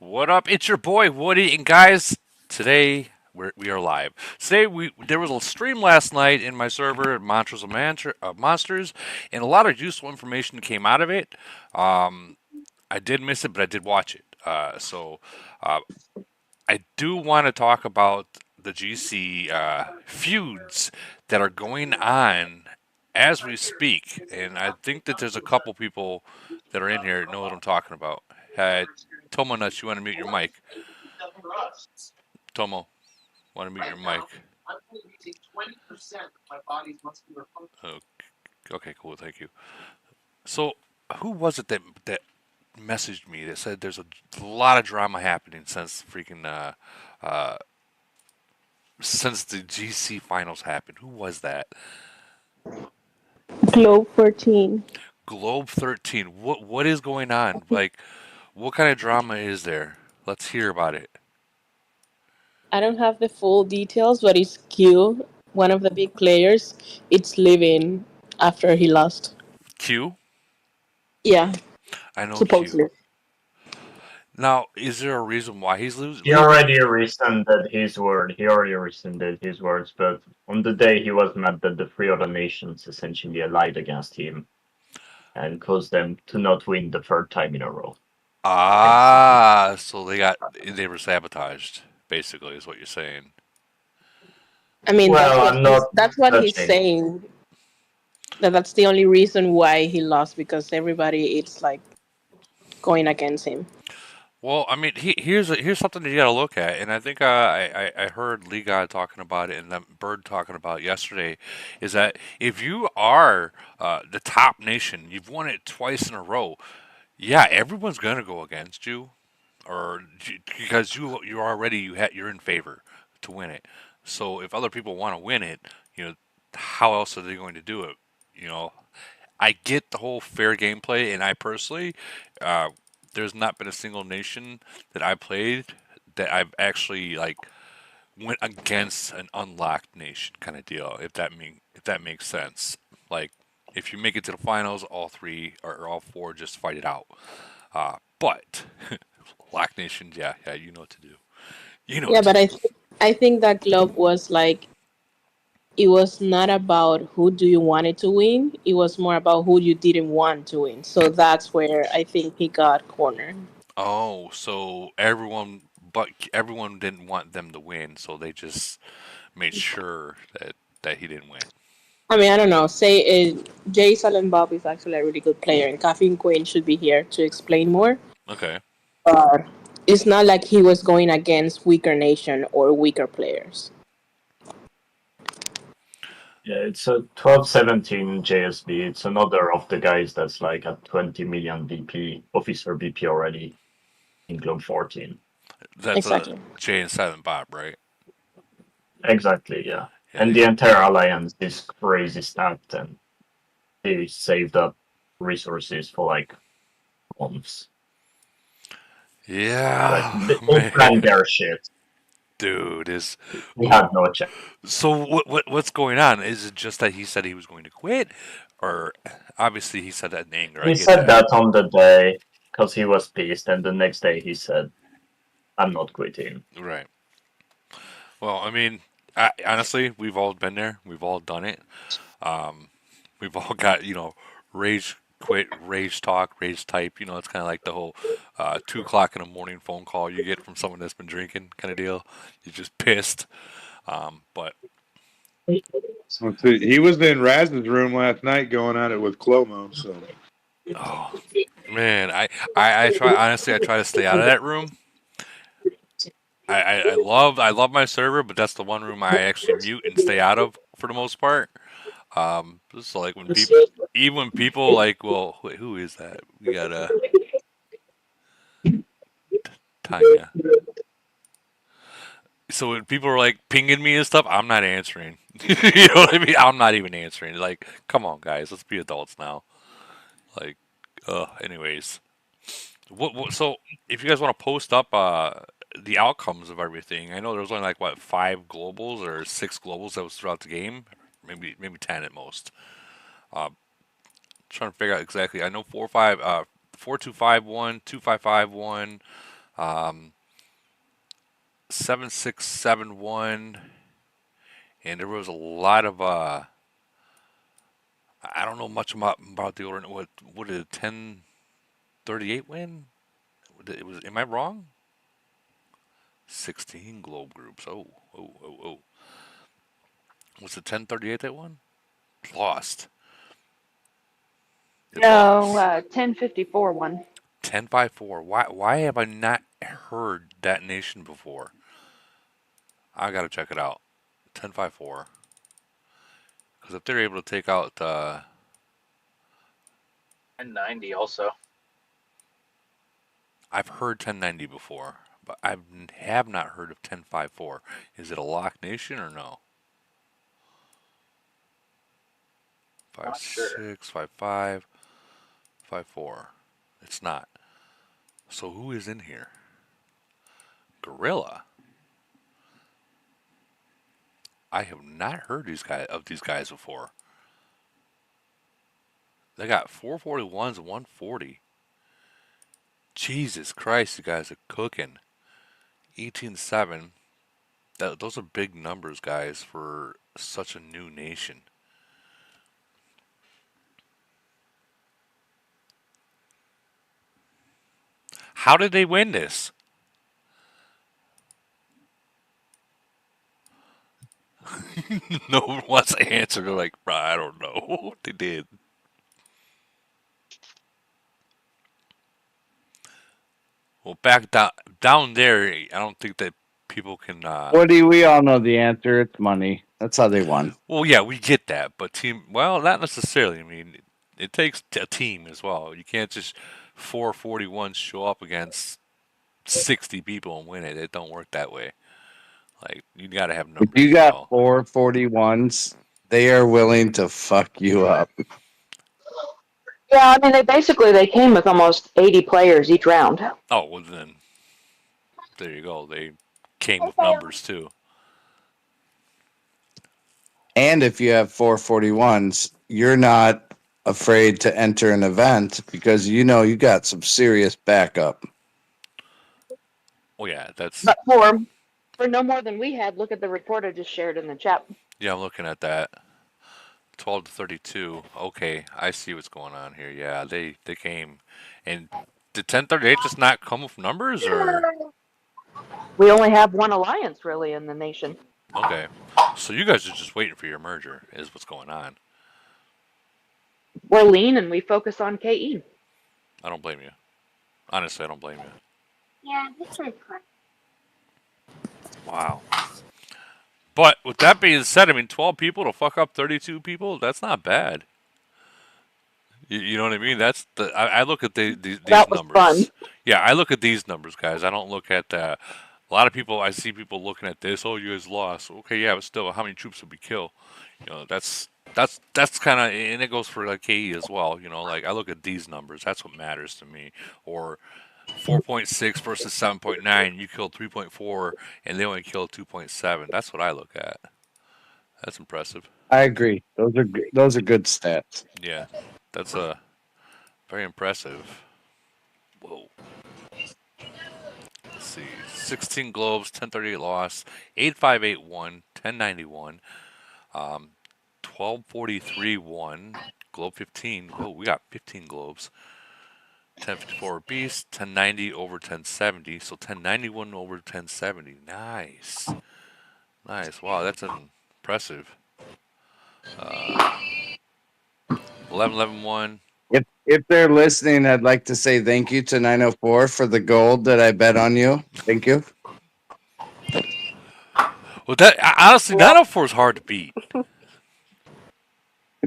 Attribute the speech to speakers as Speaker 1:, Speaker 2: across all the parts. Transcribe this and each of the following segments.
Speaker 1: What up? It's your boy Woody, and guys, today we are live. Today there was a stream last night in my server, Monsters of Monsters, and a lot of useful information came out of it. Um, I did miss it, but I did watch it. Uh, I do want to talk about the GC feuds that are going on as we speak, and I think that there's a couple people that are in here that know what I'm talking about. Tomo Nuts, you want to mute your mic? Tomo, want to mute your mic? Oh, okay, cool, thank you. So, who was it that messaged me that said there's a lot of drama happening since uh, since the GC finals happened? Who was that?
Speaker 2: Globe 14.
Speaker 1: Globe 13. What is going on? Like, what kind of drama is there? Let's hear about it.
Speaker 2: I don't have the full details, but it's Q, one of the big players. It's leaving after he lost.
Speaker 1: Q?
Speaker 2: Yeah,
Speaker 1: I know Q.
Speaker 2: supposedly.
Speaker 1: Now, is there a reason why he's
Speaker 3: He
Speaker 1: leaving?
Speaker 3: already rescinded his word. He already rescinded his words, but on the day he was mad that the three other nations essentially allied against him and caused them to not win the third time in a row, basically.
Speaker 1: Ah, so they were sabotaged, basically, is what you're saying.
Speaker 2: I mean,
Speaker 3: Well, I'm not
Speaker 2: that's what he's
Speaker 3: judging.
Speaker 2: saying. That's the only reason why he lost because everybody it's like going against him.
Speaker 1: Well, I mean, here's something that you got to look at, and I think I heard Lee Guy talking about it and that Bird talking about it yesterday, is that if you are the top nation, you've won it twice in a row. Yeah, everyone's gonna go against you, because you're in favor to win it. So if other people want to win it, you know, how else are they going to do it? You know, I get the whole fair gameplay, and I personally, uh, there's not been a single nation that I played that I've actually like went against an unlocked nation kind of deal. If that makes sense, like if you make it to the finals, all three or all four just fight it out. But locked nations, yeah, you know what to do. You know
Speaker 2: Yeah,
Speaker 1: what to
Speaker 2: but
Speaker 1: do.
Speaker 2: I think that Globe was like it was not about who do you want it to win. It was more about who you didn't want to win. So that's where I think he got cornered.
Speaker 1: Oh, so everyone didn't want them to win, so they just made sure that he didn't win.
Speaker 2: I mean, I don't know. Say Jay Silent Bob is actually a really good player, and Caffeine Queen should be here to explain more.
Speaker 1: Okay.
Speaker 2: But it's not like he was going against weaker nation or weaker players.
Speaker 3: Yeah, it's a 1217 JSB. It's another of the guys that's like at 20 million BP, officer BP already in Globe 14.
Speaker 1: That's a
Speaker 2: Exactly.
Speaker 1: Jay and Silent Bob, right?
Speaker 3: Exactly, yeah.
Speaker 1: Yeah,
Speaker 3: And
Speaker 1: they
Speaker 3: the entire alliance is crazy stacked and they saved up resources for like months. Like
Speaker 1: yeah,
Speaker 3: they
Speaker 1: man,
Speaker 3: planned their shit.
Speaker 1: dude is
Speaker 3: We had no chance.
Speaker 1: so what's going on? Is it just that he said he was going to quit, or obviously he said that in anger? I
Speaker 3: He
Speaker 1: get
Speaker 3: said
Speaker 1: that,
Speaker 3: that on the day because he was pissed, and the next day he said, "I'm not quitting."
Speaker 1: right? Well, I mean, honestly, we've all been there. We've all done it. Um, we've all got rage quit, rage talk, rage type. It's kind of like the whole 2 o'clock in the morning phone call you get from someone that's been drinking kind of deal. You're just pissed. But
Speaker 4: Let's see. He was in Raz's room last night going at it with Clomo. So
Speaker 1: oh man, I try honestly. I try to stay out of that room. I love my server, but that's the one room I actually mute and stay out of for the most part. So like when people, even when people like, well, who is that? We got Tanya. So when people are like pinging me and stuff, I'm not answering. You know what I mean? I'm not even answering. Like, come on, guys, let's be adults now. Like, anyways, so if you guys want to post up the outcomes of everything, I know there was only like what 5 globals or 6 globals that was throughout the game, maybe 10 at most. Trying to figure out exactly. I know 4-5, 4-2-5-1, 2-5-5-1. Um, 7671, and there was a lot of I don't know much about the order. What did a 1038 win? It was. Am I wrong? 16 globe groups. Oh. Was it 1038 that won? Lost. It
Speaker 5: No,
Speaker 1: lost.
Speaker 5: 1054 one.
Speaker 1: 1054. Why have I not heard that nation before? I gotta check it out. 1054. Because if they're able to take out,
Speaker 6: 1090 also.
Speaker 1: I've heard 1090 before, but I have not heard of 1054. Is it a lock nation or no? Five
Speaker 6: Not sure.
Speaker 1: six, 55, 54. It's not. So who is in here? Gorilla. I have not heard these guys before. They got 441s and 140. Jesus Christ, you guys are cooking. 18-7. Those are big numbers, guys, for such a new nation. How did they win this? No one wants to answer. They're like, I don't know. They did. Well, back down there, I don't think that people can.
Speaker 7: Woody, we all know the answer. It's money. That's how they won.
Speaker 1: Well, yeah, we get that, but well, not necessarily. I mean, it takes a team as well. You can't just 441 show up against 60 people and win it. It don't work that way. Like, you got to have
Speaker 7: If
Speaker 1: numbers
Speaker 7: you
Speaker 1: as
Speaker 7: got
Speaker 1: well.
Speaker 7: 441s, they are willing to fuck you up.
Speaker 5: Yeah, I mean, they came with almost 80 players each round.
Speaker 1: Oh, well then, there you go. They came with numbers too.
Speaker 7: And if you have 441s, you're not afraid to enter an event because you know you got some serious backup.
Speaker 1: Oh yeah, that's
Speaker 5: But for no more than we had, look at the report I just shared in the chat.
Speaker 1: yeah. I'm looking at that. 12 to 32. Okay, I see what's going on here. Yeah, they came, and did 1038 just not come with numbers or?
Speaker 5: We only have one alliance really in the nation.
Speaker 1: Okay, so you guys are just waiting for your merger, is what's going on.
Speaker 5: We're lean and we focus on KE.
Speaker 1: I don't blame you. Honestly, I don't blame you.
Speaker 8: Yeah, this one's fun.
Speaker 1: Wow. But with that being said, I mean, 12 people to fuck up 32 people, that's not bad. You know what I mean? That's I look at these
Speaker 5: That was fun.
Speaker 1: numbers. Yeah, I look at these numbers, guys. I don't look at a lot of people. I see people looking at this. Oh, you guys lost. Okay, yeah, but still, how many troops did we kill? You know, that's kind of, and it goes for like KE as well. You know, like I look at these numbers. That's what matters to me. Or 4.6 versus 7.9. You killed 3.4, and they only killed 2.7. That's what I look at. That's impressive.
Speaker 7: I agree. Those are good stats.
Speaker 1: Yeah, that's very impressive. Whoa. Let's see. 16 globes, 1038 loss, 8581, 1091, 1243 1, globe 15. Whoa, we got 15 globes. 1054 beast, 1090 over 1070. So 1091 over 1070. Nice. Nice. Wow, that's impressive. 1111
Speaker 7: If they're listening, I'd like to say thank you to 904 for the gold that I bet on you. Thank you.
Speaker 1: Well, that honestly, 904 is hard to beat.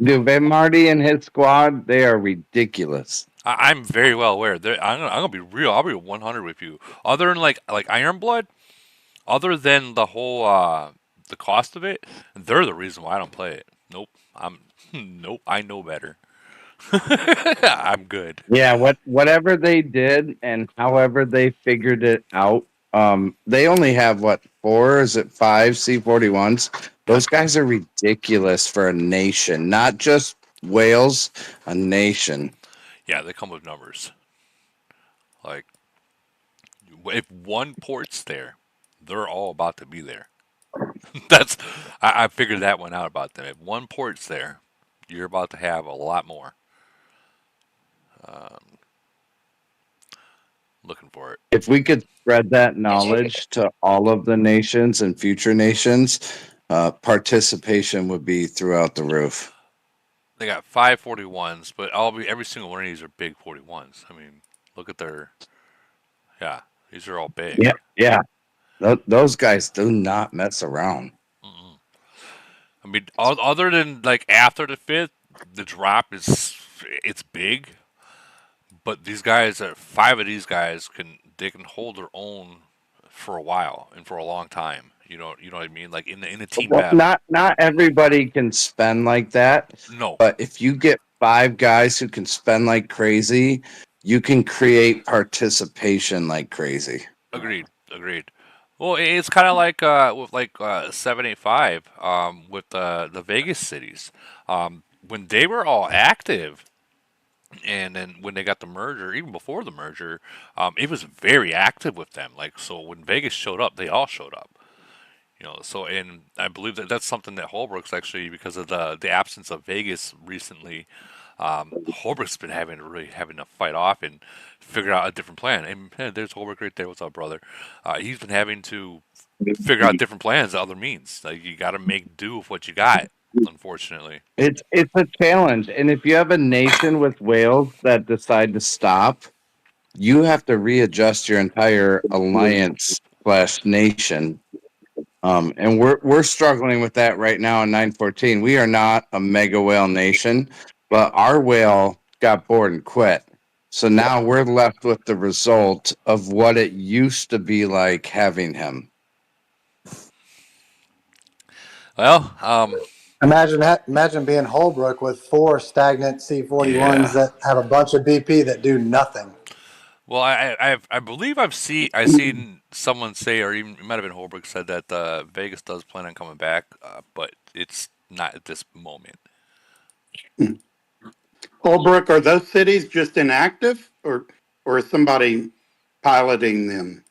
Speaker 7: Dude, Marty and his squad, they are ridiculous.
Speaker 1: I'm very well aware. I'm gonna be real. I'll be 100 with you. Other than like Iron Blood, other than the whole the cost of it, they're the reason why I don't play it. Nope. Nope. I know better. I'm good.
Speaker 7: Yeah, whatever they did and however they figured it out, they only have what, 4? Is it 5 C41s? Those guys are ridiculous for a nation, not just Wales, a nation.
Speaker 1: Yeah, they come with numbers. Like If one port's there, they're all about to be there. That's I figured that one out about them. If one port's there, you're about to have a lot more. Um, looking for it.
Speaker 7: If we could spread that knowledge to all of the nations and future nations, participation would be throughout the roof.
Speaker 1: They got 541s, but every single one of these are big 41s. I mean, look at their yeah. These are all big.
Speaker 7: Yeah. Those guys do not mess around.
Speaker 1: Mm-mm. I mean, other than like after the fifth, the drop is it's big. But these guys, five of these guys can hold their own for a while and for a long time. You know what I mean? Like in a team
Speaker 7: Well,
Speaker 1: battle.
Speaker 7: not everybody can spend like that,
Speaker 1: No,
Speaker 7: but if you get 5 guys who can spend like crazy, you can create participation like crazy.
Speaker 1: agreed, agreed. Well, it's kind of like with like 785 with the Vegas cities. When they were all active, and then when they got the merger, even before the merger, it was very active with them. Like so, when Vegas showed up, they all showed up. So and I believe that that's something that Holbrook's actually because of the absence of Vegas recently. Holbrook's been having to fight off and figure out a different plan. And there's Holbrook right there. What's up, brother? He's been having to figure out different plans, other means. Like you got to make do with what you got. Unfortunately,
Speaker 7: It's a challenge, and if you have a nation with whales that decide to stop, you have to readjust your entire alliance slash nation. And we're struggling with that right now in 914. We are not a mega whale nation, but our whale got bored and quit. So now we're left with the result of what it used to be like having him.
Speaker 1: well,
Speaker 8: Imagine being Holbrook with 4 stagnant C41s
Speaker 1: yeah.
Speaker 8: that have a bunch of BP that do nothing.
Speaker 1: Well, I believe I seen someone say, or even it might have been Holbrook said that Vegas does plan on coming back, but it's not at this moment.
Speaker 9: Holbrook, are those cities just inactive, or is somebody piloting them?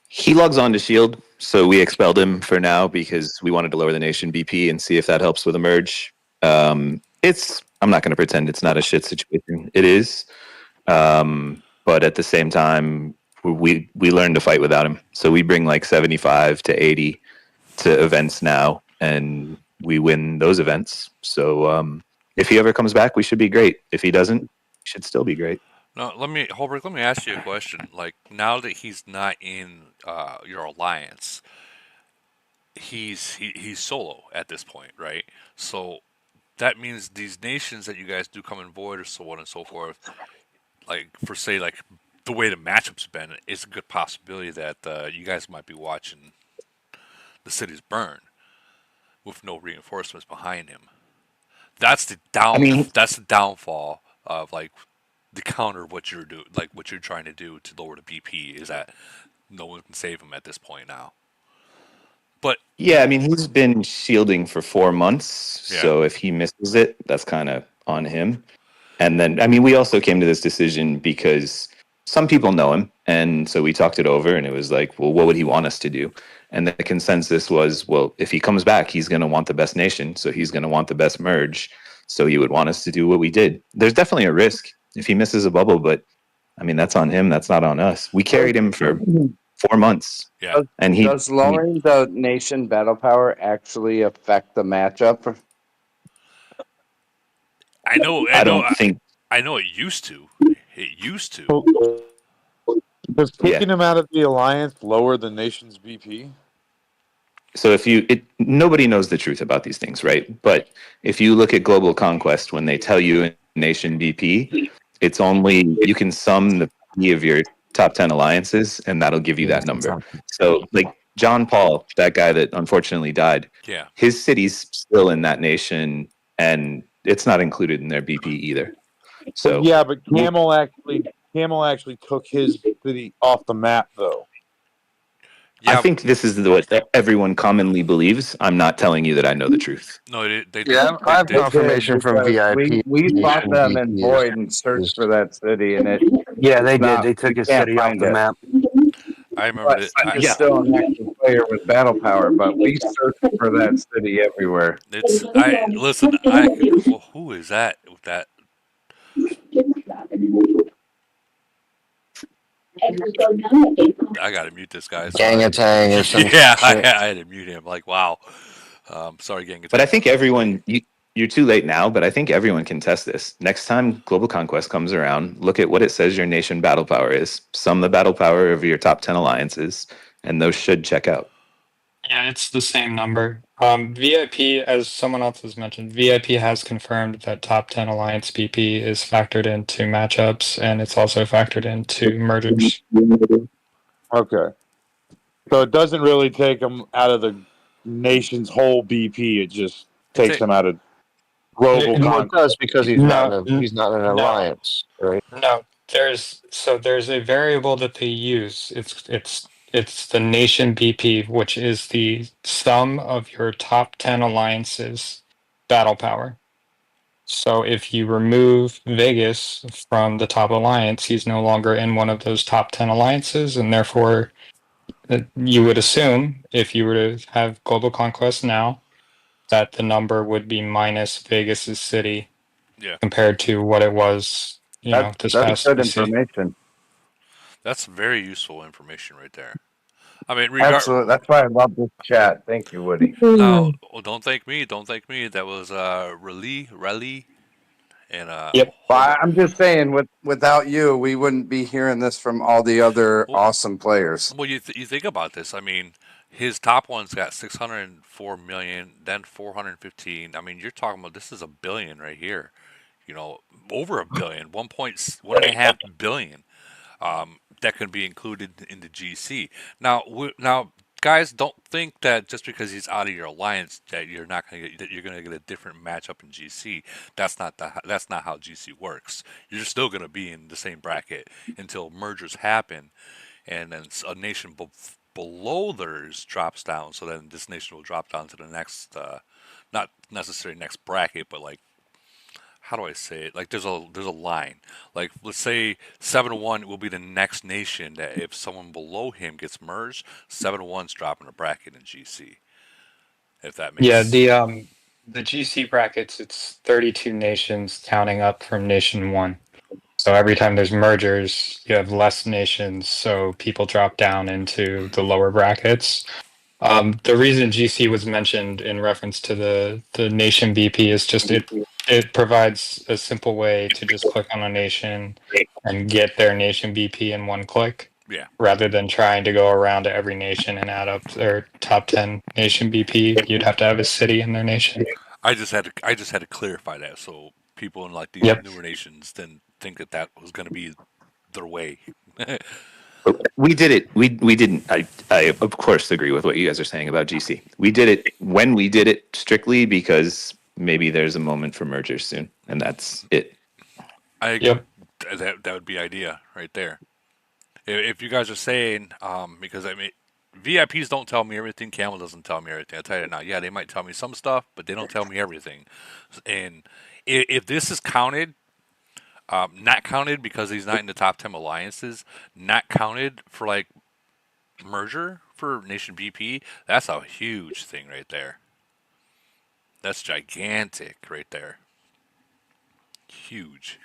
Speaker 10: He logs on to Shield, so we expelled him for now because we wanted to lower the nation BP and see if that helps with a merge. I'm not going to pretend it's not a shit situation. It is, but at the same time, we learned to fight without him. So we bring like 75 to 80 to events now, and we win those events. So if he ever comes back, we should be great. If he doesn't, we should still be great.
Speaker 1: No, Holbrook, let me ask you a question. Like now that he's not in your alliance, he's solo at this point, right? So that means these nations that you guys do come in void or so on and so forth, like for say like the way the matchup's been, it's a good possibility that you guys might be watching the cities burn with no reinforcements behind him. That's the that's the downfall of like the counter of what what you're trying to do to lower the BP is that no one can save him at this point now. But
Speaker 10: yeah, I mean he's been shielding for 4 months,
Speaker 1: yeah.
Speaker 10: So if he misses it, that's kind of on him. And then I mean we also came to this decision because some people know him, and so we talked it over, and it was like, well, what would he want us to do? And the consensus was, well, if he comes back, he's going to want the best nation, so he's going to want the best merge, so he would want us to do what we did. There's definitely a risk if he misses a bubble, but I mean that's on him. That's not on us. We carried him for 4 months.
Speaker 1: Yeah.
Speaker 10: And
Speaker 7: does lowering the nation battle power actually affect the matchup?
Speaker 1: I know it used to. It used to.
Speaker 4: Does kicking him out of the alliance lower the nation's BP?
Speaker 10: So nobody knows the truth about these things, right? But if you look at Global Conquest, when they tell you nation BP, it's only you can sum the BP of your top 10 alliances, and that'll give you that number. So, like John Paul, that guy that unfortunately died,
Speaker 1: yeah,
Speaker 10: his city's still in that nation, and it's not included in their BP either. So
Speaker 4: yeah, but Camel actually took his city off the map, though.
Speaker 10: Yeah, I think this is what everyone commonly believes. I'm not telling you that I know the truth.
Speaker 1: No, they
Speaker 11: I have confirmation from VIP.
Speaker 7: We fought them in void and searched for that city, and
Speaker 11: Yeah, they
Speaker 7: It's
Speaker 11: did.
Speaker 7: not.
Speaker 11: They took
Speaker 7: We
Speaker 11: his
Speaker 7: can't
Speaker 11: city off
Speaker 7: find
Speaker 11: the
Speaker 7: it.
Speaker 11: map.
Speaker 1: I remember
Speaker 7: But
Speaker 1: that.
Speaker 7: Slend is still an active player with battle power, but we searched for that city everywhere.
Speaker 1: It's I listen. Well, who is that? That I gotta mute this guy. Sorry.
Speaker 11: Gangatang or some
Speaker 1: Yeah,
Speaker 11: shit.
Speaker 1: I had to mute him. Like, wow. Sorry, gang
Speaker 10: But I
Speaker 1: attack.
Speaker 10: think everyone, you're too late now, but I think everyone can test this. Next time Global Conquest comes around, look at what it says your nation battle power is, sum the battle power of your top 10 alliances, and those should check out.
Speaker 12: Yeah, it's the same number. VIP, as someone else has mentioned, VIP has confirmed that top 10 Alliance BP is factored into matchups and it's also factored into mergers.
Speaker 4: Okay. So it doesn't really take them out of the nation's whole BP. It just
Speaker 1: It's
Speaker 4: takes
Speaker 1: a
Speaker 4: them out of global
Speaker 11: Well, it
Speaker 4: conquest.
Speaker 11: does because
Speaker 12: No,
Speaker 11: he's not in an
Speaker 12: no,
Speaker 11: alliance, right?
Speaker 12: no. There's a variable that they use. It's the nation BP, which is the sum of your top 10 alliances battle power. So if you remove Vegas from the top alliance, he's no longer in one of those top 10 alliances, and therefore you would assume if you were to have global conquest now that the number would be minus Vegas's city
Speaker 1: yeah.
Speaker 12: compared to what it was, this
Speaker 7: That's
Speaker 12: past
Speaker 7: good
Speaker 12: BC.
Speaker 7: information.
Speaker 1: That's very useful information right there. I mean,
Speaker 7: Absolutely. That's why I love this chat. Thank you, Woody.
Speaker 1: now, don't thank me. Don't thank me. That was Raleigh, and
Speaker 12: Yep.
Speaker 7: Well, I'm just saying, without you, we wouldn't be hearing this from all the other
Speaker 1: Well,
Speaker 7: awesome players.
Speaker 1: well, you think about this. I mean, his top one's got 604 million, then 415. I mean, you're talking about this is a billion right here. Over a billion, 1.1.5 billion. That can be included in the GC. Now, guys, don't think that just because he's out of your alliance that you're not going to get that you're going to get a different matchup in GC. That's not how GC works. You're still going to be in the same bracket until mergers happen, and then a nation below theirs drops down. So then this nation will drop down to the next, not necessarily next bracket, but like how do I say it? Like there's a line. Like let's say 7-1 will be the next nation that if someone below him gets merged, 7-1's dropping a bracket in GC. If that
Speaker 12: Yeah,
Speaker 1: makes
Speaker 12: the GC brackets, it's 32 nations counting up from nation 1. So every time there's mergers, you have less nations, so people drop down into the lower brackets. The reason GC was mentioned in reference to the nation BP is just it provides a simple way to just click on a nation and get their nation BP in one click,
Speaker 1: yeah.
Speaker 12: rather than trying to go around to every nation and add up their top 10 nation BP. You'd have to have a city in their nation.
Speaker 1: I just had to clarify that so people in like these
Speaker 12: Yep.
Speaker 1: newer nations didn't think that was going to be their way.
Speaker 10: We did it. We didn't. I of course agree with what you guys are saying about GC. We did it when we did it strictly because maybe there's a moment for mergers soon, and that's it.
Speaker 12: Yep.
Speaker 1: That would be idea right there. If you guys are saying, because I mean, VIPs don't tell me everything. Camel doesn't tell me everything. I'll tell you that now. Yeah, they might tell me some stuff, but they don't tell me everything. And if this is counted, not counted because he's not in the top 10 alliances, not counted for like merger for Nation BP, that's a huge thing right there. That's gigantic right there. Huge.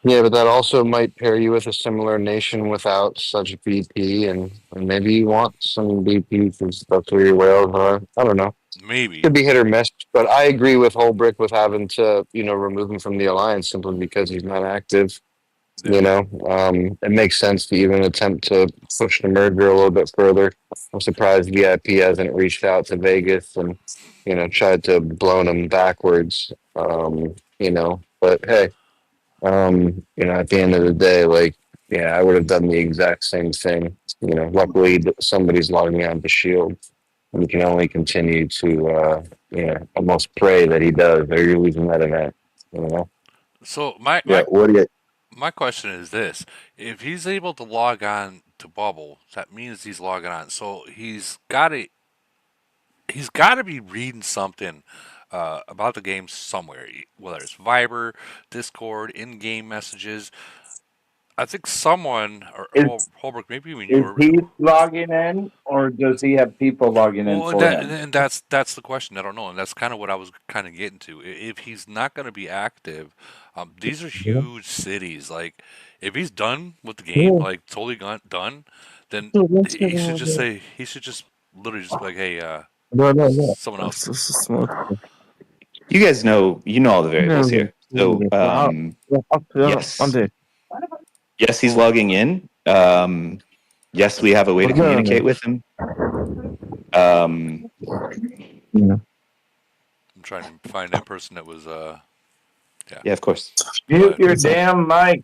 Speaker 11: Yeah, but that also might pair you with a similar nation without such BP, and maybe you want some BP because that's where your whales are. I don't know.
Speaker 1: Maybe.
Speaker 11: Could be hit or miss, but I agree with Holbrick with having to, remove him from the alliance simply because he's not active.
Speaker 1: Yeah.
Speaker 11: It makes sense to even attempt to push the merger a little bit further. I'm surprised VIP hasn't reached out to Vegas and, tried to blow them backwards. But hey, at the end of the day, like, yeah, I would have done the exact same thing. Luckily somebody's logging on to Shield, and you can only continue to, almost pray that he does, or you're losing that event. You know.
Speaker 1: So my
Speaker 7: Yeah,
Speaker 1: my
Speaker 7: what do you?
Speaker 1: my question is this: if he's able to log on to Bubble, that means he's logging on. So he's got to be reading something about the game somewhere, whether it's Viber, Discord, in-game messages. I think someone, or well,
Speaker 7: Is
Speaker 1: Holbrook, maybe even you
Speaker 7: is
Speaker 1: were.
Speaker 7: he logging in, or does he have people logging in
Speaker 1: Well,
Speaker 7: for him?
Speaker 1: and that's the question. I don't know, and that's kind of what I was kind of getting to. If he's not going to be active, these are huge cities. Like, if he's done with the game, like totally done, then he should just literally just be like, hey, someone else.
Speaker 10: You guys know, all the variables here. So, yes, yes, he's logging in. Yes, we have a way to communicate with him.
Speaker 1: I'm trying to find that person that was
Speaker 10: Yeah, of course.
Speaker 7: Mute your damn mic.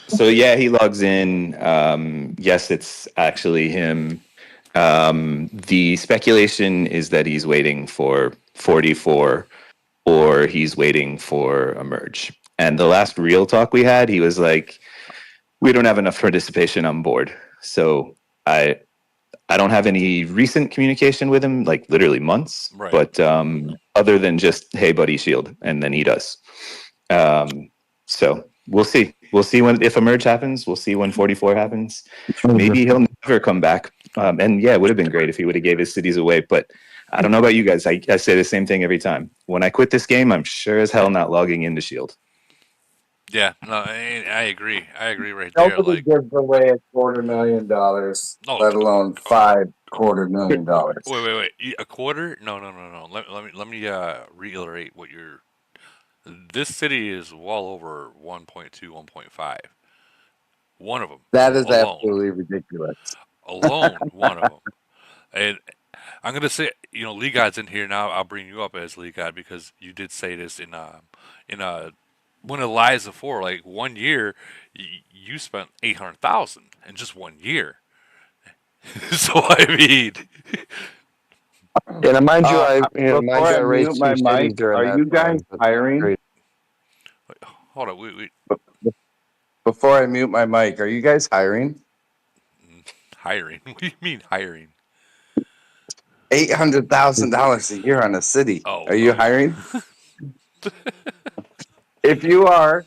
Speaker 10: So yeah, he logs in. Yes, it's actually him. The speculation is that he's waiting for 44 or he's waiting for a merge. And the last real talk we had, he was like, we don't have enough participation on board. So I don't have any recent communication with him, like literally months.
Speaker 1: Right.
Speaker 10: But other than just, hey, buddy, shield, and then he does. So we'll see. We'll see if a merge happens. We'll see when 44 happens. Maybe he'll never come back. And yeah, it would have been great if he would have gave his cities away. But I don't know about you guys. I say the same thing every time. When I quit this game, I'm sure as hell not logging into Shield.
Speaker 1: Yeah, no, I agree. I agree right there.
Speaker 7: Nobody
Speaker 1: Like,
Speaker 7: gives away $250,000,
Speaker 1: no,
Speaker 7: let alone $500,000.
Speaker 1: wait, a quarter? No, no, no, no. Let me reiterate what you're. This city is well over 1.2, 1.5. One of them
Speaker 7: That is
Speaker 1: alone,
Speaker 7: absolutely ridiculous.
Speaker 1: one of them. And I'm gonna say, League God's in here now. I'll bring you up as League God because you did say this in one of the lies before. Like 1 year, you spent 800,000 in just 1 year. So I mean,
Speaker 11: Yeah, now mind you, I
Speaker 7: Before I
Speaker 11: raised
Speaker 7: mute my
Speaker 11: two cities
Speaker 7: mic,
Speaker 11: during
Speaker 7: are
Speaker 11: that
Speaker 7: you guys
Speaker 11: time. But
Speaker 7: hiring?
Speaker 11: great.
Speaker 1: hold on, wait.
Speaker 7: Before I mute my mic, are you guys hiring?
Speaker 1: Hiring? What do you mean hiring?
Speaker 7: $800,000 a year on a city.
Speaker 1: Oh
Speaker 7: Are you
Speaker 1: no,
Speaker 7: hiring? If you are,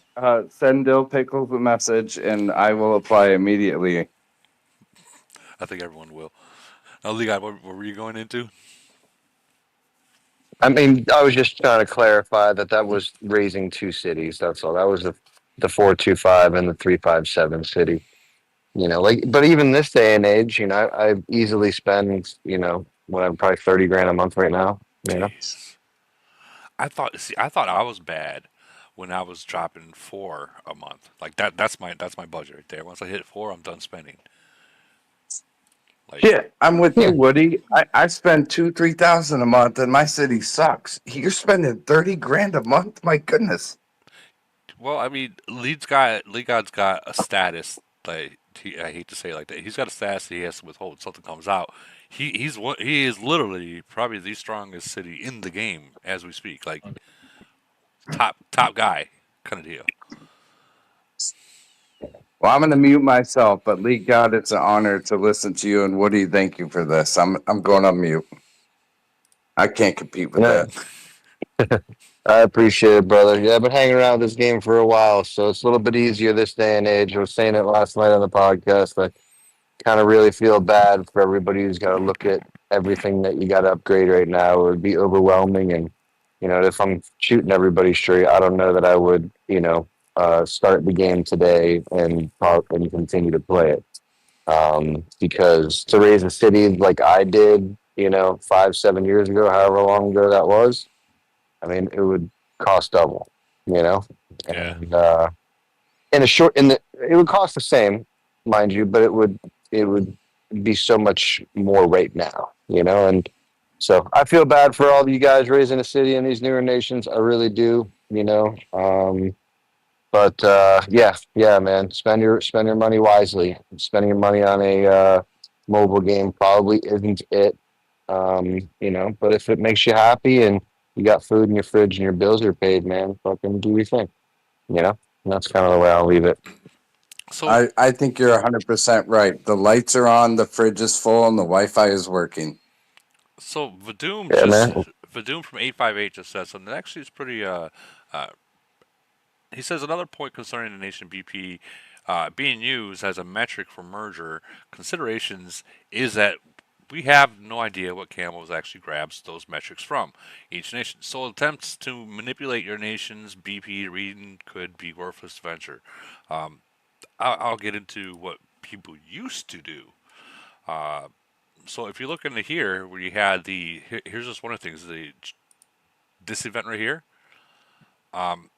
Speaker 7: send Dill Pickles a message and I will apply immediately.
Speaker 1: I think everyone will. Now, League God, what were you going into?
Speaker 11: I mean, I was just trying to clarify that was raising two cities. That's all. That was the 425 and the 357 city. But even this day and age, I easily spend, I'm probably 30 grand a month right now.
Speaker 1: Jeez, I thought I was bad when I was dropping 4 a month. Like that. That's my budget right there. Once I hit 4, I'm done spending. Like,
Speaker 7: Shit, I'm with you, Woody. I spend 2,000-3,000 a month and my city sucks. You're spending 30 grand a month? My goodness.
Speaker 1: well, I mean, League God's got a status. Like I hate to say it like that. He's got a status that he has to withhold. Something comes out. He is literally probably the strongest city in the game as we speak. Like top guy kind of deal.
Speaker 7: Well, I'm going to mute myself, but Lee God, it's an honor to listen to you. And Woody, thank you for this. I'm going on mute. I can't compete with that.
Speaker 11: I appreciate it, brother. Yeah, I've been hanging around this game for a while, so it's a little bit easier this day and age. I was saying it last night on the podcast. I kind of really feel bad for everybody who's got to look at everything that you got to upgrade right now. It would be overwhelming, and if I'm shooting everybody straight, I don't know that I would, start the game today and continue to play it. Because to raise a city like I did, 5-7 years ago, however long ago that was, I mean, it would cost double,
Speaker 1: Yeah.
Speaker 11: and it would cost the same, mind you, but it would be so much more right now, and so I feel bad for all of you guys raising a city in these newer nations. I really do, but yeah, man, spend your money wisely. Spending your money on a mobile game probably isn't it, but if it makes you happy and you got food in your fridge and your bills are paid, man, fucking do your thing. And that's kind of the way I'll leave it.
Speaker 1: So
Speaker 7: I think you're 100% right. The lights are on, the fridge is full, and the Wi-Fi is working.
Speaker 1: So Vadoom
Speaker 11: Yeah,
Speaker 1: just
Speaker 11: man.
Speaker 1: Vadoom from 858 just says something. Actually, it's pretty. Uh, he says another point concerning the nation BP being used as a metric for merger considerations is that we have no idea what Camels actually grabs those metrics from each nation. So attempts to manipulate your nation's BP reading could be worthless venture. Um, I'll get into what people used to do. Uh, so if you look into here, where you had here's just one of the things, this event right here. Um,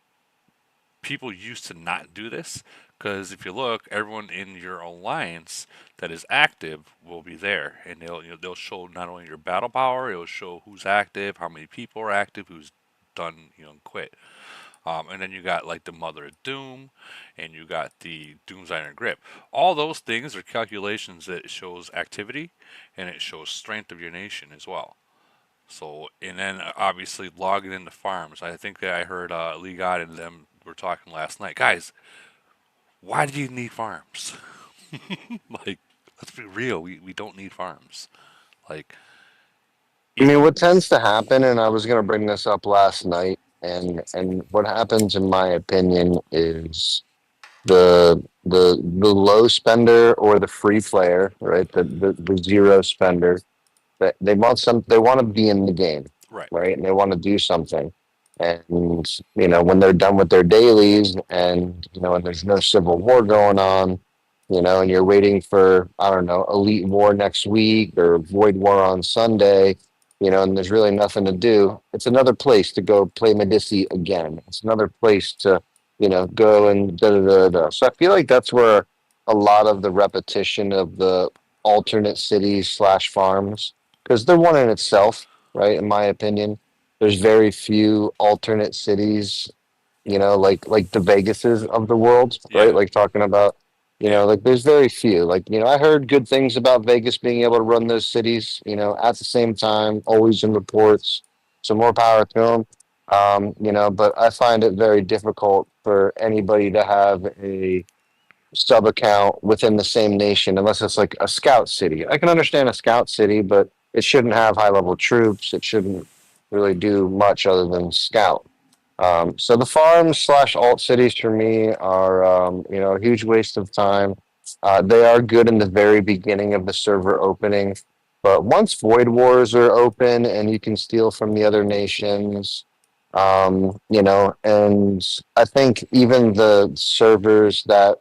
Speaker 1: People used to not do this because if you look, everyone in your alliance that is active will be there, and they'll show not only your battle power, it'll show who's active, how many people are active, who's done quit. And then you got like the Mother of Doom, and you got the Doom's Iron Grip. All those things are calculations that shows activity, and it shows strength of your nation as well. So, and then obviously logging into farms. I think that I heard Lee God and them were talking last night. Guys, why do you need farms? Like, let's be real. We don't need farms. Like,
Speaker 11: I
Speaker 1: if
Speaker 11: mean, what tends to happen, and I was going to bring this up last night, and what happens, in my opinion, is the low spender or the free player, right? The zero spender, they want to be in the game,
Speaker 1: right,
Speaker 11: right? And they want to do something. And when they're done with their dailies, and and there's no civil war going on, and you're waiting for, I don't know, Elite War next week or Void War on Sunday, and there's really nothing to do. It's another place to go play Medici again. It's another place to go and da da da da. So I feel like that's where a lot of the repetition of the alternate cities slash farms, because they're one in itself, right? In my opinion, there's very few alternate cities, like the Vegases of the world, right?
Speaker 1: yeah,
Speaker 11: Like talking about,
Speaker 1: yeah,
Speaker 11: like there's very few. Like, I heard good things about Vegas being able to run those cities, at the same time, always in reports. So more power to them. But I find it very difficult for anybody to have a sub account within the same nation unless it's like a scout city. I can understand a scout city, but it shouldn't have high level troops. It shouldn't really do much other than scout. So the farms slash alt cities for me are a huge waste of time. They are good in the very beginning of the server opening, but once void wars are open and you can steal from the other nations, and I think even the servers that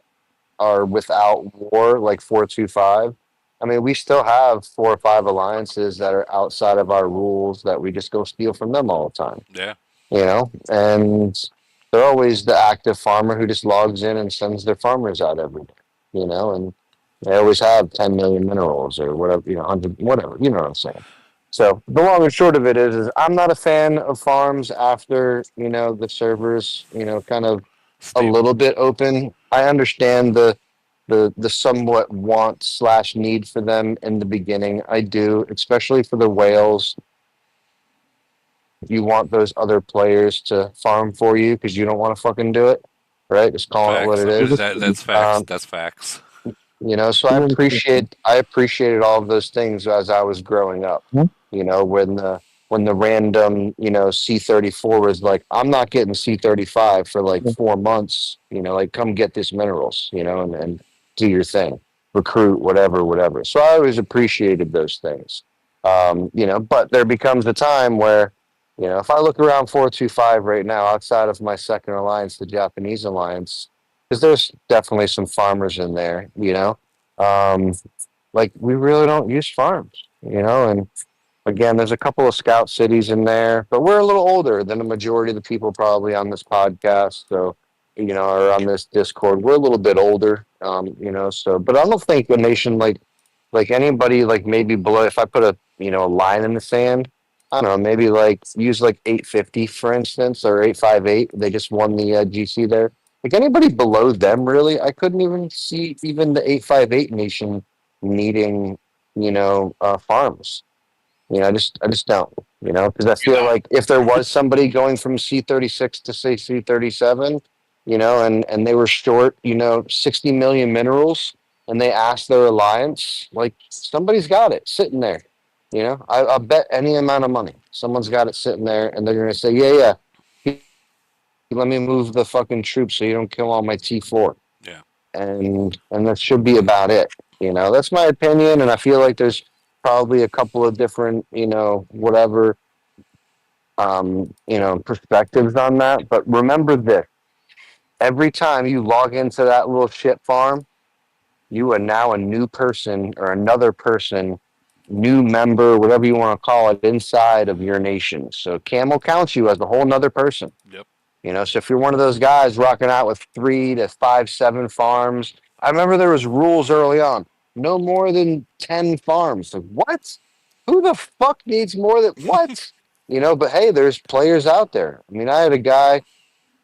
Speaker 11: are without war, like 425. I mean, we still have 4 or 5 alliances that are outside of our rules that we just go steal from them all the time,
Speaker 1: yeah.
Speaker 11: and they're always the active farmer who just logs in and sends their farmers out every day, and they always have 10 million minerals or whatever, 100, whatever, you know what I'm saying. So the long and short of it is I'm not a fan of farms after, the servers, kind of a
Speaker 1: Stable.
Speaker 11: little bit open. I understand the somewhat want slash need for them in the beginning. I do, especially for the whales. You want those other players to farm for you because you don't want to fucking do it, right? Just calling it what
Speaker 1: Facts.
Speaker 11: it
Speaker 1: I mean,
Speaker 11: is.
Speaker 1: that's facts.
Speaker 11: Um,
Speaker 1: That's facts.
Speaker 11: so I appreciated all of those things as I was growing up. When the random C34 was like, I'm not getting C35 for like 4 months. Like come get this minerals. And do your thing, recruit whatever, whatever. So I always appreciated those things. But there becomes a time where if I look around 425 right now, outside of my second alliance, the Japanese alliance, because there's definitely some farmers in there, um, like we really don't use farms, and again, there's a couple of scout cities in there, but we're a little older than the majority of the people probably on this podcast. So, or on this Discord, we're a little bit older, so, but I don't think a nation like anybody, like maybe below, if I put a line in the sand, I don't know, maybe like use like 850, for instance, or 858. They just won the GC there. Like anybody below them, really, I couldn't even see even the 858 nation needing, farms. I just don't, because I
Speaker 6: You
Speaker 11: feel
Speaker 6: know,
Speaker 11: like if there was somebody going from C36 to say C37, and they were short, 60 million minerals, and they asked their alliance, like somebody's got it sitting there. You know, I'll bet any amount of money. Someone's got it sitting there, and they're gonna say, "Yeah, yeah, let me move the fucking troops so you don't kill all my T4."
Speaker 1: Yeah.
Speaker 11: And that should be about it. You know, that's my opinion, and I feel like there's probably a couple of different, whatever, perspectives on that. But remember this: every time you log into that little shit farm, you are now a new person or another person, new member, whatever you want to call it, inside of your nation. So Camel counts you as a whole nother person.
Speaker 1: Yep.
Speaker 11: So if you're one of those guys rocking out with 3 to 5, 7 farms, I remember there was rules early on. No more than 10 farms. Like, what? Who the fuck needs more than what? But hey, there's players out there. I mean, I had a guy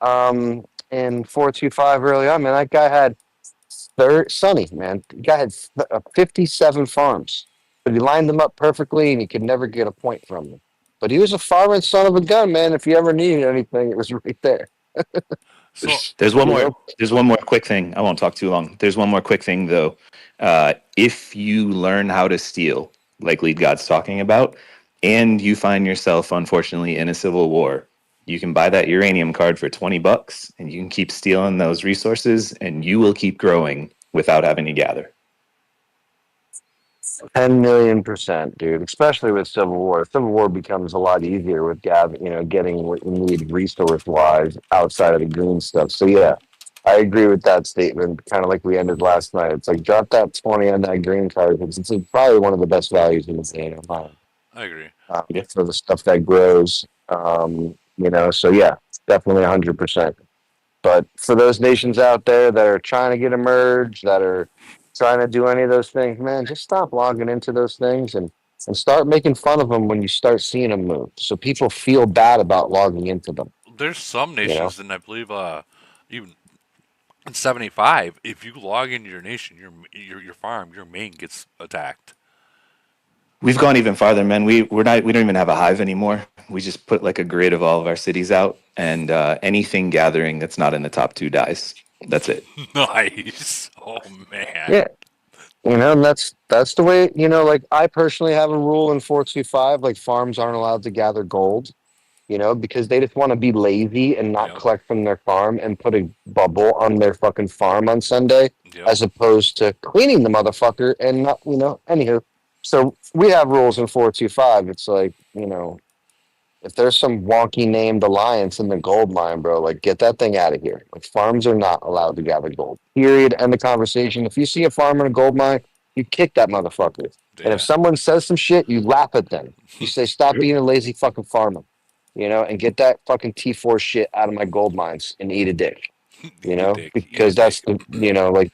Speaker 11: in 425 early on, man. That guy had Sonny, man. The guy had 57 farms, but he lined them up perfectly and he could never get a point from them. But he was a farming son of a gun, man. If you ever needed anything, it was right there.
Speaker 1: So
Speaker 10: There's one
Speaker 11: You
Speaker 10: more.
Speaker 11: know,
Speaker 10: There's one more quick thing. I won't talk too long. There's one more quick thing though. If you learn how to steal, like Lead God's talking about, and you find yourself unfortunately in a civil war, you can buy that uranium card for $20, and you can keep stealing those resources, and you will keep growing without having to gather.
Speaker 11: 10 million%, dude. Especially with Civil War. Civil War becomes a lot easier with getting what you need resource wise outside of the green stuff. So yeah, I agree with that statement. Kind of like we ended last night. It's like drop that 20 on that green card because it's probably one of the best values in the game.
Speaker 1: I agree.
Speaker 10: Yeah.
Speaker 11: For the stuff that grows. So yeah, definitely 100%. But for those nations out there that are trying to get a merge, that are trying to do any of those things, man, just stop logging into those things and start making fun of them when you start seeing them move. So people feel bad about logging into them.
Speaker 1: There's some
Speaker 11: You know,
Speaker 1: nations, and I believe even in 75, if you log into your nation, your farm, your main gets attacked.
Speaker 10: We've gone even farther, man. We don't even have a hive anymore. We just put like a grid of all of our cities out, and anything gathering that's not in the top two dies. That's it.
Speaker 1: Nice. Oh man.
Speaker 11: yeah, and that's the way. Like I personally have a rule in 425, like farms aren't allowed to gather gold. Because they just want to be lazy and not
Speaker 1: Yep.
Speaker 11: collect from their farm and put a bubble on their fucking farm on Sunday,
Speaker 1: Yep.
Speaker 11: as opposed to cleaning the motherfucker and not, anywho. So we have rules in 425. It's like, if there's some wonky named alliance in the gold mine, bro, like get that thing out of here. Like farms are not allowed to gather gold. Period. End the conversation. If you see a farm in a gold mine, you kick that motherfucker. And if
Speaker 1: Yeah.
Speaker 11: someone says some shit, you laugh at them. You say, stop being a lazy fucking farmer, and get that fucking T4 shit out of my gold mines and eat a dick,
Speaker 1: Eat a dick. Eat a
Speaker 11: because that's
Speaker 1: dick.
Speaker 11: the, like,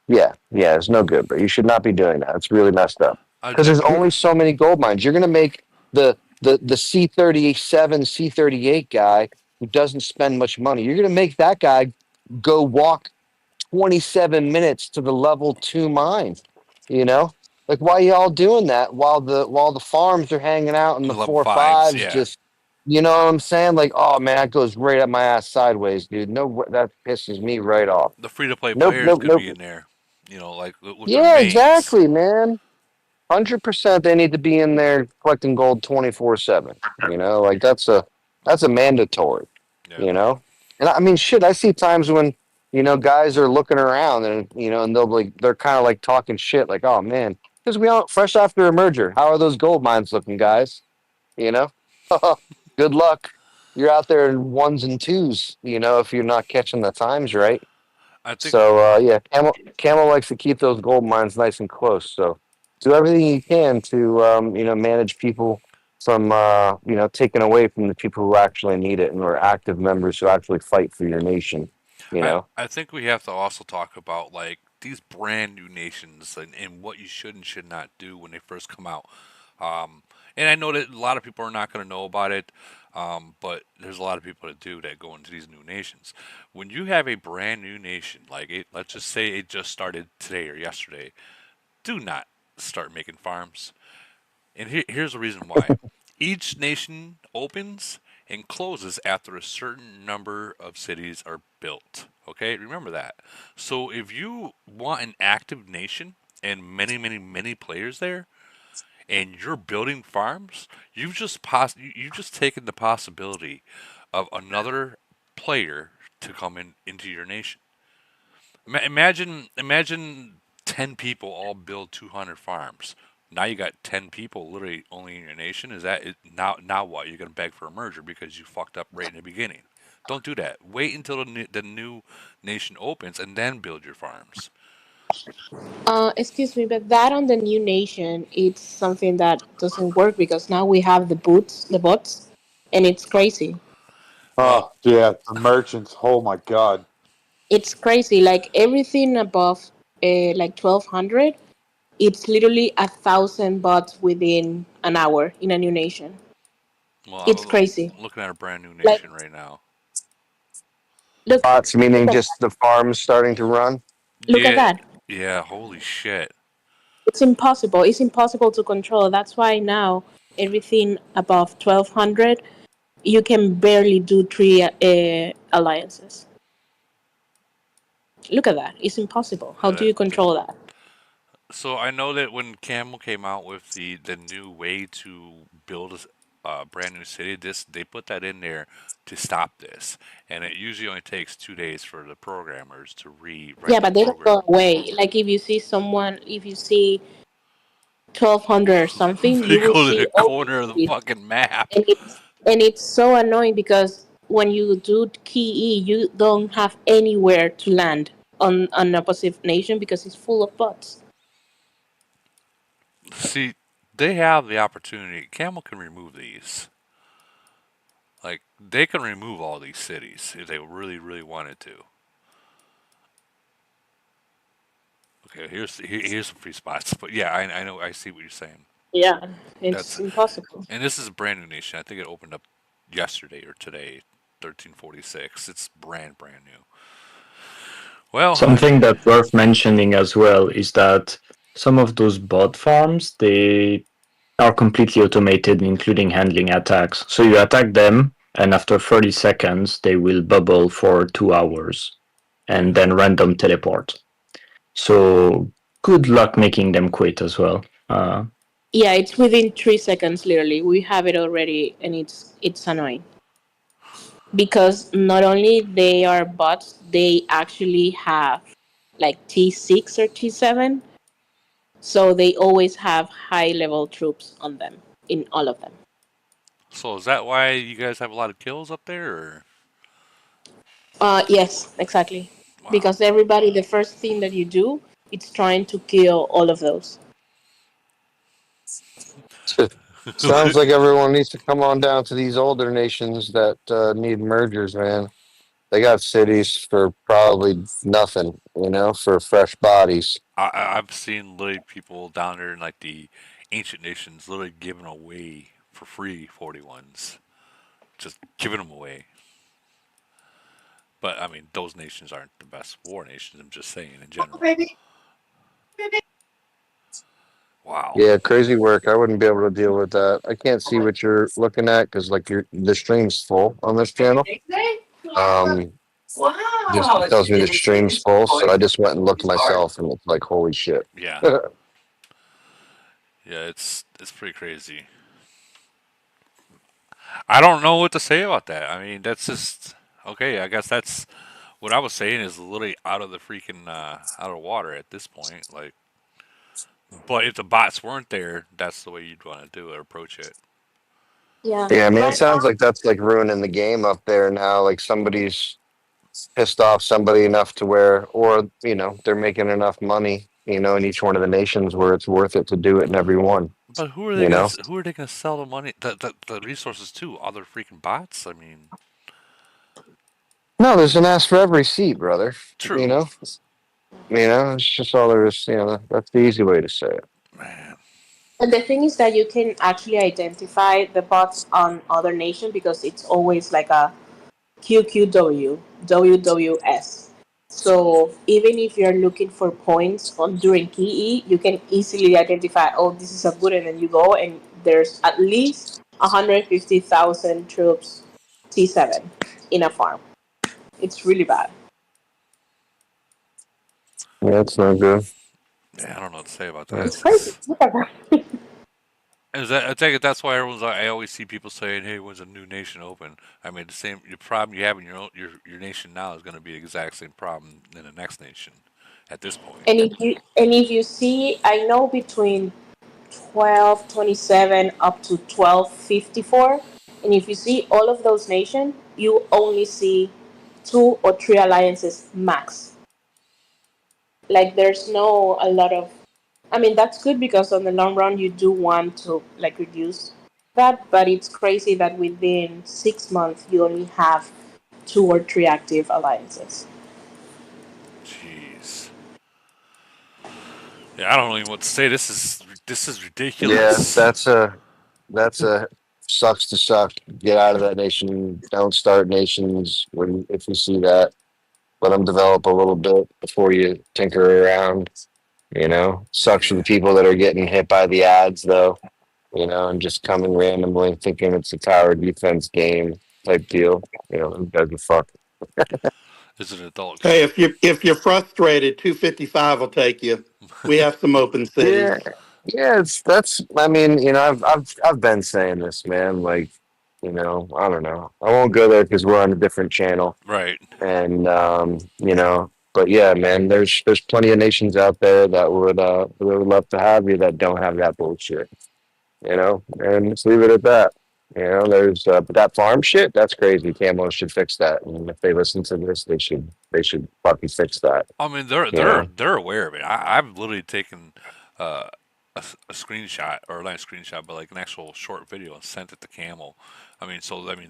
Speaker 11: yeah, it's no good, but you should not be doing that. It's really messed up because
Speaker 1: That
Speaker 11: there's only so many gold mines. You're going to make the C37, C38 guy who doesn't spend much money. You're going to make that guy go walk 27 minutes to the level 2 mine. You know, like why y'all doing that while the farms are hanging out in the
Speaker 1: level
Speaker 11: four
Speaker 1: fives.
Speaker 11: fives
Speaker 1: Yeah.
Speaker 11: just. You know what I'm saying? Like, oh man, that goes right up my ass sideways, dude. No, that pisses me right off.
Speaker 1: The free to play
Speaker 11: Nope,
Speaker 1: players
Speaker 11: nope,
Speaker 1: could be
Speaker 11: nope.
Speaker 1: in there. Like with their
Speaker 11: Yeah,
Speaker 1: mains.
Speaker 11: exactly, man. 100% they need to be in there collecting gold 24/7. Like that's a mandatory,
Speaker 1: Yeah.
Speaker 11: you know? And I mean shit, I see times when, guys are looking around and they'll like they're kind of like talking shit like, "Oh man, because we all fresh after a merger. How are those gold mines looking, guys?" You know? Good luck. You're out there in ones and twos, if you're not catching the times right.
Speaker 1: I think.
Speaker 11: So yeah, Camel likes to keep those gold mines nice and close. So do everything you can to manage people from taking away from the people who actually need it and are active members who actually fight for your nation. You
Speaker 1: I
Speaker 11: know.
Speaker 1: I think we have to also talk about like these brand new nations and what you should and should not do when they first come out. Um, and I know that a lot of people are not going to know about it, but there's a lot of people that do that go into these new nations. When you have a brand new nation, like let's just say it just started today or yesterday, do not start making farms. And here's the reason why. Each nation opens and closes after a certain number of cities are built. Okay, remember that. So if you want an active nation and many, many, many players there, and you're building farms, you've just taken the possibility of another player to come into your nation. Imagine 10 people all build 200 farms. Now you got 10 people literally only in your nation. Now what? You're gonna beg for a merger because you fucked up right in the beginning. Don't do that. Wait until the new nation opens and then build your farms.
Speaker 2: Excuse me, but that on the new nation, it's something that doesn't work because now we have the bots, and it's crazy.
Speaker 1: Well,
Speaker 4: Oh yeah, the merchants. Oh my god.
Speaker 2: It's crazy. Like everything above, like 1200, it's literally 1,000 bots within an hour in a new nation.
Speaker 1: well,
Speaker 2: It's crazy.
Speaker 1: I'm looking at a brand new
Speaker 2: Like,
Speaker 1: nation right now.
Speaker 2: look,
Speaker 11: Bots
Speaker 2: look
Speaker 11: meaning
Speaker 2: at
Speaker 11: just the farms starting to run.
Speaker 2: look at
Speaker 1: Yeah,
Speaker 2: that.
Speaker 1: yeah. Holy shit.
Speaker 2: It's impossible. It's impossible to control. That's why now everything above 1,200, you can barely do three alliances. Look at that. It's impossible. How do
Speaker 1: Uh,
Speaker 2: you control that?
Speaker 1: So I know that when Camel came out with the new way to build a brand new city, this they put that in there to stop this, and it usually only takes 2 days for the programmers to rewrite
Speaker 2: Yeah,
Speaker 1: the
Speaker 2: but they don't go
Speaker 1: program.
Speaker 2: away. Like if you see 1,200 or something,
Speaker 1: They
Speaker 2: you will
Speaker 1: go to
Speaker 2: see
Speaker 1: the
Speaker 2: all
Speaker 1: corner of the
Speaker 2: these,
Speaker 1: fucking map.
Speaker 2: and it's so annoying because when you do key E, you don't have anywhere to land on an opposite nation because it's full of bots.
Speaker 1: See, they have the opportunity. Camel can remove these. Like they can remove all these cities if they really, really wanted to. Okay, here's some free spots. But yeah, I know I see what you're saying.
Speaker 2: Yeah, it's
Speaker 1: That's
Speaker 2: impossible.
Speaker 1: And this is a brand new nation. I think it opened up yesterday or today, 1346. It's brand new. Well,
Speaker 12: Something that's worth mentioning as well is that some of those bot farms they are completely automated, including handling attacks. So you attack them, and after 30 seconds, they will bubble for 2 hours and then random teleport. So good luck making them quit as well.
Speaker 2: Yeah, it's within 3 seconds. Literally, we have it already, and it's annoying because not only they are bots, they actually have like T6 or T7, so they always have high level troops on them in all of them.
Speaker 1: so is that why you guys have a lot of kills up there? Or?
Speaker 2: Yes, exactly.
Speaker 1: Wow.
Speaker 2: Because everybody, the first thing that you do, it's trying to kill all of those.
Speaker 11: Sounds like everyone needs to come on down to these older nations that need mergers, man. They got cities for probably nothing, for fresh bodies.
Speaker 1: I've seen literally people down there in like the ancient nations literally giving away for free 41s, just giving them away. But I mean, those nations aren't the best war nations. I'm just saying in general. Wow.
Speaker 11: Yeah, crazy work. I wouldn't be able to deal with that. I can't see what you're looking at because like the stream's full on this channel. Um, just tells me the stream's full, so I just went and looked myself, and it's like, holy shit.
Speaker 1: Yeah. Yeah, it's pretty crazy. I don't know what to say about that. I mean, that's just okay. I guess that's what I was saying is literally out of the freaking out of the water at this point. Like, but if the bots weren't there, that's the way you'd want to do it, approach it.
Speaker 2: Yeah.
Speaker 11: Yeah, I mean, it
Speaker 2: Right
Speaker 11: sounds
Speaker 2: now,
Speaker 11: like that's like ruining the game up there now. Like somebody's pissed off somebody enough to where, or they're making enough money, in each one of the nations where it's worth it to do it in every one.
Speaker 1: But
Speaker 11: You know,
Speaker 1: who are they gonna sell the money the resources to? Other freaking bots? I mean,
Speaker 11: no, there's an ass for every seat, brother. You
Speaker 1: true,
Speaker 11: know, it's just all there is. That's the easy way to say it.
Speaker 1: man.
Speaker 2: and the thing is that you can actually identify the bots on other nations because it's always like a QQW, WWS. So even if you're looking for points on during PE, you can easily identify, oh, this is a good, and then you go and there's at least 150,000 troops T7 in a farm. It's really bad.
Speaker 11: Yeah, it's no good.
Speaker 1: Yeah, I don't know what to say about that.
Speaker 2: It's crazy.
Speaker 1: It's
Speaker 2: Look at that.
Speaker 1: Is that, I take it that's why everyone's like, I always see people saying, "Hey, when's a new nation open?" I mean, the same your problem you have in your nation now is going to be the exact same problem in the next nation at this point.
Speaker 2: And if you see, I know between 1227 up to 1254, and if you see all of those nations, you only see two or three alliances max. Like there's no a lot of. I mean, that's good because on the long run you do want to like reduce that, but it's crazy that within 6 months you only have two or three active alliances.
Speaker 1: Jeez. Yeah, I don't even know what to say. This is
Speaker 11: Yeah,
Speaker 1: ridiculous.
Speaker 11: that's a sucks to suck. Get out of that nation. Don't start nations when if you see that. Let them develop a little bit before you tinker around. Sucks for the
Speaker 1: Yeah.
Speaker 11: people that are getting hit by the ads though. And just coming randomly thinking it's a tower defense game type deal. Who gives a fuck?
Speaker 1: It's an adult
Speaker 9: Hey,
Speaker 1: game.
Speaker 9: if you're frustrated, 255 will take you. We have some open cities.
Speaker 11: Yeah, yeah. That's. I mean, I've been saying this, man. Like, I don't know. I won't go there because we're on a different channel,
Speaker 1: Right.
Speaker 11: and But yeah, man. There's plenty of nations out there that would love to have you that don't have that bullshit. And just leave it at that. There's but that farm shit. That's crazy. Camo should fix that, and if they listen to this, they should fucking fix that.
Speaker 1: I mean, they're
Speaker 11: You
Speaker 1: they're
Speaker 11: know.
Speaker 1: they're aware of it. I've literally taken uh, a screenshot, or not a screenshot, but like an actual short video and sent it to Camel. I mean,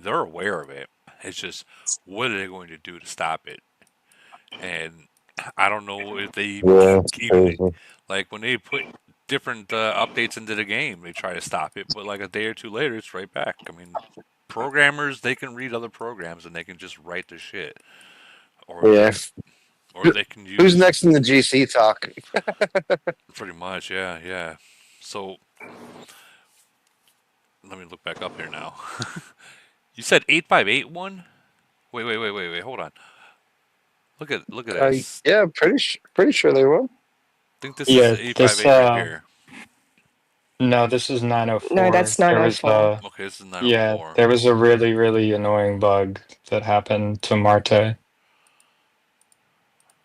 Speaker 1: they're aware of it. It's just what are they going to do to stop it? And I don't know if they
Speaker 11: Yeah, it's
Speaker 1: even
Speaker 11: crazy.
Speaker 1: like when they put different updates into the game, they try to stop it, but like a day or two later, it's right back. I mean, programmers they can read other programs and they can just write the shit, or
Speaker 11: Yeah.
Speaker 1: they can
Speaker 11: Who's
Speaker 1: use
Speaker 11: next in the GC talk?
Speaker 1: pretty much, yeah, yeah. So let me look back up here now. You said 8581? Wait. Hold on. Look at this.
Speaker 11: Yeah, pretty sure they will.
Speaker 1: I think this is
Speaker 12: Yeah,
Speaker 1: the
Speaker 12: this
Speaker 1: 858 right here.
Speaker 12: no, this is
Speaker 5: No,
Speaker 12: 904.
Speaker 5: that's
Speaker 12: There was
Speaker 5: 904.
Speaker 12: a
Speaker 1: Okay, this is
Speaker 12: Yeah,
Speaker 1: 904.
Speaker 12: there was a really, really annoying bug that happened to Marte.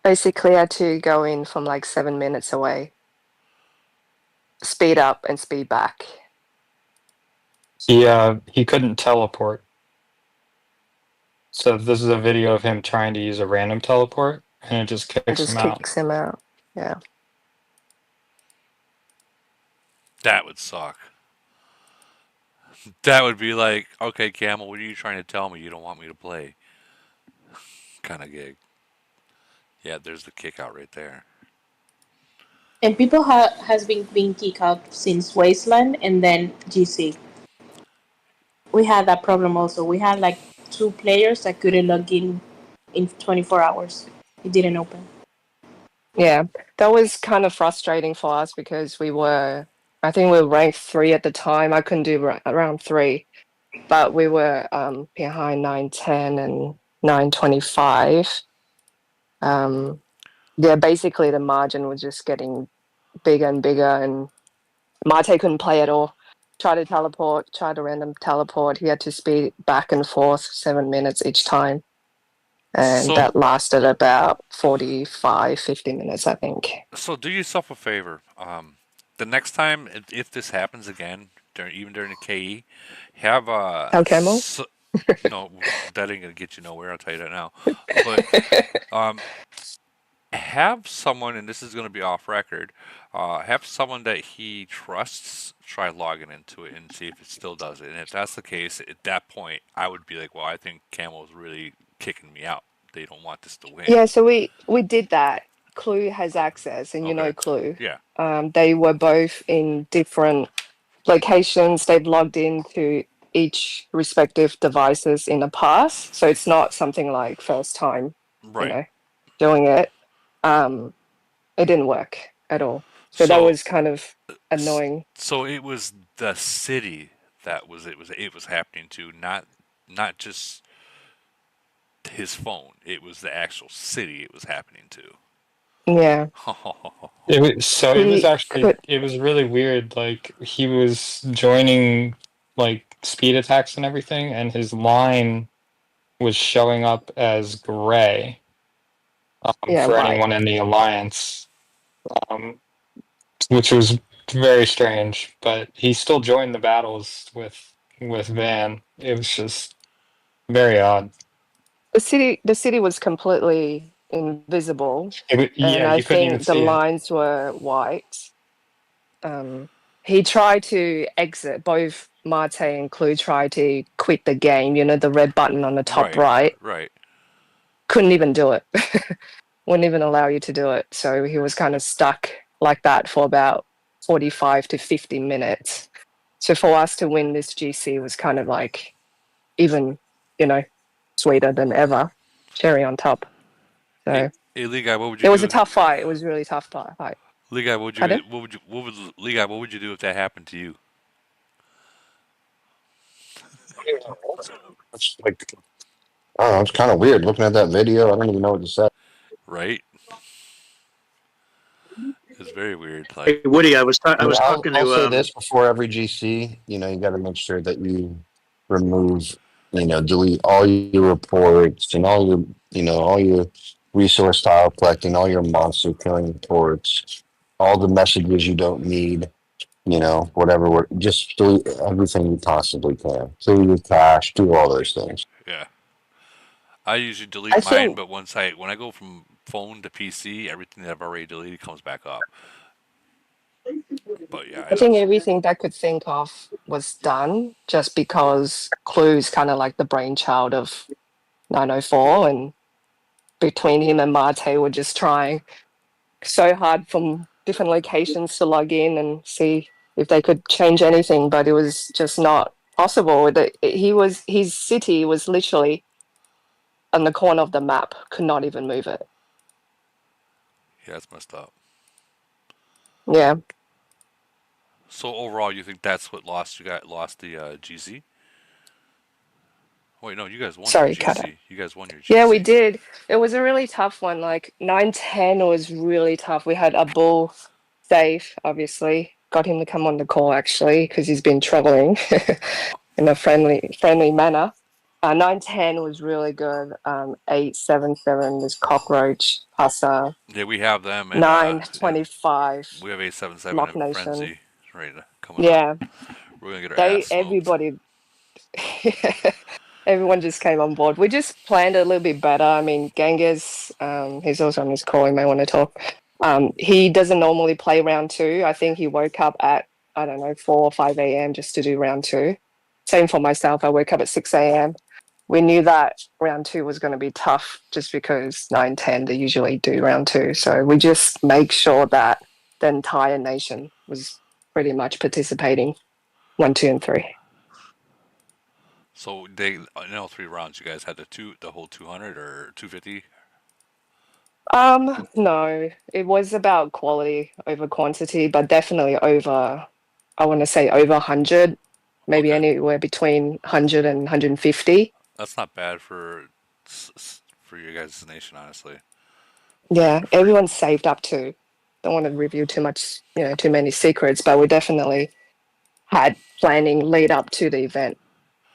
Speaker 5: Basically, I had to go in from like 7 minutes away, speed up and speed back.
Speaker 12: He couldn't teleport. So this is a video of him trying to use a random teleport, and it just
Speaker 5: It
Speaker 12: kicks
Speaker 5: just
Speaker 12: him out.
Speaker 5: kicks him out. Yeah.
Speaker 1: That would suck. That would be like, okay, Camel, what are you trying to tell me? You don't want me to play? Kind of gig. Yeah, there's the kick out right there.
Speaker 2: And people has been kicked out since Wasteland and then GC. We had that problem also. We had like two players that couldn't log in 24 hours. It didn't open.
Speaker 5: Yeah. That was kind of frustrating for us because I think we were ranked three at the time. I couldn't do around three, but we were behind 910 and 925. Yeah, basically the margin was just getting bigger and bigger, and Mate couldn't play at all. Tried to random teleport. He had to speed back and forth 7 minutes each time. And
Speaker 1: So,
Speaker 5: that lasted about 45, 50 minutes, I think.
Speaker 1: so do yourself a favor. The next time if this happens again, even during the KE, have
Speaker 5: How camel?
Speaker 1: no, that ain't gonna get you nowhere. I'll tell you that now. But um, have someone, and this is going to be off record, have someone that he trusts try logging into it and see if it still does it. And if that's the case, at that point, I would be like, well, I think Camel's really kicking me out. They don't want this to win.
Speaker 5: Yeah, so we did that. Clue has access, and you
Speaker 1: Okay.
Speaker 5: know Clue.
Speaker 1: Yeah.
Speaker 5: They were both in different locations. They've logged into each respective devices in the past, so it's not something like first time, you
Speaker 1: Right.
Speaker 5: know, doing it. Um, it didn't work at all. So that
Speaker 1: So,
Speaker 5: was kind of annoying.
Speaker 1: so it was the city that it was happening to, not just his phone. It was the actual city it was happening to.
Speaker 5: Yeah.
Speaker 12: It was
Speaker 5: He
Speaker 12: actually
Speaker 5: could.
Speaker 12: it was really weird. Like he was joining like speed attacks and everything, and his line was showing up as gray
Speaker 5: Yeah.
Speaker 12: for
Speaker 5: Right.
Speaker 12: anyone in the alliance, um, which was very strange. But he still joined the battles with Van. It was just very odd.
Speaker 5: The city was completely invisible,
Speaker 12: Yeah,
Speaker 5: and I
Speaker 12: you couldn't even
Speaker 5: think the
Speaker 12: see it.
Speaker 5: lines were white. Um, he tried to exit. Both Mate and Clue tried to quit the game. You know, the red button on the top
Speaker 1: Right,
Speaker 5: right.
Speaker 1: right.
Speaker 5: Couldn't even do it. Wouldn't even allow you to do it. So he was kind of stuck like that for about 45 to 50 minutes. So for us to win this GC was kind of like even, you know, sweeter than ever. Cherry on top.
Speaker 1: Hey,
Speaker 5: So
Speaker 1: hey, Lee guy, what would you
Speaker 5: it was a
Speaker 1: do?
Speaker 5: tough fight. It was a really tough fight.
Speaker 1: Lee guy,
Speaker 5: Pardon?
Speaker 1: Lee guy, what would you do if that happened to you?
Speaker 11: It's like, I don't know, it's kind of weird looking at that video. I don't even know what to say.
Speaker 1: Right? It's very weird. Like,
Speaker 13: Hey, Woody, I
Speaker 11: Yeah,
Speaker 13: was
Speaker 11: I'll,
Speaker 13: talking
Speaker 11: I'll
Speaker 13: to
Speaker 11: say this before every GC, you know, you got to make sure that you remove, you know, delete all your reports and all your, you know, all your resource tile collecting, all your monster killing reports, all the messages you don't need, you know, whatever, just delete everything you possibly can. Clear your cache, do all those things.
Speaker 1: yeah. I usually delete
Speaker 5: I
Speaker 1: mine,
Speaker 5: think
Speaker 1: but when I go from phone to PC, everything that I've already deleted comes back up. But yeah, I
Speaker 5: I
Speaker 1: know.
Speaker 5: think everything that I could think of was done just because Clue's kind of like the brainchild of 904, and between him and Mate were just trying so hard from different locations to log in and see if they could change anything, but it was just not possible. His city was literally on the corner of the map, could not even move it.
Speaker 1: Yeah, that's messed up.
Speaker 5: Yeah.
Speaker 1: So overall, you think that's what lost you got lost the GC? Wait, no, you guys won your
Speaker 5: Sorry, cut it.
Speaker 1: GC. You guys won your
Speaker 5: Yeah, we
Speaker 1: GC.
Speaker 5: did. It was a really tough one. Like 910 was really tough. We had a bull safe, obviously. Got him to come on the call actually, because he's been traveling in a friendly manner. 910 was really good. 877 was cockroach, passa.
Speaker 1: Yeah, we have them, and
Speaker 5: 925
Speaker 1: we have 877
Speaker 5: Lock
Speaker 1: and
Speaker 5: Nation.
Speaker 1: Frenzy coming up.
Speaker 5: Yeah,
Speaker 1: We're gonna get our ass
Speaker 5: they
Speaker 1: smoked.
Speaker 5: everybody everyone just came on board. We just planned a little bit better. I mean, Genghis, he's also on this call. He may want to talk. He doesn't normally play round two. I think he woke up at, I don't know, 4 or 5 a.m. just to do round two. Same for myself. I woke up at 6 a.m. We knew that round two was going to be tough just because 9:10 they usually do round two. So we just make sure that the entire nation was pretty much participating 1, 2, and 3.
Speaker 1: So they in all 3 rounds, you guys had the whole 200 or 250.
Speaker 5: No, it was about quality over quantity, but definitely over, I want to say over 100, maybe
Speaker 1: Okay,
Speaker 5: anywhere between 100 and 150.
Speaker 1: that's not bad for your guys' nation, honestly.
Speaker 5: Yeah, everyone's saved up to. Don't want to reveal too much, too many secrets, but we definitely had planning lead up to the event.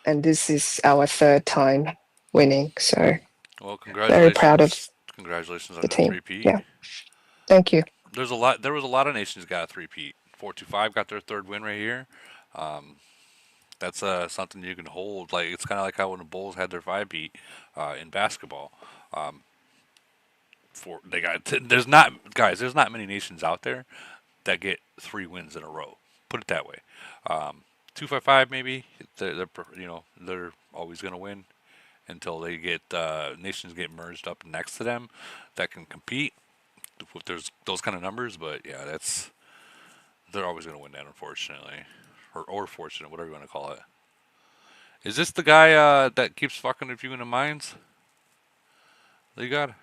Speaker 5: And this is our third time winning. So
Speaker 1: Well,
Speaker 5: very proud of
Speaker 1: congratulations
Speaker 5: the
Speaker 1: on the
Speaker 5: team.
Speaker 1: three-peat.
Speaker 5: Yeah, thank you.
Speaker 1: There was a lot of nations got a three-peat. 425 got their third win right here. Um, that's something you can hold. Like it's kind of like how when the Bulls had their five-peat in basketball. Um, there's not guys. There's not many nations out there that get 3 wins in a row. Put it that way. 255 maybe. They're always gonna win until they get nations get merged up next to them that can compete. There's those kind of numbers, but yeah, they're always gonna win that, unfortunately, or fortunate, whatever you want to call it. Is this the guy that keeps fucking with you in the mines? That you got?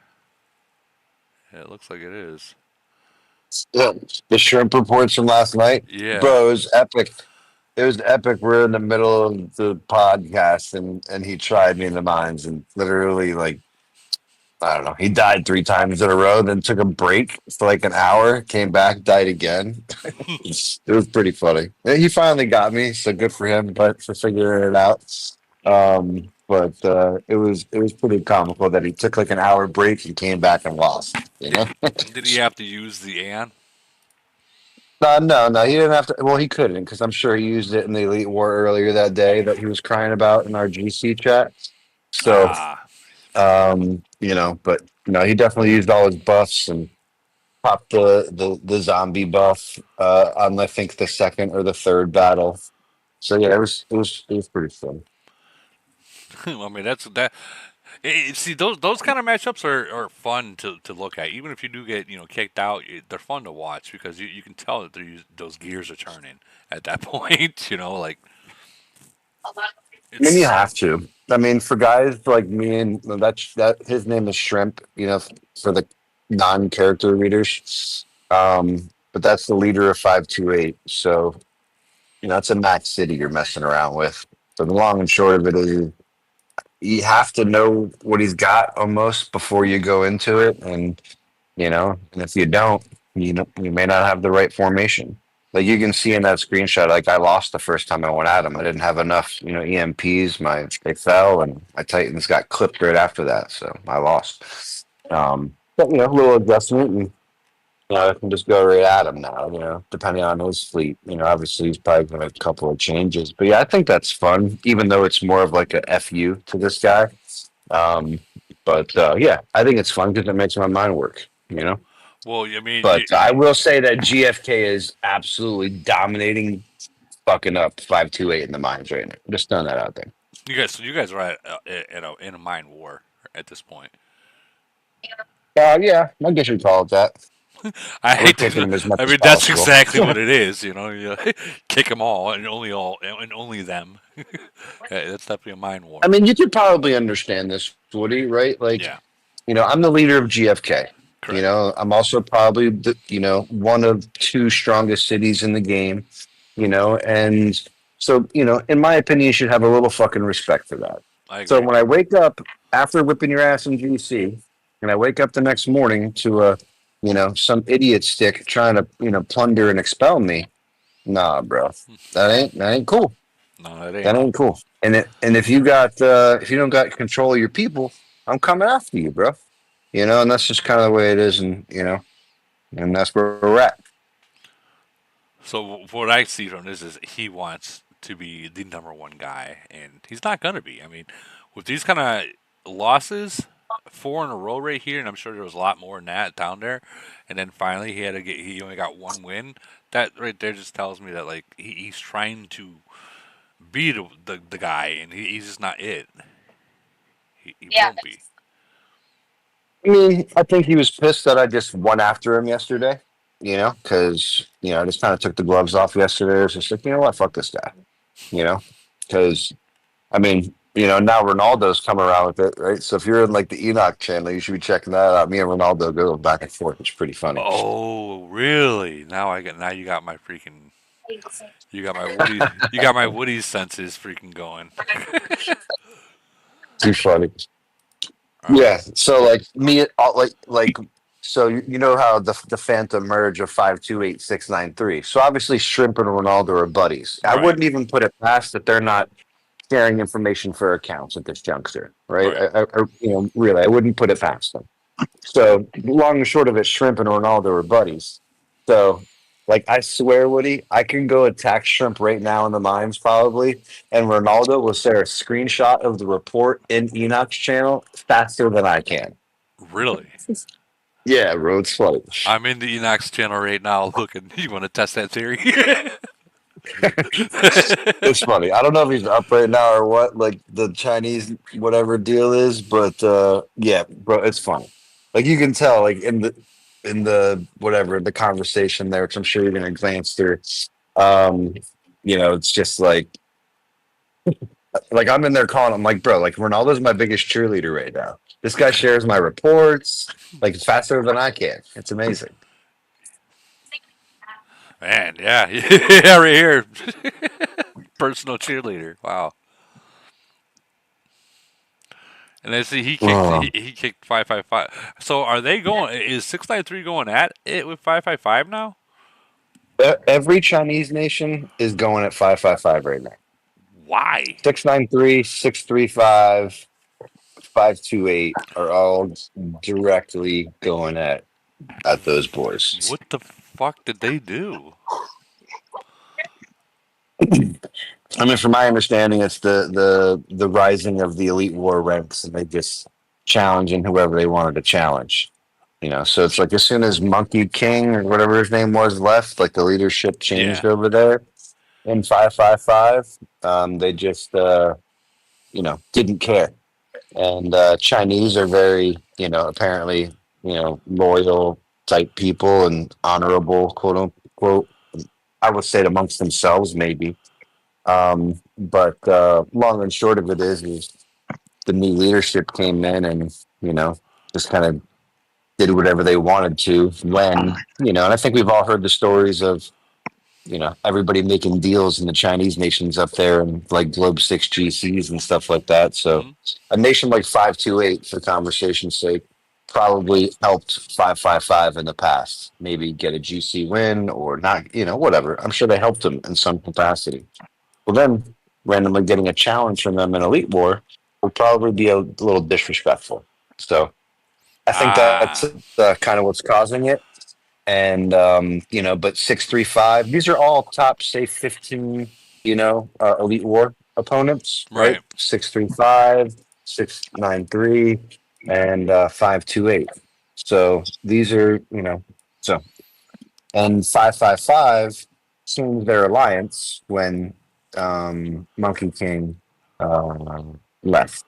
Speaker 1: Yeah, it looks like it is.
Speaker 11: Yeah, the shrimp reports from last night,
Speaker 1: Yeah.
Speaker 11: bro, it was epic. It was epic. We're in the middle of the podcast, and he tried me in the mines, and literally, like, I don't know. He died 3 times in a row, then took a break for like an hour, came back, died again. It was pretty funny. He finally got me, so good for him, but for figuring it out. But it was pretty comical that he took like an hour break and came back and lost. You
Speaker 1: Did
Speaker 11: know?
Speaker 1: did he have to use the An?
Speaker 11: No, he didn't have to. Well, he couldn't because I'm sure he used it in the Elite War earlier that day that he was crying about in our GC chat. So,
Speaker 1: Ah,
Speaker 11: but he definitely used all his buffs and popped the zombie buff on I think the second or the third battle. So yeah, it was pretty fun.
Speaker 1: I mean that's that. See those kind of matchups are fun to look at. Even if you do get kicked out, they're fun to watch because you can tell that those gears are turning at that point. Like
Speaker 11: I mean, you
Speaker 1: it's
Speaker 11: have to. I mean, for guys like me and that his name is Shrimp. For the non-character readers, but that's the leader of 528. So it's a max city you're messing around with. So the long and short of it is you have to know what he's got almost before you go into it, and if you don't, you may not have the right formation. Like you can see in that screenshot, like I lost the first time I went at him. I didn't have enough, EMPs. They fell, and my Titans got clipped right after that, so I lost. But a little adjustment, and I can just go right at him now. Depending on his fleet. Obviously he's probably going to a couple of changes, but yeah, I think that's fun, even though it's more of like a fu to this guy. Um, but yeah, I think it's fun because it makes my mind work.
Speaker 1: well, I mean
Speaker 11: But I will say that GFK is absolutely dominating, fucking up 528 in the mines right now. Just throwing that out there.
Speaker 1: you guys are in a mind war at this point.
Speaker 11: Yeah, I guess you'd call it that.
Speaker 1: I
Speaker 11: We're
Speaker 1: hate
Speaker 11: kicking
Speaker 1: to.
Speaker 11: them as much
Speaker 1: I
Speaker 11: as
Speaker 1: mean, that's
Speaker 11: possible.
Speaker 1: exactly what it is. Kick them all and only them. Yeah, that's definitely a mind
Speaker 11: I
Speaker 1: war.
Speaker 11: mean, you could probably understand this, Woody, right? Like,
Speaker 1: Yeah,
Speaker 11: I'm the leader of GFK.
Speaker 1: correct.
Speaker 11: I'm also probably one of two strongest cities in the game. And so in my opinion, you should have a little fucking respect for that.
Speaker 1: I
Speaker 11: So
Speaker 1: agree.
Speaker 11: when I wake up after whipping your ass in GC, and I wake up the next morning to some idiot stick trying to plunder and expel me, nah, bro, that ain't cool.
Speaker 1: No, it
Speaker 11: That
Speaker 1: ain't.
Speaker 11: ain't cool. And if you don't got control of your people, I'm coming after you, bro. And that's just kind of the way it is, and that's where we're at.
Speaker 1: So what I see from this is he wants to be the number one guy, and he's not gonna be. I mean, with these kind of losses, four in a row right here, and I'm sure there was a lot more than that down there, and then finally he only got one win. That right there just tells me that like he's trying to be the guy, and he's just not it. He won't be.
Speaker 11: I mean, I think he was pissed that I just went after him yesterday. Because I just kind of took the gloves off yesterday. I was just like, you know what, fuck this guy. You know, because I mean, now Ronaldo's come around with it, right? So if you're in like the Enoch channel, you should be checking that out. Me and Ronaldo go back and forth. It's pretty funny.
Speaker 1: Oh, really? Now you got my freaking you got my Woody senses freaking going.
Speaker 11: Too funny.
Speaker 1: Uh,
Speaker 11: Yeah. So like me, like so you know how the Phantom merge of 528 693. So obviously Shrimp and Ronaldo are buddies. I
Speaker 1: right,
Speaker 11: wouldn't even put it past that they're not sharing information for accounts at this juncture, right?
Speaker 1: right.
Speaker 11: Really, I wouldn't put it past them. So long and short of it, Shrimp and Ronaldo are buddies. So, like, I swear, Woody, I can go attack Shrimp right now in the mines probably, and Ronaldo will share a screenshot of the report in Enoch's channel faster than I can.
Speaker 1: Really?
Speaker 11: Yeah, bro, it's funny.
Speaker 1: I'm in the Enox channel right now looking. You want to test that theory?
Speaker 11: It's funny. I don't know if he's up right now or what, like the Chinese whatever deal is, but yeah, bro, it's funny. Like you can tell, like in the whatever the conversation there, which I'm sure you're gonna glance through. Um, it's just like I'm in there calling. I'm like, bro, like Ronaldo's my biggest cheerleader right now. This guy shares my reports like faster than I can. It's amazing.
Speaker 1: Man, yeah, yeah, right here. Personal cheerleader. Wow. And I see
Speaker 11: Uh,
Speaker 1: he kicked 555. So are they going? Is 693 going at it with 555 now?
Speaker 11: every Chinese nation is going at 555 right now.
Speaker 1: Why?
Speaker 11: 693, 635, 528 are all directly going at those boys.
Speaker 1: What the fuck did they do?
Speaker 11: I mean, from my understanding, it's the rising of the elite war ranks, and they just challenging whoever they wanted to challenge. So it's like as soon as Monkey King or whatever his name was left, like the leadership changed
Speaker 1: Yeah,
Speaker 11: over there in 555. They just didn't care. And Chinese are very apparently loyal type people and honorable, quote unquote. I would say it amongst themselves, maybe. But long and short of it is the new leadership came in and just kind of did whatever they wanted to when and I think we've all heard the stories of everybody making deals in the Chinese nations up there and like Globe 6 GCs and stuff like that. So
Speaker 1: hmm
Speaker 11: a nation like 528, for conversation's sake, probably helped 555 in the past. Maybe get a GC win or not, whatever. I'm sure they helped them in some capacity. Well, then randomly getting a challenge from them in Elite War would probably be a little disrespectful. So I think that's
Speaker 1: ah,
Speaker 11: kind of what's causing it. And but 635, these are all top say 15 Elite War opponents, right?
Speaker 1: right.
Speaker 11: 635, 693, and 528. So these are so and 555 changed their alliance when Monkey King left.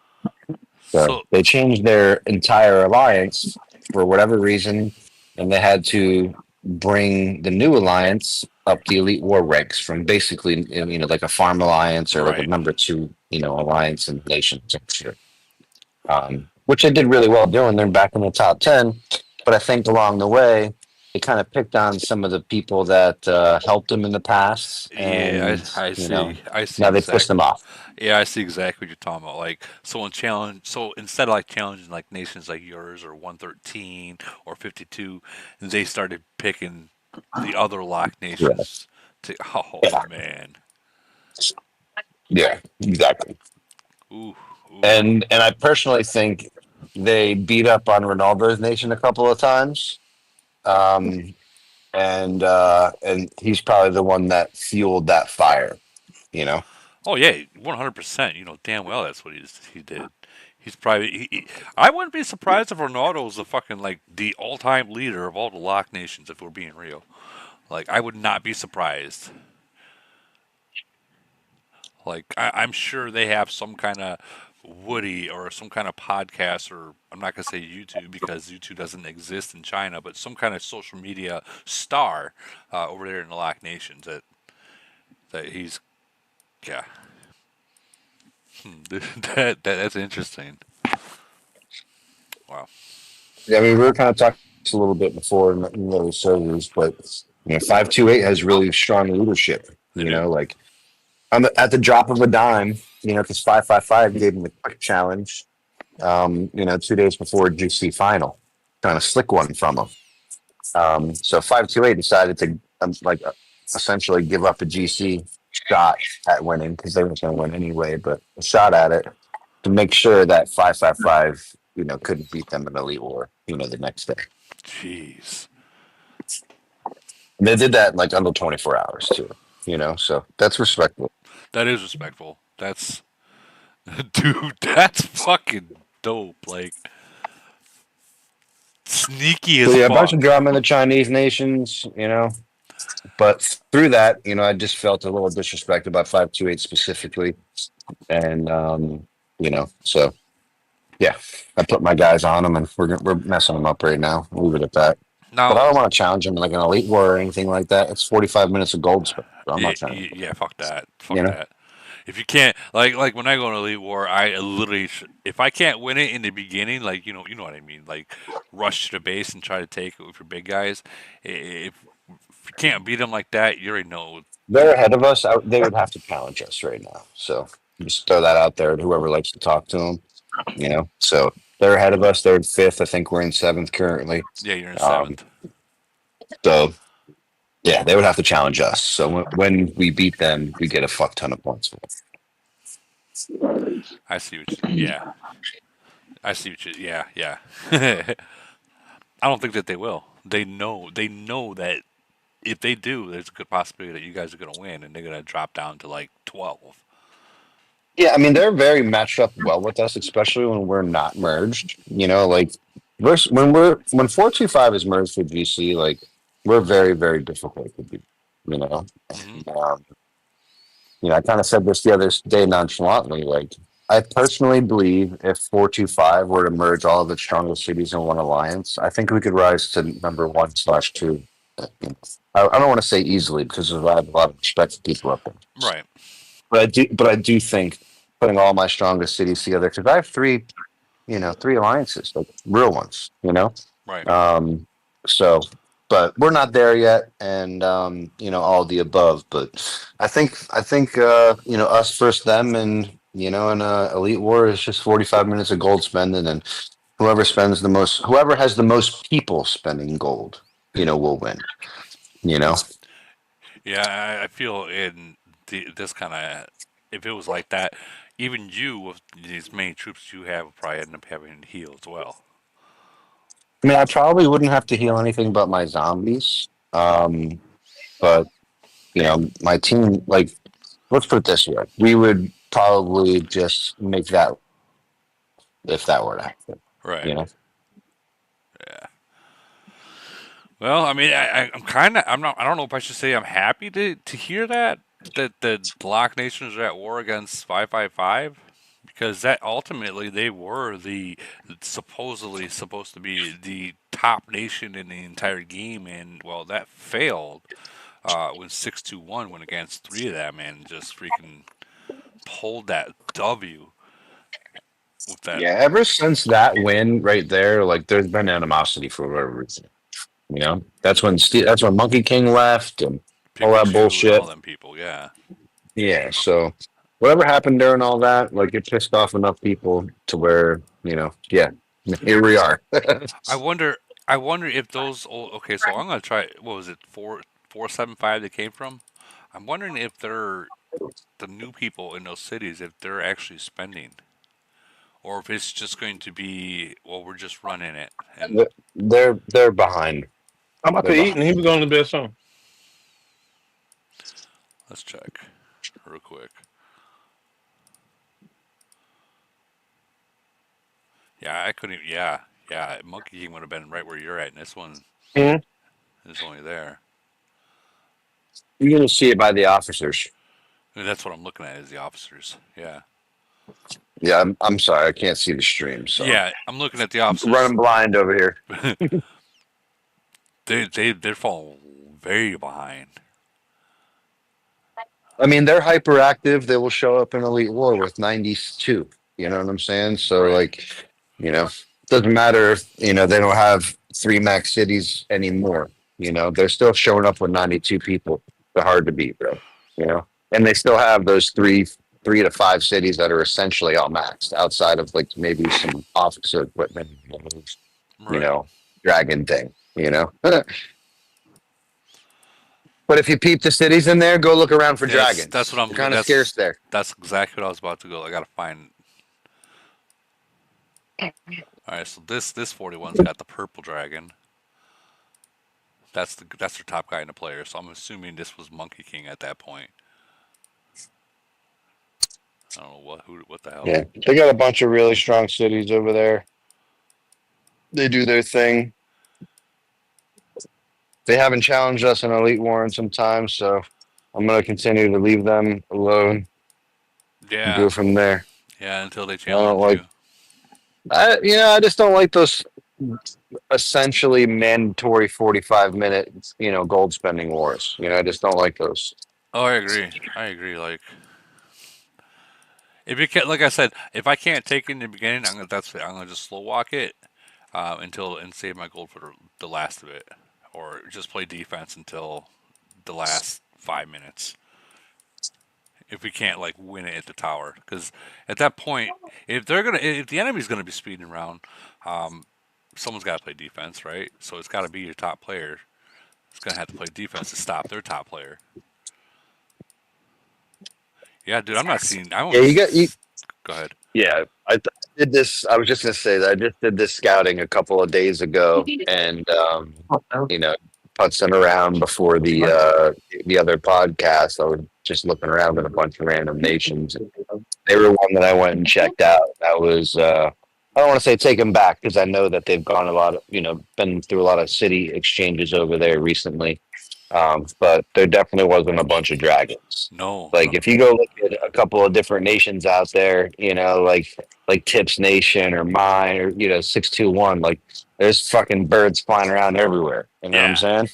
Speaker 11: So
Speaker 1: So
Speaker 11: they changed their entire alliance for whatever reason, and they had to bring the new alliance up the elite war ranks from basically like a farm alliance or like a
Speaker 1: right.
Speaker 11: number two alliance in nations. Sure. Which they did really well doing. They're back in the top 10, but I think along the way they kind of picked on some of the people that helped them in the past,
Speaker 1: Yeah,
Speaker 11: and
Speaker 1: I see. I see
Speaker 11: now they pissed them
Speaker 1: exactly.
Speaker 11: off.
Speaker 1: Yeah, I see exactly what you're talking about. Like, someone challenge. So instead of like challenging like nations like yours or 113 or 52, they started picking the other lock
Speaker 11: Yeah,
Speaker 1: nations. To oh man,
Speaker 11: yeah, exactly.
Speaker 1: ooh, ooh,
Speaker 11: And I personally think they beat up on Ronaldo's nation a couple of times. Um, and he's probably the one that fueled that fire, you know.
Speaker 1: oh yeah, 100%. You know damn well that's what he did. He's probably. I wouldn't be surprised if Ronaldo was the fucking like the all-time leader of all the lock nations. If we're being real, like I would not be surprised. Like I'm sure they have some kind of Woody or some kind of podcast, or I'm not gonna say YouTube because YouTube doesn't exist in China, but some kind of social media star over there in the Lock Nations that he's yeah. That's interesting. Wow.
Speaker 11: Yeah, I mean, we were kind of talking a little bit before in the servers, but 528 has really strong leadership.
Speaker 1: They do.
Speaker 11: Like at the drop of a dime, because 555 gave him a quick challenge. 2 days before GC final, kind of slick one from him. So 528 decided to essentially give up a GC shot at winning because they were going to win anyway, but a shot at it to make sure that 555 couldn't beat them in Elite War the next day.
Speaker 1: Jeez.
Speaker 11: And they did that in like under 24 hours too. So that's respectable.
Speaker 1: That is respectful. That's dude. That's fucking dope. Like sneaky
Speaker 11: So
Speaker 1: as
Speaker 11: yeah, a bunch of
Speaker 1: fuck.
Speaker 11: drama in the Chinese nations, but through that, I just felt a little disrespected by 528 specifically. And so yeah, I put my guys on them, and we're messing them up right now. Leave it at that. But I
Speaker 1: Now,
Speaker 11: don't want to challenge them like an elite war or anything like that. It's 45 minutes of gold spec. So I'm
Speaker 1: yeah,
Speaker 11: not trying to,
Speaker 1: yeah, fuck that.
Speaker 11: you
Speaker 1: Fuck
Speaker 11: know.
Speaker 1: that. If you can't like when I go to Elite War, I literally if I can't win it in the beginning, like you know what I mean, like rush to the base and try to take it with your big guys. If you can't beat them like that, you already know.
Speaker 11: They're ahead of us. They would have to challenge us right now. So just throw that out there to whoever likes to talk to them. So they're ahead of us. They're in fifth. I think we're in seventh currently.
Speaker 1: Yeah, you're in
Speaker 11: Um,
Speaker 1: seventh.
Speaker 11: so yeah, they would have to challenge us. So when we beat them, we get a fuck ton of points.
Speaker 1: I see what you. Yeah, I see what you. Yeah, yeah. I don't think that they will. They know. They know that if they do, there's a good possibility that you guys are going to win, and they're going to drop down to like 12.
Speaker 11: Yeah, I mean they're very matched up well with us, especially when we're not merged. Like when 425 is merged with GC, like we're very very difficult to beat. You know,
Speaker 1: Hmm.
Speaker 11: um, I kind of said this the other day nonchalantly. Like I personally believe if 425 were to merge all of its strongest cities in one alliance, I think we could rise to number one/2. I don't want to say easily because I have a lot of respect for people up there.
Speaker 1: Right,
Speaker 11: But I do think putting all my strongest cities together because I have three alliances, like real ones.
Speaker 1: right.
Speaker 11: Um, so, but we're not there yet, and all the above. But I think us versus them, and in a elite war is just 45 minutes of gold spending, and whoever has the most people spending gold, will win. You know.
Speaker 1: Yeah, I feel in this kind of, if it was like that, even you with these main troops you have would probably end up having to heal as well.
Speaker 11: I mean, I probably wouldn't have to heal anything but my zombies. But my team, like, let's put it this way: we would probably just make that if that were to happen.
Speaker 1: Right.
Speaker 11: You know,
Speaker 1: Yeah. Well, I mean, I'm kind of, I'm not, I don't know if I should say I'm happy to hear that the Lock Nations are at war against 555, because that ultimately they were the supposedly supposed to be the top nation in the entire game, and well, that failed when 621 went against three of them and just freaking pulled that W with that
Speaker 11: yeah. Ever since that win right there, like, there's been animosity for whatever reason. That's when Monkey King left and all that
Speaker 1: Pikachu and all
Speaker 11: bullshit.
Speaker 1: them people. Yeah.
Speaker 11: Yeah. So whatever happened during all that, like, it pissed off enough people to where yeah, here we are.
Speaker 1: I wonder. I wonder if those old. Okay, so I'm gonna try. What was it? 475 they came from. I'm wondering if they're the new people in those cities, if they're actually spending, or if it's just going to be, well, we're just running it. And
Speaker 11: They're behind.
Speaker 13: I'm about
Speaker 11: They're
Speaker 13: to eat,
Speaker 11: behind.
Speaker 13: and he was going to bed soon.
Speaker 1: let's check real quick. Yeah, I couldn't. Yeah, yeah. Monkey King would have been right where you're at, and this one
Speaker 11: Mhm.
Speaker 1: is only there.
Speaker 11: You're gonna see it by the officers.
Speaker 1: And that's what I'm looking at is the officers. Yeah,
Speaker 11: Yeah, I'm sorry, I can't see the stream, so
Speaker 1: yeah. I'm looking at the officers.
Speaker 11: running blind over here.
Speaker 1: They're falling very behind.
Speaker 11: I mean, they're hyperactive. They will show up in Elite War with 92. You know what I'm saying? So,
Speaker 1: Right.
Speaker 11: like, doesn't matter if they don't have three max cities anymore. They're still showing up with 92 people. They're hard to beat, bro. And they still have those three to five cities that are essentially all maxed outside of, like, maybe some officer equipment, you
Speaker 1: Right.
Speaker 11: know, dragon thing. But if you peep the cities in there, go look around for
Speaker 1: That's what
Speaker 11: dragons.
Speaker 1: I'm.
Speaker 11: They're kind of scarce
Speaker 1: That's
Speaker 11: there.
Speaker 1: that's exactly what I was about to go. I gotta find. All right, so this 41's got the purple dragon. That's their top guy in the player. So I'm assuming this was Monkey King at that point. I don't know what the hell.
Speaker 11: Yeah, they got a bunch of really strong cities over there. They do their thing. They haven't challenged us in Elite War in some time, so I'm going to continue to leave them alone and
Speaker 1: Yeah,
Speaker 11: go from there.
Speaker 1: yeah. Until they
Speaker 11: I don't
Speaker 1: challenge
Speaker 11: like,
Speaker 1: you.
Speaker 11: I just don't like those essentially mandatory 45 minute, gold spending wars. I just don't like those.
Speaker 1: Oh, I agree. I agree. Like if you can't, like I said, if I can't take it in the beginning, I'm gonna just slow walk it until and save my gold for the last of it, or just play defense until the last 5 minutes. if we can't like win it at the tower. Because at that point, if the enemy's gonna be speeding around, um, someone's got to play defense, right? So it's got to be your top player. It's gonna have to play defense to stop their top player. Yeah, dude, I'm not seeing. I
Speaker 11: Yeah,
Speaker 1: won't.
Speaker 11: you got you.
Speaker 1: Go ahead.
Speaker 11: Yeah, did this. I was just gonna say that I just did this scouting a couple of days ago, and you know, putzing around before the other podcast. I was just looking around at a bunch of random nations. They were one that I went and checked out. That was I don't want to say take them back because I know that they've gone a lot of been through a lot of city exchanges over there recently. But there definitely wasn't a bunch of dragons.
Speaker 1: No,
Speaker 11: Like
Speaker 1: no.
Speaker 11: if you go look at a couple of different nations out there, like Tips Nation or mine or 621, like there's fucking birds flying around everywhere. You know what I'm
Speaker 1: Yeah,
Speaker 11: saying?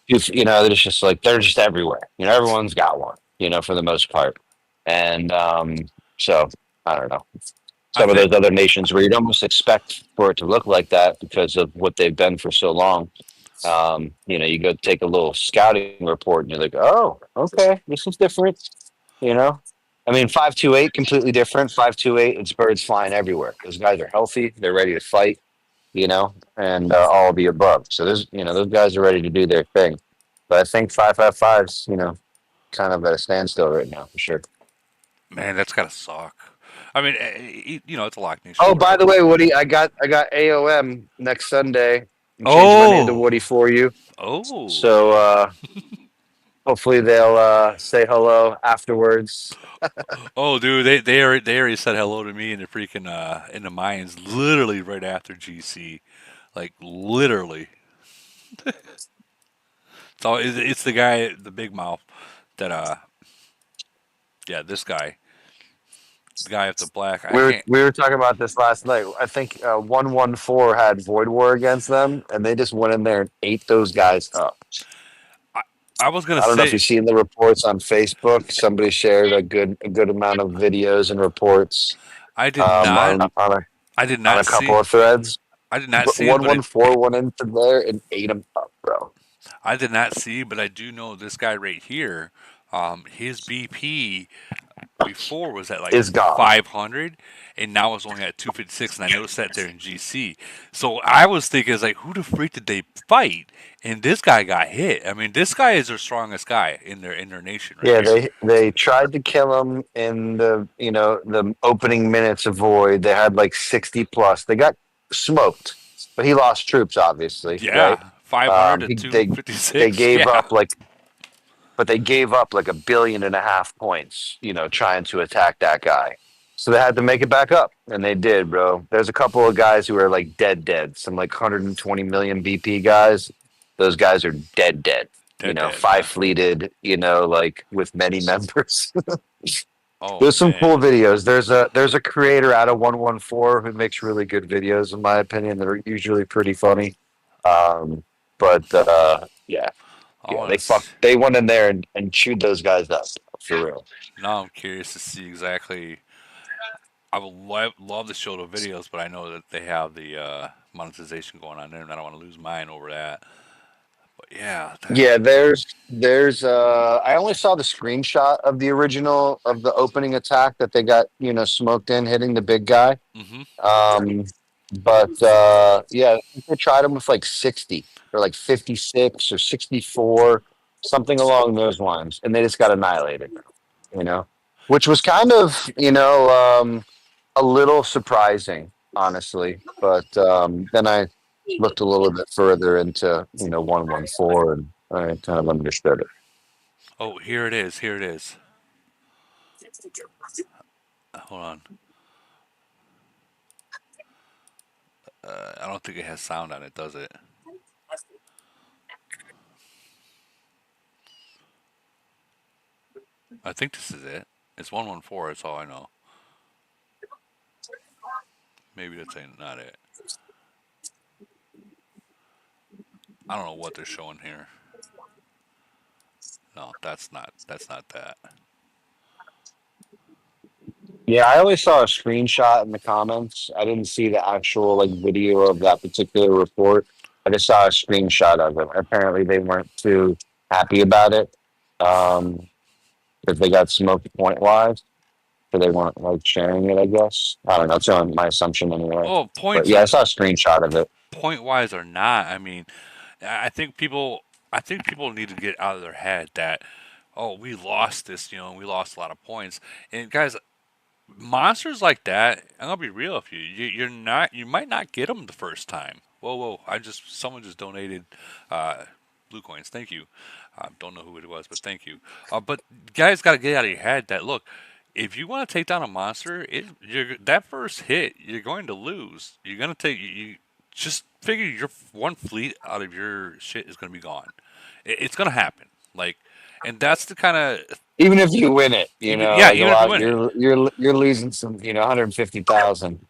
Speaker 11: It's just like they're just everywhere. Everyone's got one. For the most part, and so I don't know.
Speaker 1: I
Speaker 11: Some of
Speaker 1: think.
Speaker 11: those other nations where you'd almost expect for it to look like that because of what they've been for so long. You go take a little scouting report and you're like, oh, okay, this is different. You know, I mean, 528 completely different. 528, it's birds flying everywhere. Those guys are healthy. They're ready to fight. And all of the above. So those guys are ready to do their thing. But I think 555's, kind of at a standstill right now for sure.
Speaker 1: Man, that's gotta suck. I mean, it's a Lock Nation,
Speaker 11: Oh, by
Speaker 1: whatever.
Speaker 11: the way, Woody, I got AOM next Sunday. I'm changing my name to
Speaker 1: Oh,
Speaker 11: Woody for you.
Speaker 1: oh,
Speaker 11: So hopefully they'll say hello afterwards.
Speaker 1: oh, dude, they already said hello to me in the freaking in the mines, literally right after GC, like literally. So it's the guy, the big mouth, that yeah, this guy, the guy with the black. I
Speaker 11: We were
Speaker 1: can't.
Speaker 11: we were talking about this last night. I think 114 had Void War against them, and they just went in there and ate those guys up.
Speaker 1: I, I was gonna
Speaker 11: I don't know if
Speaker 1: say
Speaker 11: you've seen the reports on Facebook. Somebody shared a good amount of videos and reports
Speaker 1: I did not. I did
Speaker 11: on
Speaker 1: not
Speaker 11: a couple
Speaker 1: see.
Speaker 11: of threads.
Speaker 1: I did not
Speaker 11: But
Speaker 1: see it,
Speaker 11: one
Speaker 1: but
Speaker 11: one four went into there and ate them up, bro.
Speaker 1: I did not see. But I do know this guy right here. His BP before was at like
Speaker 11: Is gone.
Speaker 1: 500, and now it's only at 256. And I noticed that there in GC. So I was thinking, it's like, who the freak did they fight? And this guy got hit. I mean, this guy is their strongest guy in their nation right
Speaker 11: Yeah,
Speaker 1: here.
Speaker 11: they tried to kill him in the opening minutes of Void. They had like 60 plus. They got smoked, but he lost troops, obviously, right?
Speaker 1: Yeah, 500 to
Speaker 11: They
Speaker 1: 256.
Speaker 11: gave
Speaker 1: Yeah.
Speaker 11: up like 1.5 billion points, trying to attack that guy. So they had to make it back up, and they did, bro. There's a couple of guys who are like dead, some like 120 million BP guys. Those guys are dead.
Speaker 1: Dead, dead.
Speaker 11: Five
Speaker 1: Yeah.
Speaker 11: fleeted, like with many members.
Speaker 1: Oh
Speaker 11: There's some cool
Speaker 1: man.
Speaker 11: videos. There's a creator out of 114 who makes really good videos, in my opinion. They're usually pretty funny. But yeah,
Speaker 1: I
Speaker 11: yeah,
Speaker 1: want to.
Speaker 11: they went in there and chewed those guys up for real.
Speaker 1: Now I'm curious to see exactly. I would love to show the videos, but I know that they have the monetization going on there, and I don't want to lose mine over that. But yeah,
Speaker 11: Yeah, there's I only saw the screenshot of the original of the opening attack that they got, smoked in hitting the big guy.
Speaker 1: hmm
Speaker 11: Um but yeah, I think they tried him with like 60 or like 56 or 64, something along those lines, and they just got annihilated, which was kind of, a little surprising, honestly. But then I looked a little bit further into 114, and I kind of understood it.
Speaker 1: Oh, here it is. Here it is. Hold on. I don't think it has sound on it, does it? I think this is it. It's 114. That's all I know. Maybe that's not it. I don't know what they're showing here. No, that's not. That's not that.
Speaker 11: Yeah, I only saw a screenshot in the comments. I didn't see the actual like video of that particular report. I just saw a screenshot of it. Apparently, they weren't too happy about it. Um, if they got smoked point wise, so they weren't like sharing it. I guess I don't know. It's on my assumption anyway.
Speaker 1: Oh,
Speaker 11: But
Speaker 1: points
Speaker 11: yeah, I
Speaker 1: are
Speaker 11: saw a screenshot of it.
Speaker 1: point wise or not. I mean, I think people need to get out of their head that oh we lost this, we lost a lot of points. And guys, monsters like that, I'm gonna be real with you. You might not get them the first time. Whoa, whoa! Someone just donated uh, blue coins. Thank you. Don't know who it was, but thank you. But guys, got to get out of your head that look, if you want to take down a monster, that first hit, you're going to lose. You're gonna take you just figure your one fleet out of your shit is gonna be gone. It's gonna happen. Like, and that's the kind of
Speaker 11: Even if you win it,
Speaker 1: yeah,
Speaker 11: like a
Speaker 1: even if you
Speaker 11: lot,
Speaker 1: win it.
Speaker 11: you're losing some, 150,000.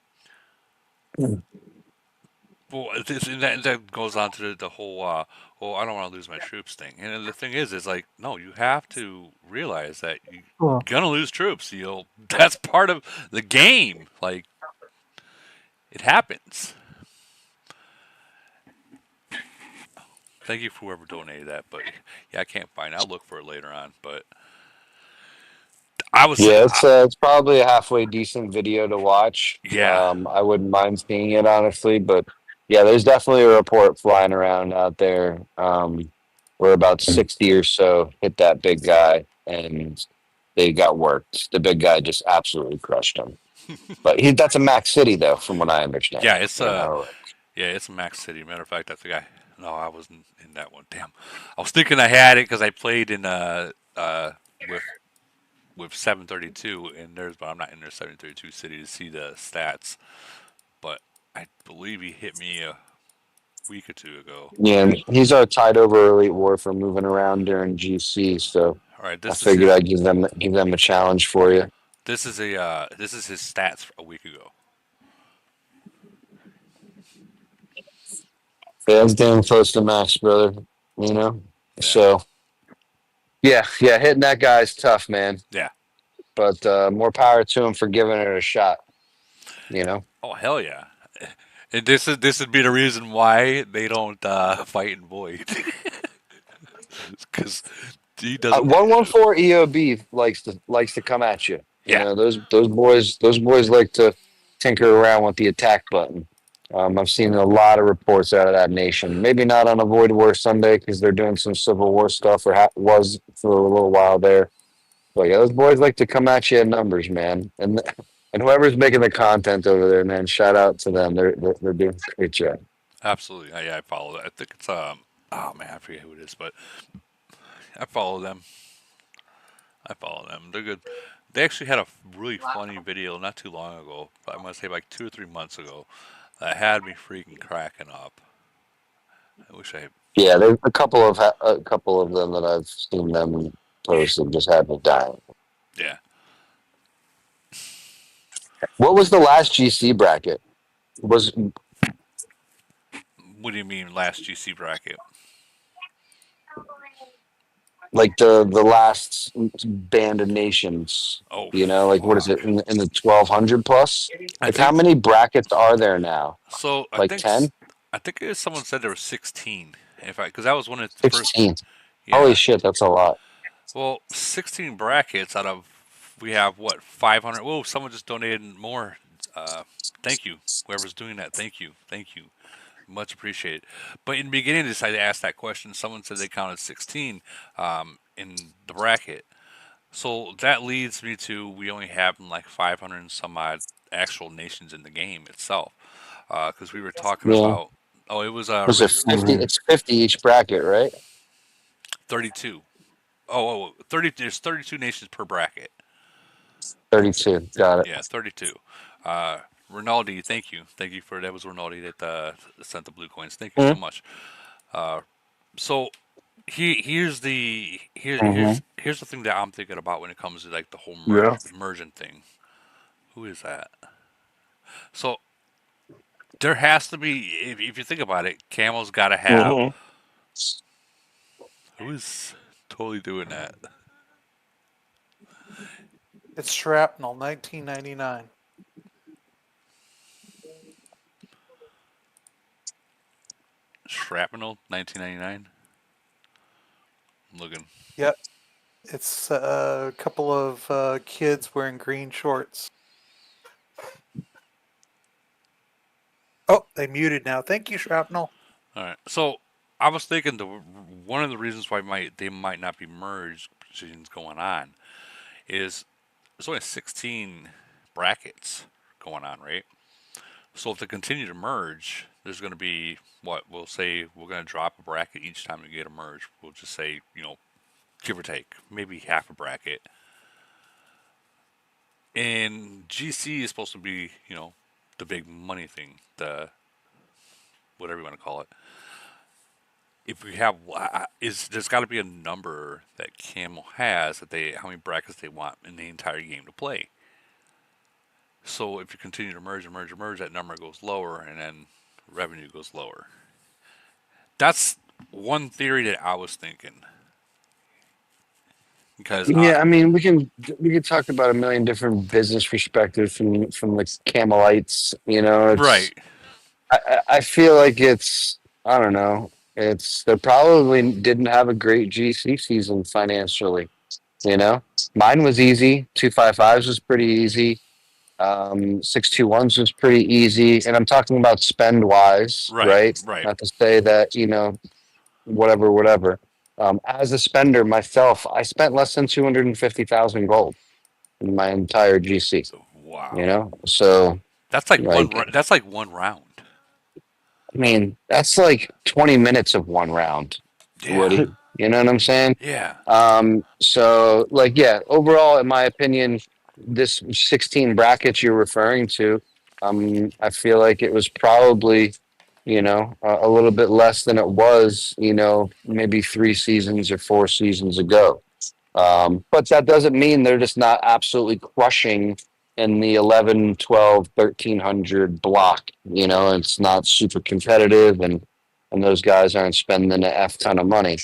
Speaker 1: Well, that goes on to the whole, well, I don't want to lose my troops thing. And the thing is like, no, you have to realize that you're gonna lose troops. That's part of the game. Like, it happens. Thank you for whoever donated that, but yeah, I can't find it. I'll look for it later on. But I was,
Speaker 11: Yeah, it's probably a halfway decent video to watch.
Speaker 1: yeah,
Speaker 11: I wouldn't mind seeing it honestly, but yeah, there's definitely a report flying around out there, where about 60 or so hit that big guy and they got worked. The big guy just absolutely crushed him. But that's a max city though, from what I
Speaker 1: yeah,
Speaker 11: understand.
Speaker 1: yeah, it's Max City. Matter of fact, that's the guy. No, I wasn't in that one. Damn, I was thinking I had it because I played in with 732, and but I'm not in their 732 city to see the stats. But I believe he hit me a week or two ago.
Speaker 11: Yeah, and he's our tied over elite war for moving around during GC, so
Speaker 1: All right,
Speaker 11: I figured I'd give them a challenge for you.
Speaker 1: this is his stats a week ago.
Speaker 11: Yeah, it's damn close to max, brother. You know?
Speaker 1: Yeah,
Speaker 11: So yeah, hitting that guy's tough, man.
Speaker 1: yeah.
Speaker 11: But more power to him for giving it a shot, you know?
Speaker 1: Oh hell yeah! And this would be the reason why they don't fight in void because he doesn't.
Speaker 11: 114 EOB likes to come at you. You
Speaker 1: Yeah,
Speaker 11: know, those boys like to tinker around with the attack button. I've seen a lot of reports out of that nation. Maybe not on a Void War Sunday because they're doing some Civil War stuff, or was for a little while there. But yeah, those boys like to come at you in numbers, man. And whoever's making the content over there, man, shout out to them. They're doing a great job.
Speaker 1: absolutely. Yeah, I follow that. I think it's oh man, I forget who it is, but I follow them. I follow them. They're good. They actually had a really funny video not too long ago. I must say like 2 or 3 months ago. That had me freaking cracking up. I wish I.
Speaker 11: Yeah, there's a couple of them that I've seen them post and just had me dying.
Speaker 1: Yeah.
Speaker 11: What was the last GC bracket? Was
Speaker 1: What do you mean last GC bracket?
Speaker 11: like the last band of nations?
Speaker 1: Oh
Speaker 11: Like what is
Speaker 1: fuck.
Speaker 11: it in the 1200 plus?
Speaker 1: I
Speaker 11: Like how
Speaker 1: think
Speaker 11: many brackets are there now?
Speaker 1: so.
Speaker 11: Like 10,
Speaker 1: I think it was someone said there were 16. In fact, because that was one of the first.
Speaker 11: 16? Holy
Speaker 1: Yeah.
Speaker 11: shit, that's a lot.
Speaker 1: Well, 16 brackets out of we have what 500. Whoa! Someone just donated more. Uh, thank you, whoever's doing that. Thank you, much appreciated. But in the beginning, I decided to ask that question. Someone said they counted 16 in the bracket. So that leads me to we only have like 500 and some odd actual nations in the game itself. Because we were talking
Speaker 11: Yeah.
Speaker 1: about, oh, it was
Speaker 11: Was it 50? It's 50 each bracket, right?
Speaker 1: 32. Oh, 30. There's 32 nations per bracket.
Speaker 11: 32. Got it.
Speaker 1: Yeah, 32. Uh, Rinaldi, thank you for that. Was Rinaldi that sent the blue coins? Thank you so much. Uh, so
Speaker 4: Mm-hmm.
Speaker 1: here's the thing that I'm thinking about when it comes to like the whole
Speaker 4: Yeah.
Speaker 1: merging thing. Who is that? So there has to be, if you think about it, Camel's got to have.
Speaker 4: Mm-hmm.
Speaker 1: Who is totally doing that?
Speaker 13: It's Shrapnel, 1999.
Speaker 1: Shrapnel, 1999. I'm looking.
Speaker 13: Yep. It's a couple of kids wearing green shorts. Oh, they muted now. Thank you, Shrapnel.
Speaker 1: All right. So I was thinking one of the reasons why they might not be merged positions going on is there's only 16 brackets going on, right? So if they continue to merge, there's going to be what we'll say we're going to drop a bracket each time we get a merge. We'll just say give or take maybe half a bracket. And GC is supposed to be the big money thing, the whatever you want to call it. If we have is there's got to be a number that Camel has that they how many brackets they want in the entire game to play. So if you continue to merge and merge and merge, that number goes lower, and then revenue goes lower. That's one theory that I was thinking because
Speaker 11: Yeah, I mean, we can talk about a million different business perspectives from like Camelites.
Speaker 1: right,
Speaker 11: I feel like it's I don't know. It's they probably didn't have a great GC season financially. You know, mine was easy. 255s was pretty easy. 621s was pretty easy, and I'm talking about spend wise,
Speaker 1: right,
Speaker 11: right?
Speaker 1: right.
Speaker 11: Not to say that whatever, whatever. As a spender myself, I spent less than 250,000 gold in my entire GC.
Speaker 1: Wow,
Speaker 11: So
Speaker 1: that's like
Speaker 11: like,
Speaker 1: that's like one round.
Speaker 11: I mean, that's like 20 minutes of one round,
Speaker 1: Yeah,
Speaker 11: Woody. You know what I'm saying?
Speaker 1: yeah.
Speaker 11: So like, yeah, overall, in my opinion, this 16 brackets you're referring to, I feel like it was probably, a little bit less than it was, maybe 3 seasons or 4 seasons ago. But that doesn't mean they're just not absolutely crushing in the 11, 12, 1300 block. It's not super competitive, and those guys aren't spending an F ton of money.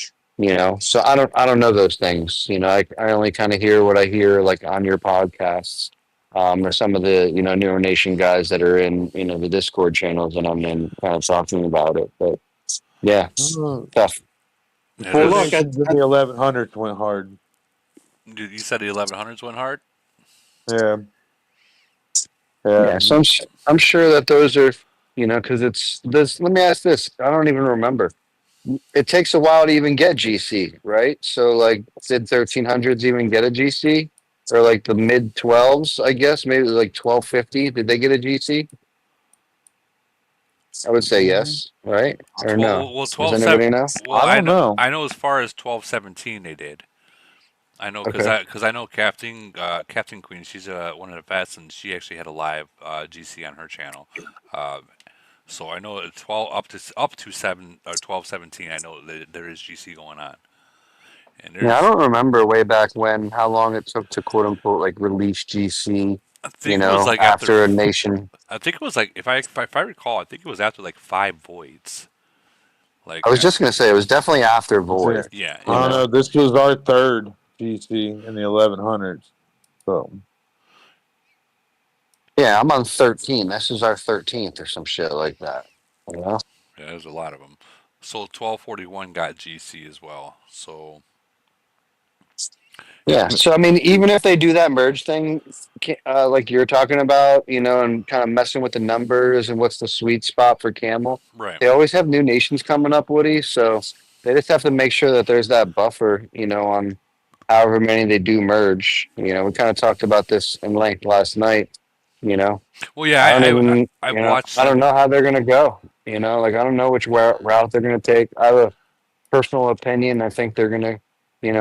Speaker 11: So I don't know those things. I only kind of hear what I hear like on your podcasts, or some of the newer nation guys that are in the Discord channels, and I'm in kind of talking about it. But yeah, tough.
Speaker 4: The
Speaker 1: It
Speaker 4: four
Speaker 11: Well, look,
Speaker 1: is.
Speaker 4: nations in the 1100s went hard.
Speaker 1: You said the 1100s went hard.
Speaker 4: Yeah, yeah.
Speaker 11: yeah, so I'm sure that those are, because it's this. Let me ask this. I don't even remember. It takes a while to even get GC, right? So like, did 1300s even get a GC, or like the mid 12s? I guess maybe like 1250. Did they get a GC? I would say yes, right? Or no?
Speaker 1: Well,
Speaker 11: Does
Speaker 1: 12 7.
Speaker 11: anybody know?
Speaker 1: Well,
Speaker 4: I don't know.
Speaker 1: I know as far as 1217 they did. I know
Speaker 11: Okay.
Speaker 1: because I know Captain Queen. She's one of the vets, and she actually had a live GC on her channel. Uh, so I know at 12 up to 7 or 1217. I know that there is GC going on, and
Speaker 11: Yeah, I
Speaker 1: there's
Speaker 11: don't remember way back when how long it took to quote unquote like release GC.
Speaker 1: I think it was like after
Speaker 11: After a nation.
Speaker 1: I think it was like if I recall, I think it was after like 5 voids.
Speaker 11: I
Speaker 1: Like
Speaker 11: was just gonna say it was definitely after
Speaker 4: That's
Speaker 11: Void.
Speaker 4: it.
Speaker 1: yeah,
Speaker 11: You
Speaker 4: I don't
Speaker 11: know.
Speaker 4: know. This was our third GC in the 1100s. So
Speaker 11: Yeah, I'm on 13. This is our 13th or some shit like that. You know?
Speaker 1: yeah, there's a lot of them. So 1241 got GC as well. So yeah,
Speaker 11: Yeah. So I mean, even if they do that merge thing, like you're talking about, and kind of messing with the numbers and what's the sweet spot for Camel,
Speaker 1: right.
Speaker 11: they always have new nations coming up, Woody. So they just have to make sure that there's that buffer, on however many they do merge. We kind of talked about this in length last night. You know,
Speaker 1: Well, yeah,
Speaker 11: I don't even,
Speaker 1: I've watched
Speaker 11: I don't
Speaker 1: some.
Speaker 11: know how they're gonna go. Like I don't know which route they're gonna take. I have a personal opinion. I think they're gonna,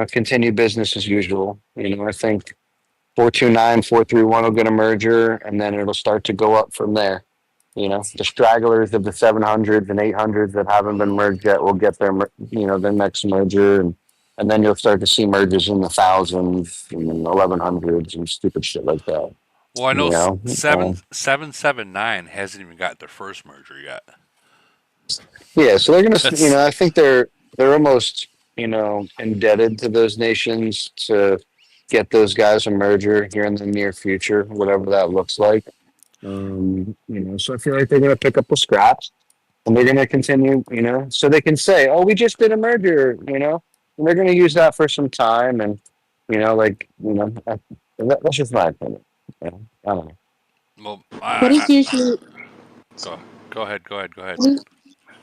Speaker 11: continue business as usual. I think 429, 431 will get a merger, and then it'll start to go up from there. The stragglers of the 700s and 800s that haven't been merged yet will get their next merger, and then you'll start to see mergers in the thousands and 1100s and stupid shit like that.
Speaker 1: Well, I know
Speaker 11: You know,
Speaker 1: 779 hasn't even got their first merger yet.
Speaker 11: Yeah, so they're gonna,
Speaker 1: That's
Speaker 11: I think they're almost, indebted to those nations to get those guys a merger here in the near future, whatever that looks like. So I feel like they're gonna pick up the scraps and they're gonna continue, so they can say, "Oh, we just did a merger," and they're gonna use that for some time, and That's just my opinion. I don't know.
Speaker 1: Well,
Speaker 2: What is usually
Speaker 1: go go ahead, go ahead, go ahead.
Speaker 2: what is,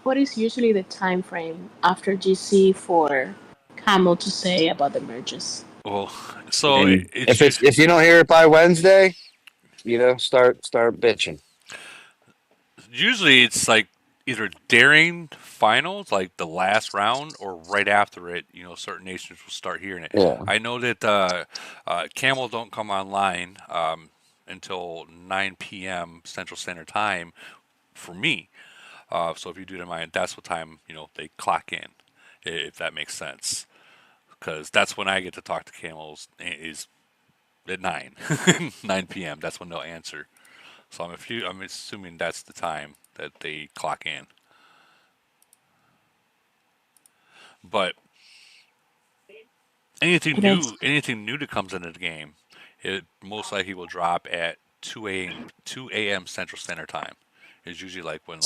Speaker 2: what is usually the time frame after GC for Camel to say about the merges?
Speaker 1: Well,
Speaker 11: I
Speaker 1: so
Speaker 11: mean,
Speaker 1: it's
Speaker 11: if
Speaker 1: just
Speaker 11: you don't hear it by Wednesday, start bitching.
Speaker 1: usually it's like either during finals, like the last round, or right after it. Certain nations will start hearing it.
Speaker 11: Yeah.
Speaker 1: I know that Camel don't come online until 9 p.m. Central Standard Time for me. So if you do it in mind, that's what time they clock in, if that makes sense. Because that's when I get to talk to camels is at 9 p.m. That's when they'll answer. So I'm assuming that's the time that they clock in. But
Speaker 2: That's
Speaker 1: anything new that comes into the game, it most likely will drop at 2 a.m. Central Standard Time. It's usually like when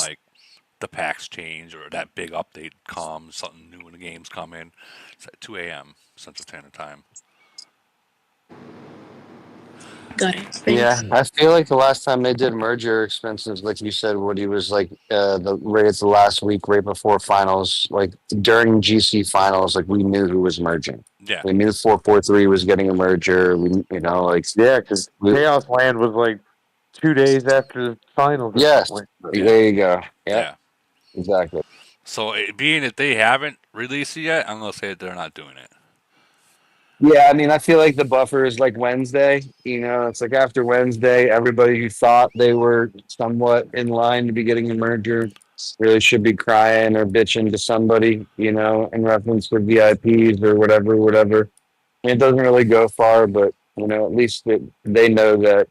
Speaker 1: the packs change or that big update comes, something new in the game's coming. It's at 2 a.m. Central Standard Time.
Speaker 2: got it.
Speaker 11: Yeah,
Speaker 2: Thanks.
Speaker 11: I feel like the last time they did merger expenses, like you said, Woody, was like it's the last week right before finals, like during GC finals, like we knew who was merging.
Speaker 1: Yeah,
Speaker 11: We knew 443 was getting a merger.
Speaker 4: Yeah, because
Speaker 11: We,
Speaker 4: Chaos Land was like 2 days after the finals or something
Speaker 11: yes,
Speaker 4: like that.
Speaker 1: yeah,
Speaker 11: there you go. Yeah,
Speaker 1: yeah.
Speaker 11: exactly.
Speaker 1: So being that they haven't released it yet, I'm gonna say that they're not doing it.
Speaker 11: Yeah, I mean, I feel like the buffer is like Wednesday. It's like after Wednesday, everybody who thought they were somewhat in line to be getting a merger really should be crying or bitching to somebody, in reference to VIPs or whatever, whatever. And it doesn't really go far, but at least they know that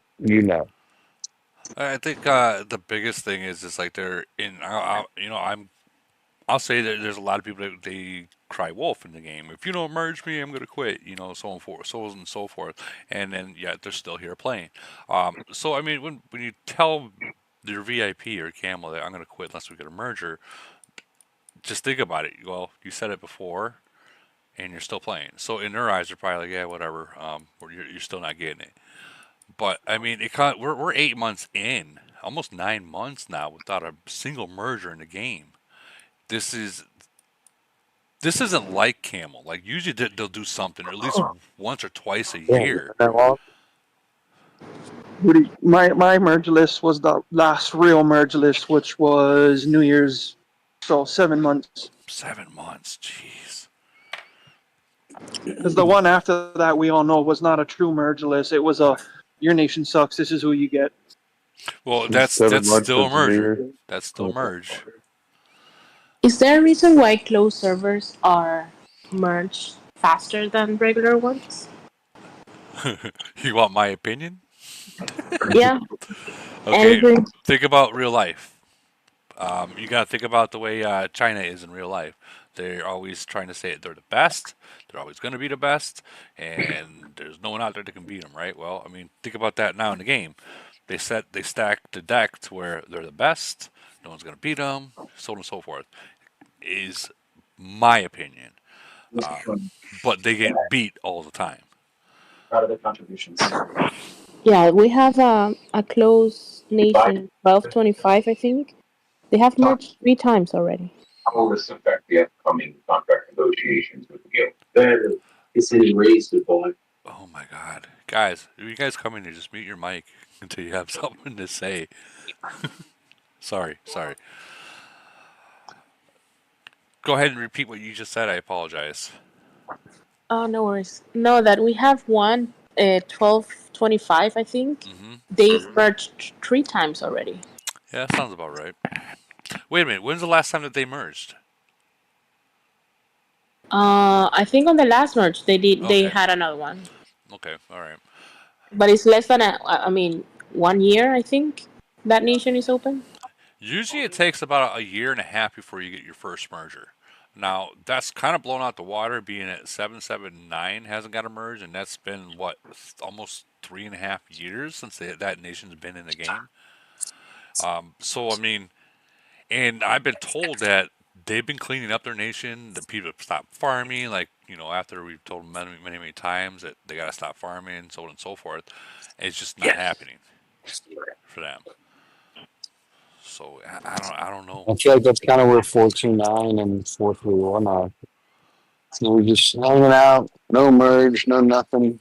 Speaker 1: I think the biggest thing is like they're in. I'll say that there's a lot of people that they cry wolf in the game. If you don't merge me, I'm gonna quit. So on forth, so on and so forth. And then yet they're still here playing. So I mean, when you tell your VIP or Camel that I'm gonna quit unless we get a merger, just think about it. Well, you said it before, and you're still playing. So in their eyes, they're probably like, yeah, whatever. Or you're still not getting it. But I mean, we're 8 months in, almost 9 months now without a single merger in the game. This is this isn't like Camel. Like usually they'll do something, or at least once or twice a
Speaker 4: Yeah, it's
Speaker 1: year.
Speaker 4: been that long.
Speaker 14: Woody, my merge list was the last real merge list, which was New Year's, so 7 months.
Speaker 1: 7 months, jeez.
Speaker 14: Because the one after that, we all know, was not a true merge list. It was a your nation sucks. This is who you get.
Speaker 1: Well,
Speaker 4: It's
Speaker 1: that's
Speaker 4: 7 months
Speaker 1: still a
Speaker 4: since New
Speaker 1: merger.
Speaker 4: Year.
Speaker 1: That's still
Speaker 4: Okay.
Speaker 1: merge.
Speaker 2: Is there a reason why closed servers are merged faster than regular ones?
Speaker 1: You want my opinion?
Speaker 2: Yeah,
Speaker 1: Okay,
Speaker 2: anything.
Speaker 1: think about real life. You got to think about the way China is in real life. They're always trying to say they're the best. They're always going to be the best, and there's no one out there that can beat them, right? Well, I mean, think about that now in the game. They stack the deck to where they're the best. No one's going to beat them, so on and so forth. Is my opinion, but they get beat all the time.
Speaker 2: Yeah, we have a close nation, 1225, I think. They have merged 3 times already.
Speaker 1: Oh my God, guys! If you guys come in here, just mute your mic until you have something to say. Sorry. Go ahead and repeat what you just said. I apologize.
Speaker 2: Oh, no worries. No, that we have one, 1225, I think.
Speaker 1: Hmm.
Speaker 2: They've merged 3 times already.
Speaker 1: Yeah, that sounds about right. Wait a minute. When's the last time that they merged?
Speaker 2: I think on the last merge they did. They
Speaker 1: Okay.
Speaker 2: had another one,
Speaker 1: Okay. All right.
Speaker 2: but it's less than I mean, 1 year. I think that nation is open.
Speaker 1: Usually it takes about a year and a half before you get your first merger. Now that's kind of blown out the water, being at 779 hasn't got a merge, and that's been what almost 3.5 years since that nation's been in the game. So I mean, and I've been told that they've been cleaning up their nation. The people have stopped farming. Like after we've told them many, many, many times that they got to stop farming, so on and so forth, it's just not happening for them. So I don't know.
Speaker 11: I feel like that's kind of where 429 and 431 are. So we're just hanging out, no merge, no nothing.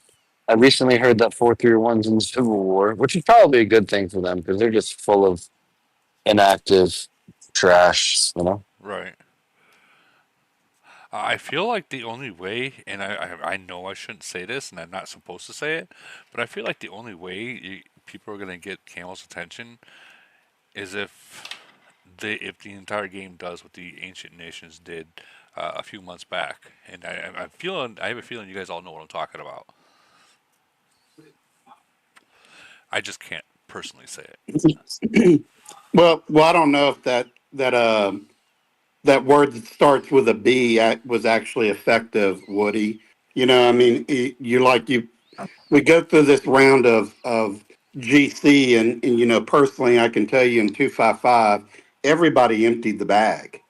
Speaker 11: I recently heard that 431's in civil war, which is probably a good thing for them because they're just full of inactive trash, you know?
Speaker 1: Right. I feel like the only way, and I know I shouldn't say this, and I'm not supposed to say it, but I feel like the only way people are gonna get Camel's attention is if the entire game does what the Ancient Nations did a few months back, and I have a feeling you guys all know what I'm talking about. I just can't personally say it.
Speaker 9: Well, I don't know if that word that starts with a B was actually effective, Woody. I mean, you we go through this round of GC, and personally, I can tell you in 255, everybody emptied the bag.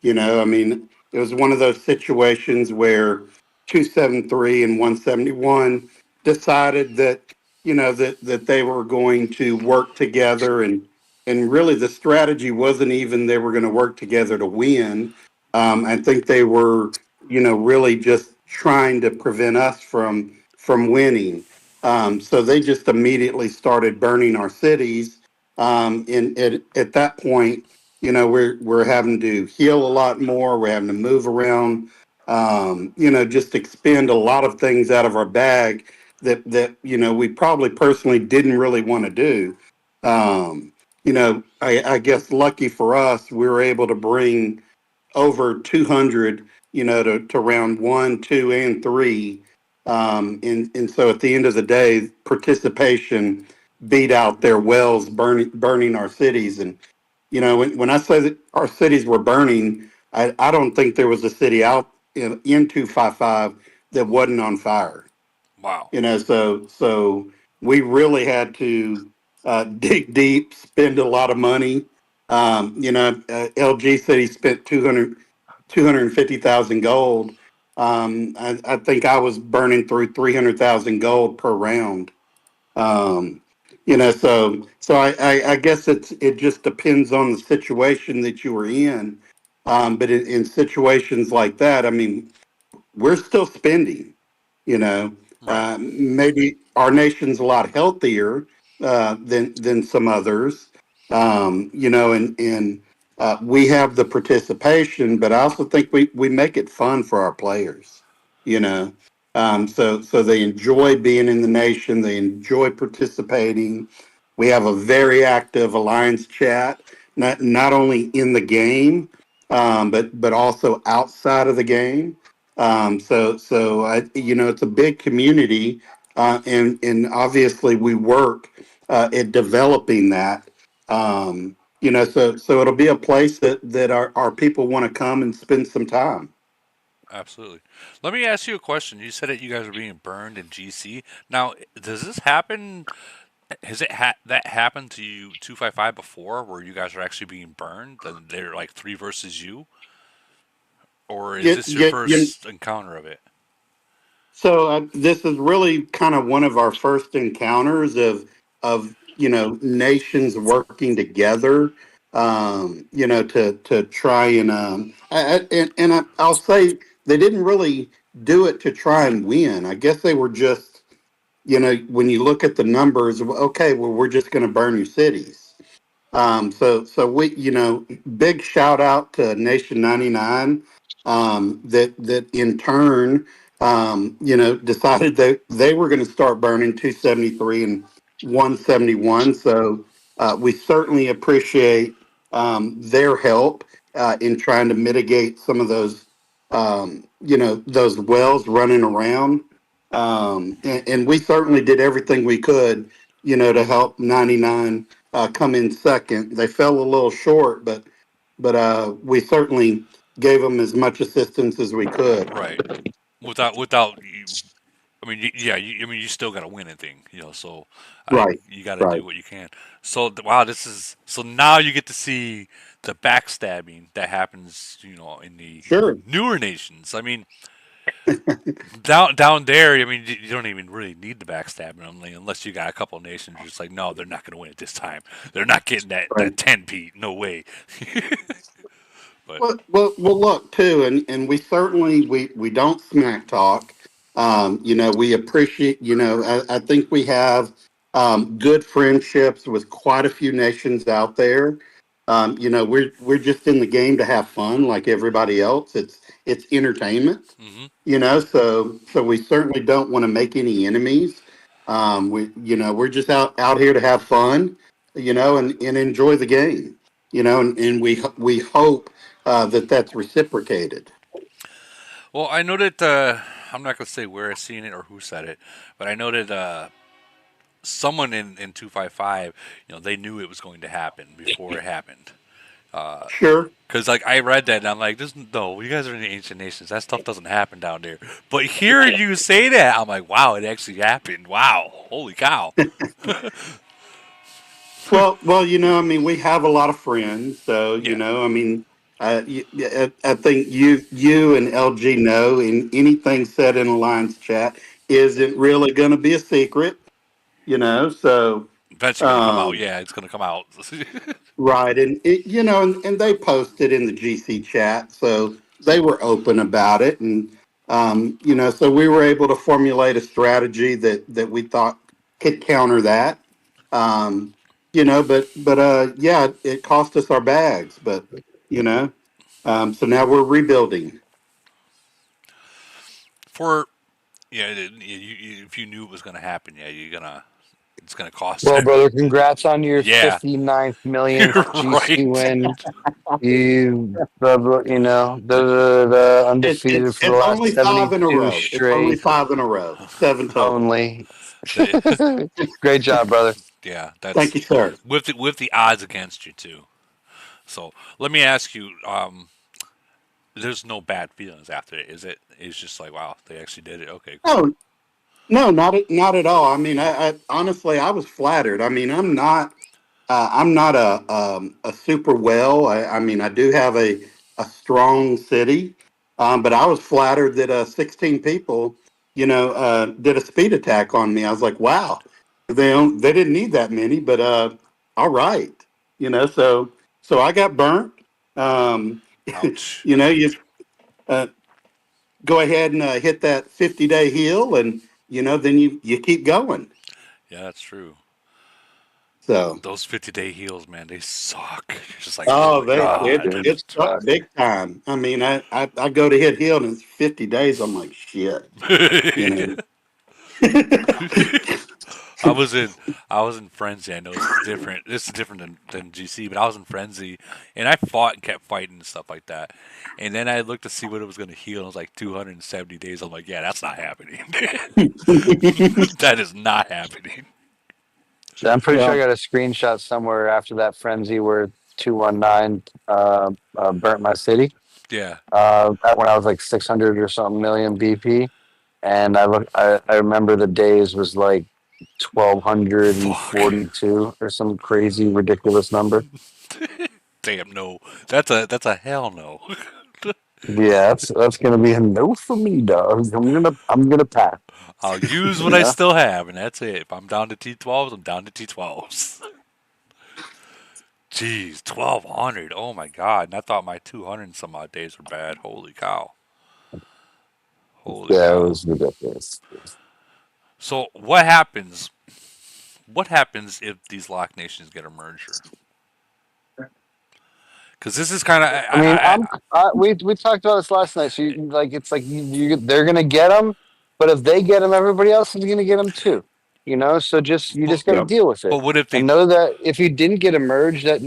Speaker 9: I mean, it was one of those situations where 273 and 171 decided that that they were going to work together, and really the strategy wasn't even they were going to work together to win. I think they were really just trying to prevent us from winning. So they just immediately started burning our cities. And at that point, we're having to heal a lot more. We're having to move around. Just expend a lot of things out of our bag that we probably personally didn't really want to do. I guess lucky for us, we were able to bring over 200, to round one, two, and three. And so at the end of the day, participation beat out their wells burning our cities. And, when I say that our cities were burning, I don't think there was a city out in 255 that wasn't on fire.
Speaker 1: Wow.
Speaker 9: So we really had to dig deep, spend a lot of money. LG said he spent 250,000 gold. I think I was burning through 300,000 gold per round. Um, so I guess it just depends on the situation that you were in. But in situations like that, I mean, we're still spending. You know,
Speaker 1: Right.
Speaker 9: Maybe our nation's a lot healthier than some others. And we have the participation, but I also think we make it fun for our players. You know, so they enjoy being in the nation. They enjoy participating. We have a very active alliance chat, not only in the game, but also outside of the game. So it's a big community, and obviously we work at developing that. So it'll be a place that our people want to come and spend some time.
Speaker 1: Absolutely. Let me ask you a question. You said that you guys are being burned in GC. Now, does this happen? Has that happened to you 255 before, where you guys are actually being burned and they're like three versus you, or is
Speaker 9: You,
Speaker 1: this your
Speaker 9: you, you,
Speaker 1: first encounter of it?
Speaker 9: So this is really kind of one of our first encounters of nations working together, to try I'll say they didn't really do it to try and win. I guess they were just when you look at the numbers, okay, well we're just going to burn your cities. So we, big shout out to Nation 99, that in turn, decided that they were going to start burning 273 and 171. So we certainly appreciate their help in trying to mitigate some of those wells running around. And we certainly did everything we could, to help 99 come in second. They fell a little short, but we certainly gave them as much assistance as we could.
Speaker 1: Right. Without you, I mean, yeah. I mean, you still got to win anything, So
Speaker 9: Right,
Speaker 1: you got to
Speaker 9: right.
Speaker 1: do what you can. So wow, this is so now you get to see the backstabbing that happens, in the
Speaker 9: Sure.
Speaker 1: newer nations. I mean, down there, I mean, you don't even really need the backstabbing only unless you got a couple nations just like, no, they're not going to win it this time. They're not getting that
Speaker 9: Right.
Speaker 1: 10 Pete. No way. But
Speaker 9: Well, look too, and we certainly we don't smack talk. We appreciate. I think we have good friendships with quite a few nations out there. We're just in the game to have fun, like everybody else. It's entertainment.
Speaker 1: hmm
Speaker 9: So we certainly don't want to make any enemies. We're just out here to have fun. And enjoy the game. And we hope that that's reciprocated.
Speaker 1: well, I know that I'm not going to say where I seen it or who said it, but I know that someone in 255, they knew it was going to happen before it happened.
Speaker 9: Sure.
Speaker 1: Because like I read that and I'm like, this no, you guys are in the ancient nations. That stuff doesn't happen down there. But hearing you say that, I'm like, wow, it actually happened. Wow, holy cow.
Speaker 9: Well, I mean, we have a lot of friends, so
Speaker 1: Yeah,
Speaker 9: I mean, I think you and LG know, and anything said in Alliance chat isn't really going to be a secret. So
Speaker 1: eventually gonna come out.
Speaker 9: um,
Speaker 1: Yeah, it's gonna come out.
Speaker 9: right, and and they posted in the GC chat, so they were open about it, and so we were able to formulate a strategy that we thought could counter that. Um, but yeah, it cost us our bags, but you know, so now we're rebuilding.
Speaker 1: For yeah, if you knew it was gonna happen, yeah, it's gonna cost
Speaker 11: Well,
Speaker 1: you.
Speaker 11: brother, congrats on your
Speaker 1: Yeah,
Speaker 11: 59th millionth
Speaker 1: you're
Speaker 11: GC
Speaker 1: right.
Speaker 11: win. The undefeated for the
Speaker 9: It's
Speaker 11: last
Speaker 9: only five in a
Speaker 11: 72
Speaker 9: row. It's only
Speaker 11: straight
Speaker 9: five in a row. Seven total.
Speaker 11: only.
Speaker 1: The-
Speaker 11: Great job, brother.
Speaker 1: yeah,
Speaker 9: Thank
Speaker 1: that's
Speaker 9: you, sir.
Speaker 1: with the odds against you too. So let me ask you, there's no bad feelings after it, is it? It's just like, wow, they actually did it. Okay, cool.
Speaker 9: No, no, not at all. I mean, I honestly, I was flattered. I mean, I'm not a super well. I mean, I do have a strong city, but I was flattered that 16 people, did a speed attack on me. I was like, wow, they didn't need that many, but all right, so I got burnt. Um,
Speaker 1: Ouch.
Speaker 9: you uh, go ahead and hit that 50-day heal, and then you keep going.
Speaker 1: Yeah, that's true.
Speaker 9: So.
Speaker 1: Those 50-day heals, man, they suck. You're just like, oh
Speaker 9: Oh,
Speaker 1: my
Speaker 9: they
Speaker 11: Oh,
Speaker 9: it
Speaker 1: god.
Speaker 11: dude.
Speaker 9: it sucked big time. I mean, I go to hit heal and it's 50 days. I'm like shit, you know.
Speaker 1: I was in I was in Frenzy. I know this is different. This is different than GC, but I was in Frenzy and I fought and kept fighting and stuff like that. And then I looked to see what it was going to heal. And it was like 270 days. I'm like, yeah, that's not happening. That is not happening.
Speaker 11: I'm pretty sure I
Speaker 9: Well,
Speaker 11: got a screenshot somewhere after that frenzy where 219 burnt my city.
Speaker 1: Yeah.
Speaker 11: Back when I was like 600 or something million BP. And I remember the days was like
Speaker 1: Fuck.
Speaker 11: 1242 or some crazy ridiculous number.
Speaker 1: Damn no. That's a hell no.
Speaker 11: Yeah, that's gonna be a no for me, dog. I'm gonna pass.
Speaker 1: I'll use what
Speaker 11: You
Speaker 1: I
Speaker 11: know?
Speaker 1: still have, and that's it. If I'm down to T12s, I'm down to T12s. Jeez, 1200. Oh my god. And I thought my 200 and some odd days were bad. Holy cow. Holy
Speaker 11: Yeah, it
Speaker 1: cow.
Speaker 11: was ridiculous.
Speaker 1: So what happens? What happens if these lock nations get a merger? Because this is kind of
Speaker 11: I mean, we talked about this last night. So it's like they're gonna get them, but if they get them, everybody else is gonna get them too. So you
Speaker 1: but,
Speaker 11: just got to
Speaker 9: yep.
Speaker 11: deal with
Speaker 1: but
Speaker 11: it
Speaker 1: what if they
Speaker 11: and know that if you didn't get a merge, that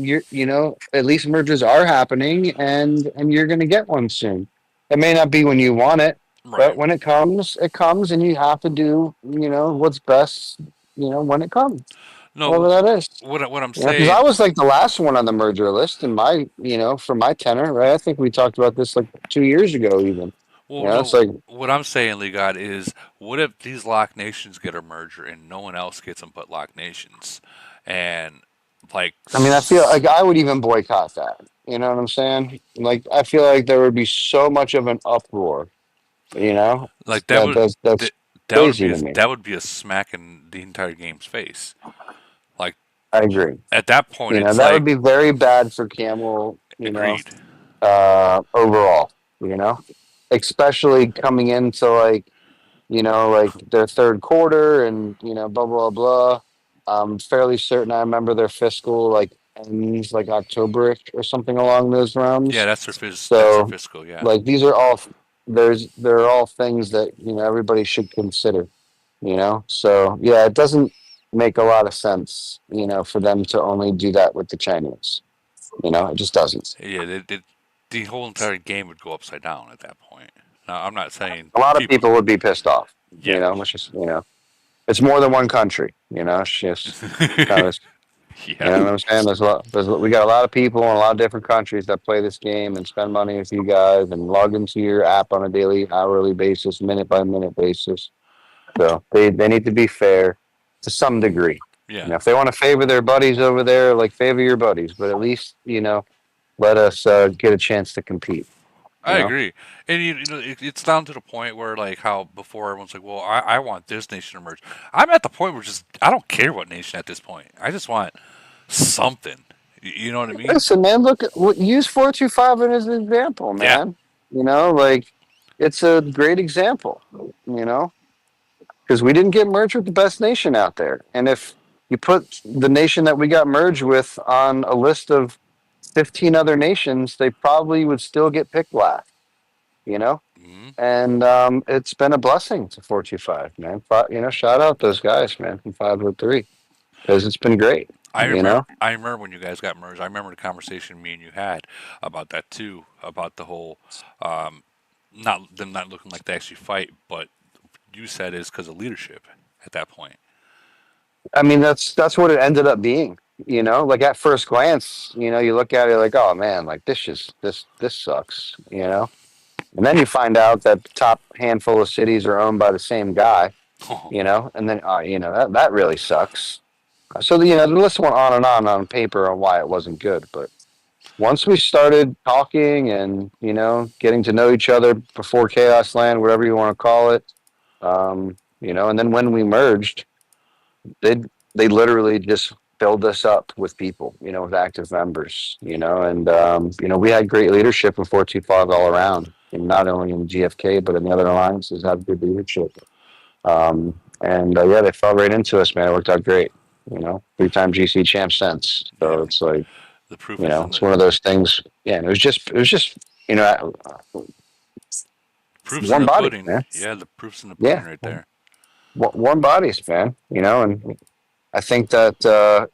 Speaker 11: at least mergers are happening and you're gonna get one soon. It may not be when you want it, but
Speaker 1: right?
Speaker 11: when it comes, and you have to do what's best, when it comes, whatever
Speaker 1: No,
Speaker 11: that is.
Speaker 1: what I'm
Speaker 11: Because I
Speaker 1: saying,
Speaker 11: was like the last one on the merger list in my, for my tenor, right? I think we talked about this like 2 years ago, even.
Speaker 1: well,
Speaker 11: It's
Speaker 1: no,
Speaker 11: like,
Speaker 1: what I'm saying, Legod, is what if these lock nations get a merger and no one else gets them but lock nations, and like,
Speaker 11: I mean, I feel like I would even boycott that. You know what I'm saying? Like, I feel like there would be so much of an uproar.
Speaker 7: You know,
Speaker 1: Like that
Speaker 7: that
Speaker 1: would
Speaker 7: that's
Speaker 1: that,
Speaker 7: crazy to me.
Speaker 1: that would be a smack in the entire game's face. Like
Speaker 7: I agree.
Speaker 1: at that point,
Speaker 7: You know,
Speaker 1: it's
Speaker 7: that
Speaker 1: like
Speaker 7: would be very bad for Camel. You know,
Speaker 1: agreed.
Speaker 7: overall. You know, especially coming into like like their third quarter and blah blah blah. I'm fairly certain I remember their fiscal like ends like October or something along those
Speaker 1: Yeah,
Speaker 7: rounds.
Speaker 1: that's their
Speaker 7: So
Speaker 1: fiscal. Yeah,
Speaker 7: like these are all they're all things that everybody should consider. So yeah, it doesn't make a lot of sense for them to only do that with the Chinese. It just doesn't.
Speaker 1: yeah. The whole entire game would go upside down at that point. Now, I'm not saying
Speaker 7: A lot of
Speaker 1: people.
Speaker 7: people would be pissed off.
Speaker 1: Yeah,
Speaker 7: Which is it's more than one country. It's just kind of
Speaker 1: yeah,
Speaker 7: what I'm saying. We got a lot of people in a lot of different countries that play this game and spend money with you guys and log into your app on a daily, hourly basis, minute by minute basis. So they need to be fair to some degree.
Speaker 1: yeah.
Speaker 7: If they want to favor their buddies over there, like favor your buddies, but at least let us get a chance to compete. You
Speaker 1: I
Speaker 7: know,
Speaker 1: agree, and it's down to the point where like how before everyone's like, well, I want this nation to merge. I'm at the point where just I don't care what nation at this point. I just want something. You know what I mean?
Speaker 7: listen, man. Look, use 425 as an example,
Speaker 1: Yeah.
Speaker 7: man. Like it's a great example. Because we didn't get merged with the best nation out there. And if you put the nation that we got merged with on a list of 15 other nations, they probably would still get picked last, you know?
Speaker 1: Hmm.
Speaker 7: And it's been a blessing to 425, man. Shout out those guys, man, from 503, because it's been great,
Speaker 1: I
Speaker 7: you
Speaker 1: remember.
Speaker 7: know?
Speaker 1: I remember when you guys got merged. I remember the conversation me and you had about that too. About the whole, um, not them not looking like they actually fight, but you said is because of leadership at that point.
Speaker 7: I mean, that's what it ended up being. Like at first glance, you look at it like, oh man, like this sucks, and then you find out that the top handful of cities are owned by the same guy, and then that really sucks. So the list went on and on paper on why it wasn't good, but once we started talking and getting to know each other before Chaos Land, whatever you want to call it, and then when we merged, they they literally just filled us up with people, with active members, and we had great leadership in 425 all around, and not only in GFK but in the other alliances had good leadership. And yeah, they fell right into us, man. It worked out great. 3-time GC champ since.
Speaker 1: Yeah,
Speaker 7: So it's like,
Speaker 1: the proof is in
Speaker 7: it's
Speaker 1: the
Speaker 7: one of those things. Yeah, and it was just
Speaker 1: proofs in
Speaker 7: warm
Speaker 1: the
Speaker 7: bodies,
Speaker 1: pudding.
Speaker 7: man.
Speaker 1: Yeah, the proof's in the pudding
Speaker 7: Yeah,
Speaker 1: right there.
Speaker 7: warm bodies, man. And I think that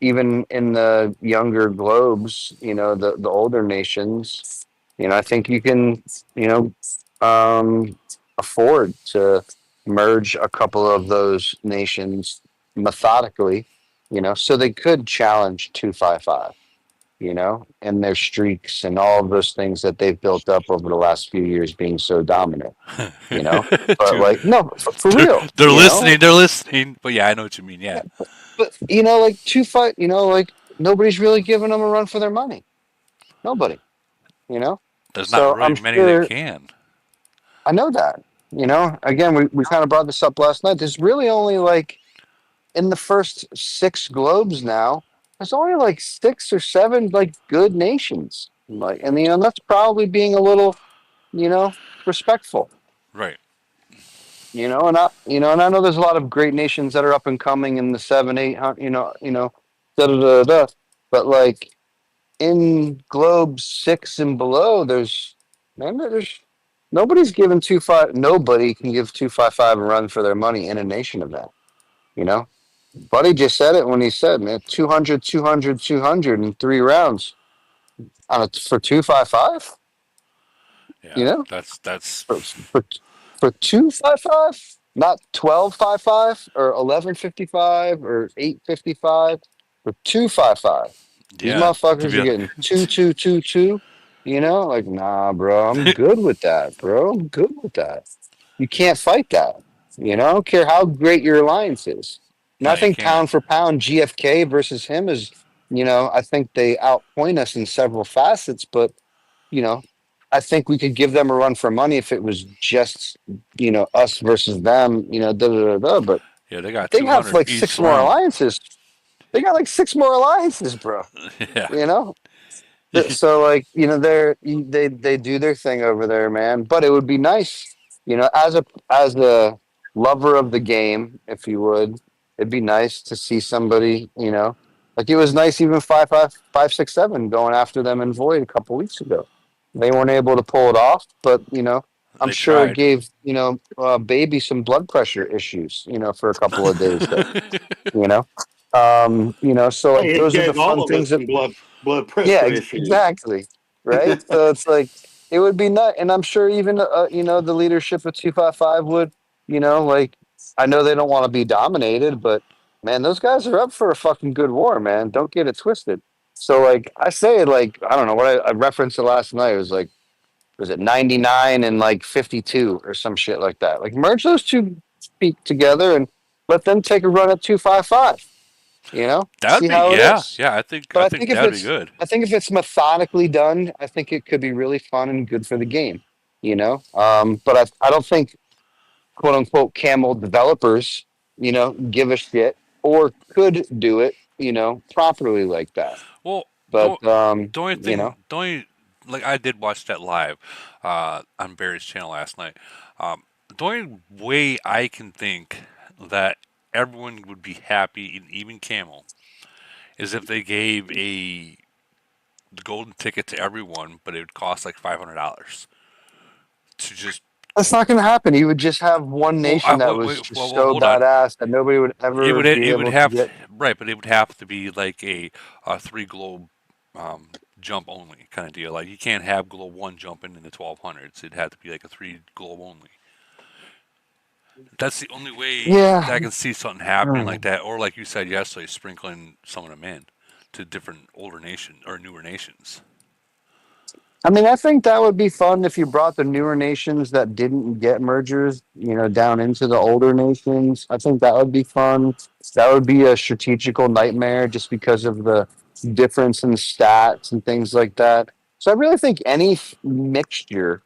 Speaker 7: even in the younger globes, the older nations, I think you can, you know, afford to merge a couple of those nations methodically, so they could challenge 255, and their streaks and all of those things that they've built up over the last few years being so dominant, you know. But
Speaker 1: Dude,
Speaker 7: like, no, for real,
Speaker 1: they're listening. They're listening. But yeah, I know what you mean. Yeah,
Speaker 7: but like two fight, like nobody's really giving them a run for their money. Nobody, you know.
Speaker 1: there's not
Speaker 7: So
Speaker 1: really
Speaker 7: I'm
Speaker 1: many that
Speaker 7: sure
Speaker 1: can.
Speaker 7: I know that. Again, we kind of brought this up last night. There's really only like in the first six globes now. There's only like six or seven like good nations. Like, and that's probably being a little, respectful.
Speaker 1: Right.
Speaker 7: And I know there's a lot of great nations that are up and coming in the 7, 8, da da da da. But like in Globe 6 and below, there's nobody's giving 2-5. Nobody can give 255 a run for their money in a nation event. You know, Buddy just said it when he said, "Man, 200, 200, 200 in 3 rounds on for 255." You
Speaker 1: Yeah,
Speaker 7: know,
Speaker 1: that's
Speaker 7: for for, for 255, not 1255 or 1155 or 855, for 255. These
Speaker 1: yeah. To
Speaker 7: motherfuckers
Speaker 1: be
Speaker 7: are
Speaker 1: a,
Speaker 7: getting 2222. Like, nah, bro, I'm good with that, bro. I'm good with that. You can't fight that. I don't care how great your alliance is. And
Speaker 1: no,
Speaker 7: I
Speaker 1: you
Speaker 7: think
Speaker 1: can't.
Speaker 7: pound for pound, GFK versus him is, I think they outpoint us in several facets, but, you know,
Speaker 11: I think we could give them a run for money if it was just, us versus them, da da da da. But
Speaker 1: Yeah, they got
Speaker 11: they have
Speaker 1: 200
Speaker 11: like
Speaker 1: each
Speaker 11: six more
Speaker 1: round.
Speaker 11: alliances. They got like six more alliances, bro.
Speaker 1: Yeah.
Speaker 11: You know, so like they do their thing over there, man. But it would be nice, as a lover of the game, if you would, it'd be nice to see somebody, like it was nice even 5.5, 5.6, 7 going after them in Void a couple weeks ago. They weren't able to pull it off, but I'm
Speaker 1: They
Speaker 11: sure it
Speaker 1: tried.
Speaker 11: gave baby some blood pressure issues, for a couple of days there. You know, so like
Speaker 9: Hey, it
Speaker 11: those are the
Speaker 9: gave all
Speaker 11: fun
Speaker 9: of us
Speaker 11: things that
Speaker 9: some blood
Speaker 11: yeah,
Speaker 9: pressure issues.
Speaker 11: exactly. Right. So it's like it would be nut, and I'm sure even the leadership of 255 would, like I know they don't want to be dominated, but man, those guys are up for a fucking good war, man. Don't get it twisted. So like I say, like I don't know what I referenced it last night. It was it 99 and like 52 or some shit like that. Like merge those two feet together and let them take a run at 255.
Speaker 1: That would
Speaker 11: See
Speaker 1: be,
Speaker 11: how it
Speaker 1: yeah,
Speaker 11: is.
Speaker 1: yeah.
Speaker 11: But
Speaker 1: I
Speaker 11: I
Speaker 1: think
Speaker 11: think if
Speaker 1: that'd be
Speaker 11: it's
Speaker 1: good.
Speaker 11: I think if it's methodically done, I think it could be really fun and good for the game. But I don't think quote unquote camel developers, give a shit or could do it, properly like that.
Speaker 1: Well,
Speaker 11: But
Speaker 1: the only thing, the only like I did watch that live on Barry's channel last night. The only way I can think that everyone would be happy, and even Camel, is if they gave a golden ticket to everyone, but it would cost like $500 to just.
Speaker 11: that's not going to happen. You would just have one
Speaker 1: Well, I,
Speaker 11: nation that
Speaker 1: wait,
Speaker 11: was
Speaker 1: wait,
Speaker 11: just
Speaker 1: well,
Speaker 11: so
Speaker 1: hold on.
Speaker 11: badass that nobody would ever be
Speaker 1: It would
Speaker 11: able to
Speaker 1: have
Speaker 11: get.
Speaker 1: right, but it would have to be like a three globe jump only kind of deal. Like you can't have globe one jumping in the 1200s. It'd have to be like a three globe only. That's the only way that
Speaker 11: Yeah.
Speaker 1: I can see something happening like that, or like you said yesterday, sprinkling some of them in to different older nations or newer nations.
Speaker 11: I mean, I think that would be fun if you brought the newer nations that didn't get mergers, down into the older nations. I think that would be fun. That would be a strategical nightmare just because of the difference in stats and things like that. So I really think any mixture,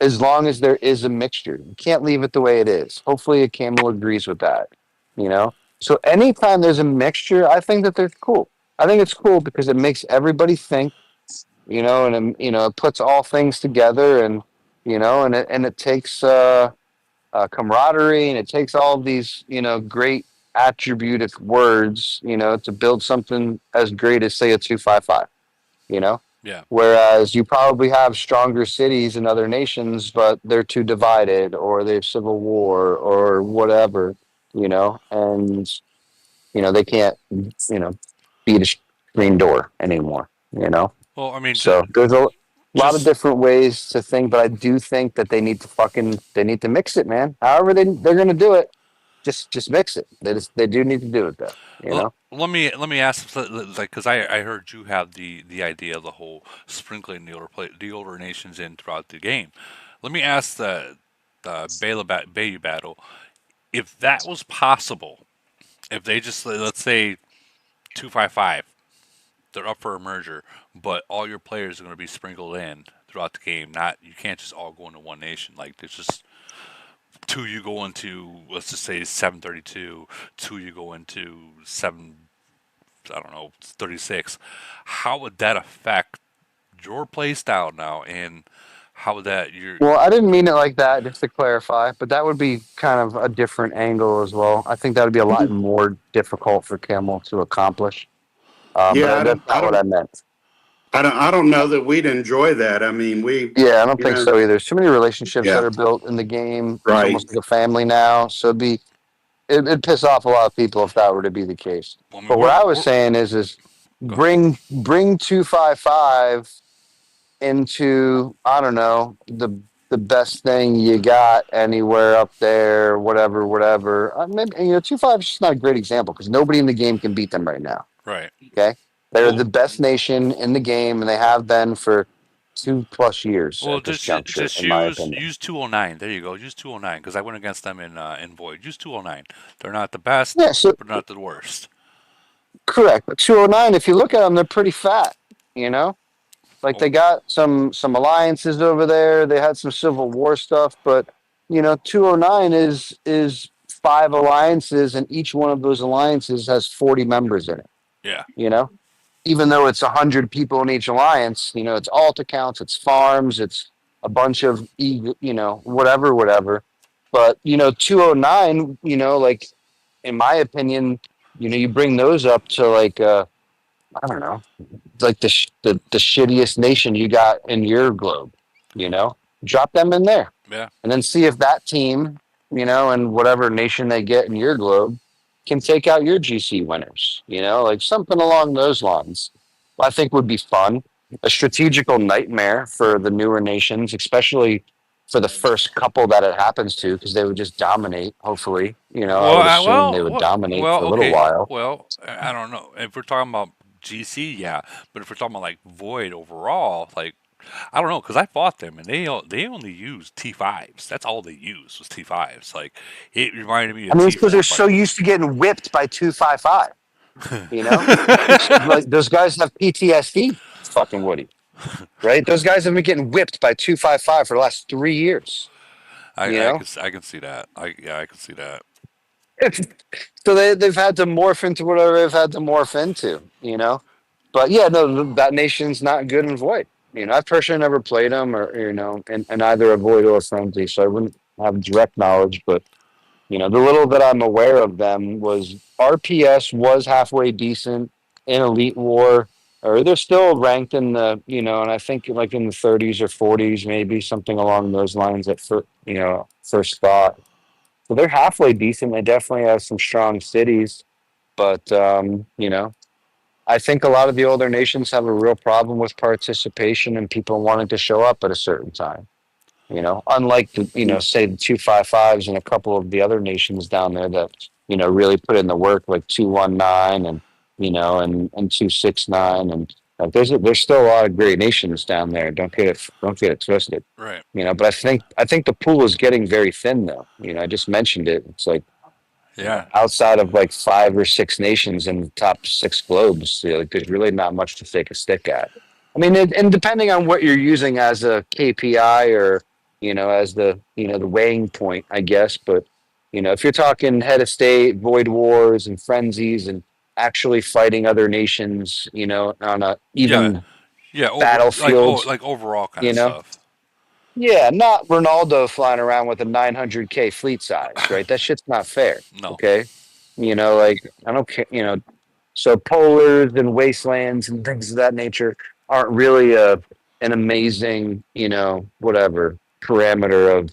Speaker 11: as long as there is a mixture, you can't leave it the way it is. Hopefully, a camel agrees with that. You know, so anytime there's a mixture, I think that they're cool. I think it's cool because it makes everybody think, and it puts all things together, and and it takes camaraderie, and it takes all of these great attributed words, to build something as great as say a 255. You know,
Speaker 1: Yeah.
Speaker 11: whereas you probably have stronger cities in other nations, but they're too divided, or they have civil war, or whatever. And they can't beat a screen door anymore.
Speaker 1: Well, I mean,
Speaker 11: So there's a lot of
Speaker 1: just
Speaker 11: different ways to think, but I do think that they need to mix it, man. However they're gonna do it, just mix it. They do need to do it though.
Speaker 1: let me ask, like, because I heard you have the idea of the whole sprinkling the older nations in throughout the game. Let me ask the Bayou battle if that was possible. If they just let's say 255, they're up for a merger, but all your players are going to be sprinkled in throughout the game. Not you can't just all go into one nation. Like there's just two you go into. Let's just say 732. Two you go into seven. I don't know 36. How would that affect your play style now? And how would that your
Speaker 11: Well, I didn't mean it like that, just to clarify, but that would be kind of a different angle as well. I think that would be a lot more difficult for Camel to accomplish.
Speaker 9: Yeah,
Speaker 11: But that's not what I meant.
Speaker 9: I don't know that we'd enjoy that. I mean,
Speaker 11: Yeah, I don't
Speaker 9: you
Speaker 11: think
Speaker 9: know,
Speaker 11: so either. There's too many relationships that
Speaker 9: yeah,
Speaker 11: are built in the game. It's
Speaker 9: right.
Speaker 11: almost like a family now. So it'd piss off a lot of people if that were to be the case.
Speaker 1: I mean,
Speaker 11: But what I was saying is
Speaker 1: go ahead.
Speaker 11: bring 255 into, I don't know, the best thing you got anywhere up there, whatever. Maybe, 255 is just not a great example because nobody in the game can beat them right now.
Speaker 1: Right.
Speaker 11: Okay, they're
Speaker 1: Well,
Speaker 11: the best nation in the game, and they have been for 2+ years
Speaker 1: well,
Speaker 11: at this juncture,
Speaker 1: just
Speaker 11: in my opinion.
Speaker 1: use 209. There you go. Use 209 because I went against them in Void. Use 209. They're not the best,
Speaker 11: Yeah, so
Speaker 1: but not the worst.
Speaker 11: correct. But 209, if you look at them, they're pretty fat. You know, Like
Speaker 1: Oh,
Speaker 11: they got some alliances over there. They had some Civil War stuff, but 209 is five alliances, and each one of those alliances has 40 members in it.
Speaker 1: yeah.
Speaker 11: You know, even though it's 100 people in each alliance, it's alt accounts, it's farms, it's a bunch of whatever. But 209, like in my opinion, you bring those up to like I don't know, like the shittiest nation you got in your globe, you know, drop them in there
Speaker 1: Yeah.
Speaker 11: and then see if that team, and whatever nation they get in your globe can take out your GC winners, like something along those lines. I think would be fun. A strategical nightmare for the newer nations, especially for the first couple that it happens to, because they would just dominate. Hopefully, I
Speaker 1: Well,
Speaker 11: would assume they would
Speaker 1: what?
Speaker 11: dominate
Speaker 1: Well,
Speaker 11: for a little
Speaker 1: okay.
Speaker 11: while.
Speaker 1: Well, I don't know. If we're talking about GC, yeah, but if we're talking about like Void overall, like I don't know, because I fought them and they only used T5s. That's all they used was T5s. Like it reminded me
Speaker 11: I
Speaker 1: of
Speaker 11: mean, it's because they're
Speaker 1: T4
Speaker 11: so
Speaker 1: fighting.
Speaker 11: used to getting whipped by 255. You know, like those guys have PTSD. Fucking Woody, right? Those guys have been getting whipped by 255 for the last 3 years. You know,
Speaker 1: I can see that. I can see that.
Speaker 11: so they've had to morph into whatever they've had to morph into. But yeah, no, that nation's not good in Void. I've personally never played them or in either a Void or a Frenzy, so I wouldn't have direct knowledge. But the little that I'm aware of them was RPS was halfway decent in Elite War, or they're still ranked in and I think like in the 30s or 40s, maybe something along those lines at first thought. So they're halfway decent. They definitely have some strong cities, but I think a lot of the older nations have a real problem with participation and people wanting to show up at a certain time. Unlike the say the 255s and a couple of the other nations down there that really put in the work, like 219 and and 269, and like there's still a lot of great nations down there. Don't get it twisted.
Speaker 1: Right.
Speaker 11: But I think the pool is getting very thin though. I just mentioned it. It's like
Speaker 1: Yeah.
Speaker 11: outside of like 5 or 6 nations in the top 6 globes, like there's really not much to take a stick at. I mean, and depending on what you're using as a KPI or as the weighing point, I guess. But if you're talking head of state, void wars, and frenzies, and actually fighting other nations, on a
Speaker 1: Yeah.
Speaker 11: even
Speaker 1: Yeah.
Speaker 11: battlefield,
Speaker 1: Like overall kind
Speaker 11: you
Speaker 1: of
Speaker 11: know,
Speaker 1: stuff.
Speaker 11: yeah, not Ronaldo flying around with a 900K fleet size, right? That shit's not fair.
Speaker 1: No.
Speaker 11: Okay. Like I don't care, so polars and wastelands and things of that nature aren't really an amazing, whatever parameter of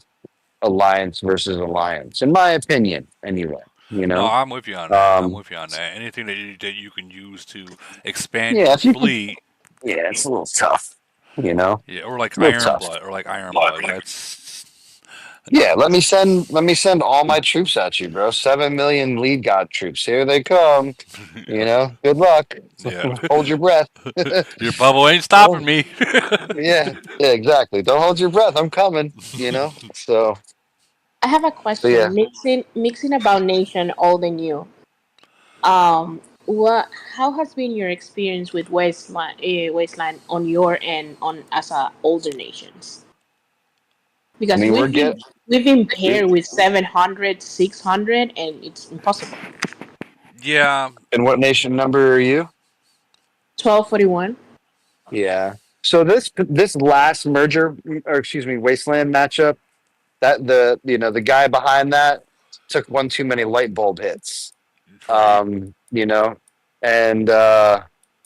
Speaker 11: alliance versus alliance, in my opinion, anyway.
Speaker 1: No, I'm with you on that. I'm
Speaker 11: Um,
Speaker 1: with you on that. Anything that you can use to expand
Speaker 11: yeah,
Speaker 1: your
Speaker 11: if you could,
Speaker 1: fleet,
Speaker 11: yeah, it's a little tough, you know,
Speaker 1: yeah, or like
Speaker 11: a little tough.
Speaker 1: Iron Blood. That's
Speaker 11: Yeah, let me send all my troops at you, bro. 7 million lead god troops. Here they come. Good luck.
Speaker 1: yeah.
Speaker 11: Hold your breath.
Speaker 1: Your bubble ain't stopping
Speaker 11: Oh,
Speaker 1: me.
Speaker 11: yeah, exactly. Don't hold your breath. I'm coming.
Speaker 2: I have a
Speaker 11: So yeah.
Speaker 2: question. Mixing about nation old and new. What? How has been your experience with Wasteland on your end on as a older nations?
Speaker 11: I
Speaker 2: Because
Speaker 11: mean,
Speaker 2: we've been paired with 700, 600, and it's impossible.
Speaker 1: Yeah.
Speaker 11: and what nation number are you?
Speaker 2: 1241.
Speaker 11: Yeah. So this last merger, or excuse me, Wasteland matchup, that the guy behind that took one too many light bulb hits.
Speaker 1: Right.
Speaker 11: um, you know, and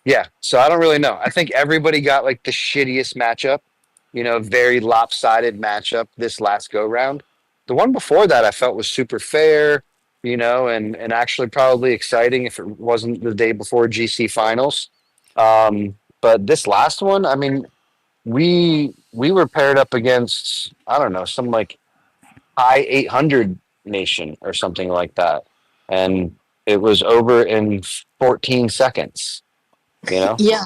Speaker 11: yeah, so I don't really know. I think everybody got like the shittiest matchup, very lopsided matchup this last go round. The one before that I felt was super fair, and actually probably exciting if it wasn't the day before GC finals. But this last one, I mean, we were paired up against I don't know some like high 800 nation or something like that. And it was over in 14 seconds, you know,
Speaker 2: Yeah,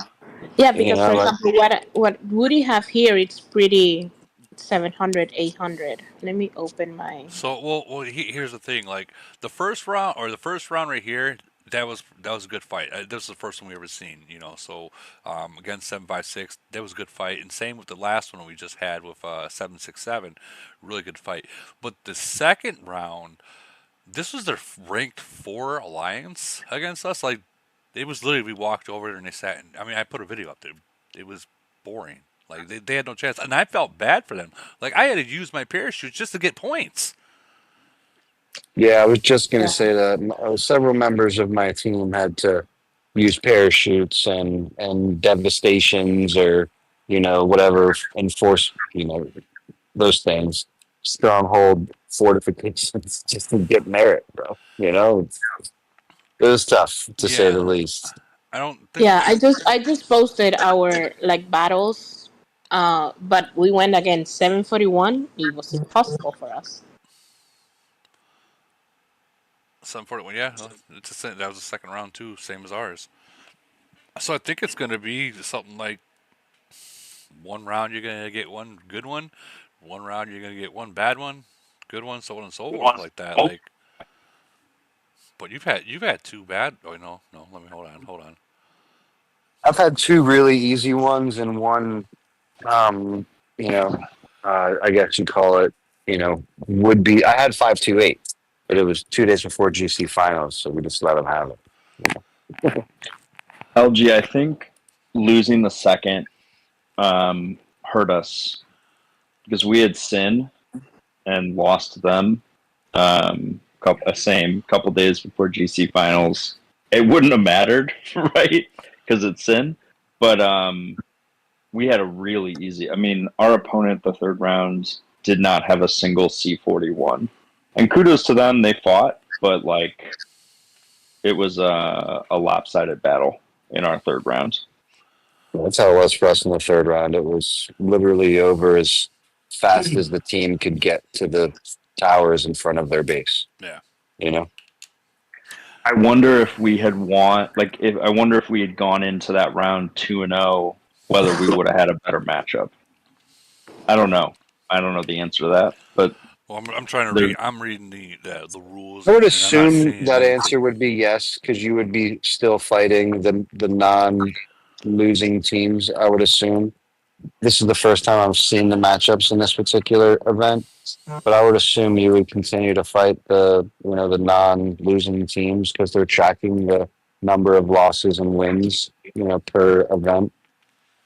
Speaker 2: yeah. Because for
Speaker 11: like,
Speaker 2: example, what Woody have here, it's pretty 700, 800. Let me open my.
Speaker 1: So, here's the thing. Like the first round right here, that was a good fight. This was the first one we ever seen, So against 756, that was a good fight, and same with the last one we just had with 767, really good fight. But the second round, this was their ranked four alliance against us. Like it was literally we walked over there and they sat. I mean, I put a video up there. It was boring. Like they had no chance, and I felt bad for them. Like I had to use my parachutes just to get points.
Speaker 11: Yeah, I was just going to
Speaker 2: Yeah.
Speaker 11: say that several members of my team had to use parachutes and devastations or whatever enforce those things, stronghold fortifications just to get merit, bro. It was tough to say the
Speaker 1: Yeah,
Speaker 11: least.
Speaker 1: I don't think
Speaker 2: Yeah, I just posted our like battles, but we went against 741. It was impossible for us.
Speaker 1: 741. Yeah, that was the second round too, same as ours. So I think it's going to be something like one round you're going to get one good one round you're going to get one bad one, good one, so on and so forth like that. Like, but you've had two bad. Oh no. Let me hold on.
Speaker 11: I've had two really easy ones and one, um, you know, I guess you call it, would be. I had 528, but it was 2 days before GC finals, so we just let them have it.
Speaker 15: LG, I think losing the second hurt us because we had Sin and lost to them same couple days before GC finals. It wouldn't have mattered, right? Because it's Sin, but we had a really easy. I mean, our opponent the third round did not have a single C41, and kudos to them. They fought, but like it was a lopsided battle in our third round.
Speaker 11: That's how it was for us in the third round. It was literally over as fast as the team could get to the towers in front of their base.
Speaker 1: Yeah.
Speaker 11: You know,
Speaker 15: I wonder if we had I wonder if we had gone into that round 2-0, whether we would have had a better matchup. I don't know. I don't know the answer to that, but
Speaker 1: Well, I'm trying to
Speaker 15: there.
Speaker 1: read. I'm reading the rules,
Speaker 11: I would
Speaker 1: and I'm not
Speaker 11: assume
Speaker 1: seeing
Speaker 11: that
Speaker 1: anything.
Speaker 11: answer would be yes, because you would be still fighting the non losing teams. I would assume this is the first time I've seen the matchups in this particular event, but I would assume you would continue to fight the non losing teams because they're tracking the number of losses and wins per event.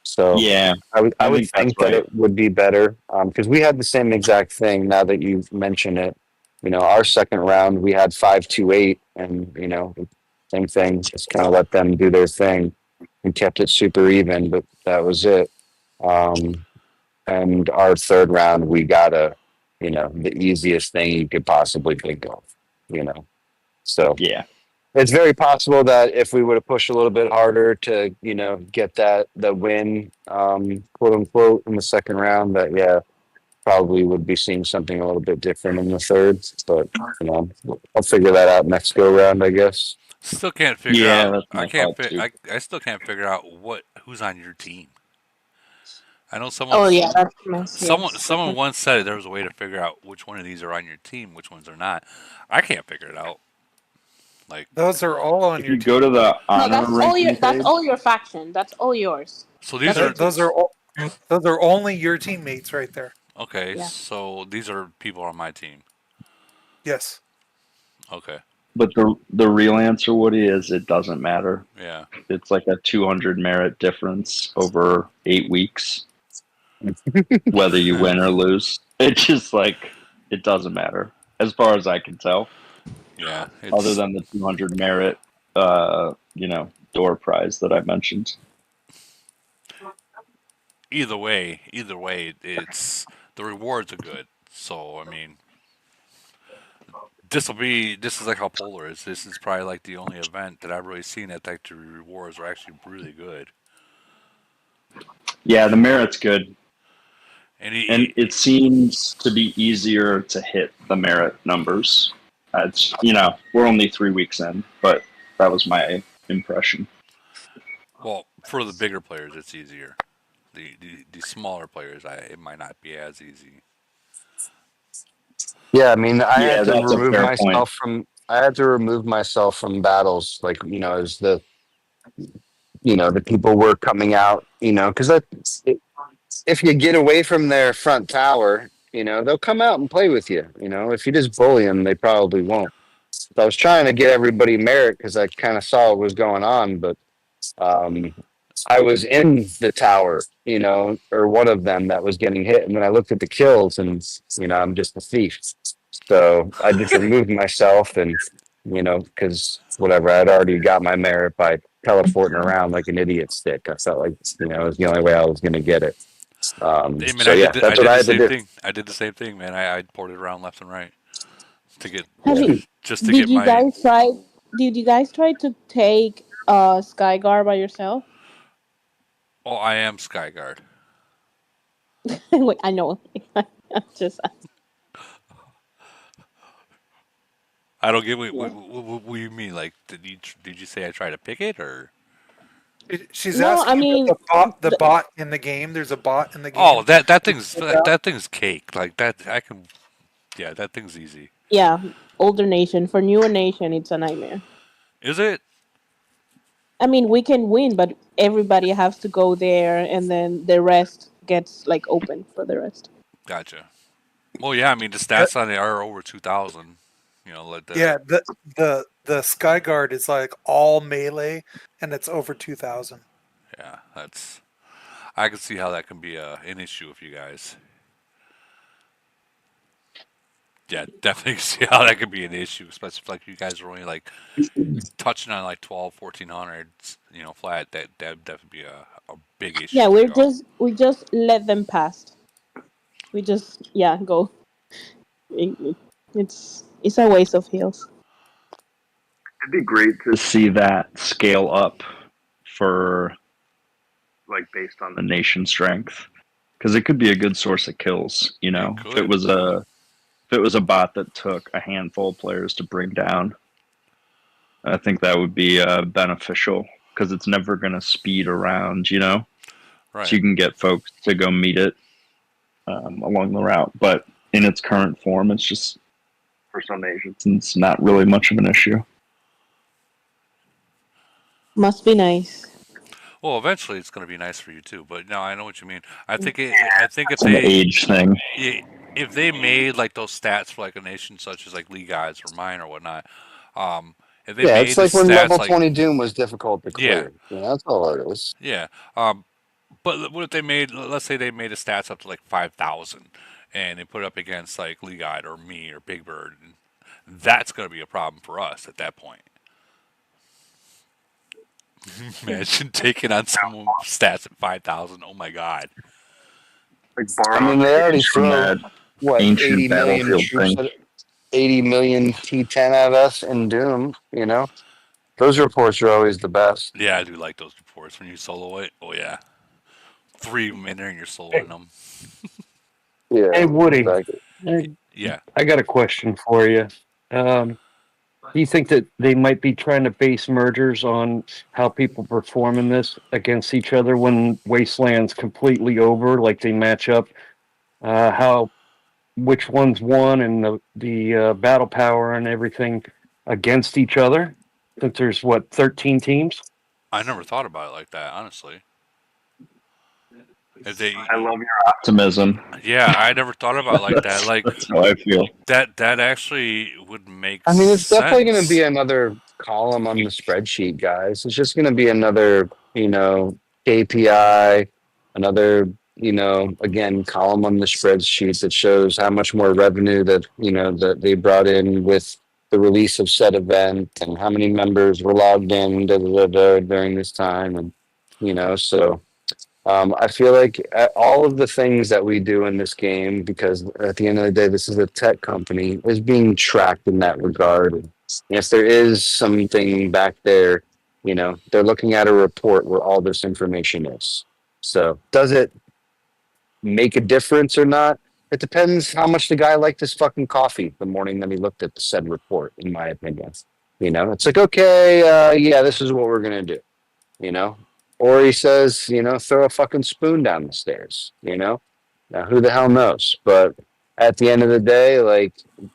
Speaker 11: So
Speaker 15: Yeah,
Speaker 11: I
Speaker 15: I
Speaker 11: would
Speaker 15: think that's
Speaker 11: think that
Speaker 15: right.
Speaker 11: it would be better because we had the same exact thing. Now that you've mentioned it, our second round we had 528, and same thing. Just kind of let them do their thing and kept it super even, but that was it. Um, and our third round we got the easiest thing you could possibly think of. You know, so
Speaker 15: Yeah,
Speaker 11: it's very possible that if we would have pushed a little bit harder to, get the win, quote unquote, in the second round, that probably would be seeing something a little bit different in the third. But I'll figure that out next go round, I guess.
Speaker 1: Still can't figure
Speaker 15: yeah,
Speaker 1: out.
Speaker 15: that's
Speaker 1: I
Speaker 15: my
Speaker 1: can't.
Speaker 15: thought too.
Speaker 1: I still can't figure out who's on your team. I know
Speaker 2: Oh yeah, that's nice. Yes.
Speaker 1: someone once said there was a way to figure out which one of these are on your team, which ones are not. I can't figure it out. Like,
Speaker 13: Those are all on
Speaker 15: If
Speaker 13: your
Speaker 15: you go
Speaker 13: team.
Speaker 15: to the
Speaker 2: No,
Speaker 15: honor ranking
Speaker 2: that's
Speaker 15: page,
Speaker 2: all your faction. That's all yours.
Speaker 1: so these
Speaker 2: That's
Speaker 1: are
Speaker 13: Those are all. Those are only your teammates right there.
Speaker 1: okay.
Speaker 2: yeah.
Speaker 1: So these are people on my team.
Speaker 13: Yes.
Speaker 1: Okay.
Speaker 15: but the real answer, Woody, is it doesn't matter.
Speaker 1: Yeah.
Speaker 15: It's like a 200 merit difference over 8 weeks, whether you win or lose. It's just like it doesn't matter as far as I can tell,
Speaker 1: Yeah.
Speaker 15: other
Speaker 1: It's
Speaker 15: than the 200 merit, door prize that I mentioned.
Speaker 1: either way, it's the rewards are good. So I mean, this is like how Polar is. This is probably like the only event that I've really seen that like the rewards are actually really good.
Speaker 15: Yeah, the merit's good,
Speaker 1: And
Speaker 15: and it seems to be easier to hit the merit numbers. It's we're only 3 weeks in, but that was my impression.
Speaker 1: well, for the bigger players, it's easier. The smaller players, it might not be as easy.
Speaker 11: Yeah, I mean, I
Speaker 15: Yeah,
Speaker 11: had to
Speaker 15: that's a
Speaker 11: remove
Speaker 15: fair point.
Speaker 11: myself I had to remove myself from battles, like as the people were coming out, because if you get away from their front tower, they'll come out and play with you. If you just bully them, they probably won't. So I was trying to get everybody merit because I kind of saw what was going on, but um, I was in the tower, or one of them that was getting hit, and then I looked at the kills, and I'm just a thief. So I just removed myself, and because whatever, I'd already got my merit by teleporting around like an idiot stick. I felt like it was the only way I was going to get it.
Speaker 1: I mean,
Speaker 11: So yeah,
Speaker 1: I
Speaker 11: that's what
Speaker 1: did
Speaker 11: I
Speaker 1: the
Speaker 11: had to
Speaker 1: same
Speaker 11: do.
Speaker 1: thing. I did the same thing, man. I ported around left and right to get
Speaker 2: Have you?
Speaker 1: just to
Speaker 2: Did
Speaker 1: get
Speaker 2: you
Speaker 1: my.
Speaker 2: guys try? Did you guys try to take Skygar by yourself?
Speaker 1: Oh, I am Skyguard.
Speaker 2: Wait, I know. Just
Speaker 1: I don't get
Speaker 2: yeah.
Speaker 1: what you mean. Like, did you say I try to pick it or?
Speaker 13: She's
Speaker 2: No, I
Speaker 13: asking about
Speaker 2: mean,
Speaker 13: the
Speaker 2: the,
Speaker 13: bot in the game. There's a bot in the
Speaker 1: Oh,
Speaker 13: game.
Speaker 1: that thing's cake. Like that, I can. Yeah, that thing's easy.
Speaker 2: yeah, older nation for newer nation, it's a nightmare.
Speaker 1: Is it?
Speaker 2: I mean, we can win, but everybody has to go there, and then the rest gets like open for the rest.
Speaker 1: Gotcha. Well, yeah. I mean, the stats on it are over 2,000. Like the
Speaker 13: Yeah, the Skyguard is like all melee, and it's over 2,000.
Speaker 1: yeah. That's. I can see how that can be an issue with you guys. Yeah, definitely see how that could be an issue, especially if like you guys are only like touching on like 12, 1400, flat. That definitely be a big issue
Speaker 2: Yeah,
Speaker 1: for y'all.
Speaker 2: we just let them pass. We just go. It's a waste of heals.
Speaker 15: It'd be great to see that scale up for like based on the nation strength because it could be a good source of kills.
Speaker 1: It
Speaker 15: If it
Speaker 1: could.
Speaker 15: was a bot that took a handful of players to bring down, I think that would be beneficial because it's never going to speed around. So
Speaker 1: Right.
Speaker 15: you can get folks to go meet it along the route. But in its current form, it's just for some nations, it's not really much of an issue.
Speaker 2: Must be nice.
Speaker 1: Well, eventually it's going to be nice for you too. But no, I know what you mean. I think I think if
Speaker 15: It's an
Speaker 1: they
Speaker 15: age thing.
Speaker 1: if they made like those stats for like a nation such as like League Guys or mine or whatnot, um, if they
Speaker 11: Yeah, it's
Speaker 1: made the
Speaker 11: like when
Speaker 1: stats
Speaker 11: level
Speaker 1: like
Speaker 11: 20 Doom was difficult to
Speaker 1: yeah,
Speaker 11: clear. That's all it is.
Speaker 1: yeah, but what if they made? Let's say they made the stats up to like 5,000, and they put it up against like League Guide or me or Big Bird. And that's going to be a problem for us at that point. Imagine taking on someone stats at 5,000. Oh my god.
Speaker 15: Like
Speaker 11: I
Speaker 15: borrowing
Speaker 11: mean, they already
Speaker 15: ideas from
Speaker 11: throw
Speaker 15: that
Speaker 11: what
Speaker 15: ancient
Speaker 11: 80 million
Speaker 15: battlefield
Speaker 11: troops,
Speaker 15: thing.
Speaker 11: 80 million T10 at us in Doom. Those reports are always the best.
Speaker 1: Yeah, I do like those reports when you solo it. Oh yeah, three of them in there and you're soloing
Speaker 16: Hey,
Speaker 1: them.
Speaker 16: hey
Speaker 11: Yeah,
Speaker 16: Woody,
Speaker 11: exactly.
Speaker 1: Yeah,
Speaker 16: I got a question for you. Um, do you think that they might be trying to base mergers on how people perform in this against each other when Wasteland's completely over? Like they match up, how which ones won and the battle power and everything against each other? Since there's what 13 teams.
Speaker 1: I never thought about it like that. Honestly, if
Speaker 15: I
Speaker 1: they,
Speaker 15: love your optimism.
Speaker 1: yeah, I never thought about it like that. Like
Speaker 15: That's how I feel.
Speaker 1: that actually would make
Speaker 11: I mean, it's definitely going to be
Speaker 1: sense.
Speaker 11: another column on the spreadsheet, guys. It's just going to be another, KPI, another, again, column on the spreadsheet that shows how much more revenue that they brought in with the release of said event and how many members were logged in during this time. And, so I feel like all of the things that we do in this game, because at the end of the day, this is a tech company, is being tracked in that regard. And if there is something back there, they're looking at a report where all this information is. So, does it make a difference or not? It depends how much the guy liked his fucking coffee the morning that he looked at the said report, in my opinion. It's like, okay, yeah, this is what we're going to do you know? Or he says, throw a fucking spoon down the stairs. Now, who the hell knows? But at the end of the day, like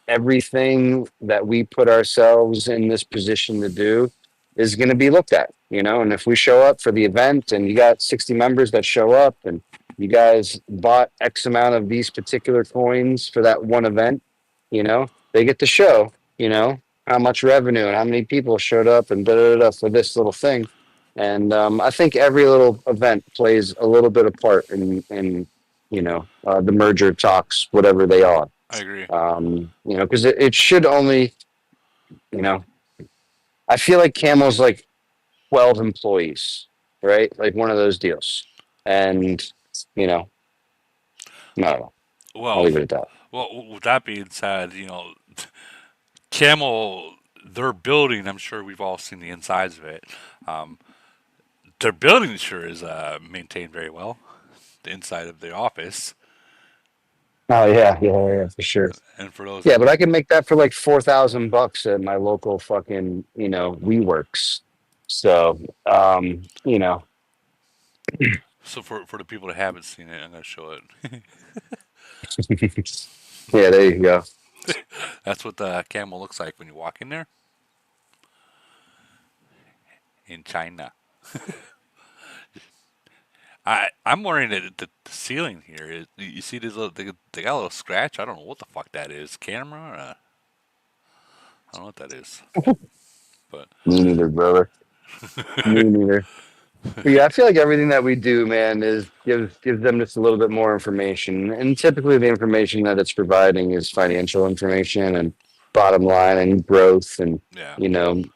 Speaker 11: everything that we put ourselves in this position to do is going to be looked at, you know. And if we show up for the event and you got 60 members that show up and you guys bought X amount of these particular coins for that one event, you know, they get to show, you know, how much revenue and how many people showed up and da da da for this little thing. And I think every little event plays a little bit of part in the merger talks, whatever they are.
Speaker 1: I agree.
Speaker 11: Because it should only, you know, I feel like Camel's like 12 employees, right? Like one of those deals. And, you know, I don't know. I'll
Speaker 1: Well,
Speaker 11: leave it at that.
Speaker 1: well, with that being said, Camel, their building, I'm sure we've all seen the insides of it. Um, their building sure is maintained very well. The inside of the office,
Speaker 11: Oh yeah, for sure.
Speaker 1: and for those
Speaker 11: Yeah,
Speaker 1: that,
Speaker 11: but I can make that for like $4,000 at my local fucking, WeWorks. So,
Speaker 1: so for the people that haven't seen it, I'm gonna show it.
Speaker 11: yeah, there you go.
Speaker 1: That's what the camel looks like when you walk in there in China. I'm wondering that the ceiling here is. You see this little they got a little scratch. I don't know what the fuck that is. Camera? I don't know what that is. But
Speaker 11: Me neither, brother. Me neither. But yeah, I feel like everything that we do, man, is gives them just a little bit more information. And typically the information that it's providing is financial information and bottom line and growth and
Speaker 1: yeah,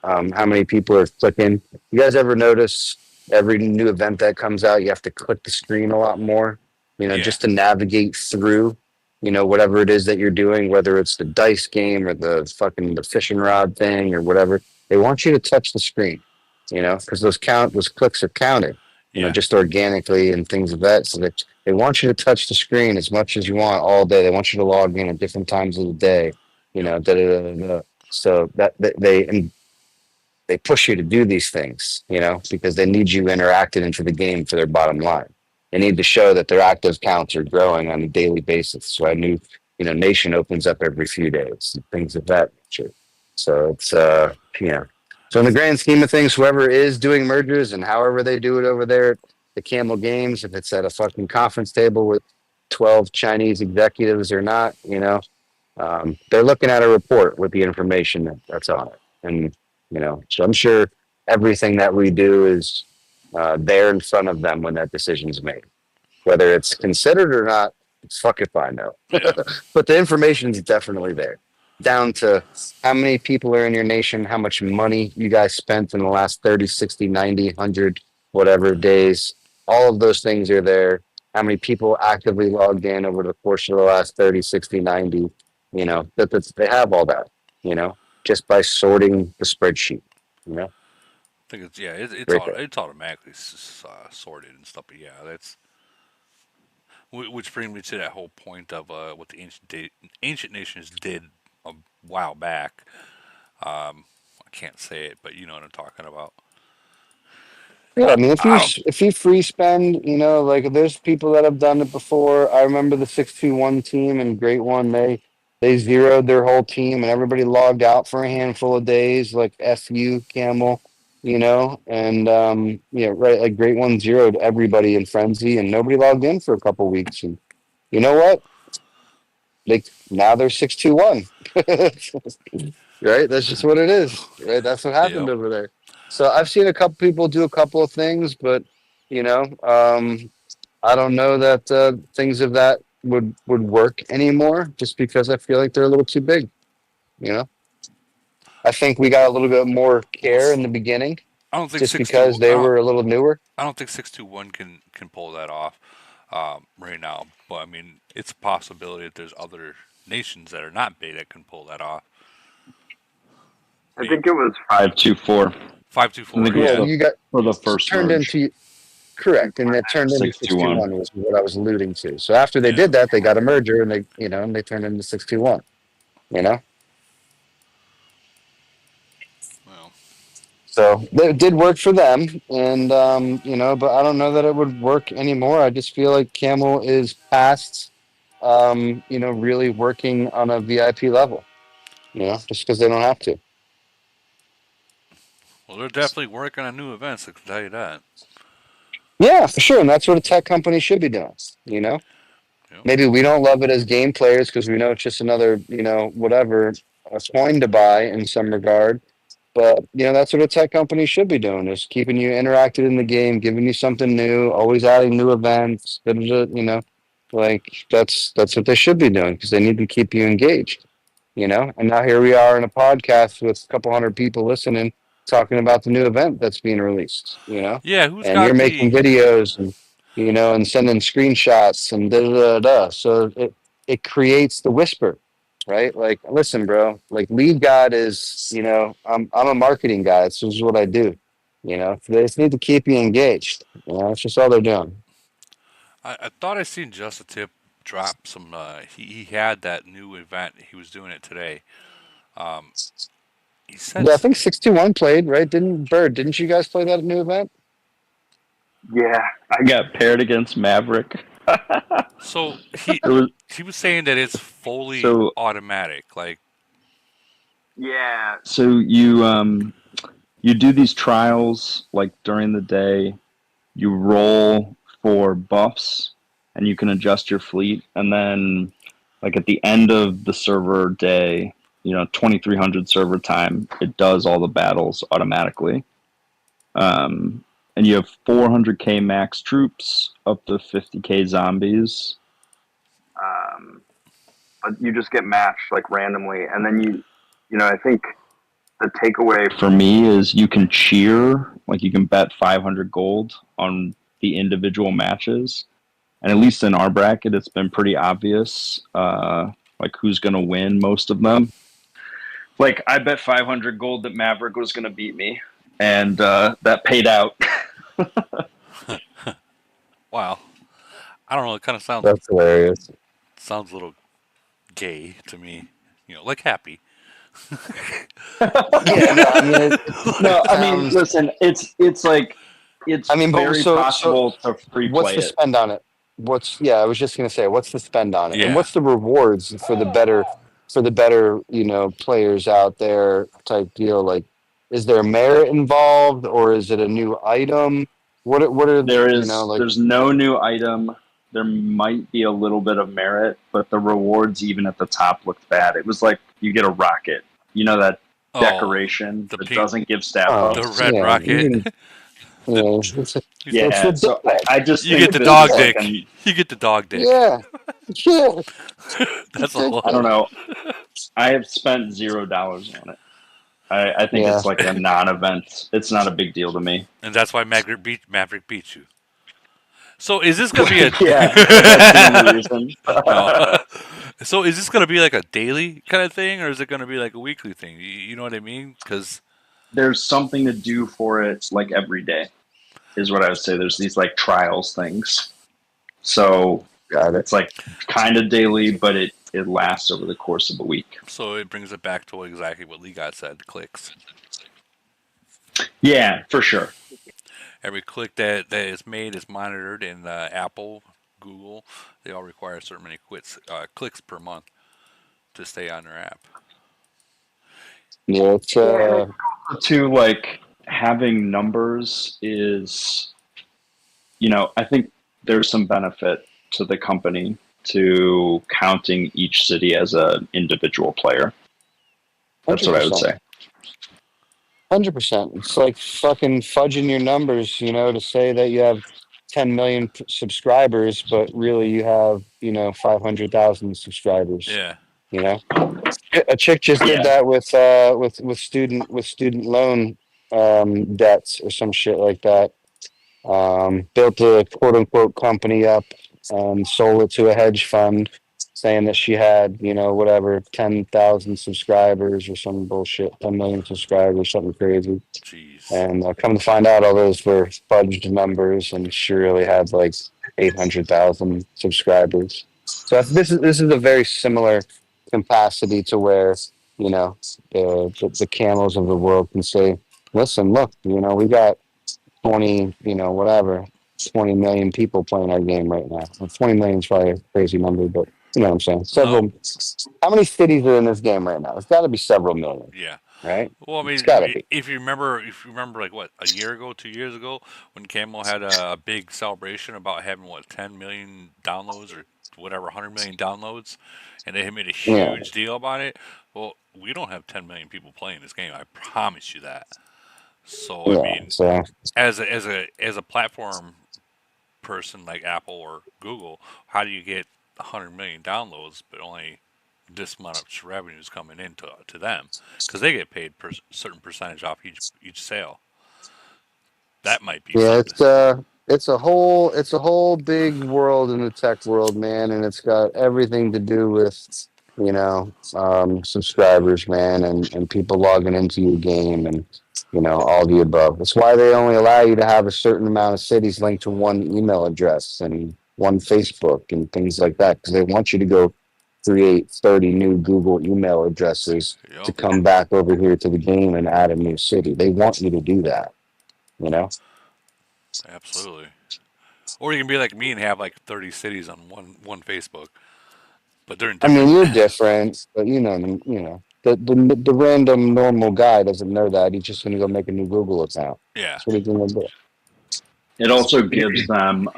Speaker 11: how many people are clicking. You guys ever notice every new event that comes out, you have to click the screen a lot more,
Speaker 1: yeah,
Speaker 11: just to navigate through, whatever it is that you're doing, whether it's the dice game or the fishing rod thing or whatever. They want you to touch the screen, because those clicks are counted,
Speaker 1: yeah,
Speaker 11: just organically and things of that. So that they want you to touch the screen as much as you want all day. They want you to log in at different times of the day,
Speaker 1: yep,
Speaker 11: da da da da. So that they push you to do these things, because they need you interacted into the game for their bottom line. They need to show that their active counts are growing on a daily basis. So a new, nation opens up every few days and things of that nature. So it's So in the grand scheme of things, whoever is doing mergers and however they do it over there at the Camel Games, if it's at a fucking conference table with 12 Chinese executives or not, they're looking at a report with the information that's on it. And, so I'm sure everything that we do is there in front of them when that decision is made. Whether it's considered or not, it's fucking fine though.
Speaker 1: yeah,
Speaker 11: But the information is definitely there. Down to how many people are in your nation, how much money you guys spent in the last 30, 60, 90, 100, whatever days. All of those things are there. How many people actively logged in over the course of the last 30, 60, 90? They have all that, just by sorting the spreadsheet, you know?
Speaker 1: I think it's yeah,
Speaker 11: Right there.
Speaker 1: it's automatically sorted and stuff. But yeah, that's which brings me to that whole point of what the ancient nations did a while back. I can't say it, but you know what I'm talking about.
Speaker 11: Yeah, I mean, if you
Speaker 1: I don't.
Speaker 11: if you free spend, like there's people that have done it before. I remember the 621 team and Great One. They zeroed their whole team and everybody logged out for a handful of days, like FU Camel, and yeah, right, like Great One zeroed everybody in Frenzy and nobody logged in for a couple weeks. And you know what? Now they're 621. Right? That's just what it is. Right? That's what happened
Speaker 1: Yep.
Speaker 11: over there. So I've seen a couple people do a couple of things, but you know, um, I don't know that things of that would work anymore. Just because I feel like they're a little too big. You know, I think we got a little bit more
Speaker 1: Well,
Speaker 11: care in the beginning,
Speaker 1: I don't think
Speaker 11: just
Speaker 1: six two.
Speaker 11: because they were a little newer.
Speaker 1: I don't think 621 can pull that off right now. But I mean, it's a possibility that there's other nations that are not big that can pull that off.
Speaker 15: I
Speaker 1: Maybe
Speaker 15: think it was 524. I
Speaker 1: 524.
Speaker 15: think it was
Speaker 11: Yeah,
Speaker 1: Yeah,
Speaker 15: the
Speaker 11: you got
Speaker 15: for the first
Speaker 11: turned
Speaker 15: merge.
Speaker 11: into correct, and that turned into
Speaker 15: 621.
Speaker 11: 621 was what I was alluding to. So after they
Speaker 1: yeah.
Speaker 11: did that, they got a merger, and they turned into 621. You know.
Speaker 1: Well,
Speaker 11: So it did work for them, and but I don't know that it would work anymore. I just feel like Camel is past really working on a VIP level. Just because they don't have to.
Speaker 1: Well, they're definitely working on new events. I can tell you that.
Speaker 11: Yeah, for sure, and that's what a tech company should be doing. You know,
Speaker 1: Yep.
Speaker 11: maybe we don't love it as game players because we know it's just another, whatever, a coin to buy in some regard. But that's what a tech company should be doing: is keeping you interacted in the game, giving you something new, always adding new events. Like that's what they should be doing because they need to keep you engaged. And now here we are in a podcast with a couple hundred people listening, talking about the new event that's being released.
Speaker 1: Yeah, who's
Speaker 11: And you're
Speaker 1: got the?
Speaker 11: making videos and sending screenshots and da da da da. So it creates the whisper, right? Like, listen, bro. Like, lead God is, I'm a marketing guy. This is what I do. They just need to keep you engaged. That's just all they're doing.
Speaker 1: I thought I seen Just a Tip drop some. He had that new event. He was doing it today. Um, he said
Speaker 11: Yeah, I think 621 played, right? Didn't you guys play that new event?
Speaker 15: Yeah, I got paired against Maverick.
Speaker 1: so. He
Speaker 15: It was
Speaker 1: he was saying that it's fully
Speaker 15: so
Speaker 1: automatic. Like,
Speaker 15: yeah. So you do these trials like during the day. You roll for buffs, and you can adjust your fleet, and then like at the end of the server day, 2300 server time, it does all the battles automatically. Um, and you have 400k max troops, up to 50k zombies. But you just get matched like randomly, and then I think the takeaway for me is you can cheer, like you can bet 500 gold on the individual matches, and at least in our bracket, it's been pretty obvious, like who's going to win most of them. Like I bet 500 gold that Maverick was going to beat me, and that paid out.
Speaker 1: wow. I don't know. It kind of
Speaker 11: That's hilarious.
Speaker 1: sounds a little gay to me. Like happy.
Speaker 11: Yeah, no, I mean, it
Speaker 15: No, I mean,
Speaker 11: sounds.
Speaker 15: listen, it's like it's
Speaker 11: I mean, but
Speaker 15: very
Speaker 11: so
Speaker 15: possible to free
Speaker 11: what's
Speaker 15: play
Speaker 11: the
Speaker 15: it.
Speaker 11: spend on it? I was just gonna say, what's the spend on it, and
Speaker 1: Yeah.
Speaker 11: what's the rewards for the better players out there type deal? Like, is there merit involved, or is it a new item? What are like?
Speaker 15: There's no new item. There might be a little bit of merit, but the rewards even at the top looked bad. It was like you get a rocket. That
Speaker 1: Oh,
Speaker 15: decoration
Speaker 1: the
Speaker 15: that
Speaker 1: pink,
Speaker 15: doesn't give stat
Speaker 11: Oh,
Speaker 1: the
Speaker 15: buffs.
Speaker 1: red
Speaker 11: yeah,
Speaker 1: rocket.
Speaker 11: even
Speaker 1: the
Speaker 11: it's
Speaker 15: Yeah, so
Speaker 11: ridiculous.
Speaker 15: I just
Speaker 1: you get
Speaker 15: think
Speaker 1: the
Speaker 15: this
Speaker 1: dog
Speaker 15: is like
Speaker 1: dick.
Speaker 15: an
Speaker 1: You get the dog dick.
Speaker 11: Yeah, yeah,
Speaker 1: That's
Speaker 15: I don't
Speaker 1: all.
Speaker 15: know. I have spent $0 on it. I think
Speaker 11: yeah.
Speaker 15: it's like a non-event. It's not a big deal to me.
Speaker 1: And that's why Maverick beat you. So is this gonna be a
Speaker 15: Yeah, that's the only reason.
Speaker 1: no? So is this gonna be like a daily kind of thing, or is it gonna be like a weekly thing? You know what I mean? Because
Speaker 15: There's something to do for it like every day, is what I would say. There's these like trials things. So
Speaker 11: Got it.
Speaker 15: it's like kind of daily, but it lasts over the course of a week.
Speaker 1: so it brings it back to exactly what Lee God said: clicks.
Speaker 15: Yeah, for sure.
Speaker 1: Every click that is made is monitored, and Apple, Google, they all require a certain many clicks per month to stay on their app.
Speaker 11: Yeah, it's
Speaker 15: Yeah, to like having numbers is, I think there's some benefit to the company to counting each city as an individual player. That's what I would
Speaker 11: 100%.
Speaker 15: say.
Speaker 11: 100%. It's like fucking fudging your numbers, to say that you have 10 million subscribers, but really you have, 500,000 subscribers.
Speaker 1: Yeah.
Speaker 11: You know, a chick just did
Speaker 15: Yeah.
Speaker 11: that with student loan debts or some shit like that. Built a quote unquote company up and sold it to a hedge fund, saying that she had, whatever, 10,000 subscribers or some bullshit, 10 million subscribers, something crazy.
Speaker 1: Jeez.
Speaker 11: And come to find out, all those were fudged numbers, and she really had like 800,000 subscribers. So this is a very similar capacity to where the camels of the world can say, "Listen, look, we got 20, whatever, 20 million people playing our game right now. Well, 20 million is probably a crazy number, but
Speaker 7: You know what I'm saying?
Speaker 1: No.
Speaker 7: Several. How many cities are in this game right now? It's got to be several million,
Speaker 1: Yeah.
Speaker 7: right?
Speaker 1: Well, I
Speaker 7: It's
Speaker 1: mean,
Speaker 7: got to be.
Speaker 1: if you remember, like what, a year ago, 2 years ago, when Camo had a big celebration about having what 10 million downloads or whatever, 100 million downloads, and they had made a
Speaker 7: Yeah,
Speaker 1: huge deal about it. Well, we don't have 10 million people playing this game. I promise you that. So, I
Speaker 7: yeah.
Speaker 1: mean,
Speaker 7: So
Speaker 1: as a platform person like Apple or Google, how do you get 100 million downloads but only this amount of revenue is coming into to them? Because they get paid per certain percentage off each sale. That might be
Speaker 7: yeah,
Speaker 1: something.
Speaker 7: it's a whole big world in the tech world, man, and it's got everything to do with subscribers, man, and people logging into your game and all the above. That's why they only allow you to have a certain amount of cities linked to one email address and one Facebook and things like that because they want you to go create 30 new Google email addresses to
Speaker 1: Yep,
Speaker 7: come back over here to the game and add a new city. They want you to do that, you know.
Speaker 1: absolutely. Or you can be like me and have like 30 cities on one Facebook, but they're in
Speaker 7: I mean,
Speaker 1: different.
Speaker 7: you're different, but the random normal guy doesn't know that. He's just going to go make a new Google account.
Speaker 1: Yeah.
Speaker 7: That's what he's going to do.
Speaker 15: It also gives them,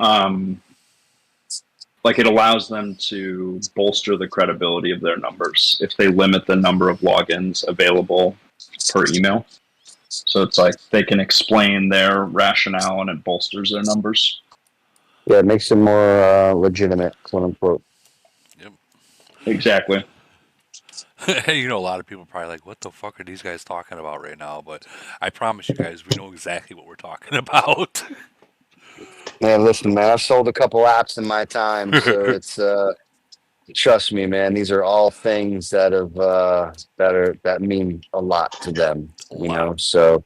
Speaker 15: like, it allows them to bolster the credibility of their numbers if they limit the number of logins available per email. So it's like they can explain their rationale and it bolsters their numbers.
Speaker 7: Yeah, it makes him more legitimate, quote unquote.
Speaker 1: Yep.
Speaker 15: Exactly.
Speaker 1: A lot of people probably like, what the fuck are these guys talking about right now? But I promise you guys, we know exactly what we're talking about.
Speaker 7: Man, listen, man, I've sold a couple apps in my time, so it's trust me, man. These are all things that mean a lot to them.
Speaker 1: A lot.
Speaker 7: So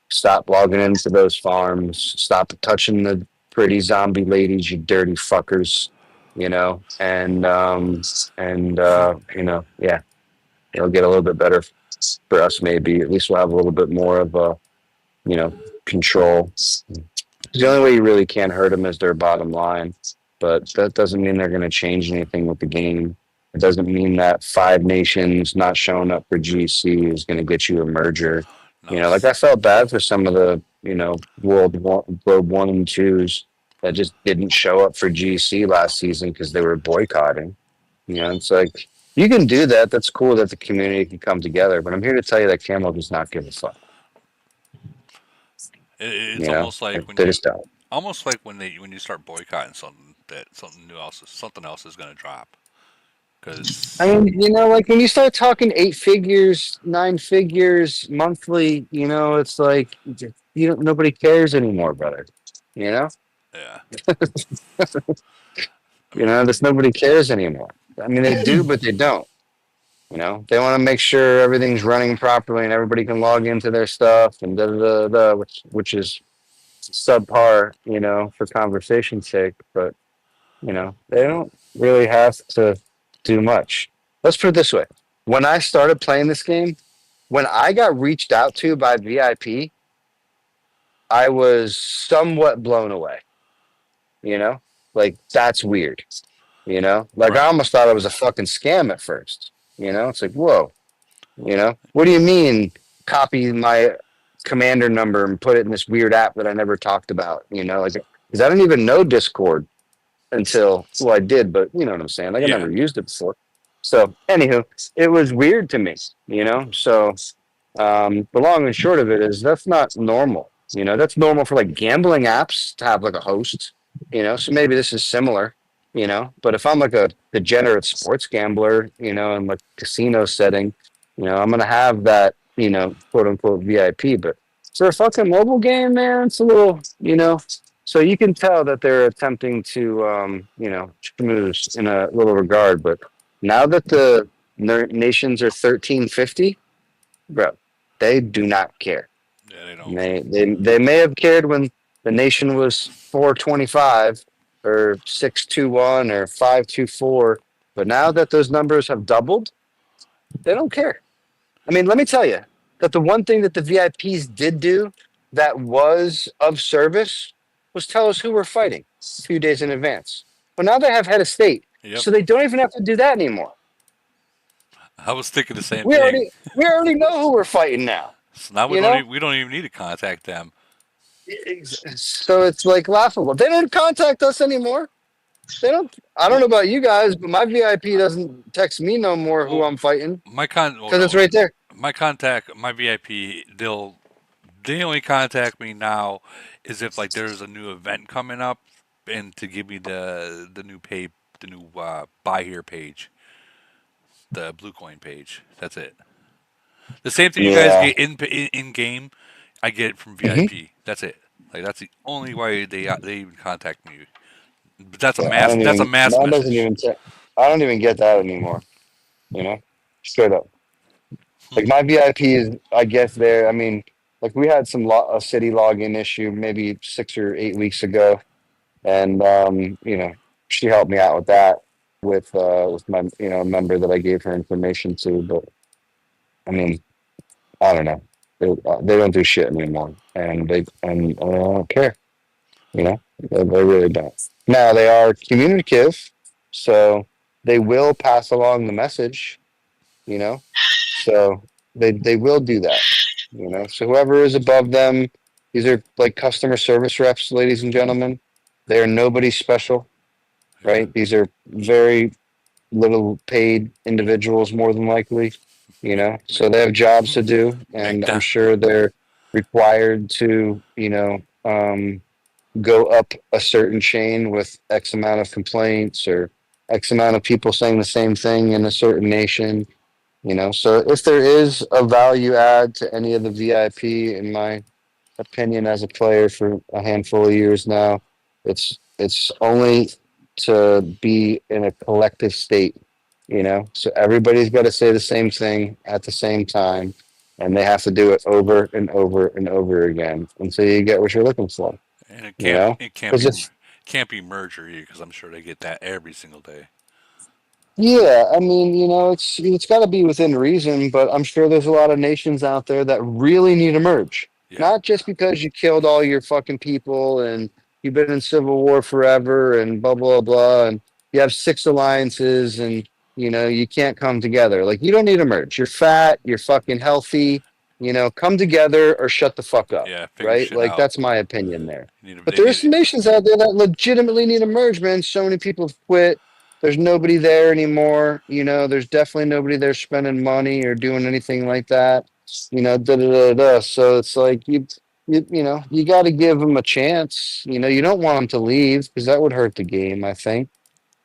Speaker 7: stop logging into those farms. Stop touching the pretty zombie ladies, you dirty fuckers. Yeah, it'll get a little bit better for us. Maybe at least we'll have a little bit more of you know, control. The only way you really can't hurt them is their bottom line, but that doesn't mean they're going to change anything with the game. It doesn't mean that Five Nations not showing up for GC is going to get you a merger.
Speaker 1: No.
Speaker 7: Like I felt bad for some of the Globe 1 and 2s that just didn't show up for GC last season because they were boycotting. It's like you can do that. That's cool that the community can come together. But I'm here to tell you that Camel does not give a fuck.
Speaker 1: It's almost like when
Speaker 7: They
Speaker 1: you
Speaker 7: just don't.
Speaker 1: almost like when you start boycotting something that something else is going to drop.
Speaker 7: I
Speaker 1: Because
Speaker 7: mean, like when you start talking 8 figures, 9 figures monthly, it's like nobody cares anymore, brother. You know,
Speaker 1: yeah, I mean,
Speaker 7: there's nobody cares anymore. I mean, they do, but they don't. They want to make sure everything's running properly and everybody can log into their stuff and which is subpar, for conversation's sake. But they don't really have to do much. Let's put it this way: when I started playing this game, when I got reached out to by VIP, I was somewhat blown away. Like that's weird. Like I
Speaker 1: right?
Speaker 7: almost thought it was a fucking scam at first. It's like whoa. What do you mean? Copy my commander number and put it in this weird app that I never talked about. Like because I didn't even know Discord until I did, but you know what I'm saying. Like I
Speaker 1: Yeah,
Speaker 7: never used it before. So anywho, it was weird to me. So the long and short of it is that's not normal. That's normal for like gambling apps to have like a host. So maybe this is similar. But if I'm like a degenerate sports gambler, in like casino setting, I'm gonna have that, quote unquote VIP. But for a fucking mobile game, man, it's a little, so you can tell that they're attempting to, schmooze in a little regard. But now that the nations are 1350, bro, they do not care.
Speaker 1: yeah, they don't.
Speaker 7: They may have cared when the nation was 425 or 621 or 524, but now that those numbers have doubled, they don't care. I mean, let me tell you that the one thing that the VIPs did do that was of service was tell us who we're fighting a few days in advance. Well, now they have head of state
Speaker 1: Yep.
Speaker 16: So they don't even have to do that anymore.
Speaker 1: I was thinking the same
Speaker 16: We
Speaker 1: thing.
Speaker 16: already we already know who we're fighting now.
Speaker 1: So now
Speaker 16: You know,
Speaker 1: we don't even need to contact them.
Speaker 16: so it's like laughable. They don't contact us anymore. They don't. I don't
Speaker 1: Well,
Speaker 16: know about you guys, but my VIP doesn't text me no more who
Speaker 1: well,
Speaker 16: I'm fighting
Speaker 1: oh
Speaker 16: because it's
Speaker 1: no,
Speaker 16: right there.
Speaker 1: my VIP, they only contact me now is if like there's a new event coming up and to give me the new the new buy here page, the blue coin page. That's it. The same thing you guys
Speaker 16: Yeah.
Speaker 1: get in game, I get it from
Speaker 16: Hmm.
Speaker 1: VIP. That's it. Like that's the only way they even contact me. But that's a
Speaker 16: Yeah. I don't
Speaker 1: that's a
Speaker 16: even.
Speaker 1: mass
Speaker 16: Mine doesn't
Speaker 1: message.
Speaker 16: even. I don't even get that anymore. You know, straight up.
Speaker 1: Hmm.
Speaker 16: Like my VIP is, I guess there. I mean, like we had a city login issue maybe 6 or 8 weeks ago, and she helped me out with that with my member that I gave her information to. But I mean, I don't know. They don't do shit anymore, and I don't care. You know, they really don't. Now they are communicative, so they will pass along the message. You know, so they will do that. So whoever is above them, these are like customer service reps, ladies and gentlemen. They are nobody special,
Speaker 1: Yeah.
Speaker 16: right? These are very little paid individuals, more than likely.
Speaker 1: Make,
Speaker 16: So they have jobs
Speaker 1: make,
Speaker 16: to do,
Speaker 1: make
Speaker 16: and I'm
Speaker 1: that.
Speaker 16: sure they're required to, go up a certain chain with X amount of complaints or X amount of people saying the same thing in a certain nation. So if there is a value add to any of the VIP, in my opinion, as a player for a handful of years now, it's only to be in a collective state. So everybody's got to say the same thing at the same time, and they have to do it over and over and over again until you get what you're looking for.
Speaker 1: And
Speaker 16: You know,
Speaker 1: it can't
Speaker 16: because
Speaker 1: be
Speaker 16: if
Speaker 1: can't be merger either because I'm sure they get that every single day.
Speaker 16: Yeah, I mean, it's got to be within reason, but I'm sure there's a lot of nations out there that really need to merge.
Speaker 1: Yeah.
Speaker 16: Not just because you killed all your fucking people and you've been in civil war forever and blah blah blah, and you have six alliances and you can't come together. Like you don't need to merge. You're fat, you're fucking healthy. Come together or shut the fuck up,
Speaker 1: Yeah. Figure
Speaker 16: right?
Speaker 1: shit
Speaker 16: Like
Speaker 1: out.
Speaker 16: that's my opinion there. But
Speaker 1: They
Speaker 16: there are
Speaker 1: need
Speaker 16: some nations out there that legitimately need to merge, man. So many people have quit. There's nobody there anymore. There's definitely nobody there spending money or doing anything like that. Da da da da. So it's like you got to give them a chance. You don't want them to leave because that would hurt the game. I think.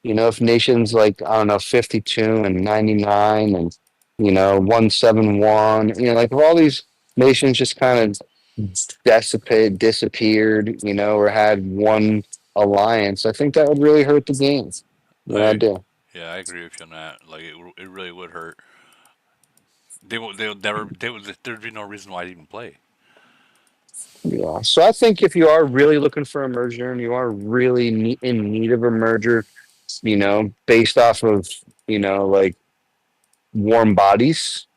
Speaker 16: If nations like I don't know 52 and 99 and 171, like if all these nations just kind of disappeared, or had one alliance, I think that would really hurt the game. I
Speaker 1: I
Speaker 16: do.
Speaker 1: yeah, I agree with you on that. Like it really would hurt. They'll never there'd be no reason why to even play.
Speaker 16: Yeah. So I think if you are really looking for a merger and you are really in need of a merger, based off of, like warm bodies,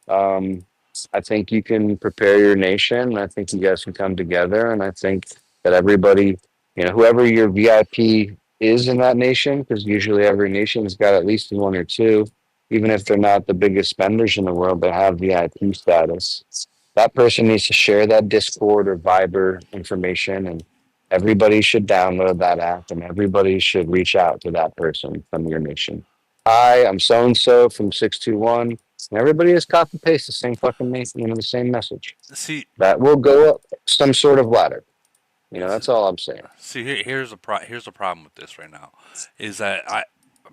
Speaker 16: Um, I think you can prepare your nation. I think you guys can come together, and I think that everybody, whoever your VIP is in that nation, because usually every nation's got at least one or two, even if they're not the biggest spenders in the world, they have VIP status. That person needs to share that Discord or Viber information, and everybody should download that app, and everybody should reach out to that person from your nation. Hi, I'm so and so from 621. And everybody just copy paste the same fucking the same message.
Speaker 1: See,
Speaker 16: That will go up some sort of ladder.
Speaker 1: yes,
Speaker 16: That's all I'm saying.
Speaker 1: here's a problem with this right now, is that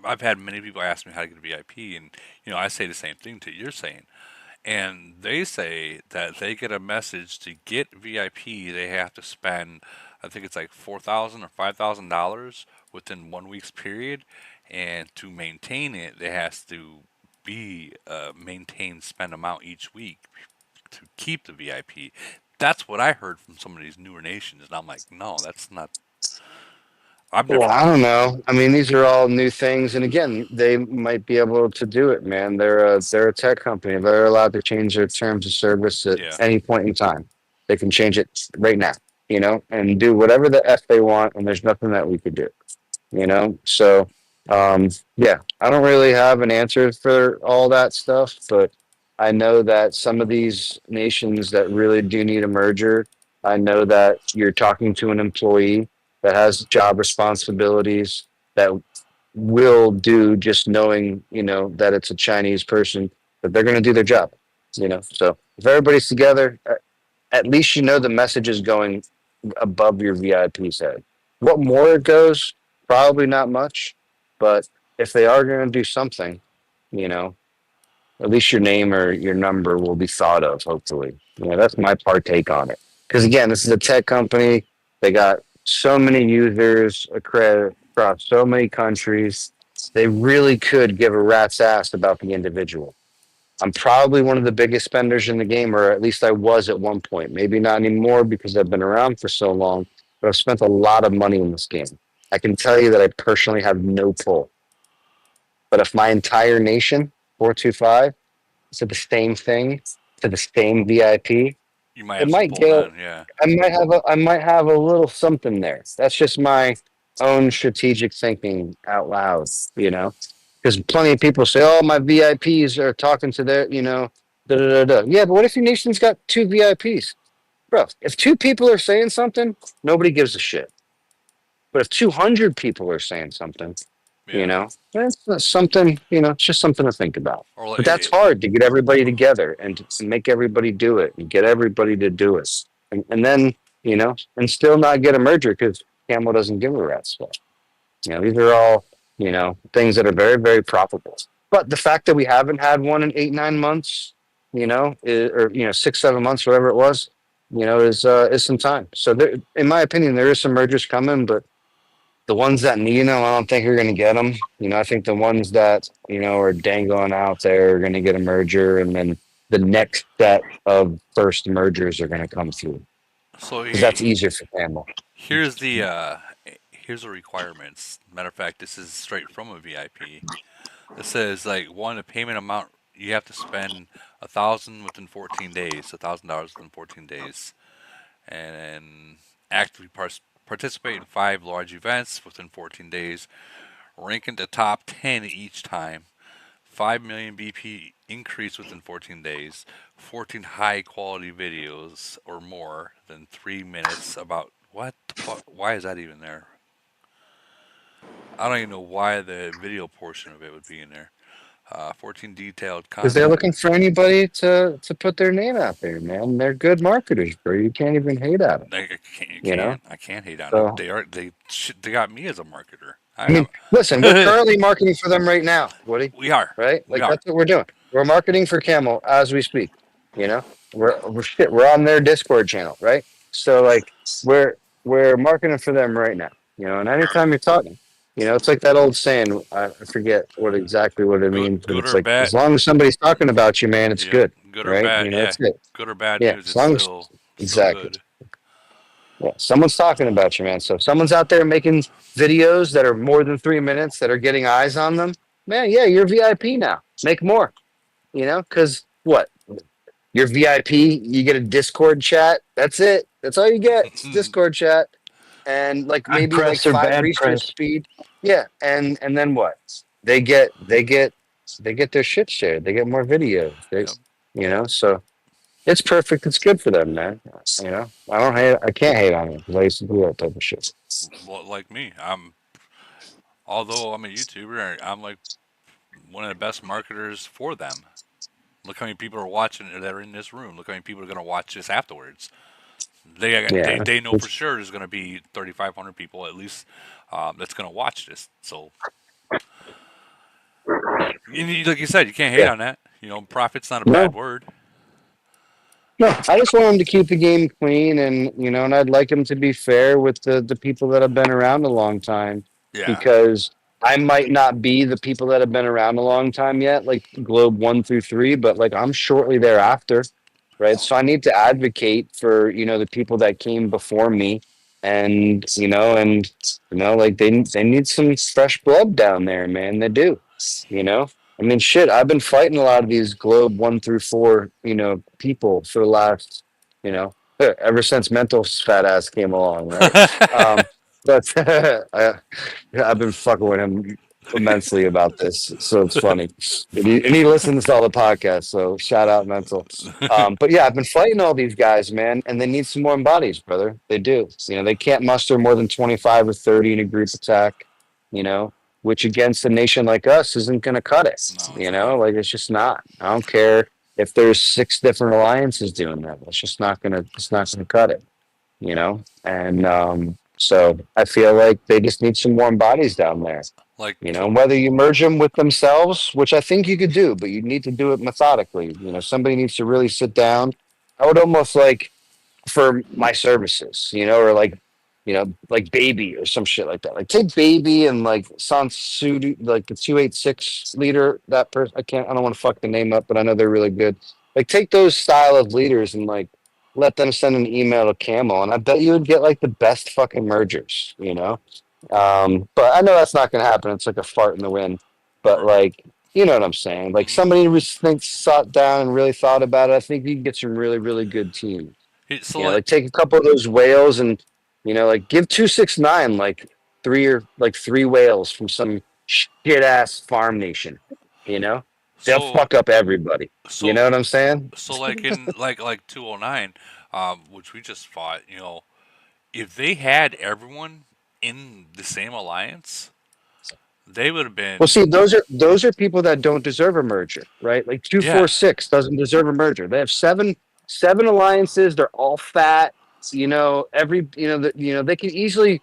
Speaker 1: I've had many people ask me how to get a VIP, and I say the same thing to you're saying, and they say that they get a message to get VIP, they have to spend, I think it's like $4,000 or $5,000 within 1 week's period, and to maintain it, they has to be maintained spend amount each week to keep the VIP. That's what I heard from some of these newer nations, and I'm like, no, that's not. I've
Speaker 16: Well,
Speaker 1: never.
Speaker 16: I don't know. I mean, these are all new things, and again, they might be able to do it, man. They're a tech company. They're allowed to change their terms of service at
Speaker 1: Yeah,
Speaker 16: any point in time. They can change it right now, and do whatever the f they want, and there's nothing that we could do. So
Speaker 11: Yeah, I don't really have an answer for all that stuff, but I know that some of these nations that really do need a merger, I know that you're talking to an employee that has job responsibilities that will do just knowing, that it's a Chinese person, that they're going to do their job, So if everybody's together, at least the message is going above your VIP's head. What more it goes, probably not much, but if they are going to do something, you know, at least your name or your number will be thought of. Hopefully, that's my partake on it. Because again, this is a tech company. They got so many users across so many countries. They really could give a rat's ass about the individual. I'm probably one of the biggest spenders in the game, or at least I was at one point. Maybe not anymore because I've been around for so long, but I've spent a lot of money in this game. I can tell you that I personally have no pull. But if my entire nation, 425, said the same thing to the same VIP,
Speaker 1: You might
Speaker 11: it
Speaker 1: have some
Speaker 11: might
Speaker 1: pull
Speaker 11: go.
Speaker 1: then, yeah.
Speaker 11: I might have a little something there. That's just my own strategic thinking out loud, because plenty of people say, "Oh, my VIPs are talking to their, da da da da." Yeah, but what if your nation's got two VIPs, bro? If two people are saying something, nobody gives a shit. But if 200 people are saying something,
Speaker 1: Yeah.
Speaker 11: that's something, it's just something to think about.
Speaker 1: Or like,
Speaker 11: But that's hard to get everybody together and to make everybody do it and get everybody to do it. And then, and still not get a merger because Camel doesn't give a rat's fuck. These are all, things that are very, very profitable. But the fact that we haven't had one in 8, 9 months, or 6, 7 months, whatever it was, is some time. So there, in my opinion, there is some mergers coming, but the ones that need them, I don't think are going to get them. I think the ones that are dangling out there are going to get a merger, and then the next set of first mergers are going to come through
Speaker 1: so
Speaker 11: because that's easier for Camel.
Speaker 1: here's the requirements. Matter of fact, this is straight from a VIP. It says like one, a payment amount you have to spend 1,000 within 14 days, $1,000 within 14 days, and actively participate in 5 large events within 14 days, rank in the top 10 each time. 5 million BP increase within 14 days, 14 high quality videos or more than 3 minutes about what the fuck? Why is that even there? I don't even know why the video portion of it would be in there. 14 detailed
Speaker 11: Because they're
Speaker 1: content.
Speaker 11: looking for anybody to put their name out there, man. They're good marketers, bro. You can't even hate at them,
Speaker 1: Like, you
Speaker 11: you know.
Speaker 1: can't. I can't hate on them.
Speaker 11: So
Speaker 1: They got me as a marketer.
Speaker 11: I mean, listen, we're currently marketing for them right now, Woody.
Speaker 1: We are.
Speaker 11: Right?
Speaker 1: We
Speaker 11: Like
Speaker 1: are.
Speaker 11: that's what we're doing. We're marketing for Camel as we speak. You know, we're on their Discord channel, right? So like we're marketing for them right now. And anytime you're talking, it's like that old saying. I forget exactly what it means, but
Speaker 1: Good
Speaker 11: it's
Speaker 1: or
Speaker 11: like
Speaker 1: bad.
Speaker 11: as long as somebody's talking about you, man, it's
Speaker 1: Yep.
Speaker 11: good,
Speaker 1: Good or
Speaker 11: right?
Speaker 1: bad. Yeah.
Speaker 11: That's it.
Speaker 1: Good or bad
Speaker 11: Yeah,
Speaker 1: news.
Speaker 11: as
Speaker 1: It's
Speaker 11: long as
Speaker 1: still
Speaker 11: exactly.
Speaker 1: good.
Speaker 11: Yeah, someone's talking about you, man. So if someone's out there making videos that are more than 3 minutes that are getting eyes on them, man, yeah, you're VIP now. Make more, because what? You're VIP, you get a Discord chat. That's it. That's all you get. It's Discord chat. And like
Speaker 16: Good
Speaker 11: maybe like
Speaker 16: press or
Speaker 11: 5
Speaker 16: bad
Speaker 11: research
Speaker 16: press?
Speaker 11: speed. Yeah. And then what? They get their shit shared. They get more videos.
Speaker 1: Yep.
Speaker 11: So it's perfect. It's good for them, man. I don't hate. I can't hate on them because I used to do that type of shit.
Speaker 1: Well, like me, although I'm a YouTuber, I'm like one of the best marketers for them. Look how many people are watching that are in this room. Look how many people are going to watch this afterwards.
Speaker 11: Yeah.
Speaker 1: They know for sure there's going to be 3,500 people at least that's going to watch this. So, like you said, you can't hate
Speaker 11: Yeah.
Speaker 1: on that. Profit's not a bad
Speaker 11: No.
Speaker 1: word.
Speaker 11: No, I just want them to keep the game clean, and I'd like them to be fair with the people that have been around a long time,
Speaker 1: Yeah.
Speaker 11: because I might not be the people that have been around a long time yet, like Globe 1 through 3, but like I'm shortly thereafter, right? So I need to advocate for the people that came before me, and like they need some fresh blood down there, man. They do, you know. I mean, shit, I've been fighting a lot of these Globe 1 through 4, people for the last, ever since Mental's fat ass came along, right? But I've been fucking with him immensely about this, so it's funny. And he listens to all the podcasts, so shout out Mental. But yeah, I've been fighting all these guys, man, and they need some more bodies, brother. They do. They can't muster more than 25 or 30 in a group attack. Which against a nation like us isn't going to cut it.
Speaker 1: No, it's not.
Speaker 11: Like it's just not. I don't care if there's 6 different alliances doing that. It's just not gonna. It's not gonna cut it. And so I feel like they just need some warm bodies down there.
Speaker 1: Like
Speaker 11: Whether you merge them with themselves, which I think you could do, but you need to do it methodically. Somebody needs to really sit down. I would almost like for my services, or like Baby or some shit like that. Like take Baby and like Sansu, like the 286 leader. That person, I don't want to fuck the name up, but I know they're really good. Like take those style of leaders and like let them send an email to Camel, and I bet you would get like the best fucking mergers. But I know that's not going to happen. It's like a fart in the wind. But like, you know what I'm saying? Like somebody who sat down and really thought about it. I think you can get some really, really good teams.
Speaker 1: so
Speaker 11: Like take a couple of those whales and like give 269 like three whales from some shit ass farm nation. They'll
Speaker 1: so
Speaker 11: fuck up everybody. You know
Speaker 1: so
Speaker 11: what I'm saying?
Speaker 1: so like in like 209, which we just fought. If they had everyone in the same alliance, they would have
Speaker 11: Well,
Speaker 1: been.
Speaker 11: see, those are people that don't deserve a merger, right? Like two
Speaker 1: Yeah,
Speaker 11: four six doesn't deserve a merger. They have seven alliances. They're all fat. Every they can easily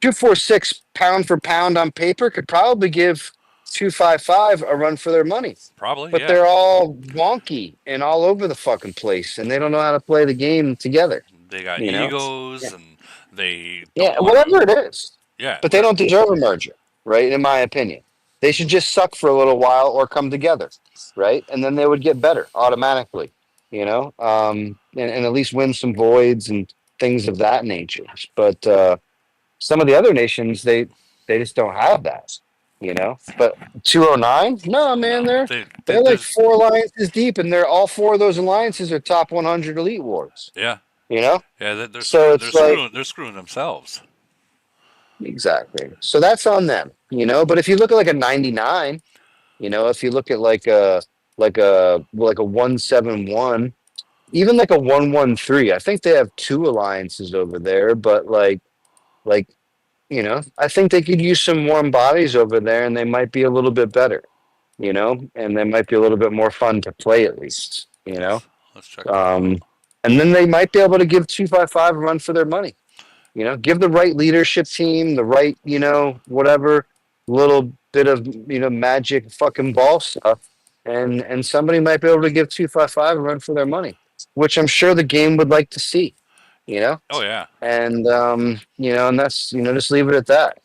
Speaker 11: 246 pound for pound on paper could probably give 255 a run for their money.
Speaker 1: probably.
Speaker 11: But
Speaker 1: Yeah,
Speaker 11: they're all wonky and all over the fucking place, and they don't know how to play the game together.
Speaker 1: they got
Speaker 11: You know?
Speaker 1: egos and they
Speaker 11: Yeah,
Speaker 1: don't want
Speaker 11: whatever
Speaker 1: to.
Speaker 11: it is.
Speaker 1: Yeah,
Speaker 11: But they don't deserve a merger, right? In my opinion, they should just suck for a little while or come together, right? And then they would get better automatically, and at least win some voids and things of that nature. But some of the other nations, they just don't have that, But 209, no, man,
Speaker 1: no.
Speaker 11: they're like 4 alliances deep, and they're all 4 of those alliances are top 100 elite wars,
Speaker 1: Yeah,
Speaker 11: you know.
Speaker 1: yeah.
Speaker 11: So it's like
Speaker 1: They're screwing themselves.
Speaker 11: exactly. So that's on them. But if you look at like a 99, if you look at like a 171, even like a 113, I think they have 2 alliances over there, but like I think they could use some warm bodies over there, and they might be a little bit better, and they might be a little bit more fun to play at least,
Speaker 1: Let's check them out.
Speaker 11: and then they might be able to give 255 a run for their money. Give the right leadership team, the right, whatever little bit of, magic fucking ball stuff. And somebody might be able to give 255 a run for their money, which I'm sure the game would like to see, you know?
Speaker 1: Oh yeah,
Speaker 11: And, and that's, just leave it at that.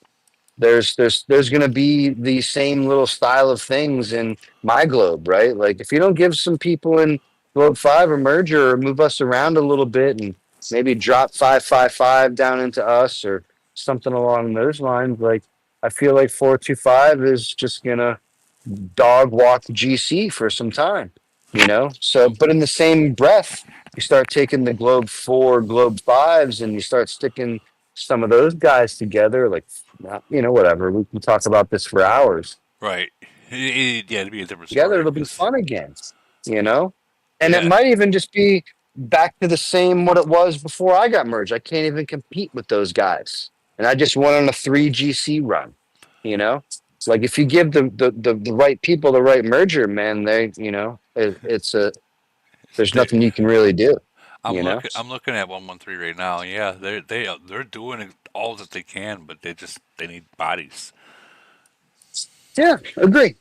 Speaker 11: There's going to be the same little style of things in my globe, right? Like if you don't give some people in globe 5 a merger or move us around a little bit and maybe drop 555 down into us or something along those lines, like I feel like 425 is just gonna dog walk GC for some time. So, but in the same breath, you start taking the Globe 4, Globe 5s, and you start sticking some of those guys together, like, whatever. We can talk about this for hours.
Speaker 1: right. Yeah, it'd be a different
Speaker 11: Together,
Speaker 1: story
Speaker 11: it'll be
Speaker 1: because
Speaker 11: fun again, you know? And it
Speaker 1: yeah,
Speaker 11: might even just be back to the same what it was before I got merged. I can't even compete with those guys. And I just went on a 3 GC run, you know? It's like if you give the right people the right merger, man, there's
Speaker 1: they.
Speaker 11: nothing you can really do, you know?
Speaker 1: I'm looking at 113 right now. Yeah, they're doing all that they can, but they need bodies.
Speaker 11: Yeah, agree.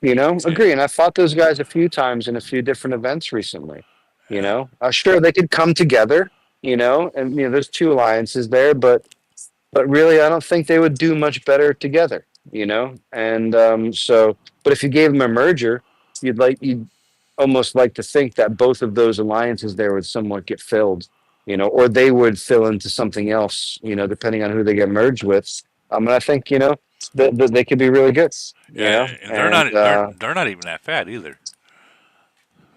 Speaker 1: Yeah,
Speaker 11: Agree. And I fought those guys a few times in a few different events recently.
Speaker 1: yeah.
Speaker 11: Sure, they could come together, and there's 2 alliances there, but really, I don't think they would do much better together, And but if you gave them a merger, you'd almost like to think that both of those alliances there would somewhat get filled, or they would fill into something else, depending on who they get merged with. And I think that they could be really good,
Speaker 1: Yeah, and
Speaker 11: and
Speaker 1: they're not even that fat either.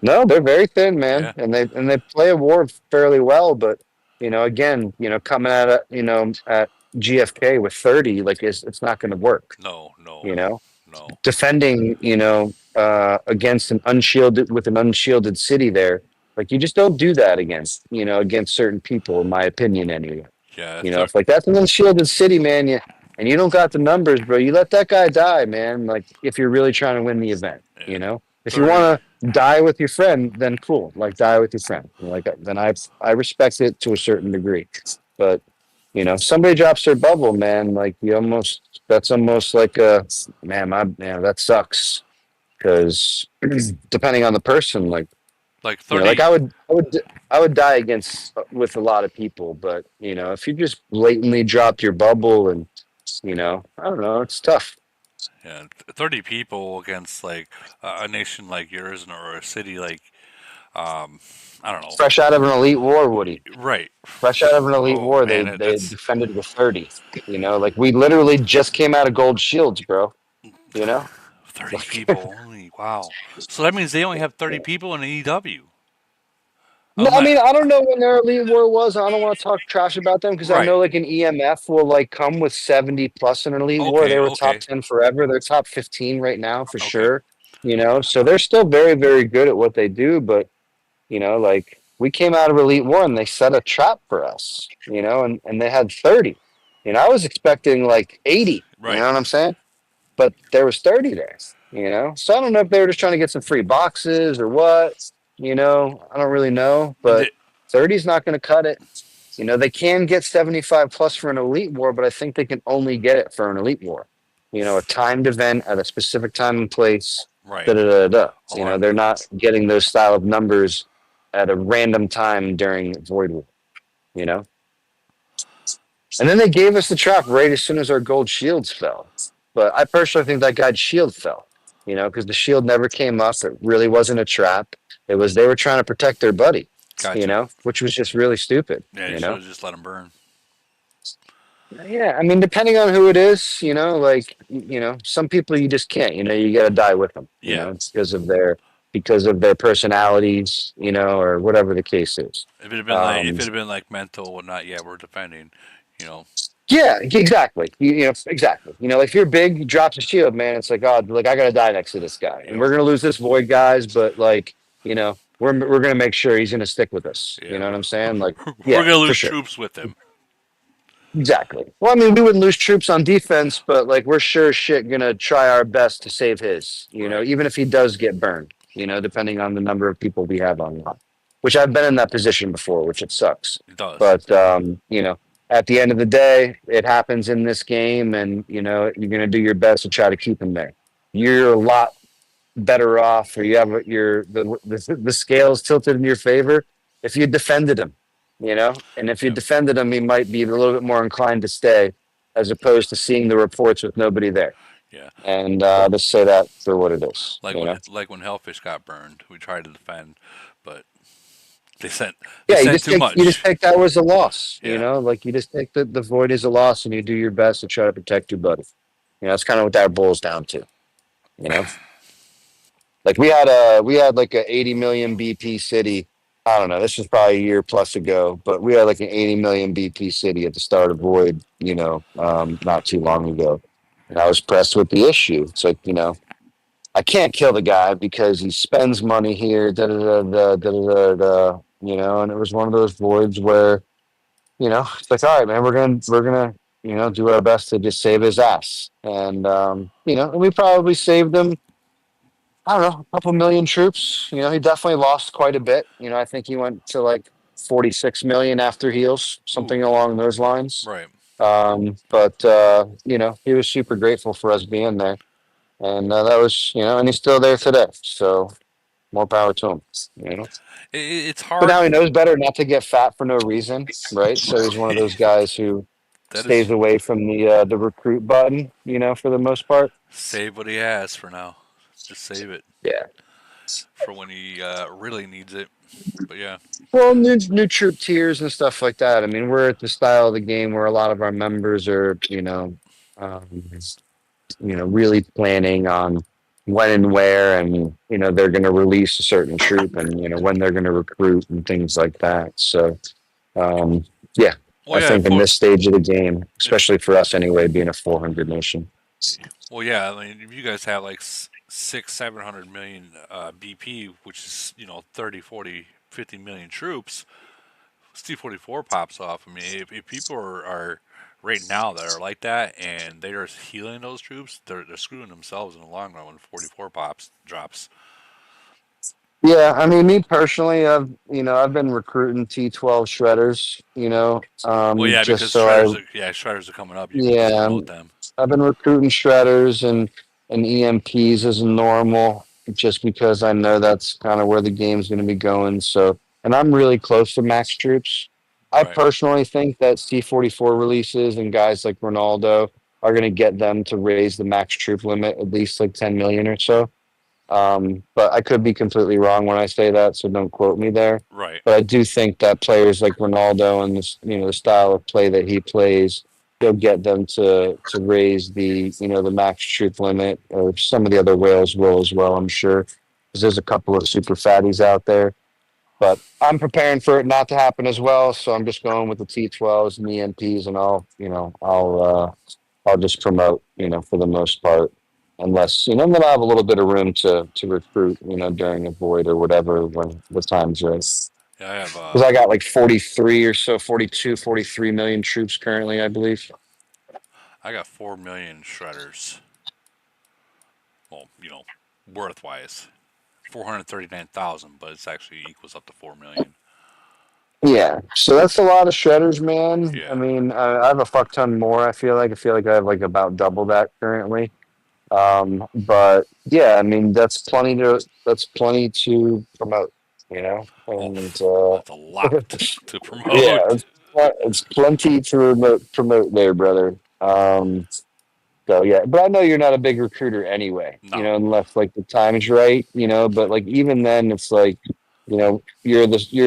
Speaker 11: no, they're very thin, man,
Speaker 1: Yeah,
Speaker 11: and they play a war fairly well. But again, coming at it, at GFK with 30, like it's not going to work.
Speaker 1: No, no,
Speaker 11: You know,
Speaker 1: no.
Speaker 11: defending, against an unshielded city there, like you just don't do that against certain people, in my opinion, anyway.
Speaker 1: Yeah,
Speaker 11: If like that's an unshielded city, man, and you don't got the numbers, bro, you let that guy die, man. Like if you're really trying to win the event,
Speaker 1: yeah,
Speaker 11: if you
Speaker 1: 30.
Speaker 11: want to die with your friend, then cool, like die with your friend. Like then I respect it to a certain degree, but if somebody drops their bubble, man, like that's almost like a man, that sucks because depending on the person, like
Speaker 1: Like
Speaker 11: like
Speaker 1: 30.
Speaker 11: I would die against with a lot of people, but if you just blatantly dropped your bubble and I don't know, it's tough.
Speaker 1: Yeah, 30 people against like a nation like yours or a city like um I don't know.
Speaker 11: Fresh out of an elite war, Woody.
Speaker 1: Right.
Speaker 11: Fresh out of an elite
Speaker 1: Oh
Speaker 11: war,
Speaker 1: man,
Speaker 11: they
Speaker 1: that's
Speaker 11: defended with 30. Like we literally just came out of gold shields, bro. You know,
Speaker 1: 30
Speaker 11: like
Speaker 1: people only. Wow. So that means they only have 30 people in AEW.
Speaker 11: no, I
Speaker 1: Unless,
Speaker 11: mean, I don't know when their elite war was. I don't want to talk trash about them because I
Speaker 1: right.
Speaker 11: know like an EMF will like come with 70 plus in an elite war. They
Speaker 1: Okay,
Speaker 11: were top
Speaker 1: okay,
Speaker 11: 10 forever. They're top 15 right now for
Speaker 1: okay.
Speaker 11: sure. So they're still very, very good at what they do. But, like we came out of elite war and they set a trap for us, and they had 30. I was expecting like 80. You
Speaker 1: Right.
Speaker 11: know what I'm saying? But there was 30 there, So I don't know if they were just trying to get some free boxes or what, I don't really know, but
Speaker 1: The,
Speaker 11: 30 is not going to cut it. They can get 75 plus for an elite war, but I think they can only get it for an elite war. A timed event at a specific time and place. Da
Speaker 1: right.
Speaker 11: da da da.
Speaker 1: Oh, I'm
Speaker 11: They're not getting those style of numbers at a random time during Void War. You know, and then they gave us the trap right as soon as our gold shields fell. But I personally think that guy's shield fell, because the shield never came up. It really wasn't a trap. It was they were trying to protect their buddy,
Speaker 1: gotcha.
Speaker 11: which was just really stupid,
Speaker 1: Yeah, you should have just let them burn.
Speaker 11: Yeah, I mean, depending on who it is, like some people you just can't, you got to die with them,
Speaker 1: Yeah.
Speaker 11: it's because of their personalities, or whatever the case is.
Speaker 1: If
Speaker 11: Um,
Speaker 1: it had been like mental or not, yeah, we're defending. You know.
Speaker 11: Yeah, exactly. Exactly. Like if you're big, you drop the shield, man. It's like, oh, like I gotta die next to this guy, and
Speaker 1: Yep.
Speaker 11: we're gonna lose this void, guys. But like, we're gonna make sure he's gonna stick with us. You
Speaker 1: Yeah,
Speaker 11: know what I'm saying? Like,
Speaker 1: we're
Speaker 11: yeah,
Speaker 1: gonna
Speaker 11: for
Speaker 1: lose
Speaker 11: sure.
Speaker 1: troops with them.
Speaker 11: Exactly. Well, I mean, we wouldn't lose troops on defense, but like we're sure as shit gonna try our best to save his.
Speaker 1: Right.
Speaker 11: Even if he does get burned. Depending on the number of people we have on, which I've been in that position before, which it sucks.
Speaker 1: It does.
Speaker 11: But at the end of the day, it happens in this game, and you're gonna do your best to try to keep him there. You're a lot better off, or you have the scales tilted in your favor if you defended him. And if you
Speaker 1: Yep.
Speaker 11: defended him, he might be a little bit more inclined to stay, as opposed to seeing the reports with nobody there.
Speaker 1: Yeah.
Speaker 11: And just say that for what it is.
Speaker 1: Like when Hellfish got burned, we tried to defend, but they
Speaker 11: Yeah, you
Speaker 1: sent
Speaker 11: just
Speaker 1: too much.
Speaker 11: take that as a loss.
Speaker 1: Yeah.
Speaker 11: Like you just take the void as a loss, and you do your best to try to protect your buddy. That's kind of what that boils down to. You know, like we had like a 80 million BP city. I don't know. This was probably a year plus ago, but we had like an 80 million BP city at the start of Void. Not too long ago, and I was pressed with the issue. It's like I can't kill the guy because he spends money here. Da da da da da da da. And it was one of those voids where it's like, all right, man, we're gonna do our best to just save his ass, and we probably saved him. I don't know, a couple million troops. He definitely lost quite a bit. I think he went to like 46 million after heals,
Speaker 1: Ooh.
Speaker 11: something along those lines.
Speaker 1: Right.
Speaker 11: But he was super grateful for us being there, and that was and he's still there today. So more power to him.
Speaker 1: It's
Speaker 11: But
Speaker 1: hard.
Speaker 11: now he knows better not to get fat for no reason, right? So he's one of those guys who
Speaker 1: That
Speaker 11: stays
Speaker 1: is
Speaker 11: away from the recruit button, for the most part.
Speaker 1: save what he has for now. Just save it
Speaker 11: Yeah.
Speaker 1: for when he really needs it. But yeah.
Speaker 11: Well, new troop tiers and stuff like that. I mean, we're at the style of the game where a lot of our members are, really planning on when and where, and they're going to release a certain troop, and when they're going to recruit and things like that. So, yeah,
Speaker 1: Well,
Speaker 11: I
Speaker 1: yeah,
Speaker 11: think in
Speaker 1: for
Speaker 11: this stage of the game,
Speaker 1: if
Speaker 11: especially for us anyway, being a 400 nation.
Speaker 1: well, yeah, I mean, if you guys have like 700 million BP, which is 30, 40, 50 million troops, C-44 pops off. I mean, if people are right now that are like that and they are healing those troops, they're screwing themselves in the long run when 44 pops drops.
Speaker 11: Yeah, I mean, me personally, I've been recruiting T12 shredders,
Speaker 1: Well, yeah,
Speaker 11: just
Speaker 1: because
Speaker 11: so I,
Speaker 1: shredders are coming up. You can
Speaker 11: yeah,
Speaker 1: promote them.
Speaker 11: I've been recruiting shredders and EMPs as normal, just because I know that's kind of where the game's going to be going. So, and I'm really close to max troops. I
Speaker 1: Right.
Speaker 11: personally think that C-44 releases and guys like Ronaldo are going to get them to raise the max troop limit at least like 10 million or so. But I could be completely wrong when I say that, so don't quote me there.
Speaker 1: Right.
Speaker 11: But I do think that players like Ronaldo and this, the style of play that he plays, he'll get them to raise the max troop limit, or some of the other whales will as well. I'm sure, because there's a couple of super fatties out there. But I'm preparing for it not to happen as well, so I'm just going with the T12s and the EMPs, and I'll just promote, for the most part, unless then I'll have a little bit of room to recruit, during a void or whatever when the time's right.
Speaker 1: Yeah, I have
Speaker 11: Because I got like 43 or so, 42, 43 million troops currently, I believe.
Speaker 1: I got 4 million shredders. Well, worth wise, 439,000, but it's actually equals up to 4 million.
Speaker 11: Yeah, so that's a lot of shredders, man. I
Speaker 1: Yeah.
Speaker 11: mean, I have a fuck ton more. I feel like I have like about double that currently. But yeah, I mean that's plenty to promote,
Speaker 1: Oh,
Speaker 11: and
Speaker 1: that's a lot to
Speaker 11: yeah,
Speaker 1: promote.
Speaker 11: it's plenty to promote there, brother. So yeah, but I know you're not a big recruiter anyway,
Speaker 1: No.
Speaker 11: unless like the time is right, But like even then, it's like, you're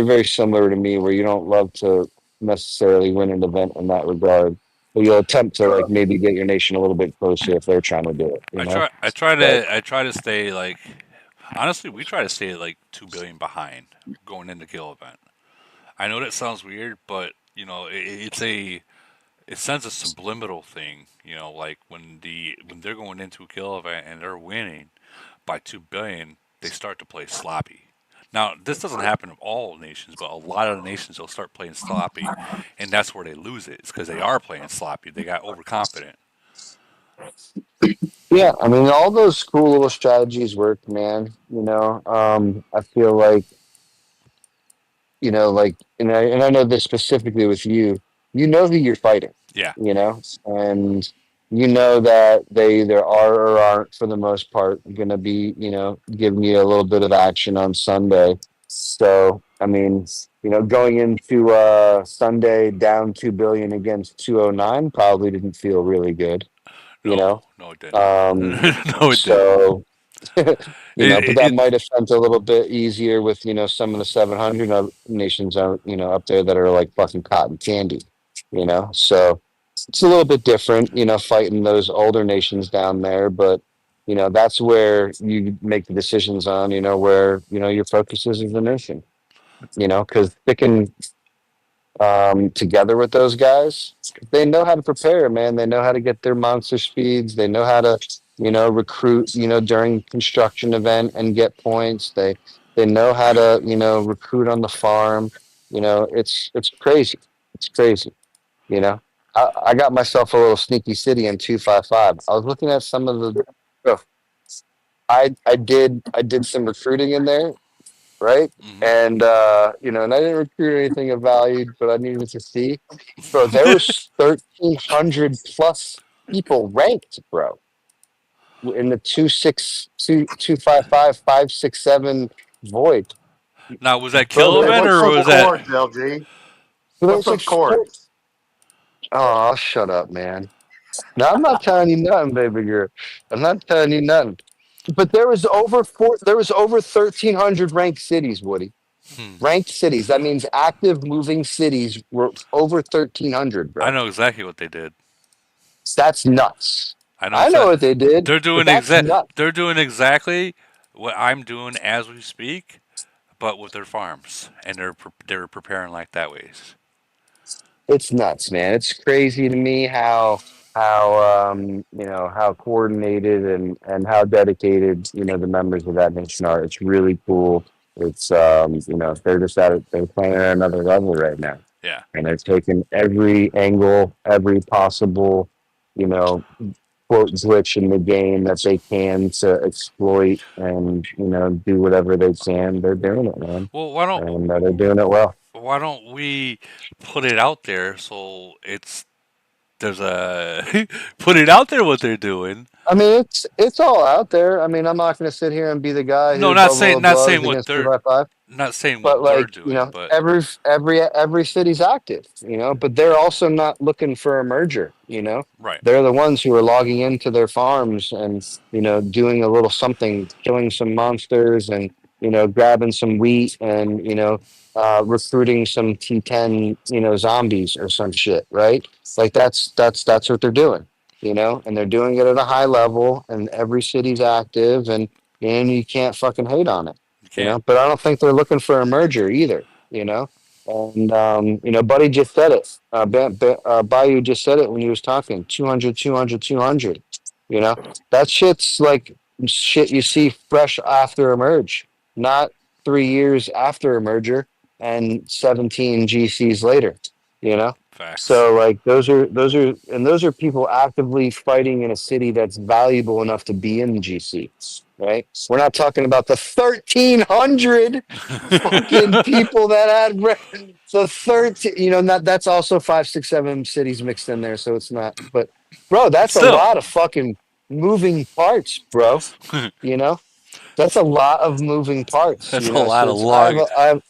Speaker 11: very similar to me, where you don't love to necessarily win an event in that regard, but you'll attempt to like maybe get your nation a little bit closer if they're trying to do it, But
Speaker 1: I try to stay like honestly, we try to stay like 2 billion behind going into kill event. I know that sounds weird, but it sends a subliminal thing. Like when they're going into a kill event and they're winning by 2 billion, they start to play sloppy. Now, this doesn't happen in all nations, but a lot of the nations will start playing sloppy, and that's where they lose it. It's because they are playing sloppy. They got overconfident.
Speaker 11: yeah, I mean, all those cool little strategies work, man. I feel like, and I know this specifically with you. You know who you're fighting,
Speaker 1: Yeah.
Speaker 11: and you know that they either are or aren't, for the most part, going to be, giving you a little bit of action on Sunday. So, I mean, going into Sunday down 2 billion against 209 probably didn't feel really good, you
Speaker 1: No,
Speaker 11: know.
Speaker 1: no, it didn't.
Speaker 11: Um,
Speaker 1: No, it didn't.
Speaker 11: so but that
Speaker 1: It
Speaker 11: might have felt a little bit easier with, some of the 700 nations are, up there that are like fucking cotton candy, So it's a little bit different, fighting those older nations down there, but that's where you make the decisions on, where, your focus is as a nation, because sticking together with those guys. They know how to prepare, man. They know how to get their monster speeds. They know how to, recruit, during construction event and get points. They know how to, recruit on the farm. It's crazy. It's crazy. You know, I got myself a little sneaky city in 255. I was looking at some of the. Oh, I did some recruiting in there, right?
Speaker 1: hmm
Speaker 11: And and I didn't recruit anything of value, but I needed to see. Bro, there was 1,300 plus people ranked, bro, in the 255 567 void.
Speaker 1: Now, was that
Speaker 11: Bro,
Speaker 1: kill
Speaker 11: there's
Speaker 9: Hey,
Speaker 1: event
Speaker 11: like
Speaker 9: what's
Speaker 1: or
Speaker 9: those
Speaker 1: was
Speaker 11: four,
Speaker 1: that?
Speaker 9: chords, LG?
Speaker 11: there's
Speaker 9: What's
Speaker 11: like
Speaker 9: those
Speaker 11: four.
Speaker 9: chords?
Speaker 11: Oh, shut up, man. Now I'm not telling you nothing, baby girl. I'm not telling you nothing. But there was over 1,300 ranked cities, Woody.
Speaker 1: Hmm.
Speaker 11: Ranked cities. That means active moving cities were over 1,300,
Speaker 1: I
Speaker 11: bro.
Speaker 1: know exactly what they did.
Speaker 11: That's nuts.
Speaker 1: I know
Speaker 11: I know
Speaker 1: exactly.
Speaker 11: what they did, but that's nuts.
Speaker 1: They're doing exactly what I'm doing as we speak, but with their farms, and they're preparing like that ways.
Speaker 11: it's nuts, man. It's crazy to me how how coordinated and how dedicated the members of that nation are. It's really cool. It's they're just they're playing at another level right now,
Speaker 1: Yeah.
Speaker 11: and they're taking every angle, every possible you know quote glitch in the game that they can to exploit and do whatever they can. They're doing it, man,
Speaker 1: Well,
Speaker 11: and they're doing it well.
Speaker 1: why don't we put it out there so there's a put it out there what they're doing.
Speaker 11: I mean, it's all out there. I mean, I'm not going to sit here and be the guy
Speaker 1: No,
Speaker 11: who
Speaker 1: not
Speaker 11: blah blah
Speaker 1: saying
Speaker 11: blah
Speaker 1: not
Speaker 11: blah is
Speaker 1: saying what
Speaker 11: against two
Speaker 1: they're
Speaker 11: by five.
Speaker 1: not saying
Speaker 11: But
Speaker 1: what they're
Speaker 11: like
Speaker 1: doing, but
Speaker 11: every city's active, but they're also not looking for a merger.
Speaker 1: right.
Speaker 11: They're the ones who are logging into their farms and doing a little something, killing some monsters and grabbing some wheat and recruiting some T10 zombies or some shit, right? Like that's what they're doing, and they're doing it at a high level, and every city's active, and you can't fucking hate on it,
Speaker 1: You can't.
Speaker 11: but I don't think they're looking for a merger either, and Buddy just said it. Bayou just said it when he was talking. 200, 200, 200. You know, that shit's like shit you see fresh after a merge, not 3 years after a merger and 17 GCs later. You know,
Speaker 1: Facts.
Speaker 11: so like those are people actively fighting in a city that's valuable enough to be in GC, right? We're not talking about the 1,300 fucking people that had the 13. Not that's also 5, 6, 7 cities mixed in there, so it's not. But bro, that's a
Speaker 1: Still,
Speaker 11: lot of fucking moving parts, bro. You know, that's a lot of moving parts.
Speaker 1: that's
Speaker 11: So it's I have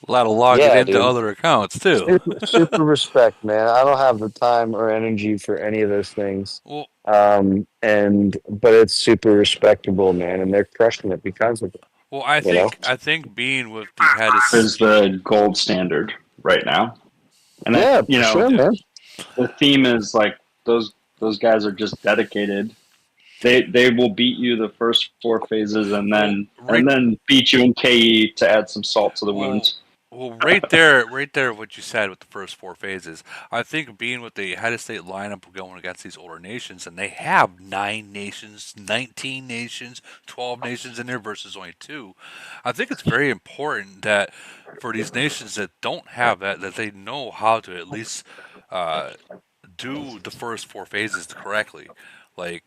Speaker 1: a lot of logging
Speaker 11: yeah,
Speaker 1: into
Speaker 11: dude.
Speaker 1: other accounts too.
Speaker 11: Super respect, man. I don't have the time or energy for any of those things.
Speaker 1: Well,
Speaker 11: But it's super respectable, man, and they're crushing it because of it.
Speaker 1: well,
Speaker 11: You know.
Speaker 1: I think being with the head
Speaker 15: Is the gold standard right now, and
Speaker 11: Yeah, for sure,
Speaker 1: yeah.
Speaker 11: man.
Speaker 15: the theme is like those guys are just dedicated. They will beat you the first four phases
Speaker 1: Well,
Speaker 15: and then beat you in KE to add some salt to the
Speaker 1: well,
Speaker 15: wounds.
Speaker 1: right there, what you said with the first four phases. I think being with the head of state lineup going against these older nations, and they have 9 nations, 19 nations, 12 nations in there versus only two. I think it's very important that for these nations that don't have that, that they know how to at least uh, do the first four phases correctly. Like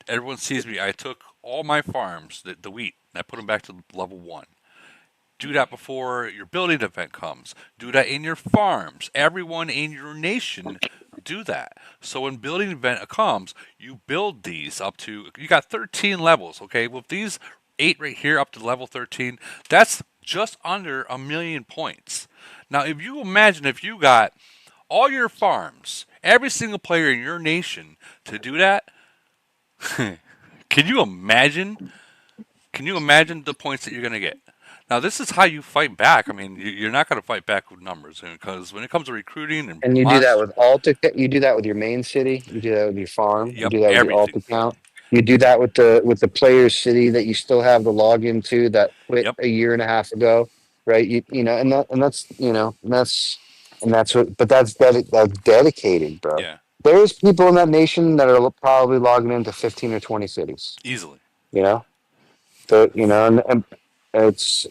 Speaker 1: everyone sees me, I took all my farms, the wheat, and I put them back to level one. Do that before your building event comes. Do that in your farms. Everyone in your nation do that. So when building event comes, you build these up to you got 13 levels, okay? With these 8 right here up to level 13, that's just under 1,000,000 points. Now, if you imagine if you got all your farms, every single player in your nation to do that, can you imagine can you imagine the points that you're going to get? Now, this is how you fight back. I mean, you're not going to fight back with numbers because when it comes to recruiting and
Speaker 11: And you do that
Speaker 1: monster,
Speaker 11: with Alta. You do that with your main city. You do that with your farm. You
Speaker 1: yep,
Speaker 11: do that with your
Speaker 1: everything.
Speaker 11: Alta count. You do that with the player's city that you still have the login to that quit
Speaker 1: Yep,
Speaker 11: a year and a half ago, right? And that's what. But that's dedicated, bro.
Speaker 1: yeah,
Speaker 11: There's people in that nation that are probably logging into 15 or 20 cities.
Speaker 1: easily.
Speaker 11: You know, and it's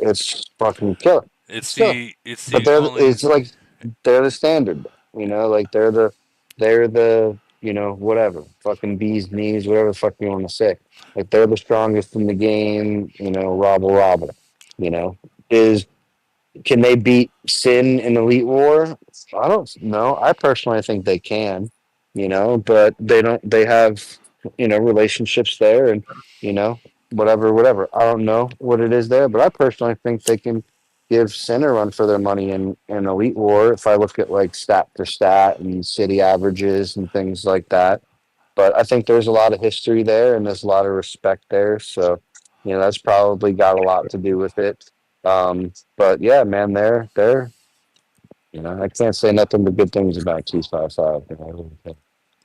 Speaker 11: fucking killer. It's killer.
Speaker 1: It's
Speaker 11: But
Speaker 1: the only
Speaker 11: it's like they're the standard, like they're the whatever fucking bees knees, whatever the fuck you want to say. Like they're the strongest in the game, robble robble. You know, is can they beat Sin in Elite War? I don't know. I personally think they can, but they don't. They have, relationships there, and you know, whatever. I don't know what it is there, but I personally think they can give Sin a run for their money in Elite War. If I look at like stat for stat and city averages and things like that, but I think there's a lot of history there and there's a lot of respect there. So, that's probably got a lot to do with it. But yeah, man, I can't say nothing but good things about 255.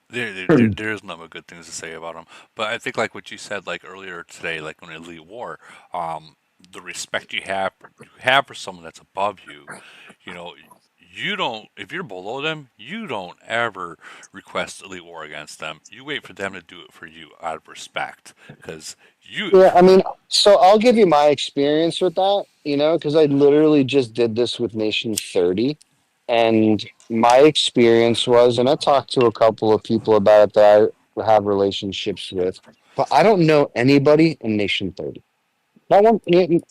Speaker 1: there's not but good things to say about them. But I think like what you said like earlier today, like on Elite War, the respect you have for someone that's above you, you know, you don't, if you're below them, you don't ever request elite war against them. You wait for them to do it for you out of respect, because you,
Speaker 11: Yeah, I mean, so I'll give you my experience with that, because I literally just did this with Nation 30. And my experience was, and I talked to a couple of people about it that I have relationships with, but I don't know anybody in Nation 30. Not one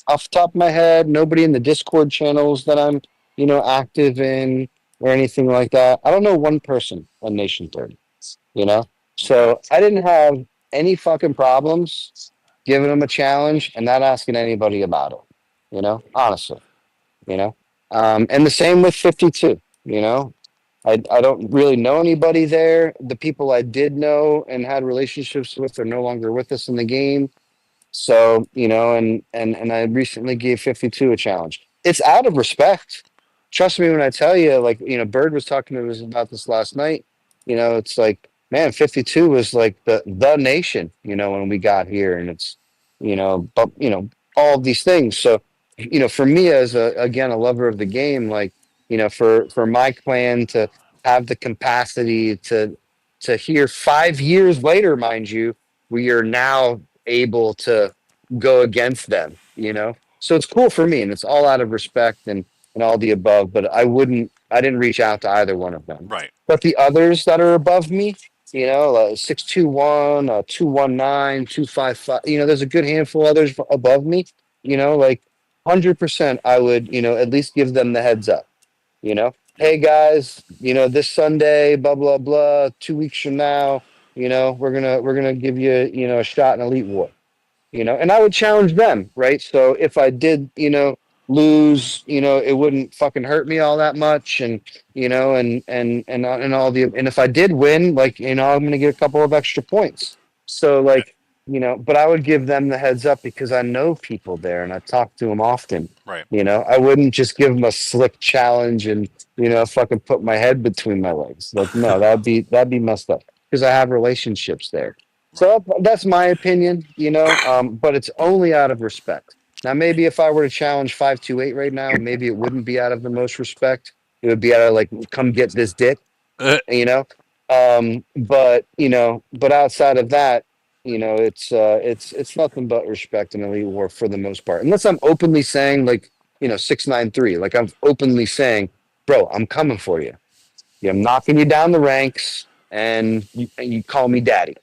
Speaker 11: off the top of my head, nobody in the Discord channels that I'm, active in or anything like that. I don't know one person on Nation 30, you know?
Speaker 1: okay,
Speaker 11: So I didn't have any fucking problems giving them a challenge and not asking anybody about it, honestly, you know? And the same with 52, you know? I don't really know anybody there. The people I did know and had relationships with are no longer with us in the game. So, and I recently gave 52 a challenge. It's out of respect. Trust me when I tell you, like, Bird was talking to us about this last night. It's like, man, 52 was like the nation, when we got here, and it's, but all of these things. So, for me as a lover of the game, like, for my clan to have the capacity to hear 5 years later, mind you, we are now able to go against them, So it's cool for me, and it's all out of respect and all the above. But I didn't reach out to either one of them.
Speaker 1: right,
Speaker 11: But the others that are above me, 621, 219, 255, there's a good handful of others above me, like 100%. I would, at least give them the heads up,
Speaker 1: yep,
Speaker 11: hey guys, this Sunday, blah blah blah, 2 weeks from now, we're gonna give you, a shot in Elite War, and I would challenge them, right? So if I did, lose, it wouldn't fucking hurt me all that much, and and all the, and if I did win, like, I'm gonna get a couple of extra points. So
Speaker 1: right,
Speaker 11: like, but I would give them the heads up because I know people there and I talk to them often.
Speaker 1: right,
Speaker 11: I wouldn't just give them a slick challenge and fucking put my head between my legs. Like, no, that'd be messed up because I have relationships there.
Speaker 1: right.
Speaker 11: So that's my opinion, but it's only out of respect. Now, maybe if I were to challenge 528 right now, maybe it wouldn't be out of the most respect. It would be out of like, come get this dick,
Speaker 1: Uh,
Speaker 11: you know. But outside of that, it's nothing but respect in elite war for the most part. Unless I'm openly saying like, 693, like I'm openly saying, bro, I'm coming for you. I'm knocking you down the ranks, and you call me daddy,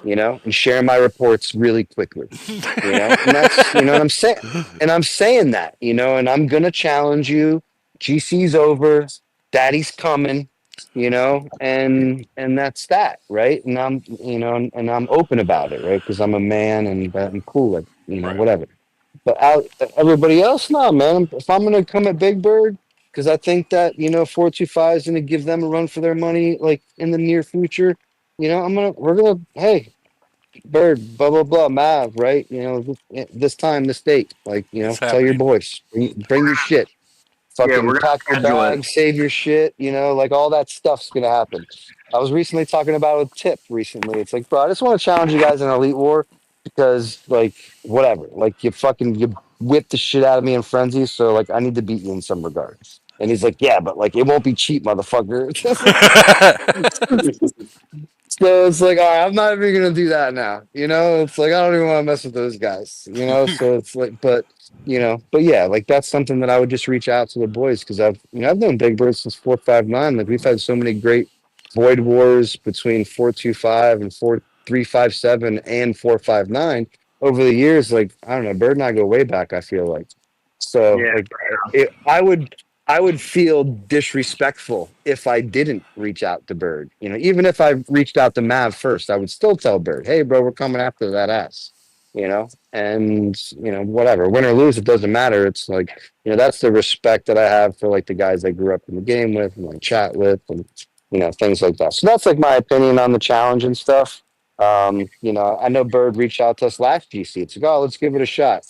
Speaker 11: and share my reports really quickly, and that's, what I'm saying. And I'm saying that, and I'm going to challenge you. GC's over. Daddy's coming, and that's that. Right. And and I'm open about it. Right. Cause I'm a man and I'm cool. Like,
Speaker 1: right.
Speaker 11: whatever. But everybody else, no, man. If I'm gonna come at Big Bird, because I think that 425 is gonna give them a run for their money, like in the near future. We're gonna, hey, Bird, blah blah blah, Mav, right? This time, this date, like,
Speaker 1: It's
Speaker 11: tell your
Speaker 1: happening.
Speaker 11: boys, bring your shit,
Speaker 3: Yeah,
Speaker 11: fucking
Speaker 3: we're
Speaker 11: pack your
Speaker 3: gonna schedule it.
Speaker 11: bag, save your shit, like all that stuff's gonna happen. I was recently talking about it with Tip recently. It's like, bro, I just want to challenge you guys in Elite War because, like, whatever, like you whipped the shit out of me in Frenzy, so like I need to beat you in some regards. And he's like, yeah, but like it won't be cheap, motherfucker. So it's like, all right, I'm not even gonna do that now. It's like I don't even want to mess with those guys. So it's like, but yeah, like that's something that I would just reach out to the boys because I've known Big Bird since 459. Like we've had so many great void wars between 425 and 4357 and 459 over the years. Like I don't know, Bird and I go way back. I feel like so
Speaker 3: Yeah,
Speaker 11: like I would feel disrespectful if I didn't reach out to Bird. Even if I reached out to Mav first, I would still tell Bird, "Hey, bro, we're coming after that ass." And whatever, win or lose, it doesn't matter. It's like that's the respect that I have for like the guys I grew up in the game with and I chat with, and things like that. So that's like my opinion on the challenge and stuff. I know Bird reached out to us last GC. It's like, oh, let's give it a shot.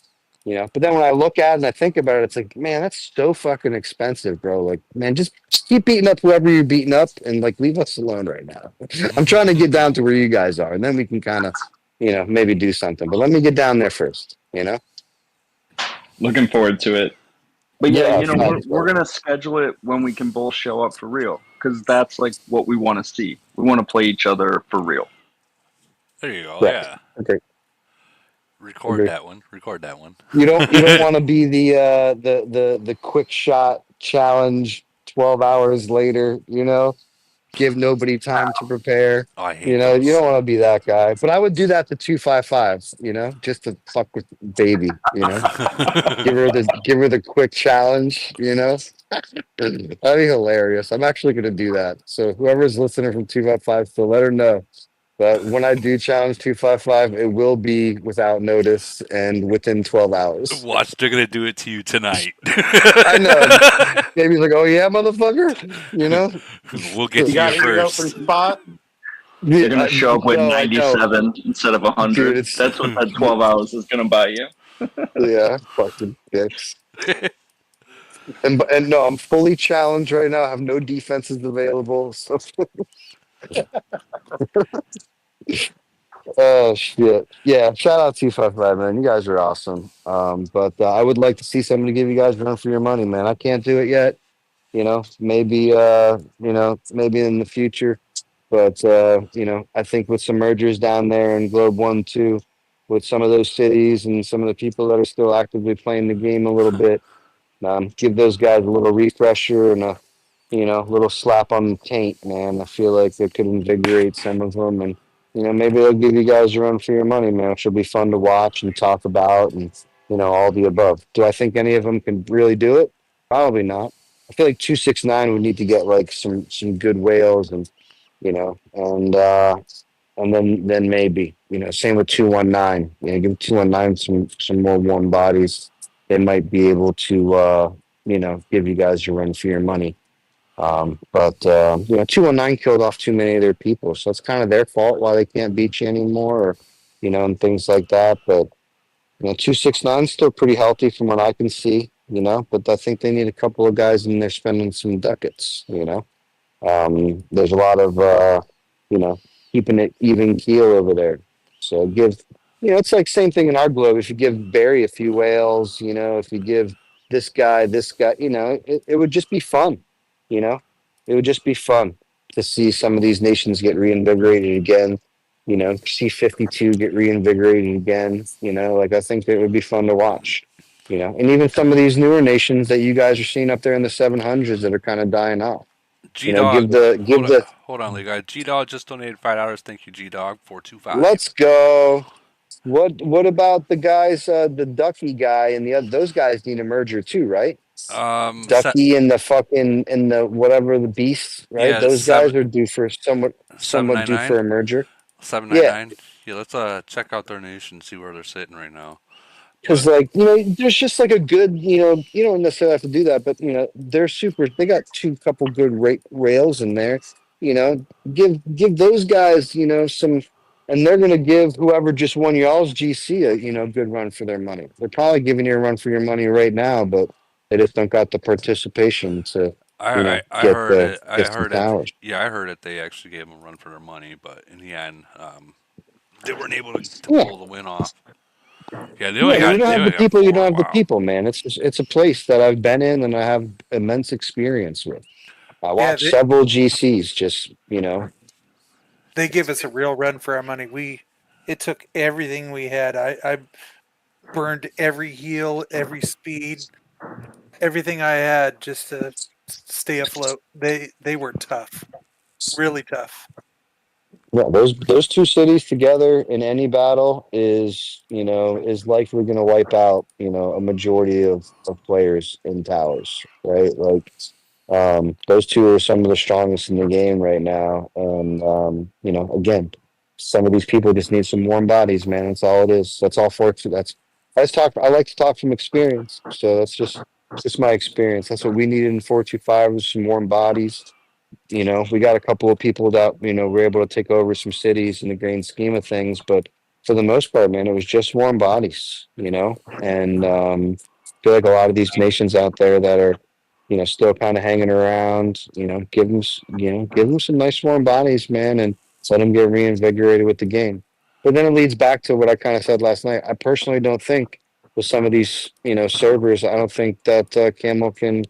Speaker 11: But then when I look at it and I think about it, it's like, man, that's so fucking expensive, bro. Like, man, just keep beating up whoever you're beating up and like leave us alone right now. I'm trying to get down to where you guys are, and then we can kind of, maybe do something. But let me get down there first.
Speaker 15: Looking forward to it. But yeah,
Speaker 7: Yeah,
Speaker 15: you know, we're
Speaker 7: facts,
Speaker 15: we're
Speaker 7: brother.
Speaker 15: gonna schedule it when we can both show up for real, because that's like what we want to see. We want to play each other for real.
Speaker 1: There you go.
Speaker 7: Right.
Speaker 1: Yeah.
Speaker 7: Okay.
Speaker 1: Record
Speaker 7: Agree.
Speaker 1: that one. Record that one.
Speaker 7: You don't want to be the quick shot challenge 12 hours later, give nobody time to prepare.
Speaker 1: Oh, I
Speaker 7: You
Speaker 1: hate
Speaker 7: know, you
Speaker 1: those.
Speaker 7: don't want to be that guy. But I would do that to 255, just to fuck with baby, give her the quick challenge. That'd be hilarious. I'm actually gonna do that. So whoever's listening from 255, so let her know. But when I do challenge 255, it will be without notice and within 12 hours.
Speaker 1: Watch, they're gonna do it to you tonight.
Speaker 7: I know. Baby's like, oh yeah, motherfucker.
Speaker 1: We'll get
Speaker 9: You
Speaker 1: to you
Speaker 9: got any open
Speaker 1: first.
Speaker 9: spot?
Speaker 15: They're gonna show up with
Speaker 7: No, I don't.
Speaker 15: 97 instead of
Speaker 7: Dude,
Speaker 15: 100.
Speaker 7: it's
Speaker 15: That's what that 12 hours is gonna buy you.
Speaker 7: yeah, fucking dicks. And no, I'm fully challenged right now. I have no defenses available. So oh shit. Yeah, shout out 255, man. You guys are awesome. But I would like to see somebody give you guys a run for your money, man. I can't do it yet. Maybe in the future. But I think with some mergers down there in Globe 1 2, with some of those cities and some of the people that are still actively playing the game a little bit, give those guys a little refresher and a little slap on the taint, man. I feel like it could invigorate some of them, and maybe they'll give you guys a run for your money, man. Which will be fun to watch and talk about, and all the above. Do I think any of them can really do it? Probably not. I feel like 269 would need to get like some good whales, and and then maybe same with 219. Give 219 some more warm bodies. They might be able to give you guys your run for your money. But 219 killed off too many of their people, so it's kind of their fault why they can't beat you anymore, or and things like that. But 269 is still pretty healthy from what I can see. But I think they need a couple of guys in there spending some ducats. There's a lot of you know keeping it even keel over there. So it's like same thing in our globe. If you give Barry a few whales, if you give this guy, it would just be fun. You know, it would just be fun to see some of these nations get reinvigorated again. See 52 get reinvigorated again. Like I think it would be fun to watch. And even some of these newer nations that you guys are seeing up there in the 700s that are kind of dying off.
Speaker 1: G Dog,
Speaker 7: Give the
Speaker 1: hold on, League guy. G Dog just donated $5. Thank you, G Dog. 425.
Speaker 7: let's go. What about the guys, the Ducky guy and the other? Those guys need a merger too, right?
Speaker 1: Set.
Speaker 7: Ducky and the fucking and the whatever the beast, right?
Speaker 1: Yeah,
Speaker 7: Those
Speaker 1: seven
Speaker 7: guys are due for
Speaker 1: seven
Speaker 7: somewhat
Speaker 1: nine
Speaker 7: due for
Speaker 1: nine.
Speaker 7: a merger.
Speaker 1: Seven nine
Speaker 7: Yeah,
Speaker 1: nine. Yeah, let's check out their nation, see where they're sitting right now.
Speaker 7: because
Speaker 1: But
Speaker 7: like there's just like a good you don't necessarily have to do that, but they're super. They got couple good rails in there. You know, give those guys some, and they're gonna give whoever just won y'all's GC a good run for their money. They're probably giving you a run for your money right now, but they just don't got the participation to
Speaker 1: I
Speaker 7: get
Speaker 1: heard
Speaker 7: the
Speaker 1: it. I
Speaker 7: get some
Speaker 1: heard it.
Speaker 7: towers.
Speaker 1: Yeah, I heard it. They actually gave them a run for their money, but in the end, they weren't able to
Speaker 7: Yeah,
Speaker 1: pull the win off. Yeah, they
Speaker 7: yeah.
Speaker 1: only
Speaker 7: When you
Speaker 1: got
Speaker 7: don't
Speaker 1: they
Speaker 7: have
Speaker 1: only
Speaker 7: the
Speaker 1: got
Speaker 7: people, you don't
Speaker 1: four.
Speaker 7: have the
Speaker 1: Wow.
Speaker 7: people, man. It's a place that I've been in and I have immense experience with. I
Speaker 13: Yeah,
Speaker 7: watched several GCs just,
Speaker 13: they give us a real run for our money. It took everything we had. I burned every heel, every speed, everything I had just to stay afloat. They were tough, really tough.
Speaker 7: yeah, those two cities together in any battle is likely going to wipe out, a majority of players in towers, right? Like those two are some of the strongest in the game right now. And again, some of these people just need some warm bodies, man. That's all it is. That's all for that's I like to talk from experience. So that's just my experience. That's what we needed in 425 was some warm bodies. We got a couple of people that were able to take over some cities in the grand scheme of things, but for the most part, man, it was just warm bodies. And I feel like a lot of these nations out there that are still kind of hanging around. Give them some nice warm bodies, man, and let them get reinvigorated with the game. But then it leads back to what I kind of said last night. I personally don't think
Speaker 11: with some of these, servers. I don't think that Camel can,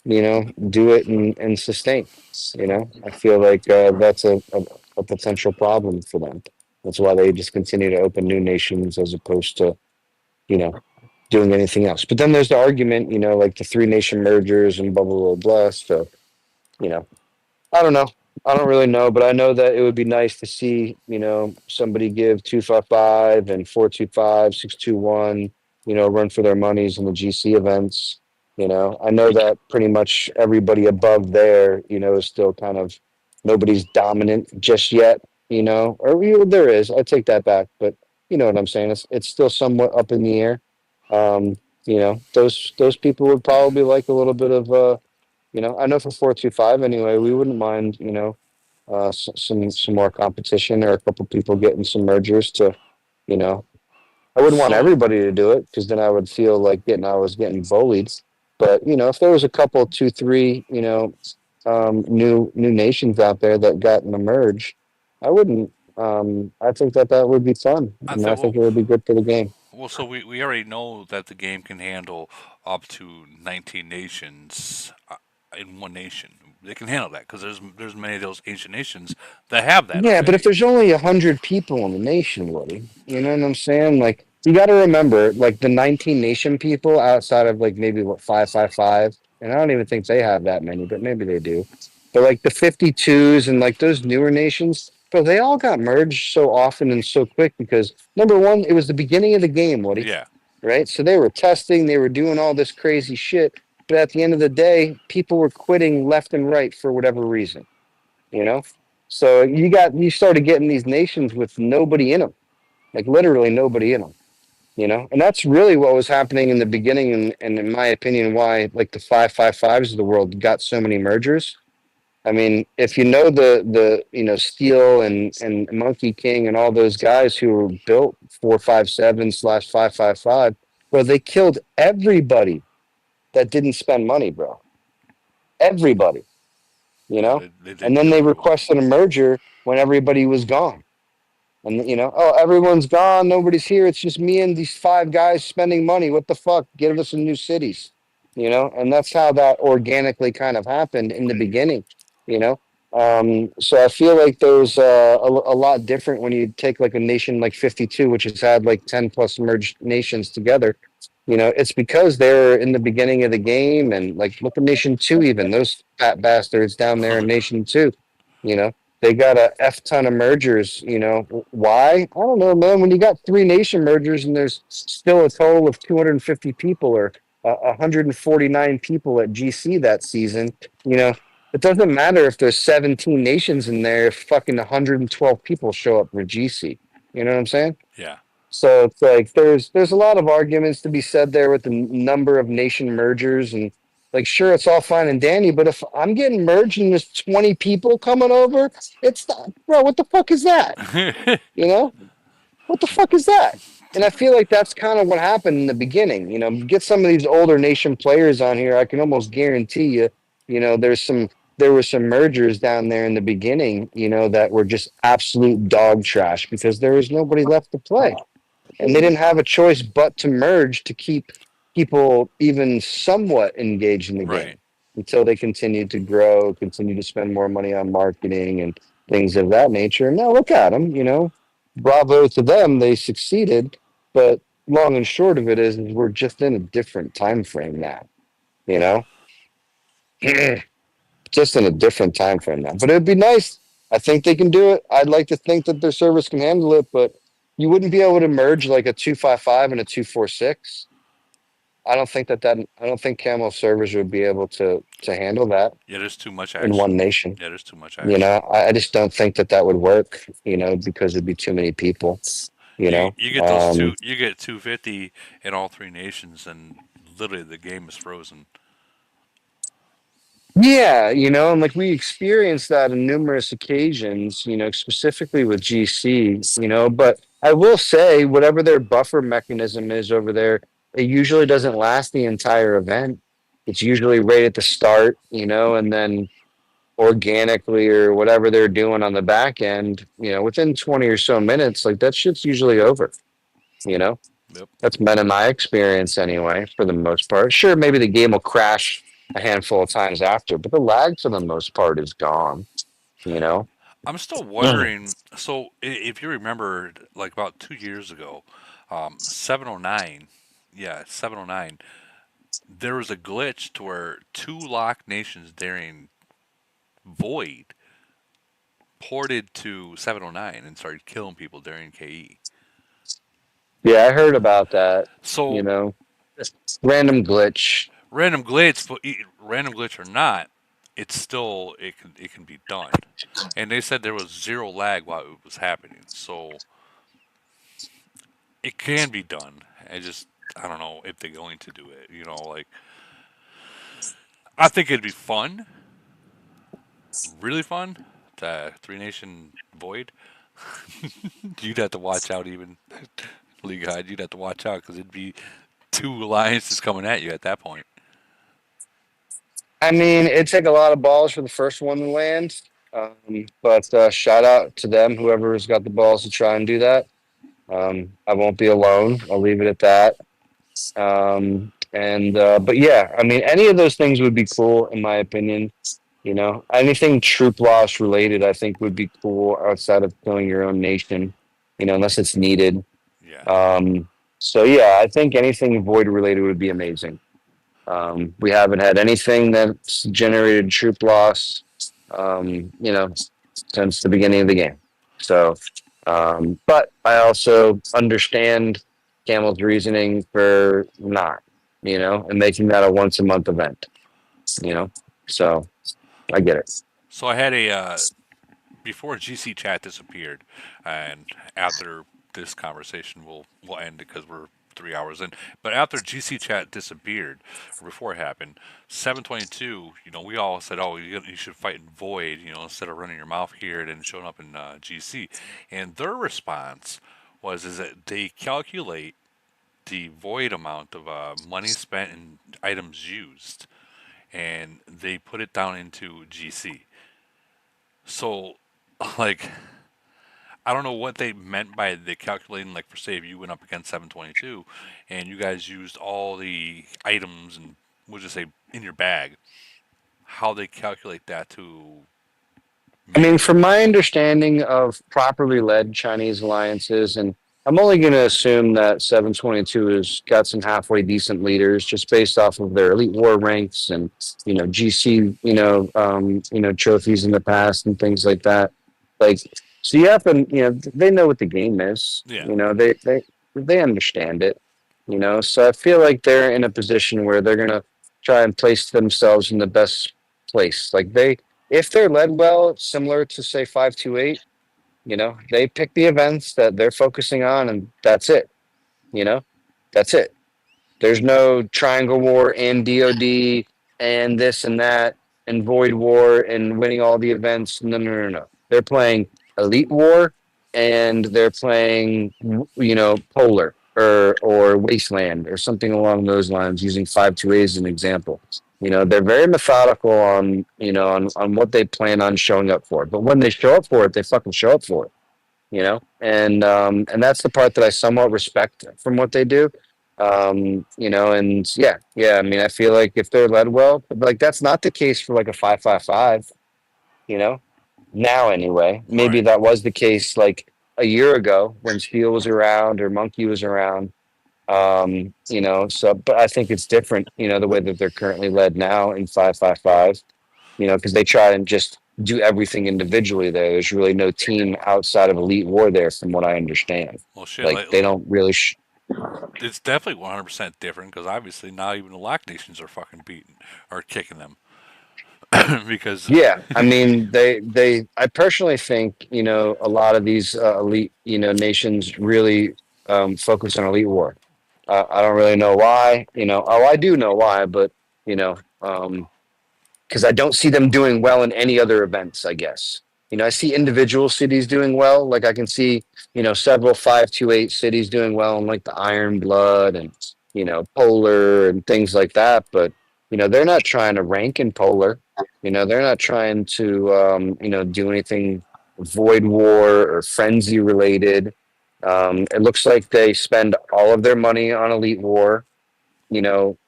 Speaker 11: do it and sustain. I feel like that's a potential problem for them. That's why they just continue to open new nations as opposed to, you know, doing anything else. But then there's the argument, like the three nation mergers and blah blah blah blah. So, you know, I don't know. I don't really know, but I know that it would be nice to see, somebody give 255 and 425, 621, run for their monies in the GC events. I know that pretty much everybody above there, is still kind of nobody's dominant just yet, or there is. I take that back, but you know what I'm saying. It's still somewhat up in the air. Um, those people would probably like a little bit of I know for 425 anyway, we wouldn't mind, some more competition or a couple people getting some mergers to, you know, I wouldn't want
Speaker 1: So
Speaker 11: everybody to do it because then I would feel like I was getting bullied. But if there was a couple, two, three, new nations out there that got in a merge, I wouldn't. I think that would be fun,
Speaker 1: I
Speaker 11: and
Speaker 1: think
Speaker 11: I think it would be good for the game.
Speaker 1: so we already know that the game can handle up to 19 nations in one nation. They can handle that because there's many of those ancient nations that have that
Speaker 11: Yeah, but if
Speaker 1: already.
Speaker 11: there's only 100 people in the nation, Woody, you know what I'm saying? Like, you got to remember, like the 19 nation people outside of like maybe what 555, and I don't even think they have that many, but maybe they do. But like the 52s and like those newer nations, bro, they all got merged so often and so quick because number one, it was the beginning of the game, Woody,
Speaker 1: Yeah,
Speaker 11: right? So they were testing, they were doing all this crazy shit, but at the end of the day, people were quitting left and right for whatever reason, you know. So you started getting these nations with nobody in them, like literally nobody in them, and that's really what was happening in the beginning, and in my opinion, why like the 555s of the world got so many mergers. I mean, if you know the Steel and Monkey King and all those guys who were built 457/555, bro, they killed everybody that didn't spend money, bro. Everybody, you
Speaker 1: yeah,
Speaker 11: know,
Speaker 1: they
Speaker 11: and
Speaker 1: did
Speaker 11: then
Speaker 1: kill
Speaker 11: they
Speaker 1: everyone.
Speaker 11: requested a merger when everybody was gone. And oh, everyone's gone, nobody's here. It's just me and these five guys spending money. What the fuck? Give us some new cities, And that's how that organically kind of happened in the beginning, you know. So I feel like there's a lot different when you take like a nation like 52, which has had like 10 plus merged nations together. It's because they're in the beginning of the game, and like look at Nation Two, even those fat bastards down there in Nation Two. You know, they got a F ton of mergers. Why? I don't know, man. When you got three nation mergers and there's still a total of 250 people or 149 people at GC that season, it doesn't matter if there's 17 nations in there if fucking 112 people show up for GC. You know what I'm saying?
Speaker 1: Yeah,
Speaker 11: So it's like there's a lot of arguments to be said there with the number of nation mergers, and like sure it's all fine and dandy, but if I'm getting merged and there's 20 people coming over, it's not, bro, what the fuck is that? You know? What the fuck is that? And I feel like that's kind of what happened in the beginning. Get some of these older nation players on here. I can almost guarantee you, there were some mergers down there in the beginning, that were just absolute dog trash because there was nobody left to play, and they didn't have a choice but to merge to keep people even somewhat engaged in the
Speaker 1: right.
Speaker 11: game until they continued to grow, continue to spend more money on marketing and things of that nature. And now look at them, bravo to them, they succeeded. But long and short of it is we're just in a different time frame now, you know, just in a different time frame now. But it'd be nice. I think they can do it. I'd like to think that their service can handle it, but you wouldn't be able to merge like a 255 and a 246. I don't think Camo servers would be able to handle that
Speaker 1: Yeah, there's too much
Speaker 11: in one
Speaker 1: action.
Speaker 11: nation.
Speaker 1: Yeah, there's too much action.
Speaker 11: I just don't think that would work, because it'd be too many people, you know.
Speaker 1: You get those two. You get 250 in all three nations, and literally the game is frozen.
Speaker 11: Yeah, and like we experienced that on numerous occasions, specifically with GC, but I will say, whatever their buffer mechanism is over there, it usually doesn't last the entire event. It's usually right at the start, and then organically or whatever they're doing on the back end, within 20 or so minutes, like that shit's usually over, you know?
Speaker 1: Yep.
Speaker 11: That's been in my experience anyway, for the most part. Sure, maybe the game will crash a handful of times after, but the lag for the most part is gone. You know.
Speaker 1: I'm still wondering. So, if you remember, like about 2 years ago, 709, yeah, 709, there was a glitch to where two lock nations during Void ported to 709 and started killing people during KE.
Speaker 11: Yeah, I heard about that. You
Speaker 1: So,
Speaker 11: know, random glitch.
Speaker 1: random glitch or not, it's still it can be done. And they said there was zero lag while it was happening. So it can be done. I don't know if they're going to do it. Like I think it'd be fun, really fun, to three nation void. You'd have to watch out even league hide. You'd have to watch out because it'd be two alliances coming at you at that point.
Speaker 11: I mean, it'd take a lot of balls for the first one to land. But shout out to them, whoever has got the balls to try and do that. I won't be alone. I'll leave it at that. But yeah, I mean, any of those things would be cool in my opinion. You know, anything troop loss related, I think would be cool outside of killing your own nation. You know, unless it's needed.
Speaker 1: Yeah.
Speaker 11: So yeah, I think anything void related would be amazing. We haven't had anything that's generated troop loss, you know, since the beginning of the game. So, but I also understand Camel's reasoning for not, and making that a once a month event, you know. So I get it.
Speaker 1: So I had a before GC chat disappeared, and after this conversation will end because we're 3 hours in. But after GC chat disappeared, or before it happened, 722. We all said, "Oh, you should fight in Void," instead of running your mouth here and showing up in GC. And their response is that they calculate the Void amount of money spent and items used, and they put it down into GC. So, like, I don't know what they meant by the calculating. Like, for say, if you went up against 722, and you guys used all the items and we'll just say in your bag, how they calculate that to
Speaker 11: I
Speaker 1: make
Speaker 11: mean,
Speaker 1: it.
Speaker 11: from my understanding of properly led Chinese alliances, and I'm only going to assume that 722 has got some halfway decent leaders just based off of their elite war ranks and GC trophies in the past and things like that. Like, so you have to they know what the game is.
Speaker 1: Yeah.
Speaker 11: They understand it. So I feel like they're in a position where they're going to try and place themselves in the best place. Like if they're led well, similar to say 528, they pick the events that they're focusing on, and that's it. You know, that's it. There's no Triangle War and DoD and this and that and Void War and winning all the events. No, no, no, no. They're playing Elite War and they're playing, Polar or Wasteland or something along those lines, using 528 as an example. They're very methodical on what they plan on showing up for. But when they show up for it, they fucking show up for it. And that's the part that I somewhat respect from what they do. And yeah. I mean, I feel like if they're led well, but like that's not the case for like a 555. You know, now anyway. Maybe
Speaker 1: Right.
Speaker 11: that was the case like a year ago when Steel was around or Monkey was around. So but I think it's different. The way that they're currently led now in 555. Because they try and just do everything individually there. There's really no team outside of Elite War there, from what I understand.
Speaker 1: Well, shit.
Speaker 11: Like they don't really.
Speaker 1: It's definitely 100% different because obviously now even the lock nations are fucking beating or kicking them because
Speaker 11: Yeah, I mean, I personally think, a lot of these elite, nations really focus on Elite War. I don't really know why, oh, I do know why, but, because I don't see them doing well in any other events, I guess. I see individual cities doing well. Like I can see, several 528 cities doing well in like the Iron Blood and, Polar and things like that. But, they're not trying to rank in Polar. They're not trying to, do anything Void War or Frenzy related. It looks like they spend all of their money on Elite War. You know,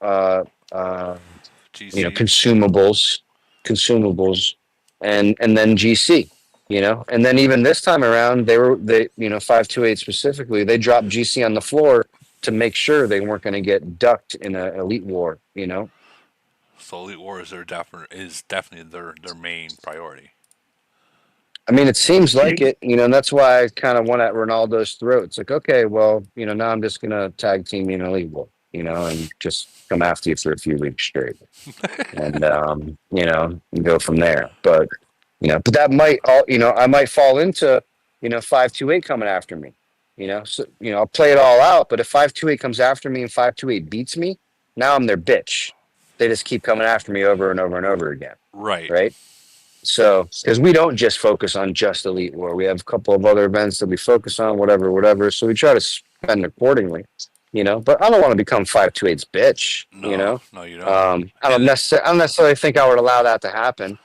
Speaker 1: GC.
Speaker 11: consumables, and then GC. And then even this time around, they 528 specifically. They dropped GC on the floor to make sure they weren't going to get ducked in an Elite War.
Speaker 1: So Elite War is definitely their main priority.
Speaker 11: I mean, it seems like it, and that's why I kind of went at Ronaldo's throat. It's like, okay, well, now I'm just gonna tag team you in Elite War, and just come after you for a few weeks straight, and and go from there. But that might all, I might fall into, 528 coming after me, so I'll play it all out. But if 528 comes after me and 528 beats me, now I'm their bitch. They just keep coming after me over and over and over again,
Speaker 1: Right.
Speaker 11: right? So, because we don't just focus on just Elite War, we have a couple of other events that we focus on, whatever. So we try to spend accordingly, But I don't want to become 528's bitch,
Speaker 1: No, no, you don't.
Speaker 11: I don't necessarily think I would allow that to happen,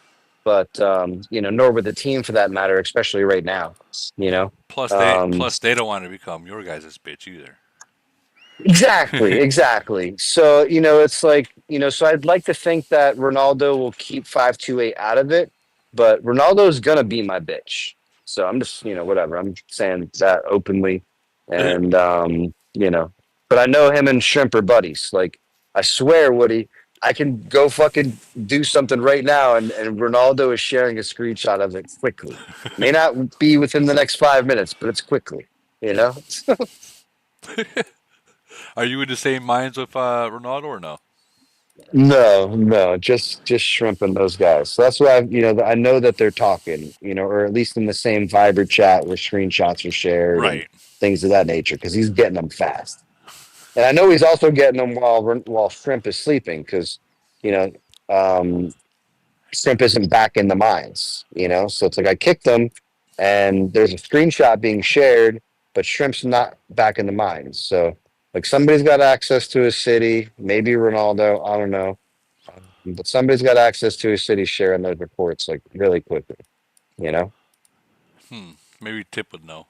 Speaker 11: but nor would the team for that matter, especially right now,
Speaker 1: Plus
Speaker 11: Um,
Speaker 1: they don't want to become your guys' bitch either.
Speaker 11: Exactly. So, it's like, so I'd like to think that Ronaldo will keep 528 out of it, but Ronaldo's gonna be my bitch. So I'm just, whatever. I'm saying that openly. And but I know him and Shrimp are buddies. Like, I swear, Woody, I can go fucking do something right now, and Ronaldo is sharing a screenshot of it quickly. May not be within the next 5 minutes, but it's quickly, you know?
Speaker 1: Are you in the same minds with Ronaldo or no?
Speaker 11: No, just Shrimp and those guys. So that's why I know that they're talking, or at least in the same Viber chat where screenshots are shared and
Speaker 1: Right.
Speaker 11: things of that nature, because he's getting them fast. And I know he's also getting them while Shrimp is sleeping, because you know Shrimp isn't back in the mines. So it's like I kicked them, and there's a screenshot being shared, but Shrimp's not back in the mines. So like somebody's got access to his city, maybe Ronaldo, I don't know. But somebody's got access to his city sharing those reports like really quickly, you know?
Speaker 1: Maybe Tip would know.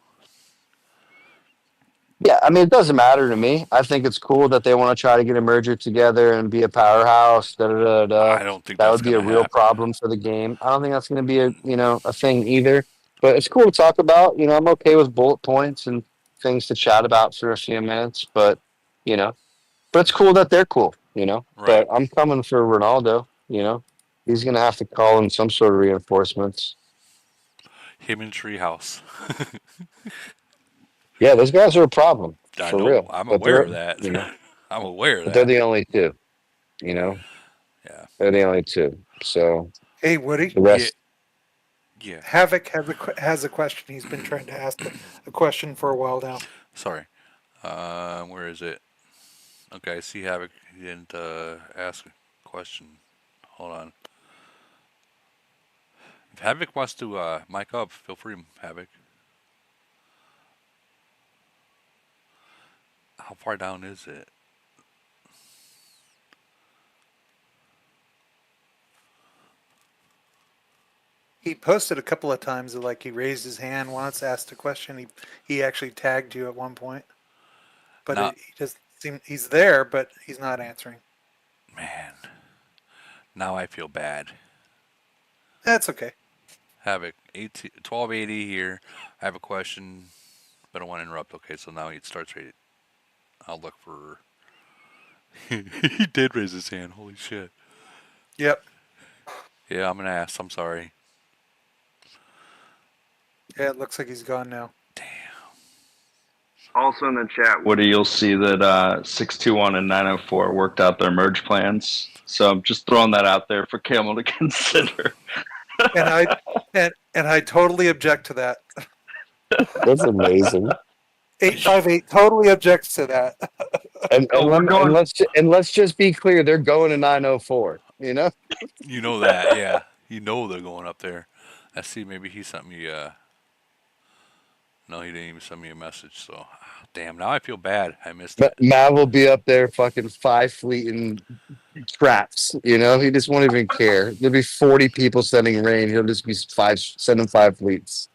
Speaker 11: Yeah, I mean, it doesn't matter to me. I think it's cool that they want to try to get a merger together and be a powerhouse. Da, da, da, da.
Speaker 1: I don't think
Speaker 11: That
Speaker 1: that's
Speaker 11: would be a
Speaker 1: gonna
Speaker 11: real
Speaker 1: happen.
Speaker 11: problem for the game. I don't think that's going to be a thing either. But it's cool to talk about. I'm okay with bullet points and things to chat about for a few minutes. You know, but it's cool that they're cool.
Speaker 1: Right.
Speaker 11: But I'm coming for Ronaldo. He's going to have to call in some sort of reinforcements.
Speaker 1: Him in Treehouse.
Speaker 11: Yeah, those guys are a problem
Speaker 1: I
Speaker 11: for
Speaker 1: know.
Speaker 11: real.
Speaker 1: I'm
Speaker 11: But
Speaker 1: aware
Speaker 11: they're
Speaker 1: of that.
Speaker 11: you know,
Speaker 1: I'm aware of
Speaker 11: but they're
Speaker 1: that.
Speaker 11: the only two. You know,
Speaker 1: Yeah.
Speaker 11: they're the only two. So
Speaker 13: Hey, Woody.
Speaker 11: the
Speaker 1: Yeah.
Speaker 11: rest,
Speaker 1: Yeah.
Speaker 13: Havoc has a question. He's been trying to ask a question for a while now.
Speaker 1: Sorry. Where is it? Okay, I see Havoc. He didn't ask a question. Hold on. If Havoc wants to mic up, feel free, Havoc. How far down is it?
Speaker 13: He posted a couple of times that like he raised his hand once, asked a question. He actually tagged you at one point, but
Speaker 1: Not,
Speaker 13: he just seemed he's there, but he's not answering.
Speaker 1: man. Now I feel bad.
Speaker 13: That's okay.
Speaker 1: Havoc, 1280 here. I have a question, but I don't want to interrupt. Okay, so now it starts right. I'll look for. He did raise his hand. Holy shit.
Speaker 13: Yep.
Speaker 1: Yeah, I'm gonna ask. I'm sorry.
Speaker 13: Yeah, it looks like he's gone now.
Speaker 15: Also in the chat, Woody, you'll see that 621 and 904 worked out their merge plans. So I'm just throwing that out there for Camel to consider.
Speaker 13: And I totally object to that.
Speaker 11: that's amazing.
Speaker 13: 858 totally objects to that.
Speaker 11: And
Speaker 15: Oh, we're going.
Speaker 11: let's just be clear, they're going to 904.
Speaker 1: You know that, yeah. You know they're going up there. I see. Maybe he sent me. No, he didn't even send me a message. So, damn. Now I feel bad. I missed
Speaker 11: But
Speaker 1: it.
Speaker 11: Matt will be up there, fucking 5 fleeting traps. He just won't even care. There'll be 40 people sending rain. He'll just be sending 5 fleets.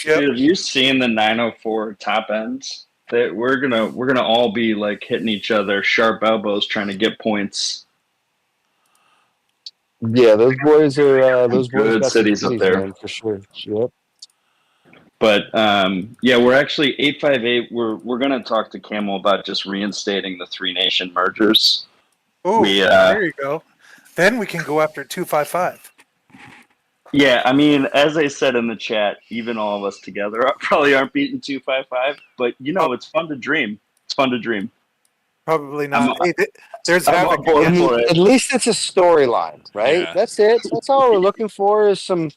Speaker 13: Yep.
Speaker 15: Dude, have you seen the 904 top ends? That we're gonna all be like hitting each other sharp elbows trying to get points.
Speaker 11: Yeah, those boys
Speaker 15: Good
Speaker 11: got some
Speaker 15: cities up
Speaker 11: cities,
Speaker 15: there.
Speaker 11: man, for sure. Yep.
Speaker 15: But yeah, we're actually 858. We're gonna talk to Camel about just reinstating the three nation mergers.
Speaker 13: Ooh,
Speaker 15: We
Speaker 13: there you go. Then we can go after 255.
Speaker 15: yeah, I mean, as I said in the chat, even all of us together probably aren't beating 255. But you know, it's fun to dream. It's fun to dream.
Speaker 13: Probably
Speaker 15: I'm
Speaker 13: not. Hey, there's
Speaker 15: I'm
Speaker 13: Havoc
Speaker 15: on board
Speaker 11: I
Speaker 13: again.
Speaker 11: mean,
Speaker 15: for it.
Speaker 11: at least it's a storyline, right?
Speaker 1: Yeah.
Speaker 11: That's it. That's all we're looking for is some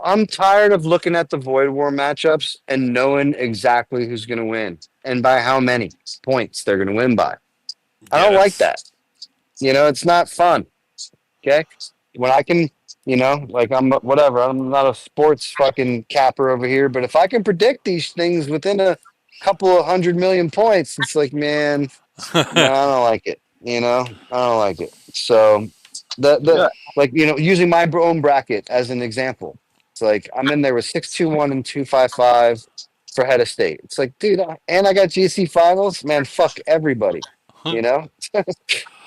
Speaker 11: I'm tired of looking at the Void War matchups and knowing exactly who's gonna win and by how many points they're gonna win by. I
Speaker 1: Yeah,
Speaker 11: don't like
Speaker 1: that's
Speaker 11: that. It's not fun. Okay. When I can, like whatever, I'm not a sports fucking capper over here, but if I can predict these things within a couple of 100 million points, it's like, man, no, I don't like it. I don't like it. So the
Speaker 15: Yeah,
Speaker 11: like using my own bracket as an example, it's like I'm in there with 621 and 255 for head of state. It's like, dude, and I got GC finals, man. Fuck everybody. You know,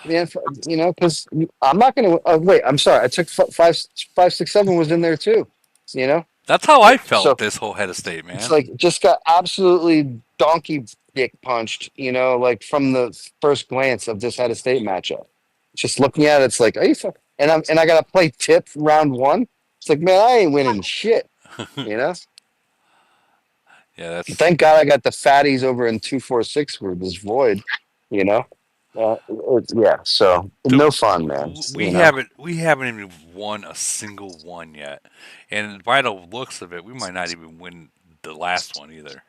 Speaker 11: man. Because I'm not gonna wait. I'm sorry. I took five, 6, 7 was in there too. You know,
Speaker 1: that's how I felt
Speaker 11: so
Speaker 1: this whole head of state,
Speaker 11: it's
Speaker 1: man.
Speaker 11: like just got absolutely donkey dick punched, like from the first glance of this head of state matchup. Just looking at it, it's like, are you and I gotta play tip round one. It's like, man, I ain't winning shit, you know?
Speaker 1: Yeah, that's
Speaker 11: Thank God I got the fatties over in 246 with this void, you know? Yeah, so
Speaker 1: dude.
Speaker 11: no fun, man.
Speaker 1: We haven't even won a single one yet, and by the looks of it, we might not even win the last one either.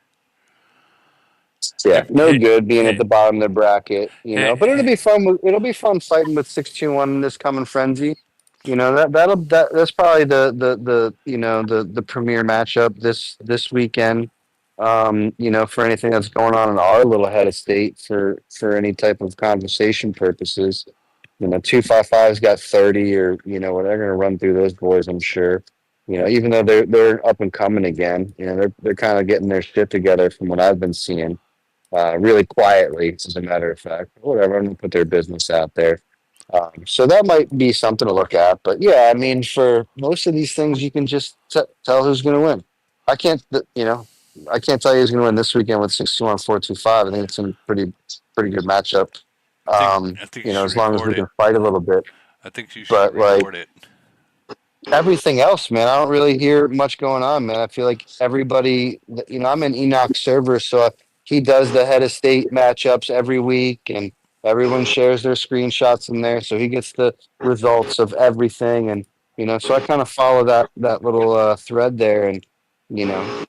Speaker 11: Yeah,
Speaker 1: Have,
Speaker 11: no good being at the bottom of the bracket, But it'll
Speaker 1: ha-
Speaker 11: be fun. It'll be fun fighting with 621 in this coming frenzy. That's probably the premier matchup this weekend. For anything that's going on in our little head of state for any type of conversation purposes. 255's got 30 or they're gonna run through those boys, I'm sure. Even though they're up and coming again, they're kind of getting their shit together from what I've been seeing really quietly, as a matter of fact. Whatever, I'm gonna put their business out there. So that might be something to look at. But yeah, I mean, for most of these things, you can just tell who's going to win. I can't, I can't tell you who's going to win this weekend with 621, 425. I think it's a pretty good matchup.
Speaker 1: I think I think you should
Speaker 11: As long as we
Speaker 1: record it.
Speaker 11: can fight a little bit.
Speaker 1: I think you should
Speaker 11: But like,
Speaker 1: record it.
Speaker 11: everything else, man, I don't really hear much going on, man. I feel like everybody, I'm in Enoch server, so he does the head of state matchups every week, and everyone shares their screenshots in there, so he gets the results of everything, and so I kind of follow that little thread there, and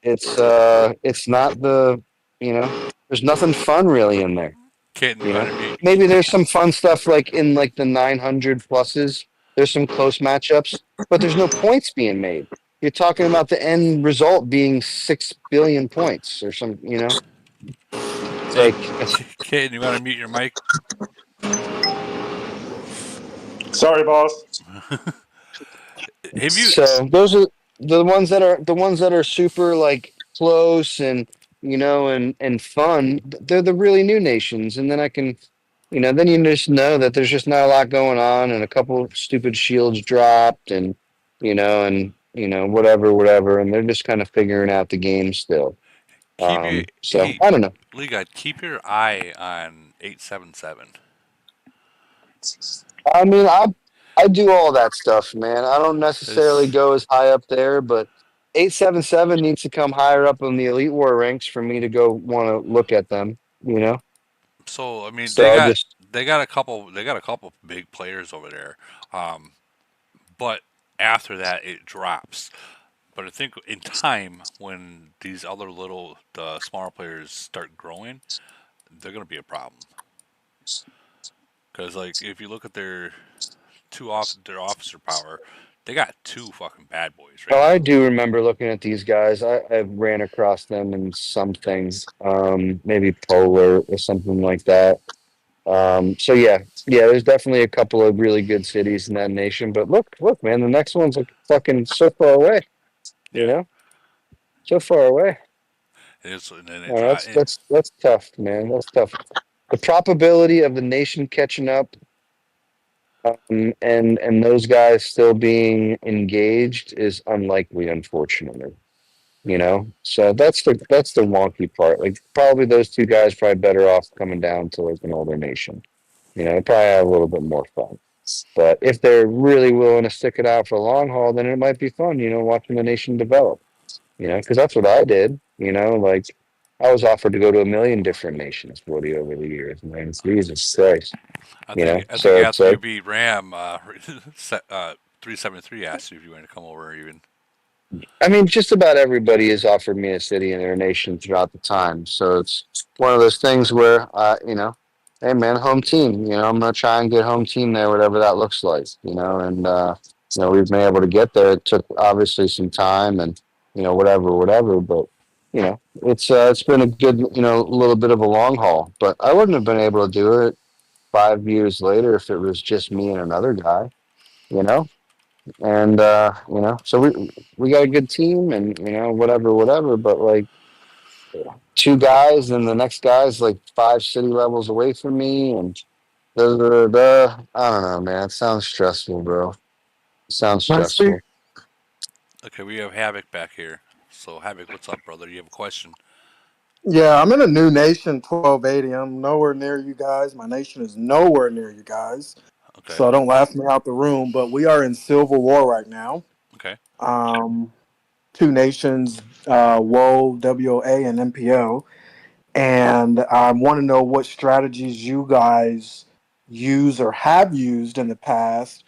Speaker 11: it's not there's nothing fun really in there.
Speaker 1: Kitten, you
Speaker 11: You know,
Speaker 1: gotta mute.
Speaker 11: maybe there's some fun stuff like in like the 900 pluses. There's some close matchups, but there's no points being made. You're talking about the end result being 6 billion points or some. It's
Speaker 1: Hey,
Speaker 11: like
Speaker 1: Kitten, you gotta mute your mic.
Speaker 4: Sorry, boss.
Speaker 1: Have you?
Speaker 11: so. Those are the ones that are super like close and and fun. They're the really new nations, and then I can then you just know that there's just not a lot going on, and a couple stupid shields dropped, and whatever, and they're just kind of figuring out the game still.
Speaker 1: Keep your
Speaker 11: So
Speaker 1: hey,
Speaker 11: I don't know.
Speaker 1: Liga, keep your eye on 877.
Speaker 11: I mean, I do all that stuff, man. I don't necessarily
Speaker 1: Cause
Speaker 11: go as high up there, but 877 needs to come higher up in the Elite War ranks for me to go want to look at them.
Speaker 1: so I mean
Speaker 11: So I just
Speaker 1: they got a couple big players over there, but after that it drops. But I think in time when these other the smaller players start growing, they're gonna be a problem. Because like if you look at their officer power, they got two fucking bad boys
Speaker 11: Oh,
Speaker 1: right
Speaker 11: I
Speaker 1: now.
Speaker 11: do remember looking at these guys. I ran across them in something, maybe Polar or something like that. So yeah, there's definitely a couple of really good cities in that nation. But look, man, the next one's like fucking so far away. You
Speaker 1: Yeah,
Speaker 11: know, so far away.
Speaker 1: it's and then
Speaker 11: Oh, that's tough, man. That's tough. The probability of the nation catching up, and those guys still being engaged is unlikely, unfortunately. You know, so that's the wonky part. Like, probably those two guys probably better off coming down to like an older nation. You know, probably have a little bit more fun. But if they're really willing to stick it out for the long haul, then it might be fun. You know, watching the nation develop. You know, because that's what I did. You know, like, I was offered to go to a million different nations, Woody, over the years. Man, it's Jesus Christ. You know,
Speaker 1: I think
Speaker 11: so it's
Speaker 1: after you
Speaker 11: like,
Speaker 1: beat Ram, 373 asked you if you wanted to come over even.
Speaker 11: I mean, just about everybody has offered me a city in their nation throughout the time. So it's one of those things where, hey man, home team. You know, I'm gonna try and get home team there, whatever that looks like. You know, and we've been able to get there. It took obviously some time, and whatever. But it's been a good, a little bit of a long haul. But I wouldn't have been able to do it 5 years later if it was just me and another guy. You know, and so we got a good team, and whatever, but like, two guys and the next guy's like 5 city levels away from me, and I don't know, man. It sounds stressful, bro. It sounds
Speaker 8: Can I speak?
Speaker 11: stressful.
Speaker 1: Okay, we have Havoc back here. So Havoc, what's up, brother? You have a question?
Speaker 8: Yeah, I'm in a new nation, 1280. I'm nowhere near you guys. My nation is nowhere near you guys.
Speaker 1: Okay,
Speaker 8: So don't laugh me out the room. But we are in civil war right now.
Speaker 1: okay.
Speaker 8: Um, Two nations, WOA and MPO. And I want to know what strategies you guys use or have used in the past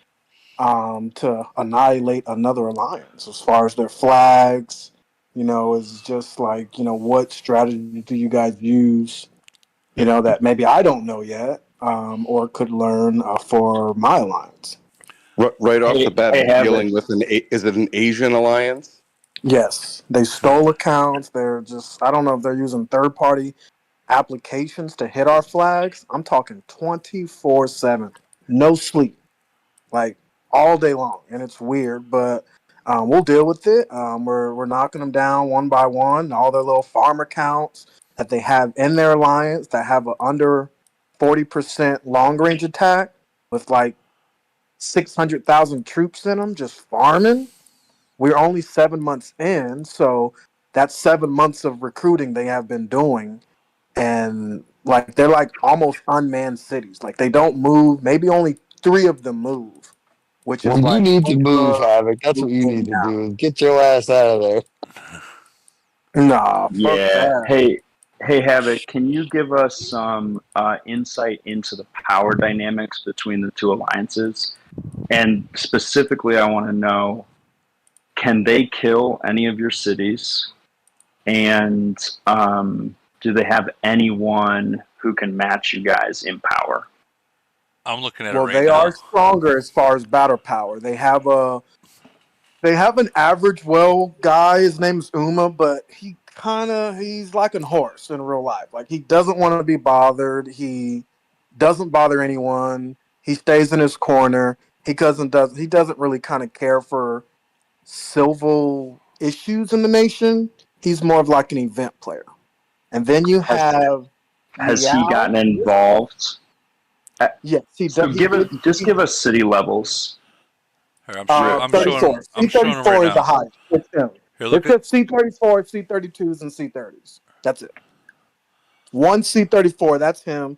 Speaker 8: to annihilate another alliance as far as their flags. Is just like, what strategy do you guys use, that maybe I don't know yet, or could learn for my alliance?
Speaker 17: Right off the
Speaker 15: Hey,
Speaker 17: bat, are
Speaker 15: hey,
Speaker 17: you
Speaker 15: Havoc.
Speaker 17: dealing with is it an Asian alliance?
Speaker 8: Yes, they stole accounts. They're just, I don't know if they're using third party applications to hit our flags. I'm talking 24/7, no sleep, like all day long, and it's weird, but we'll deal with it. We're knocking them down one by one. All their little farm accounts that they have in their alliance that have a under 40% long range attack with like 600,000 troops in them, just farming. We're only 7 months in, so that's 7 months of recruiting they have been doing, and like they're like almost unmanned cities. Like they don't move. Maybe only three of them move, which is
Speaker 11: Well, you
Speaker 8: like
Speaker 11: need to move,
Speaker 8: ultra
Speaker 11: Havoc. That's what you need
Speaker 8: moving
Speaker 11: to
Speaker 8: now.
Speaker 11: do. Get your ass out of there.
Speaker 8: Nah, fuck
Speaker 15: Yeah.
Speaker 8: that.
Speaker 15: Hey, Havoc. Can you give us some insight into the power dynamics between the two alliances? And specifically, I want to know: can they kill any of your cities? And do they have anyone who can match you guys in power?
Speaker 1: I'm looking at it
Speaker 8: Well,
Speaker 1: right
Speaker 8: they are
Speaker 1: now.
Speaker 8: stronger as far as battle power. They have an average well guy. His name's Uma, but he's like a horse in real life. Like he doesn't want to be bothered. He doesn't bother anyone. He stays in his corner. He doesn't really kind of care for civil issues in the nation. He's more of like an event player. And then you
Speaker 15: Has
Speaker 8: have
Speaker 15: has he
Speaker 8: Meow.
Speaker 15: gotten involved? Uh,
Speaker 8: Yes, he
Speaker 15: So
Speaker 8: does. He did.
Speaker 15: just give us city levels.
Speaker 1: Here,
Speaker 15: Real, real.
Speaker 8: 34.
Speaker 1: I'm
Speaker 8: C
Speaker 1: showing him right
Speaker 8: 34 is the
Speaker 1: now.
Speaker 8: highest. It's him.
Speaker 1: Here, look
Speaker 8: It's
Speaker 1: at.
Speaker 8: just C 34, C 32s, and C 30s. That's it. One C 34. That's him,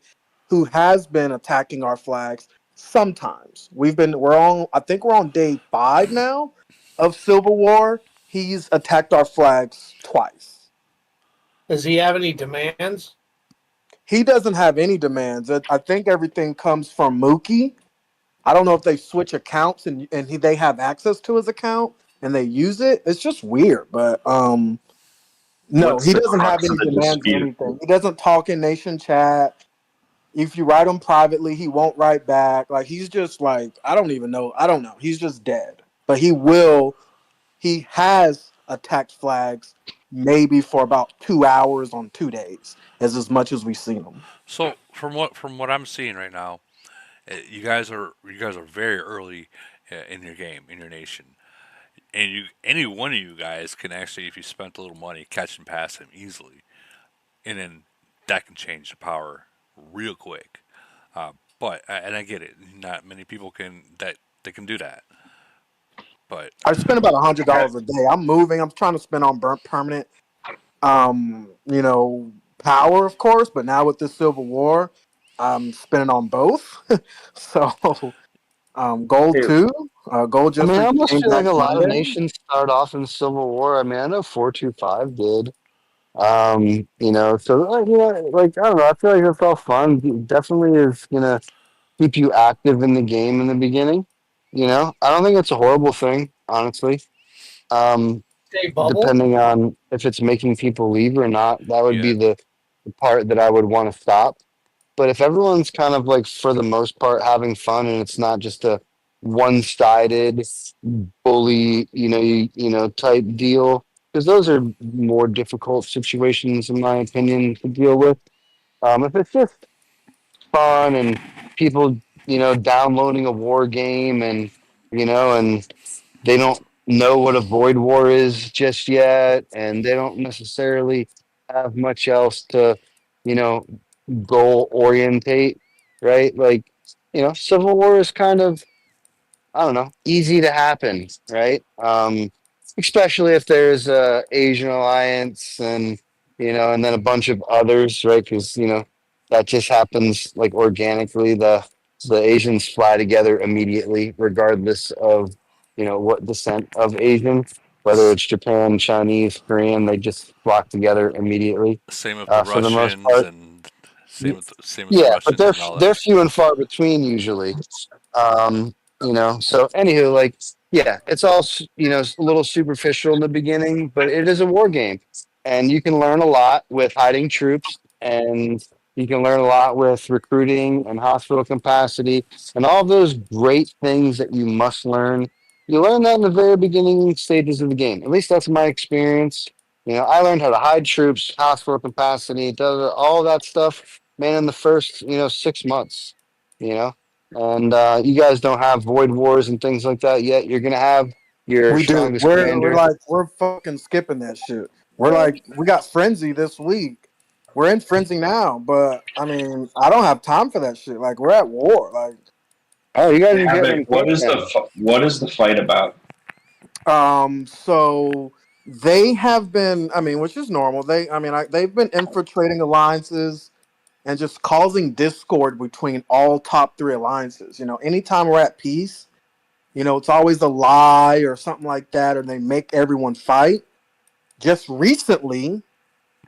Speaker 8: who has been attacking our flags. Sometimes we're on. I think we're on day 5 now of Civil War. He's attacked our flags twice.
Speaker 18: Does he have any demands?
Speaker 8: He doesn't have any demands. I think everything comes from Mookie. I don't know if they switch accounts and they have access to his account and they use it. It's just weird, but no,
Speaker 15: What's
Speaker 8: he
Speaker 15: the
Speaker 8: doesn't have
Speaker 15: crux
Speaker 8: any
Speaker 15: of the
Speaker 8: demands or
Speaker 15: dispute?
Speaker 8: anything. He doesn't talk in nation chat. If you write him privately, he won't write back. Like he's just like, I don't even know. I don't know. He's just dead. But he has attacked flags maybe for about 2 hours on 2 days, as much as we've seen him.
Speaker 1: So from what I'm seeing right now, you guys are very early in your game in your nation. and any one of you guys can actually, if you spent a little money, catch and pass him easily, and then that can change the power real quick. But and I get it, not many people can that they can do that. But
Speaker 8: I spend about $100 a day. I'm moving. I'm trying to spend on burnt permanent. You know, power, of course, but now with this Civil War, I'm spending on both. So, gold
Speaker 3: Hey,
Speaker 8: too. Gold
Speaker 11: I
Speaker 8: just
Speaker 11: mean, I almost
Speaker 8: came
Speaker 11: feel like
Speaker 8: back
Speaker 11: a lot of
Speaker 8: Monday.
Speaker 11: nations start off in Civil War. I mean, I know 425 did. So like I don't know. I feel like it's all fun. It definitely is gonna keep you active in the game in the beginning. I don't think it's a horrible thing, honestly. Um,
Speaker 18: Stay bubble.
Speaker 11: Depending on if it's making people leave or not, that would
Speaker 1: yeah,
Speaker 11: be the part that I would want to stop. But if everyone's kind of like for the most part having fun and it's not just a one-sided bully, type deal, because those are more difficult situations in my opinion to deal with. If it's just fun and people, downloading a war game and they don't know what a void war is just yet, and they don't necessarily have much else to, you know, goal orientate, right? Like, Civil War is kind of, I don't know, easy to happen, right? Especially if there's a Asian alliance and then a bunch of others, right? Because that just happens like organically. The Asians fly together immediately, regardless of what descent of Asian, whether
Speaker 1: S-
Speaker 11: it's Japan, Chinese, Korean, they just flock together immediately.
Speaker 1: same with the
Speaker 11: For the most
Speaker 1: Russians,
Speaker 11: part,
Speaker 1: and same with the
Speaker 11: yeah, but
Speaker 1: Russians and all
Speaker 11: they're
Speaker 1: that.
Speaker 11: few and far between usually. So anywho, like, yeah, it's all a little superficial in the beginning, but it is a war game, and you can learn a lot with hiding troops, and you can learn a lot with recruiting and hospital capacity, and all those great things that you must learn. You learn that in the very beginning stages of the game. At least that's my experience. I learned how to hide troops, hospital capacity, all that stuff, man, in the first 6 months. You know, and you guys don't have void wars and things like that yet. You're gonna have your
Speaker 8: We do.
Speaker 11: strongest
Speaker 8: We're
Speaker 11: commander.
Speaker 8: like we're fucking skipping that shit. We're like we got frenzy this week. We're in frenzy now, but I mean I don't have time for that shit. Like we're at war. Like
Speaker 11: Oh, you guys are getting
Speaker 15: Havoc,
Speaker 11: them quick then.
Speaker 15: what is the fight about?
Speaker 8: so they have been. I mean, which is normal. They've been infiltrating alliances and just causing discord between all top three alliances. Anytime we're at peace, it's always a lie or something like that, or they make everyone fight. Just recently,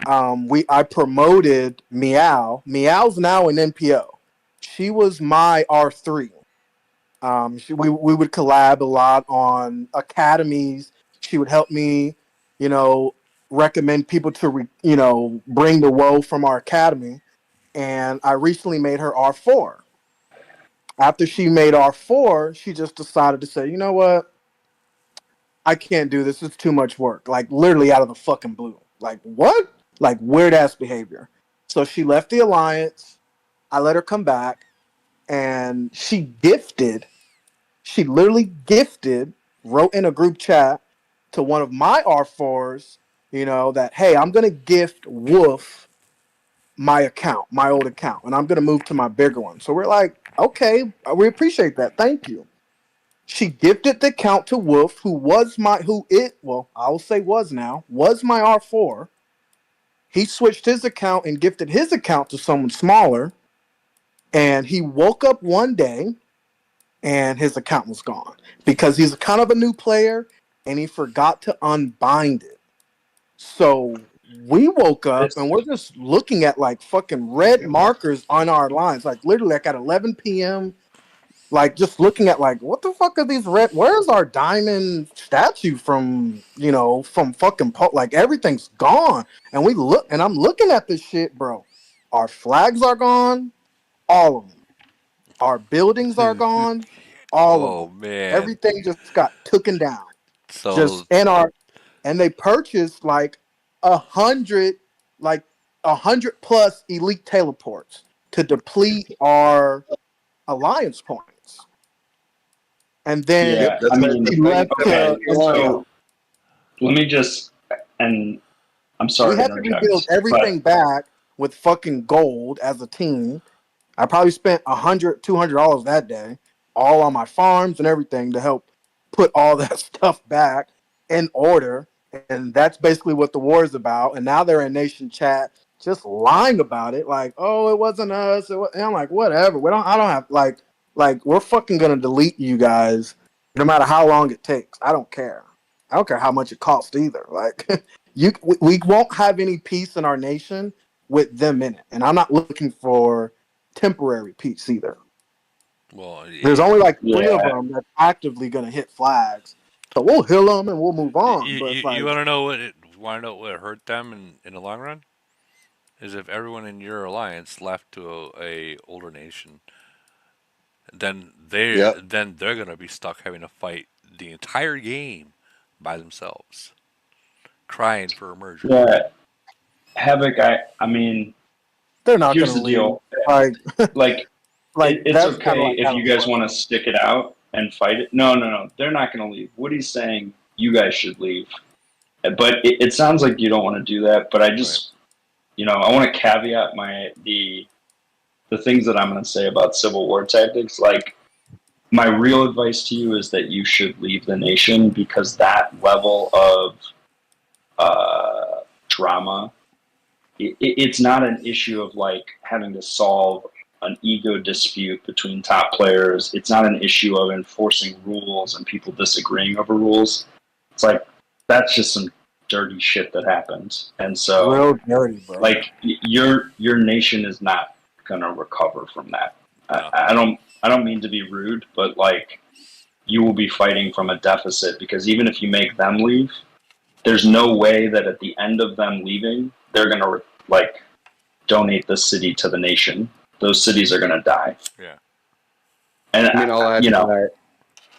Speaker 8: I promoted Meow. Meow's now an NPO. She was my R3. We would collab a lot on academies. She would help me, you know, recommend people to bring the woe from our academy. And I recently made her R4. After she made R4, she just decided to say, you know what? I can't do this. It's too much work. Like literally out of the fucking blue. Like what? Like weird ass behavior. So she left the alliance. I let her come back, and she literally gifted, wrote in a group chat to one of my R4s, that hey, I'm gonna gift Wolf my account, my old account, and I'm gonna move to my bigger one. So we're like, okay, we appreciate that. Thank you. She gifted the account to Wolf, I will say was my R4. He switched his account and gifted his account to someone smaller, and he woke up one day and his account was gone because he's kind of a new player and he forgot to unbind it. So we woke up and
Speaker 15: This
Speaker 8: we're just looking at like fucking red markers on our lines, like literally like at 11 p.m. Like just looking at like what the fuck are these red? Where's our diamond statue from? From fucking like everything's gone. And we look, and I'm looking at this shit, bro. Our flags are gone, all of them. Our buildings are gone, all of
Speaker 1: Oh
Speaker 8: them.
Speaker 1: man,
Speaker 8: Everything just got taken down.
Speaker 1: so
Speaker 8: Just and they purchased a hundred, like 100+ elite teleports to deplete our alliance points. and then
Speaker 17: Yep,
Speaker 15: Yeah, I
Speaker 17: that's
Speaker 15: mean,
Speaker 8: he left
Speaker 15: okay,
Speaker 8: to India.
Speaker 15: so let me just, and I'm
Speaker 8: We
Speaker 15: sorry to
Speaker 8: had to rebuild
Speaker 15: interject, but
Speaker 8: everything back with fucking gold as a team. I probably spent $100, $200 that day, all on my farms and everything to help put all that stuff back in order. And that's basically what the war is about. And now they're in nation chat just lying about it, like, oh, it wasn't us. And I'm like, whatever. We don't. I don't have like we're fucking gonna delete you guys, no matter how long it takes. I don't care. I don't care how much it costs either. Like, we won't have any peace in our nation with them in it, and I'm not looking for temporary peace either.
Speaker 1: Well,
Speaker 8: There's only like three of
Speaker 15: yeah,
Speaker 8: them that's actively going to hit flags, so we'll heal them and we'll move on. But it's
Speaker 1: you
Speaker 8: like,
Speaker 1: want to know what hurt them in the long run? Is if everyone in your alliance left to a older nation,
Speaker 17: yep.
Speaker 1: then they're gonna be stuck having to fight the entire game by themselves, crying for a merger.
Speaker 15: yeah, Havoc. I mean,
Speaker 8: they're not going
Speaker 15: here's
Speaker 8: to
Speaker 15: the
Speaker 8: leave.
Speaker 15: deal.
Speaker 8: Like,
Speaker 15: Like,
Speaker 8: like
Speaker 15: it's
Speaker 8: that's kind of
Speaker 15: okay
Speaker 8: like
Speaker 15: if
Speaker 8: having
Speaker 15: you guys
Speaker 8: fun.
Speaker 15: want to stick it out and fight it. No, no, no, they're not going to leave. Woody's saying you guys should leave, but it sounds like you don't want to do that. But I
Speaker 1: Right.
Speaker 15: just, I want to caveat the things that I'm going to say about Civil War tactics. Like, my real advice to you is that you should leave the nation because that level of drama, it's not an issue of like having to solve an ego dispute between top players. It's not an issue of enforcing rules and people disagreeing over rules. It's like that's just some dirty shit that happens. And so,
Speaker 8: Real dirty, bro.
Speaker 15: like your nation is not gonna recover from that.
Speaker 1: No.
Speaker 15: I don't mean to be rude, but like you will be fighting from a deficit because even if you make them leave, there's no way that at the end of them leaving, they're gonna like donate the city to the nation. Those cities are gonna die,
Speaker 1: Yeah.
Speaker 15: and
Speaker 19: I mean, I'll add to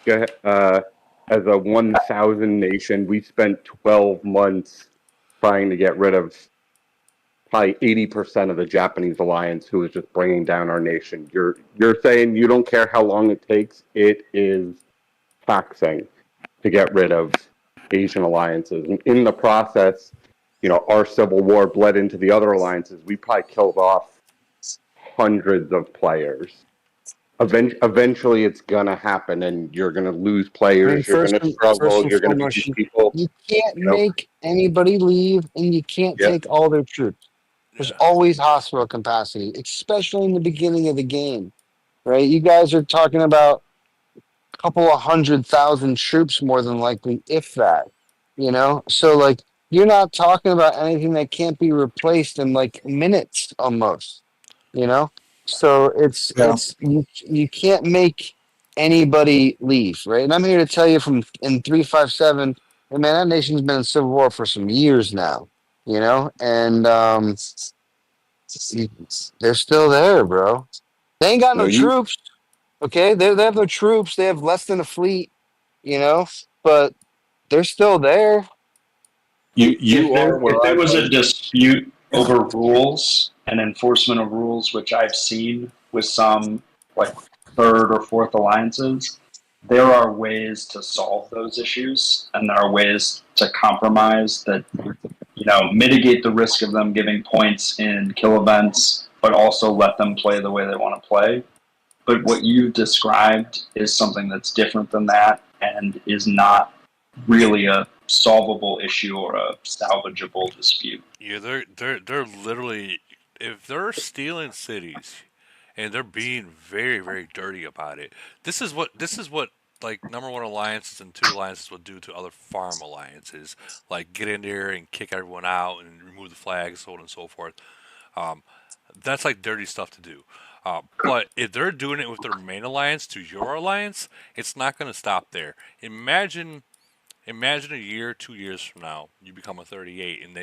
Speaker 19: that. As a 1,000 nation, we spent 12 months trying to get rid of probably 80% of the Japanese alliance who is just bringing down our nation. You're saying you don't care how long it takes. It is taxing to get rid of Asian alliances. And in the process, our civil war bled into the other alliances. We probably killed off hundreds of players. Eventually, it's gonna happen, and you're gonna lose
Speaker 16: I mean,
Speaker 19: players. You're gonna
Speaker 16: first
Speaker 19: struggle.
Speaker 16: and
Speaker 19: You're gonna be
Speaker 16: foremost,
Speaker 19: people.
Speaker 16: you can't
Speaker 19: You know.
Speaker 16: make anybody leave, and you can't
Speaker 19: Yep.
Speaker 16: take all their troops. There's
Speaker 1: Yeah.
Speaker 16: always hospital capacity, especially in the beginning of the game, right? You guys are talking about a couple of 100,000 troops, more than likely, if that. So like you're not talking about anything that can't be replaced in like minutes almost. you know so it's
Speaker 8: Yeah.
Speaker 16: it's you can't make anybody leave, right? And I'm here to tell you from in 357, man, that nation's been in civil war for some years now, and you- they're still there, bro. They ain't got
Speaker 19: No,
Speaker 16: no
Speaker 19: you
Speaker 16: troops. Okay, they have no troops. They have less than a fleet, you know but they're still there.
Speaker 19: you are
Speaker 15: if
Speaker 19: where I
Speaker 15: there was a
Speaker 19: was.
Speaker 15: dispute over rules and enforcement of rules, which I've seen with some like third or fourth alliances, there are ways to solve those issues, and there are ways to compromise that mitigate the risk of them giving points in kill events, but also let them play the way they want to play. But what you described is something that's different than that and is not really a solvable issue or a salvageable dispute.
Speaker 1: Yeah, they're literally, if they're stealing cities and they're being very very dirty about it. This is what like number one alliances and two alliances would do to other farm alliances, like get in there and kick everyone out and remove the flags, so on and so forth. Um, that's like dirty stuff to do. But if they're doing it with their main alliance to your alliance, it's not going to stop there. Imagine a year, 2 years from now, you become a 38, and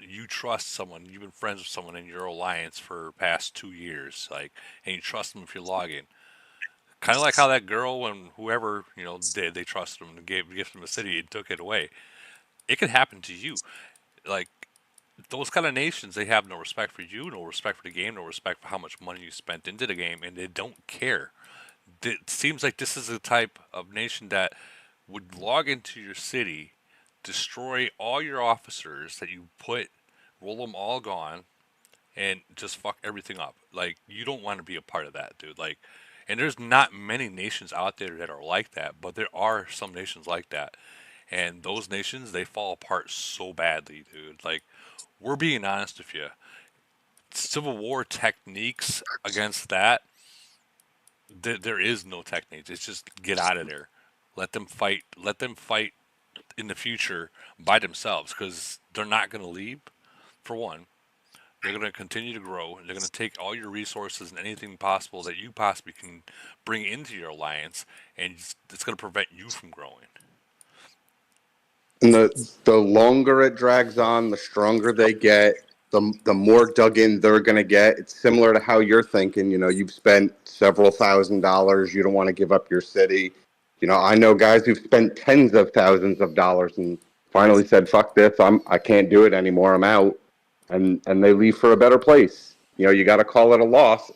Speaker 1: you trust someone, you've been friends with someone in your alliance for past 2 years, like, and you trust them if you log in. Kind of like how that girl, when whoever did, they trusted them and gave them a city and took it away. It could happen to you. Like those kind of nations, they have no respect for you, no respect for the game, no respect for how much money you spent into the game, and they don't care. It seems like this is the type of nation that would log into your city, destroy all your officers that you put, roll them all gone, and just fuck everything up. Like you don't want to be a part of that, dude. Like, and there's not many nations out there that are like that, but there are some nations like that, and those nations they fall apart so badly, dude. Like, we're being honest with you. Civil War techniques against that, there is no techniques. It's just get out of there. Let them fight. Let them fight in the future by themselves because they're not going to leave. For one, they're going to continue to grow. They're going to take all your resources and anything possible that you possibly can bring into your alliance, and it's going to prevent you from growing.
Speaker 19: And the longer it drags on, the stronger they get, the more dug in they're going to get. It's similar to how you're thinking. You know, you've spent several $1,000s. You don't want to give up your city. You know, I know guys who've spent tens of thousands of dollars and finally said, "Fuck this! I can't do it anymore. I'm out," and they leave for a better place. You know, you got to call it a loss.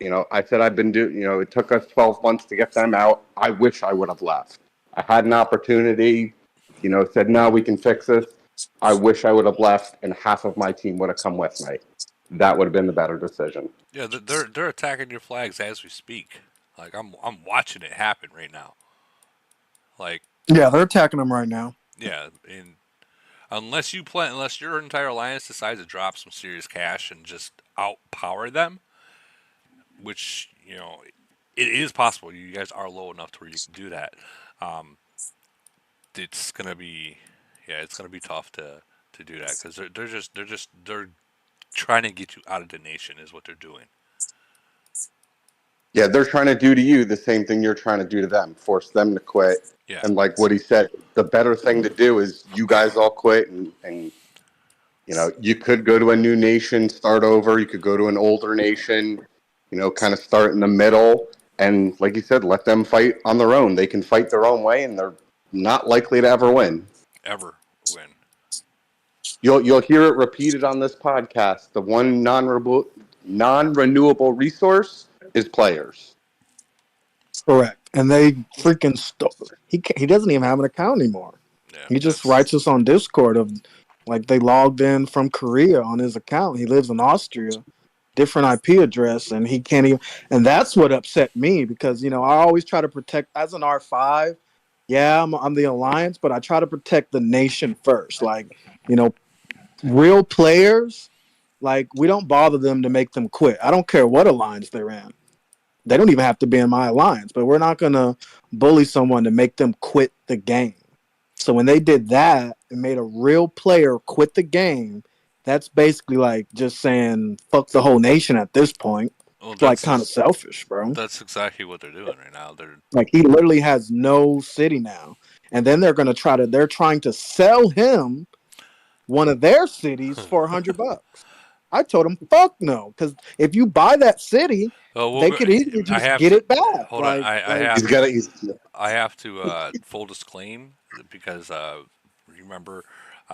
Speaker 19: You know, I said I've been doing. You know, it took us 12 months to get them out. I wish I would have left. I had an opportunity. You know, said no, we can fix this. I wish I would have left, and half of my team would have come with me. That would have been the better decision.
Speaker 1: Yeah, they're attacking your flags as we speak. Like I'm watching it happen right now. Like
Speaker 8: Yeah, they're attacking them right now.
Speaker 1: yeah, and unless your entire alliance decides to drop some serious cash and just outpower them, which it is possible. You guys are low enough to where you can do that. Um, it's gonna be it's gonna be tough to do that because they're trying to get you out of the nation is what they're doing.
Speaker 19: Yeah, they're trying to do to you the same thing you're trying to do to them, force them to quit.
Speaker 1: Yeah,
Speaker 19: And like what he said, the better thing to do is you guys all quit and you know, you could go to a new nation, start over. You could go to an older nation, you know, kind of start in the middle. And like you said, let them fight on their own. They can fight their own way, and they're not likely to ever win.
Speaker 1: ever win.
Speaker 19: You'll hear it repeated on this podcast. The one non-renewable resource is players.
Speaker 8: Correct. And they freaking he doesn't even have an account anymore.
Speaker 1: Yeah,
Speaker 8: He just
Speaker 1: that's
Speaker 8: writes us on Discord of like they logged in from Korea on his account. He lives in Austria, different IP address, and he can't even. And that's what upset me because I always try to protect as an R5. Yeah, I'm the alliance, but I try to protect the nation first. Like real players, like we don't bother them to make them quit. I don't care what alliance they're in. They don't even have to be in my alliance, but we're not gonna bully someone to make them quit the game. So when they did that and made a real player quit the game, that's basically like just saying fuck the whole nation at this point.
Speaker 1: well,
Speaker 8: It's like kind of selfish, bro.
Speaker 1: that's exactly what they're doing right now. They're
Speaker 8: Like he literally has no city now. And then they're trying to sell him one of their cities for $100. I told him fuck no, because if you buy that city,
Speaker 1: oh
Speaker 8: they
Speaker 1: well,
Speaker 8: could easily
Speaker 1: I
Speaker 8: just
Speaker 1: have
Speaker 8: get
Speaker 1: to
Speaker 8: it back.
Speaker 1: hold on.
Speaker 19: He's got to. He's
Speaker 1: I have to full disclaim because remember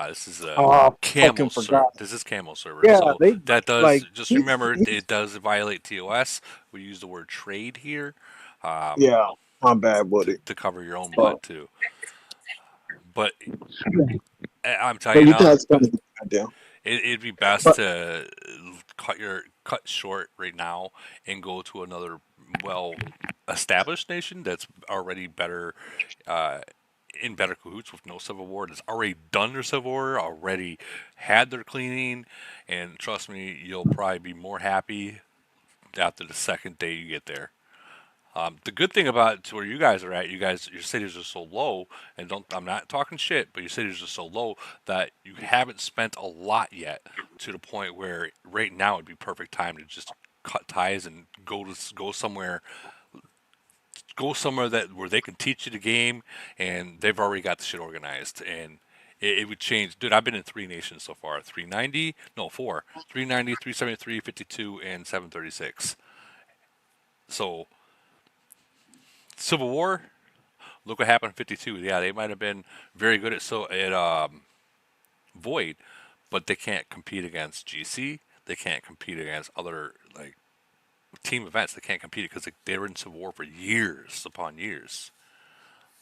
Speaker 1: this is a
Speaker 8: Oh, I
Speaker 1: camel
Speaker 8: fucking
Speaker 1: server.
Speaker 8: forgot.
Speaker 1: This is camel server,
Speaker 8: Yeah,
Speaker 1: so
Speaker 8: they
Speaker 1: that does
Speaker 8: like
Speaker 1: just remember it does violate TOS. We use the word trade here
Speaker 8: yeah, I'm bad with it.
Speaker 1: to cover your own
Speaker 8: But,
Speaker 1: butt too. But I'm telling
Speaker 8: but
Speaker 1: you
Speaker 8: you
Speaker 1: now,
Speaker 8: guys got a good idea.
Speaker 1: it'd be best
Speaker 8: But
Speaker 1: to cut short right now and go to another well established nation that's already better uh, in better cahoots with no civil war. That's already done their civil war, already had their cleaning, and trust me, you'll probably be more happy after the second day you get there. The good thing about to where you guys are at, your cities are so low, and don't I'm not talking shit, but your cities are so low that you haven't spent a lot yet to the point where right now would be perfect time to just cut ties and go somewhere that where they can teach you the game, and they've already got the shit organized, and it would change. Dude, I've been in three nations so far: 390, no four, 390, 373, 52, and 736. So Civil War, look what happened in 52. Yeah, they might have been very good at Void, but they can't compete against GC. They can't compete against other like team events. They can't compete because they were in civil war for years upon years.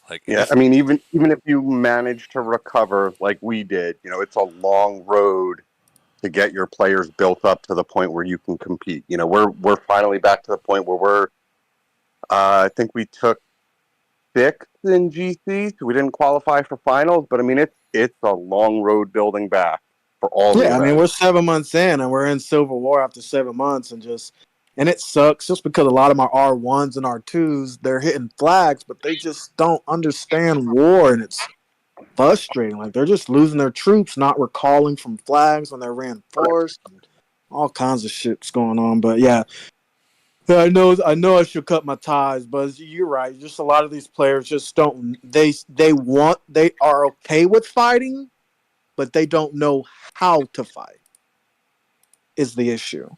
Speaker 1: Like
Speaker 17: Yeah, I
Speaker 1: this,
Speaker 17: mean, even if you manage to recover like we did, it's a long road to get your players built up to the point where you can compete. We're finally back to the point where we're. I think we took sixth in GC, so we didn't qualify for finals. But I mean, it's a long road building back for all the
Speaker 8: Yeah, I mean, we're
Speaker 17: events.
Speaker 8: 7 months in and we're in Civil War after 7 months, and it sucks just because a lot of my R1s and R2s, they're hitting flags, but they just don't understand war, and it's frustrating. Like they're just losing their troops, not recalling from flags when they're reinforced, and all kinds of shit's going on. But yeah, I know I should cut my ties, but you're right. Just a lot of these players just don't. They are okay with fighting, but they don't know how to fight. Is the issue.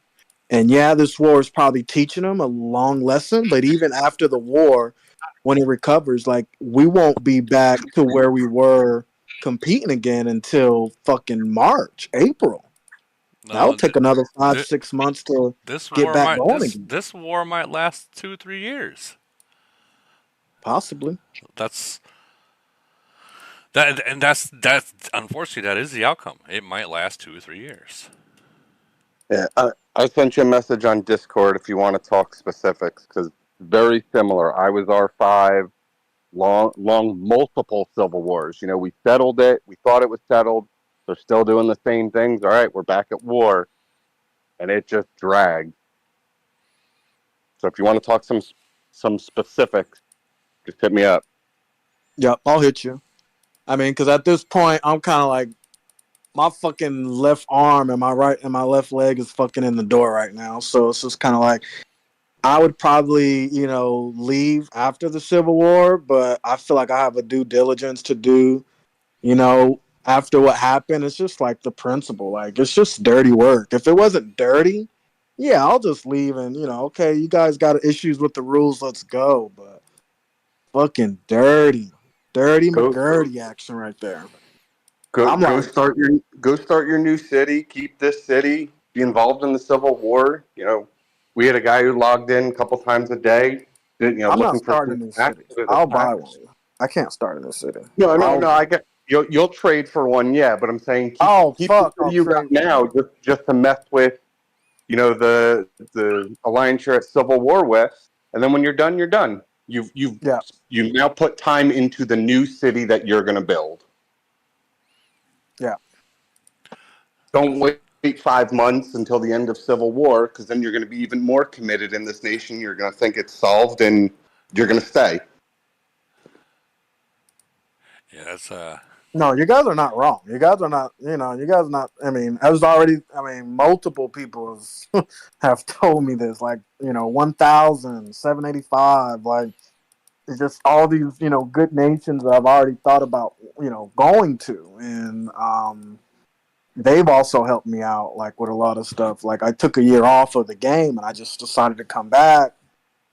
Speaker 8: And yeah, this war is probably teaching them a long lesson. But even after the war, when he recovers, like we won't be back to where we were competing again until fucking March, April. That'll
Speaker 1: no,
Speaker 8: take another 5 6 months to get back going again.
Speaker 1: this war might last 2 3 years.
Speaker 8: Possibly.
Speaker 1: That's that's unfortunately that is the outcome. It might last 2 or 3 years.
Speaker 17: Yeah, I sent you a message on Discord if you want to talk specifics because very similar. I was R5, long multiple civil wars. We settled it. We thought it was settled. They're still doing the same things. All right, we're back at war, and it just dragged. So if you want to talk some specifics, just hit me up.
Speaker 8: Yep, I'll hit you. I mean, because at this point, I'm kind of like my fucking left arm and my left leg is fucking in the door right now. So it's just kind of like I would probably, leave after the Civil War, but I feel like I have a due diligence to do, after what happened. It's just like the principle. Like, it's just dirty work. If it wasn't dirty, yeah, I'll just leave and, okay, you guys got issues with the rules, let's go. But fucking dirty. Dirty
Speaker 17: Go
Speaker 8: McGurdy action right there.
Speaker 17: go
Speaker 8: I'm
Speaker 17: go
Speaker 8: like,
Speaker 17: start your new city. Keep this city. Be involved in the Civil War. We had a guy who logged in a couple times a day.
Speaker 8: I'm not
Speaker 17: Looking for
Speaker 8: starting
Speaker 17: some
Speaker 8: a new
Speaker 17: snacks.
Speaker 8: city.
Speaker 17: There's a
Speaker 8: I'll
Speaker 17: snack.
Speaker 8: buy one. I can't start a new city.
Speaker 17: No. I get you'll trade for one, yeah. But I'm saying
Speaker 8: Oh,
Speaker 17: keep the
Speaker 8: fuck. I'll
Speaker 17: city you got
Speaker 8: trade one.
Speaker 17: now just to mess with the alliance you're at civil war with, and then when you're done, you're done.
Speaker 8: Yeah.
Speaker 17: You've now put time into the new city that you're going to build.
Speaker 8: Yeah.
Speaker 17: Don't wait 5 months until the end of civil war, because then you're going to be even more committed in this nation. You're going to think it's solved, and you're going to stay.
Speaker 1: Yeah, that's
Speaker 8: No, you guys are not wrong. You guys are not, you guys are not, multiple people have told me this, like, 1,785, like, it's just all these, good nations that I've already thought about, going to. And, they've also helped me out, like, with a lot of stuff. Like, I took a year off of the game and I just decided to come back.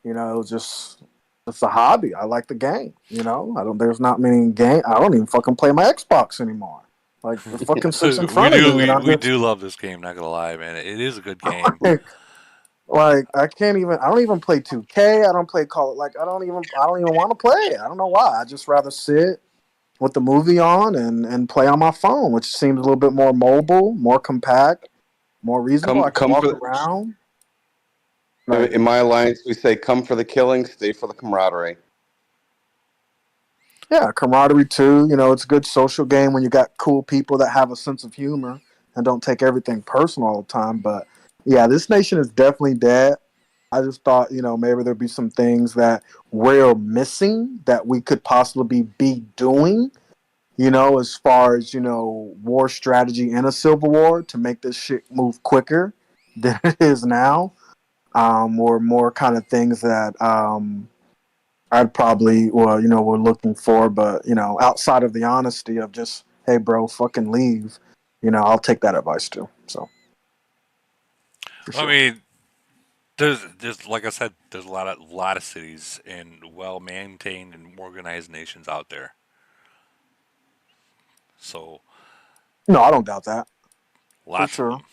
Speaker 8: It was just it's a hobby. I like the game. There's not many game. I don't even fucking play my Xbox anymore. Like the fucking sits in
Speaker 1: we
Speaker 8: front of
Speaker 1: do
Speaker 8: me, and
Speaker 1: we,
Speaker 8: I'm
Speaker 1: we
Speaker 8: just
Speaker 1: do love this game. Not gonna lie, man. It is a good game.
Speaker 8: like I can't even. I don't even play 2K. I don't play Call. Like I don't even want to play. I don't know why. I just rather sit with the movie on and play on my phone, which seems a little bit more mobile, more compact, more reasonable. I can
Speaker 17: Come
Speaker 8: walk
Speaker 17: for
Speaker 8: around. Like
Speaker 17: in my alliance. We say come for the killing, stay for the camaraderie.
Speaker 8: yeah, camaraderie too. It's a good social game when you got cool people that have a sense of humor and don't take everything personal all the time. But yeah, this nation is definitely dead. I just thought, maybe there'd be some things that we're missing that we could possibly be doing, as far as, war strategy in a civil war to make this shit move quicker than it is now. Or more kind of things that I'd probably, well, we're looking for, but, outside of the honesty of just, hey, bro, fucking leave, I'll take that advice too. So, for
Speaker 1: I
Speaker 8: sure.
Speaker 1: mean, there's like I said, there's a lot of cities and well maintained and organized nations out there. So
Speaker 8: No, I don't doubt that. For
Speaker 1: lots of
Speaker 8: sure.
Speaker 1: them.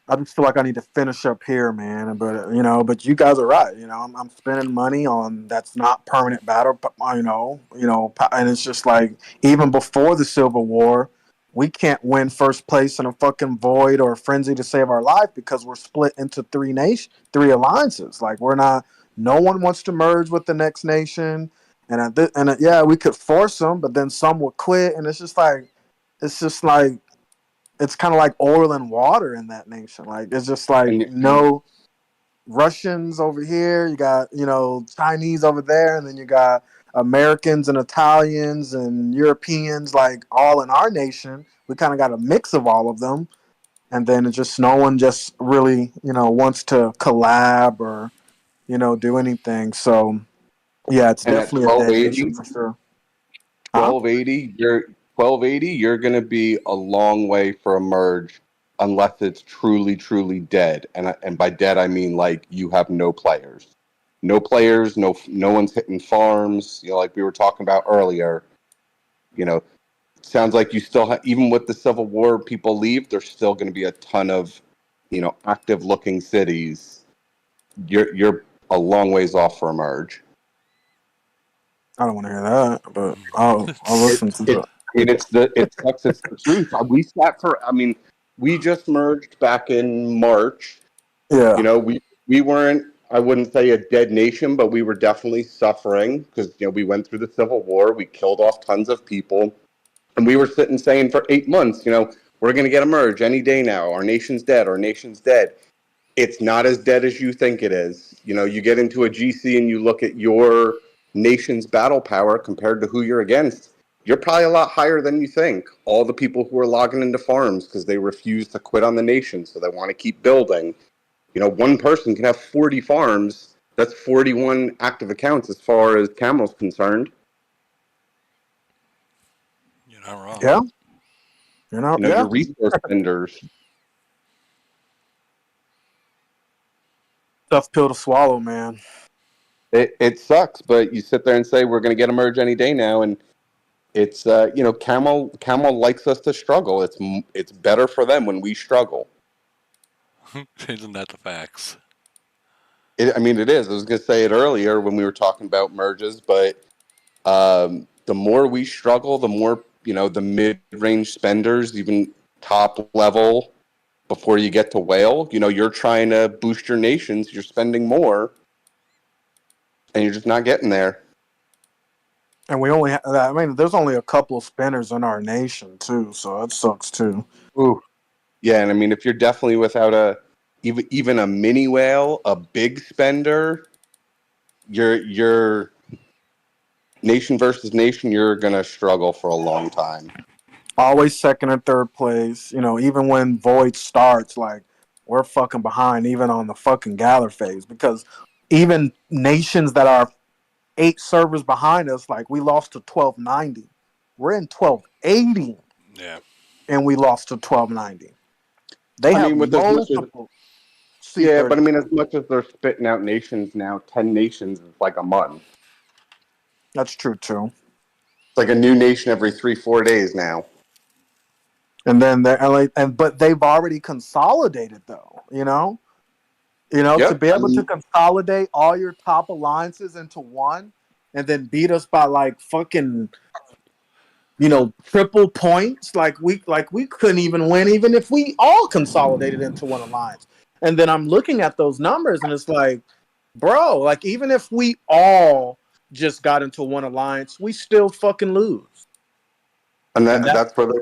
Speaker 8: I just feel like I need to finish up here, man. But but you guys are right. I'm spending money on that's not permanent battle. And it's just like even before the Civil War, we can't win first place in a fucking void or a frenzy to save our life because we're split into three alliances. Like we're not. No one wants to merge with the next nation, yeah, we could force them, but then some would quit, and it's just like it's kind of like oil and water in that nation. Like it's just like
Speaker 19: And
Speaker 8: no Russians over here, you got Chinese over there, and then you got Americans and Italians and Europeans, like all in our nation. We kind of got a mix of all of them, and then it's just no one just really wants to collab or do anything. So yeah, it's
Speaker 19: and at
Speaker 8: definitely a dead nation
Speaker 19: 1280,
Speaker 8: for sure. Huh?
Speaker 19: 1280, you're going to be a long way for a merge unless it's truly, truly dead. And by dead, I mean like you have no players. No players, no one's hitting farms, like we were talking about earlier. You know, sounds like you still have, even with the Civil War, people leave, there's still going to be a ton of, active looking cities. You're a long ways off for a merge.
Speaker 8: I don't want to hear that, but I'll listen to
Speaker 19: It,
Speaker 8: it.
Speaker 19: I mean, it sucks. It's the truth. We sat for. I mean, we just merged back in March.
Speaker 8: Yeah.
Speaker 19: We weren't. I wouldn't say a dead nation, but we were definitely suffering because we went through the Civil War. We killed off tons of people, and we were sitting saying for 8 months, we're going to get a merge any day now. Our nation's dead. Our nation's dead. It's not as dead as you think it is. You get into a GC and you look at your nation's battle power compared to who you're against. You're probably a lot higher than you think. All the people who are logging into farms because they refuse to quit on the nation, so they want to keep building. One person can have 40 farms. That's 41 active accounts as far as Camel's concerned.
Speaker 1: You're not wrong.
Speaker 8: Yeah. Yeah.
Speaker 19: Your resource vendors.
Speaker 8: Tough pill to swallow, man.
Speaker 19: It sucks, but you sit there and say we're going to get a merge any day now, and it's Camel likes us to struggle. It's better for them when we struggle.
Speaker 1: Isn't that the facts?
Speaker 19: I mean, it is. I was going to say it earlier when we were talking about merges, but the more we struggle, the more the mid-range spenders, even top level, before you get to whale, you're trying to boost your nations. You're spending more, and you're just not getting there.
Speaker 8: And we only I mean, there's only a couple of spinners in our nation too, so that sucks too.
Speaker 19: Ooh, yeah, and I mean, if you're definitely without even a mini whale, a big spender, you're nation versus nation, you're gonna struggle for a long time.
Speaker 8: Always second and third place. Even when Void starts, like we're fucking behind, even on the fucking gather phase, because even nations that are 8 servers behind us, like we lost to 1290. We're in 1280,
Speaker 1: Yeah.
Speaker 8: and we lost to 1290. They
Speaker 19: I
Speaker 8: have
Speaker 19: mean, with as much as
Speaker 8: multiple
Speaker 19: yeah,
Speaker 8: C30.
Speaker 19: but I mean, as much as they're spitting out nations now, 10 nations is like a month.
Speaker 8: That's true too.
Speaker 19: It's like a new nation every 3-4 days now.
Speaker 8: And then but they've already consolidated though. To
Speaker 19: Yep.
Speaker 8: be able to consolidate all your top alliances into one, and then beat us by like fucking triple points. Like we couldn't even win even if we all consolidated into one alliance. And then I'm looking at those numbers and it's like, bro, like even if we all just got into one alliance, we still fucking lose.
Speaker 19: And
Speaker 8: And
Speaker 19: that's where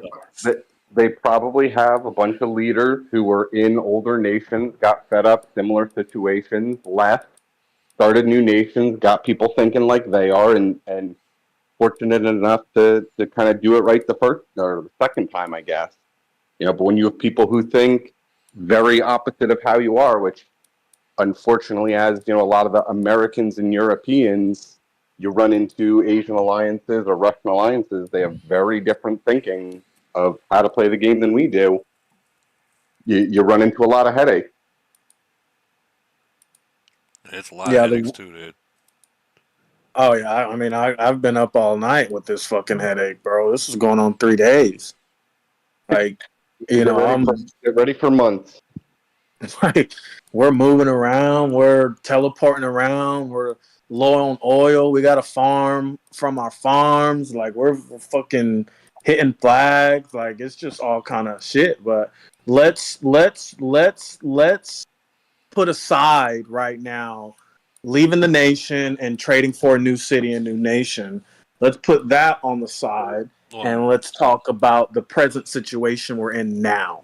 Speaker 19: they probably have a bunch of leaders who were in older nations, got fed up, similar situations, left, started new nations, got people thinking like they are, and fortunate enough to kind of do it right the first or the second time, I guess. But when you have people who think very opposite of how you are, which unfortunately, as a lot of the Americans and Europeans, you run into Asian alliances or Russian alliances, they have very different thinking of how to play the game than we do. You run into a lot of headache.
Speaker 1: It's a lot of
Speaker 8: yeah,
Speaker 1: headaches too, dude.
Speaker 8: oh yeah, I mean I've been up all night with this fucking headache, bro. This is going on 3 days. Like,
Speaker 19: Get ready for months.
Speaker 8: Like we're moving around, we're teleporting around, we're low on oil. We got to farm from our farms. Like we're fucking hitting flags. Like it's just all kind of shit. But let's put aside right now leaving the nation and trading for a new city and new nation. Let's put that on the side
Speaker 1: Well,
Speaker 8: and let's talk about the present situation we're in now.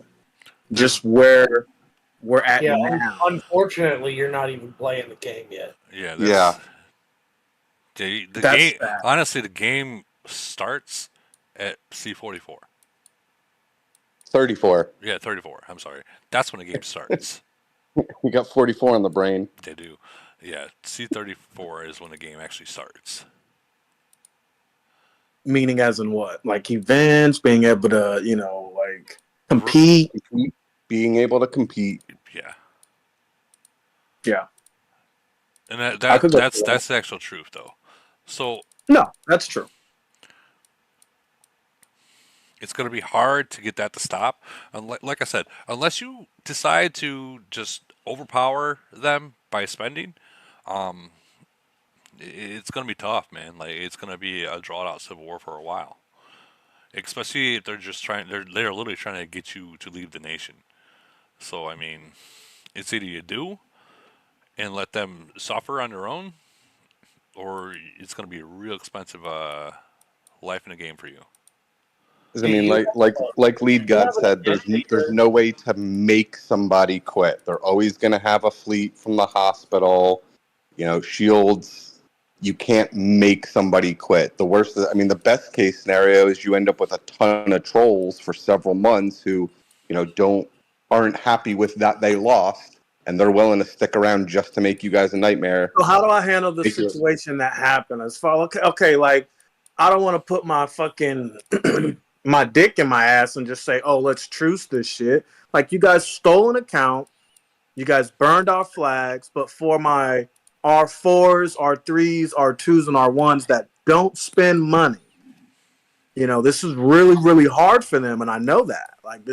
Speaker 1: there's
Speaker 8: Just where we're at
Speaker 18: Yeah,
Speaker 8: now.
Speaker 18: unfortunately, you're not even playing the game yet.
Speaker 1: yeah,
Speaker 17: Yeah,
Speaker 1: that's the
Speaker 8: That's
Speaker 1: game.
Speaker 8: sad.
Speaker 1: Honestly, the game starts at C44.
Speaker 17: 34.
Speaker 1: Yeah, 34. I'm sorry. That's when the game starts.
Speaker 17: We got 44 on the brain.
Speaker 1: They do. Yeah, C34 is when the game actually starts.
Speaker 8: Meaning as in what? Like events, being able to, like
Speaker 1: R-
Speaker 8: compete.
Speaker 17: Being able to compete.
Speaker 1: Yeah,
Speaker 8: Yeah.
Speaker 1: and that,
Speaker 8: I
Speaker 1: that
Speaker 8: could go
Speaker 1: that's
Speaker 8: for that.
Speaker 1: that's the actual truth, though. So
Speaker 8: No, that's true.
Speaker 1: it's going to be hard to get that to stop. Like I said, unless you decide to just overpower them by spending, um, it's going to be tough, man. Like it's going to be a drawn out civil war for a while. Especially if they're just trying, they're literally trying to get you to leave the nation. So I mean, it's either you do and let them suffer on their own, or it's going to be a real expensive life in the game for you.
Speaker 17: 'Cause, I
Speaker 18: Do
Speaker 17: mean,
Speaker 18: you
Speaker 17: like Lead
Speaker 18: have
Speaker 17: God
Speaker 18: an
Speaker 17: said,
Speaker 18: event that
Speaker 17: there's
Speaker 18: you're
Speaker 17: no way to make somebody quit. They're always going to have a fleet from the hospital. Shields. You can't make somebody quit. The worst, I mean, the best case scenario is you end up with a ton of trolls for several months who, don't aren't happy with that they lost, and they're willing to stick around just to make you guys a nightmare.
Speaker 8: So how do I handle the
Speaker 17: Make you-
Speaker 8: situation that happened? As far okay, like I don't want to put my fucking my dick in my ass and just say, "Oh, let's truce this shit." Like you guys stole an account, you guys burned our flags, but for my R4s, R3s, R2s, and R1s that don't spend money, this is really, really hard for them, and I know that. Like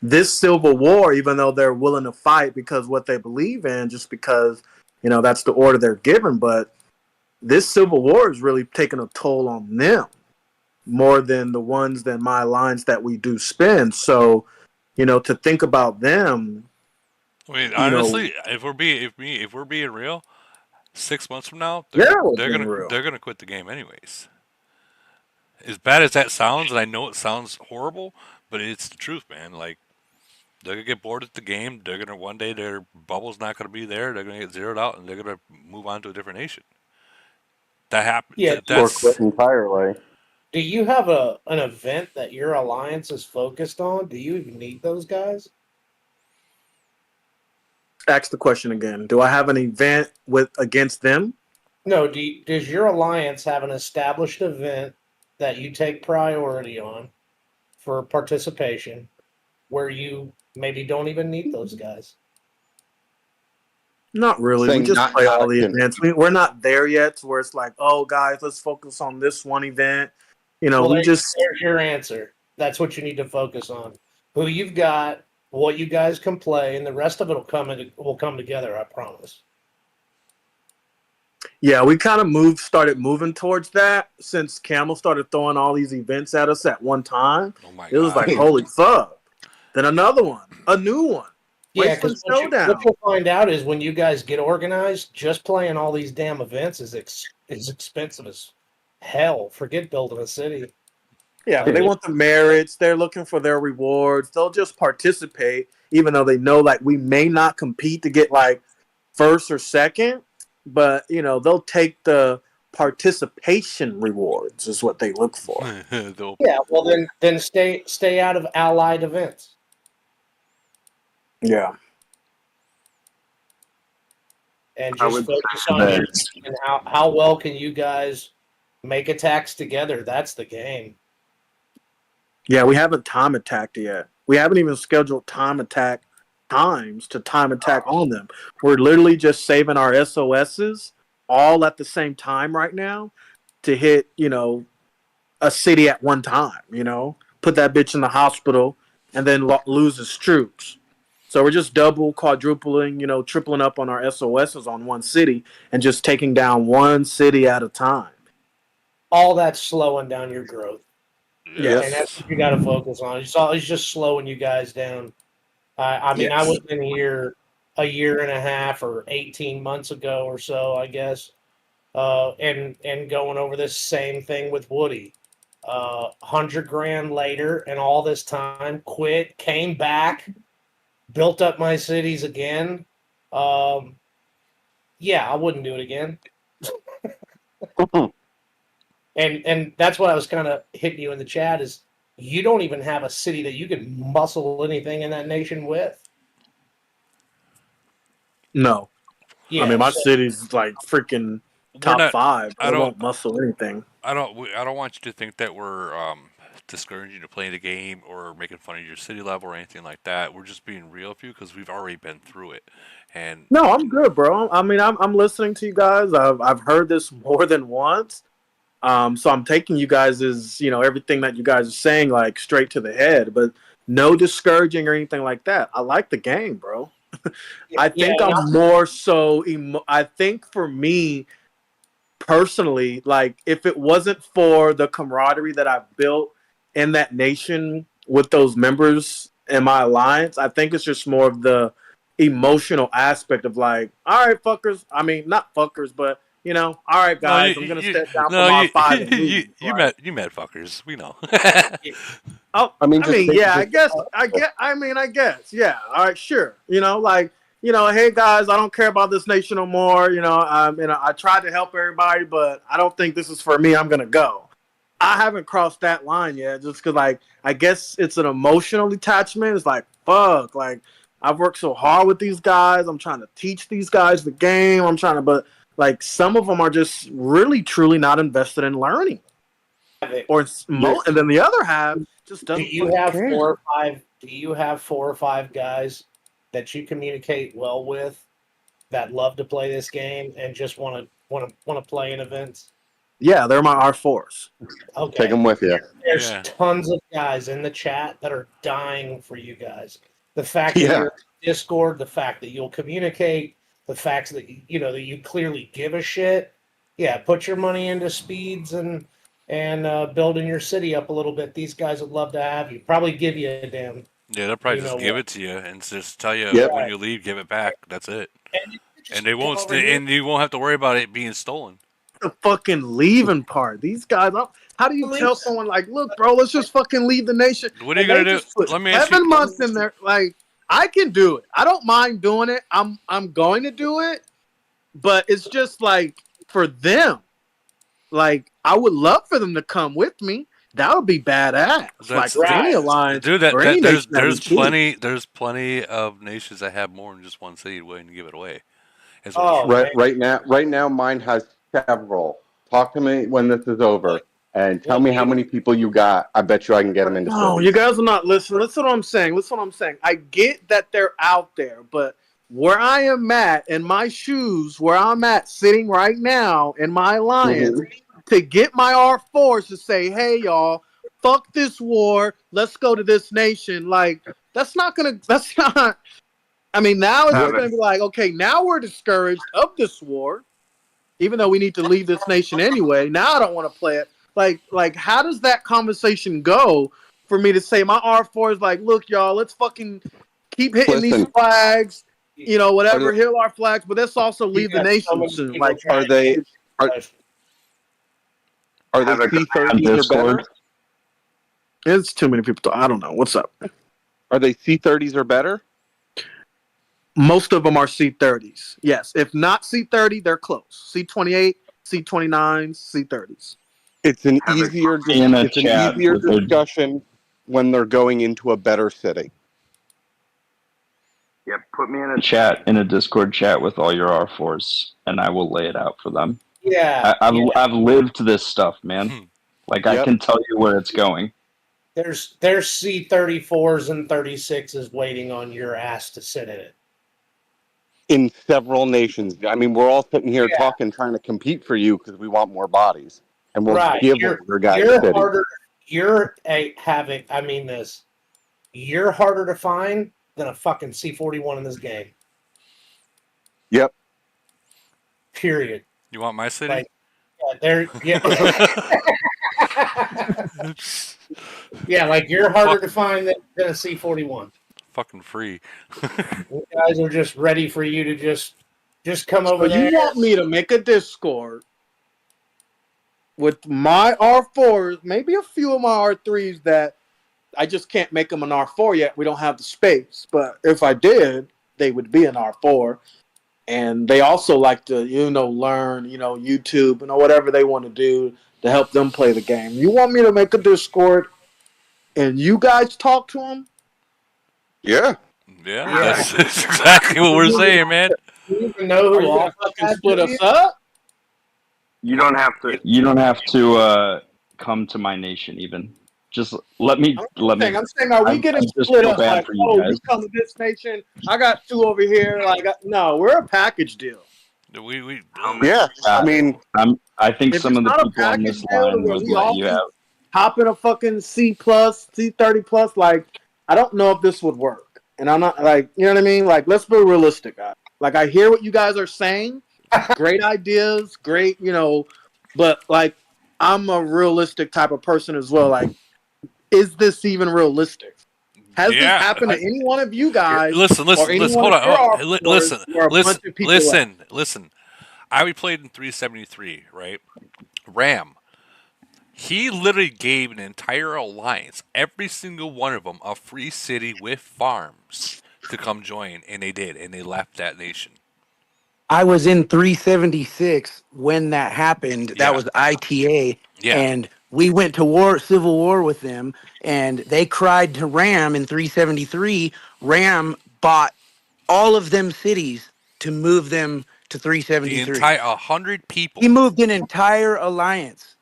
Speaker 8: this civil war, even though they're willing to fight because what they believe in, just because that's the order they're given. But this civil war is really taking a toll on them more than the ones than my lines that we do spend. So, to think about them,
Speaker 1: I mean,
Speaker 8: you know,
Speaker 1: honestly, if we're being real, 6 months from now,
Speaker 8: yeah, we're being real.
Speaker 1: they're gonna quit the game anyways. As bad as that sounds, and I know it sounds horrible, but it's the truth, man. Like they're gonna get bored at the game. They're gonna one day their bubble's not gonna be there. They're gonna get zeroed out, and they're gonna move on to a different nation. That happens.
Speaker 18: yeah?
Speaker 17: or quit
Speaker 1: That's
Speaker 17: entirely.
Speaker 18: Do you have an event that your alliance is focused on? Do you even need those guys?
Speaker 8: Ask the question again. Do I have an event with against them?
Speaker 18: No. Does your alliance have an established event that you take priority on for participation, where you maybe don't even need those guys?
Speaker 8: Not really. We
Speaker 17: Saying
Speaker 8: just
Speaker 17: not
Speaker 8: play
Speaker 17: not
Speaker 8: all
Speaker 17: a
Speaker 8: the
Speaker 17: con-
Speaker 8: events. We're not there yet to where it's like, oh, guys, let's focus on this one event.
Speaker 18: Well,
Speaker 8: We just,
Speaker 18: there's your answer. That's what you need to focus on. Who you've got, what you guys can play, and the rest of it will come together. I promise.
Speaker 8: yeah, we kind of started moving towards that since Camel started throwing all these events at us at one time.
Speaker 1: oh my
Speaker 8: It was like,
Speaker 1: god.
Speaker 8: holy fuck. Then another one, a new one,
Speaker 18: Yeah, because
Speaker 8: Wasteland
Speaker 18: what
Speaker 8: Showdown.
Speaker 18: you'll find out is when you guys get organized, just playing all these damn events is expensive as hell. Forget building a city.
Speaker 8: Yeah,
Speaker 18: Like
Speaker 8: they want the merits. They're looking for their rewards. They'll just participate, even though they know like we may not compete to get like first or second, but they'll take the participation rewards is what they look for.
Speaker 18: yeah, well then stay out of allied events
Speaker 8: Yeah.
Speaker 18: and
Speaker 7: I
Speaker 18: just
Speaker 7: would
Speaker 18: focus
Speaker 7: say
Speaker 18: on your
Speaker 7: that
Speaker 18: and how well can you guys make attacks together. That's the game.
Speaker 8: Yeah, we haven't time attacked yet. We haven't even scheduled time attack times to time attack on them. We're literally just saving our SOSs all at the same time right now to hit, a city at one time, put that bitch in the hospital and then lose his troops. So we're just double, quadrupling, tripling up on our SOSs on one city and just taking down one city at a time.
Speaker 18: All that's slowing down your growth. And
Speaker 8: Yes.
Speaker 18: that's what you got to focus on. It's just slowing you guys down. I mean, I
Speaker 8: Yes.
Speaker 18: would have been here a year and a half or 18 months ago or so, I guess, and going over this same thing with Woody. 100 grand later, and all this time, quit, came back, built up my cities again. Um, yeah, I wouldn't do it again. And that's what I was kind of hitting you in the chat is you don't even have a city that you can muscle anything in that nation with.
Speaker 8: No.
Speaker 18: Yeah,
Speaker 8: I mean, my
Speaker 18: so
Speaker 8: city's like freaking
Speaker 1: We're
Speaker 8: top
Speaker 1: not.
Speaker 8: 5.
Speaker 1: I
Speaker 8: It
Speaker 1: don't.
Speaker 8: won't muscle anything.
Speaker 1: I don't want you to think that we're discouraging you to playing the game or making fun of your city level or anything like that. We're just being real with you because we've already been through it. And
Speaker 8: No, I'm good, bro. I mean, I'm listening to you guys. I've heard this more than once. So I'm taking you guys as everything that you guys are saying like straight to the head, but no discouraging or anything like that. I like the game, bro. I
Speaker 18: yeah,
Speaker 8: think I'm more so. I think for me personally, like if it wasn't for the camaraderie that I've built in that nation with those members in my alliance, I think it's just more of the emotional aspect of like, all right, fuckers. I mean, not fuckers, but all right,
Speaker 1: no,
Speaker 8: guys, I'm gonna step down
Speaker 1: no,
Speaker 8: from R5 and leave.
Speaker 1: you met fuckers. We know.
Speaker 8: Oh,
Speaker 19: I mean,
Speaker 8: I mean,
Speaker 19: just
Speaker 8: yeah, I guess, yeah. All right, sure. Hey guys, I don't care about this nation no more. I tried to help everybody, but I don't think this is for me. I'm gonna go. I haven't crossed that line yet, just because, like, I guess it's an emotional attachment. It's like, fuck, like, I've worked so hard with these guys. I'm trying to teach these guys the game. But like, some of them are just really, truly not invested in learning. And then the other half just
Speaker 18: do
Speaker 8: doesn't
Speaker 18: you
Speaker 8: fucking
Speaker 18: have
Speaker 8: care.
Speaker 18: 4 or 5? Do you have 4 or 5 guys that you communicate well with that love to play this game and just want to play in events?
Speaker 8: Yeah, they're my R4s.
Speaker 18: Okay.
Speaker 19: Take them with you.
Speaker 18: There's tons of guys in the chat that are dying for you guys. The fact that
Speaker 19: Yeah.
Speaker 18: you're Discord, the fact that you'll communicate, the fact that that you clearly give a shit. Yeah, put your money into speeds and building your city up a little bit. These guys would love to have you. Probably give you a damn.
Speaker 1: Yeah, they'll probably
Speaker 18: You know
Speaker 1: just give
Speaker 18: what?
Speaker 1: it to you and just tell you
Speaker 19: Yep.
Speaker 1: when you leave, give it back. That's it.
Speaker 18: And you just
Speaker 1: And they
Speaker 18: come
Speaker 1: won't.
Speaker 18: over here.
Speaker 1: And you won't have to worry about it being stolen.
Speaker 8: The fucking leaving part. These guys, how do you tell someone like, look, bro, let's just fucking leave the nation?
Speaker 1: What are you
Speaker 8: And
Speaker 1: gonna
Speaker 8: they
Speaker 1: do?
Speaker 8: just put
Speaker 1: Let me ask you.
Speaker 8: 7 months in there. Like, I can do it. I don't mind doing it. I'm going to do it, but it's just like for them. Like, I would love for them to come with me. That would be badass. Like
Speaker 1: That's
Speaker 8: for any alliance,
Speaker 1: dude.
Speaker 8: or any nation that
Speaker 1: There's
Speaker 8: we choose.
Speaker 1: plenty of nations that have more than just one city willing to give it away. Is what
Speaker 18: Oh,
Speaker 1: I'm
Speaker 18: man.
Speaker 19: Right now, mine has several. Talk to me when this is over, and tell me how many people you got. I bet you I can get them into
Speaker 8: No,
Speaker 19: cities.
Speaker 8: you guys are not listening. Listen to what I'm saying. I get that they're out there, but where I am at, in my shoes, where I'm at, sitting right now in my alliance, to get my R4s to say, hey, y'all, fuck this war. Let's go to this nation. Like, that's not. I mean, now it's just going to be like, okay, now we're discouraged of this war, even though we need to leave this nation anyway. Now I don't want to play it. Like, how does that conversation go for me to say my R4 is like, look, y'all, let's fucking keep hitting these
Speaker 19: Listen.
Speaker 8: flags, whatever,
Speaker 19: Are they-
Speaker 8: hit our flags, but let's also leave the nation soon. Like,
Speaker 19: Are they C30s or better?
Speaker 8: it's too many people. I don't know. What's up?
Speaker 19: Are they C30s or better?
Speaker 8: Most of them are C30s. Yes. If not C30, they're close. C28, C29s, C30s.
Speaker 19: It's an easier discussion when they're going into a better city.
Speaker 15: Yep, put me in a chat, in a Discord chat with all your R4s, and I will lay it out for them.
Speaker 18: Yeah.
Speaker 15: I've lived this stuff, man. Like, I can tell you where it's going.
Speaker 18: There's C34s and 36s waiting on your ass to sit in it.
Speaker 19: In several nations. I mean, we're all sitting here talking, trying to compete for you because we want more bodies. And we'll give older guys cities.
Speaker 18: You're harder. I mean this. You're harder to find than a fucking C41 in this game.
Speaker 17: Yep.
Speaker 18: Period.
Speaker 1: You want my city?
Speaker 18: Like, there, yeah. Yeah, like you're harder to find than a C41.
Speaker 1: Fucking free.
Speaker 18: You guys are just ready for you to just come over
Speaker 8: So
Speaker 18: there.
Speaker 8: you want me to make a Discord with my R4s, maybe a few of my R3s that I just can't make them an R4 yet. We don't have the space. But if I did, they would be an R4. And they also like to, learn, YouTube, whatever they want to do to help them play the game. You want me to make a Discord and you guys talk to them?
Speaker 17: Yeah.
Speaker 1: Yeah, that's exactly what we're saying, man.
Speaker 18: You even know who
Speaker 8: Are you
Speaker 18: all
Speaker 8: gonna fucking split us up?
Speaker 15: You don't have to. You don't have to come to my nation even. Just let me.
Speaker 8: I'm saying, are we getting
Speaker 15: I just
Speaker 8: split
Speaker 15: feel
Speaker 8: up?
Speaker 15: bad
Speaker 8: Like,
Speaker 15: for you
Speaker 8: oh,
Speaker 15: guys.
Speaker 8: you come to this nation, I got two over here. Like, no, we're a package deal.
Speaker 17: Yeah. I mean,
Speaker 15: I think
Speaker 8: If
Speaker 15: some
Speaker 8: it's
Speaker 15: of the
Speaker 8: not a
Speaker 15: people on
Speaker 8: package
Speaker 15: this
Speaker 8: deal to
Speaker 15: line
Speaker 8: where
Speaker 15: would
Speaker 8: we
Speaker 15: let
Speaker 8: all
Speaker 15: you
Speaker 8: can
Speaker 15: have.
Speaker 8: hop in a fucking C+, C30 plus, like, I don't know if this would work. And I'm not like, you know what I mean? Like, let's be realistic, guys. Like, I hear what you guys are saying. Great ideas, great, but like, I'm a realistic type of person as well. Like, is this even realistic? Has this happened to any one of you guys
Speaker 1: Listen,
Speaker 8: or any one
Speaker 1: hold
Speaker 8: of your
Speaker 1: on.
Speaker 8: R4s where a bunch of people left?
Speaker 1: Listen. I played in 373, right? Ram. He literally gave an entire alliance, every single one of them, a free city with farms to come join, and they did, and they left that nation.
Speaker 20: I was in 376 when that happened. That was ITA.
Speaker 1: Yeah.
Speaker 20: And we went to civil war with them, and they cried to Ram in 373. Ram bought all of them cities to move them to
Speaker 1: The
Speaker 20: 373.
Speaker 1: entire 100 people.
Speaker 20: He moved an entire alliance.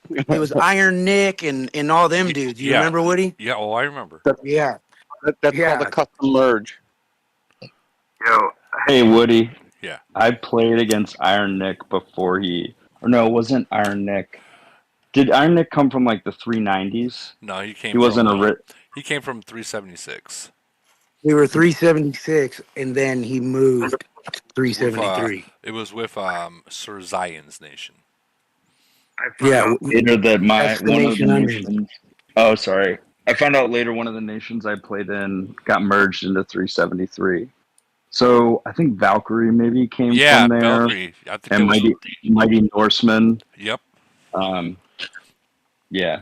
Speaker 20: It was Iron Nick and all them dudes. You remember, Woody?
Speaker 1: Yeah, oh, I remember.
Speaker 20: Yeah.
Speaker 17: That's called a custom merge.
Speaker 15: Yo, hey Woody.
Speaker 1: Yeah.
Speaker 15: I played against Iron Nick before or no, it wasn't Iron Nick. Did Iron Nick come from like the 390s?
Speaker 1: No, he came
Speaker 15: He wasn't
Speaker 1: he came from 376.
Speaker 20: We were 376, and then he moved to 373.
Speaker 1: It was with Sir Zion's nation.
Speaker 15: Later that
Speaker 20: that's the
Speaker 15: one of the
Speaker 20: nation I'm in.
Speaker 15: nations. Oh, sorry. I found out later one of the nations I played in got merged into 373. So I think Valkyrie maybe came from there.
Speaker 1: Valkyrie. I think
Speaker 15: and Mighty Norseman.
Speaker 1: Yep.
Speaker 15: Yeah.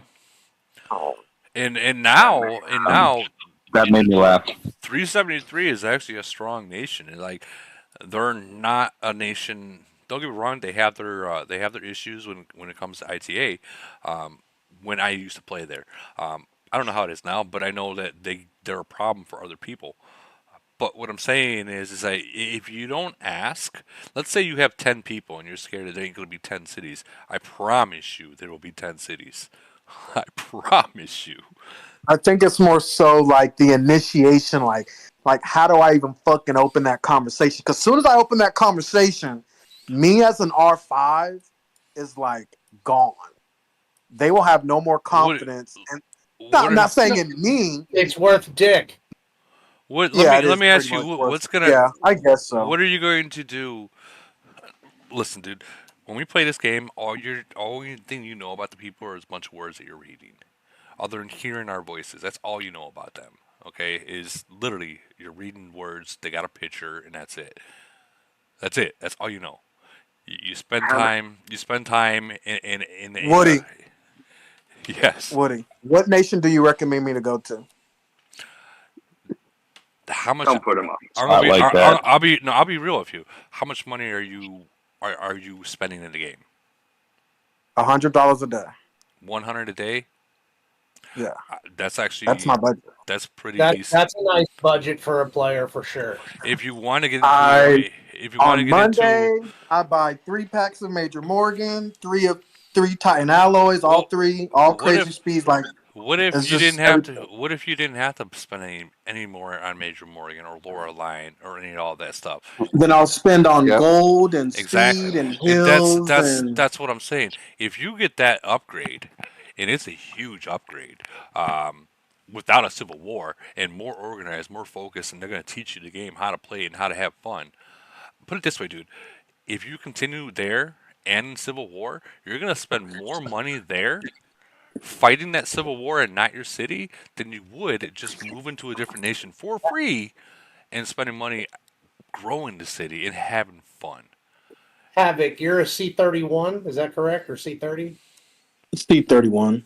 Speaker 1: And now
Speaker 15: that made me laugh.
Speaker 1: 373 is actually a strong nation. And like they're not a nation. Don't get me wrong; they have their issues when it comes to ITA. When I used to play there, I don't know how it is now, but I know that they're a problem for other people. But what I'm saying is that if you don't ask, let's say you have 10 people and you're scared that there ain't going to be 10 cities. I promise you there will be 10 cities. I promise you.
Speaker 8: I think it's more so like the initiation, like how do I even fucking open that conversation? Because as soon as I open that conversation, me as an R5 is like gone. They will have no more confidence. I'm not saying in me.
Speaker 18: It's worth dick.
Speaker 1: Let me ask you, what's gonna?
Speaker 8: Yeah, I guess so.
Speaker 1: What are you going to do? Listen, dude. When we play this game, all thing you know about the people is a bunch of words that you're reading. Other than hearing our voices, that's all you know about them. Okay, is literally you're reading words. They got a picture, and that's it. That's it. That's all you know. You spend time. You spend time in
Speaker 8: Woody.
Speaker 1: Yes.
Speaker 8: Woody, what nation do you recommend me to go to?
Speaker 1: How much?
Speaker 15: Don't put him up.
Speaker 1: I'll be real with you. How much money are you spending in the game?
Speaker 8: $100 a day.
Speaker 1: 100 a day.
Speaker 8: Yeah,
Speaker 1: that's
Speaker 8: my budget.
Speaker 1: That's pretty decent.
Speaker 18: That's a nice budget for a player for sure.
Speaker 1: If you want to get
Speaker 8: on Monday, I buy 3 packs of Major Morgan, three Titan alloys, all crazy speeds. Like,
Speaker 1: what if you didn't have to? What if you didn't have to spend any more on Major Morgan or Laura Line or any of all that stuff?
Speaker 8: Then I'll spend on gold and speed and hills.
Speaker 1: That's what I'm saying. If you get that upgrade, and it's a huge upgrade, without a civil war and more organized, more focused, and they're going to teach you the game, how to play it, and how to have fun. Put it this way, dude. If you continue there and in Civil War, you're going to spend more money there fighting that civil war and not your city than you would just moving to a different nation for free and spending money growing the city and having fun.
Speaker 18: Havoc, you're a C-31, is that correct, or C-30?
Speaker 8: C-31.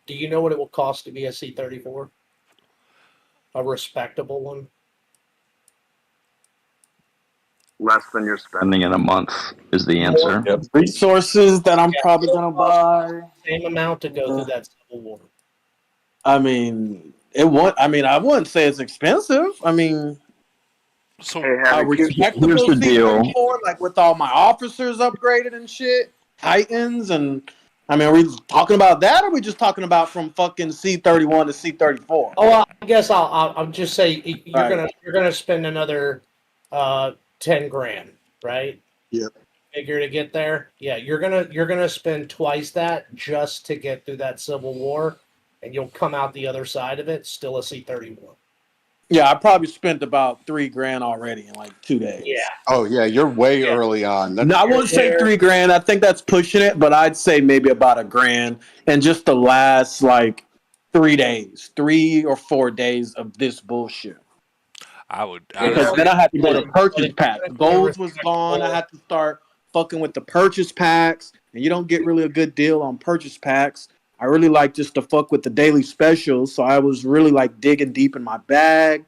Speaker 18: Do you know what it will cost to be a C-34? A respectable one?
Speaker 15: Less than you're spending in a month is the answer.
Speaker 8: Yep. Resources that I'm probably gonna buy.
Speaker 18: Same amount to go through that Civil War.
Speaker 8: I mean, I wouldn't say it's expensive. I mean,
Speaker 1: so
Speaker 8: a respectable C-34, like with all my officers upgraded and shit, Titans, and I mean, are we talking about that, or are we just talking about from fucking C-31 to C-34?
Speaker 18: Oh, I guess I'll just say you're gonna spend another 10 grand, right?
Speaker 8: Yep.
Speaker 18: Figure to get there. Yeah, you're gonna spend twice that just to get through that Civil War, and you'll come out the other side of it still a C-31.
Speaker 8: Yeah, I probably spent about $3,000 already in like 2 days.
Speaker 18: Yeah.
Speaker 17: Oh yeah, you're way early on.
Speaker 8: No, I wouldn't say $3,000. I think that's pushing it, but I'd say maybe about $1,000 in just the last like 3 days, 3 or 4 days of this bullshit. Because then I had to go to purchase packs. Golds was gone. I had to start fucking with the purchase packs, and you don't get really a good deal on purchase packs. I really like just to fuck with the daily specials, so I was really like digging deep in my bag,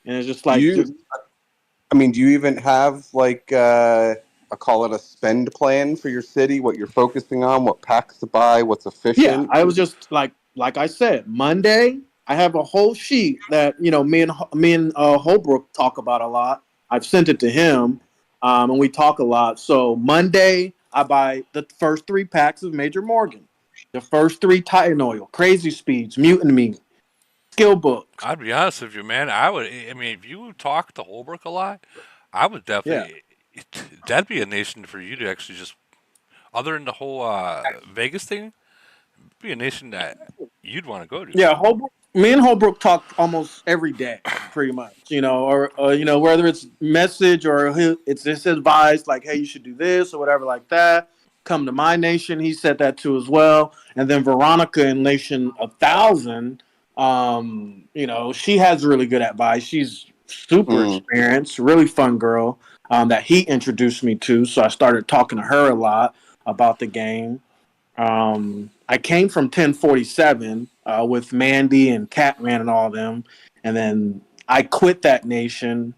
Speaker 8: and it's just like.
Speaker 17: Do you even have like I call it a spend plan for your city? What you're focusing on? What packs to buy? What's efficient?
Speaker 8: Yeah, I was just like I said, Monday. I have a whole sheet that me and Holbrook talk about a lot. I've sent it to him, and we talk a lot. So Monday, I buy the first 3 packs of Major Morgan, the first 3 Titan Oil, Crazy Speeds, Mutant Meat, Skill Books.
Speaker 1: I'd be honest with you, man. I mean, if you talk to Holbrook a lot, I would definitely. Yeah. That'd be a nation for you to actually just, other than the whole Vegas thing, be a nation that you'd want to go to.
Speaker 8: Yeah, me and Holbrook talk almost every day, pretty much. Or whether it's message or it's just advice, like, hey, you should do this or whatever, like that. Come to my nation, he said that too as well. And then Veronica in Nation 1000, she has really good advice. She's super experienced, really fun girl that he introduced me to. So I started talking to her a lot about the game. I came from 1047 with Mandy and Catman and all of them, and then I quit that nation,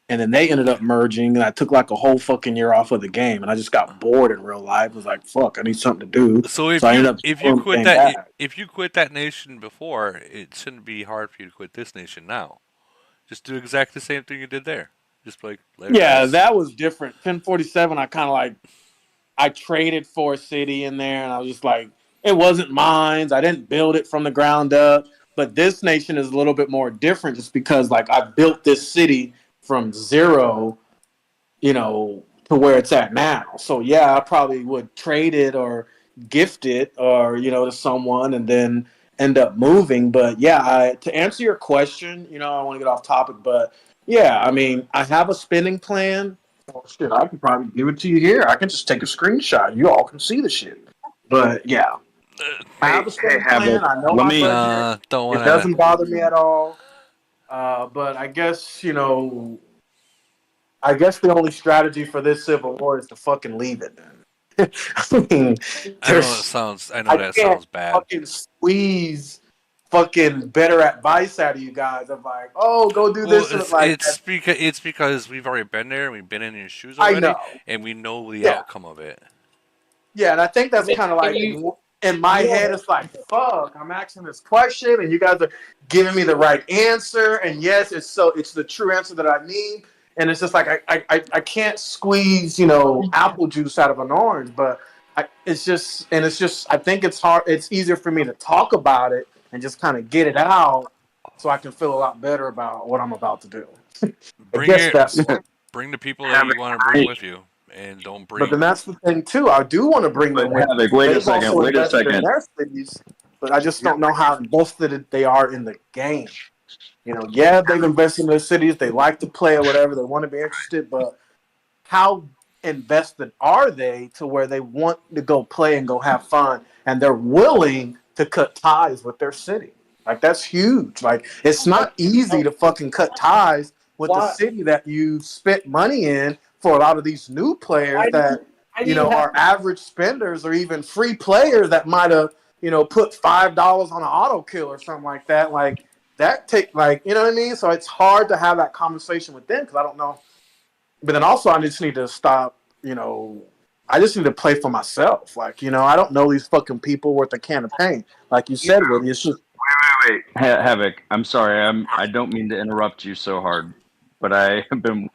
Speaker 8: and then they ended up merging, and I took like a whole fucking year off of the game, and I just got bored in real life. I was like, "Fuck, I need something to do."
Speaker 1: So if
Speaker 8: I ended up
Speaker 1: if you quit that nation before, it shouldn't be hard for you to quit this nation now. Just do exactly the same thing you did there. Just like
Speaker 8: that was different. 1047, I kind of like. I traded for a city in there, and I was just like, it wasn't mine. I didn't build it from the ground up. But this nation is a little bit more different just because, like, I built this city from zero, to where it's at now. So, yeah, I probably would trade it or gift it or, to someone and then end up moving. But, yeah, to answer your question, I want to get off topic. But, yeah, I mean, I have a spending plan. Oh, shit, I can probably give it to you here. I can just take a screenshot. You all can see the shit. But yeah, I have a spending plan. I know my budget. It doesn't bother me at all. But I guess the only strategy for this Civil War is to fucking leave it. Then
Speaker 1: I know that sounds bad.
Speaker 8: Fucking squeeze fucking better advice out of you guys. I'm like, oh, go do this.
Speaker 1: It's because we've already been there and we've been in your shoes already,
Speaker 8: I know.
Speaker 1: And we know the outcome of it.
Speaker 8: Yeah, and I think that's kind of like in my head. It's like, fuck, I'm asking this question, and you guys are giving me the right answer, and yes, it's the true answer that I need, and it's just like I can't squeeze apple juice out of an orange, but I think it's hard. It's easier for me to talk about it and just kind of get it out so I can feel a lot better about what I'm about to do.
Speaker 1: Bring the people that you want to bring with you, and don't bring.
Speaker 8: But then that's the thing too. I do want to bring them with me.
Speaker 15: Wait a second.
Speaker 8: In their cities. but I just don't know how invested they are in the game. Yeah, they've invested in their cities. They like to play or whatever. They want to be interested, but how invested are they to where they want to go play and go have fun and they're willing to cut ties with their city? Like that's huge. Like it's not easy to fucking cut ties with the
Speaker 18: Why?
Speaker 8: city that you spent money in for a lot of these new players
Speaker 18: Why do
Speaker 8: that
Speaker 18: why do you have
Speaker 8: are average spenders or even free players that might have put $5 on an auto kill or something like that. Like that take like you know what I mean. So it's hard to have that conversation with them because I don't know. But then also I just need to stop. I just need to play for myself. Like I don't know these fucking people worth a can of paint. Like you said, Woody, it's just
Speaker 15: Wait, Havoc. I'm sorry. I don't mean to interrupt you so hard, but I have been.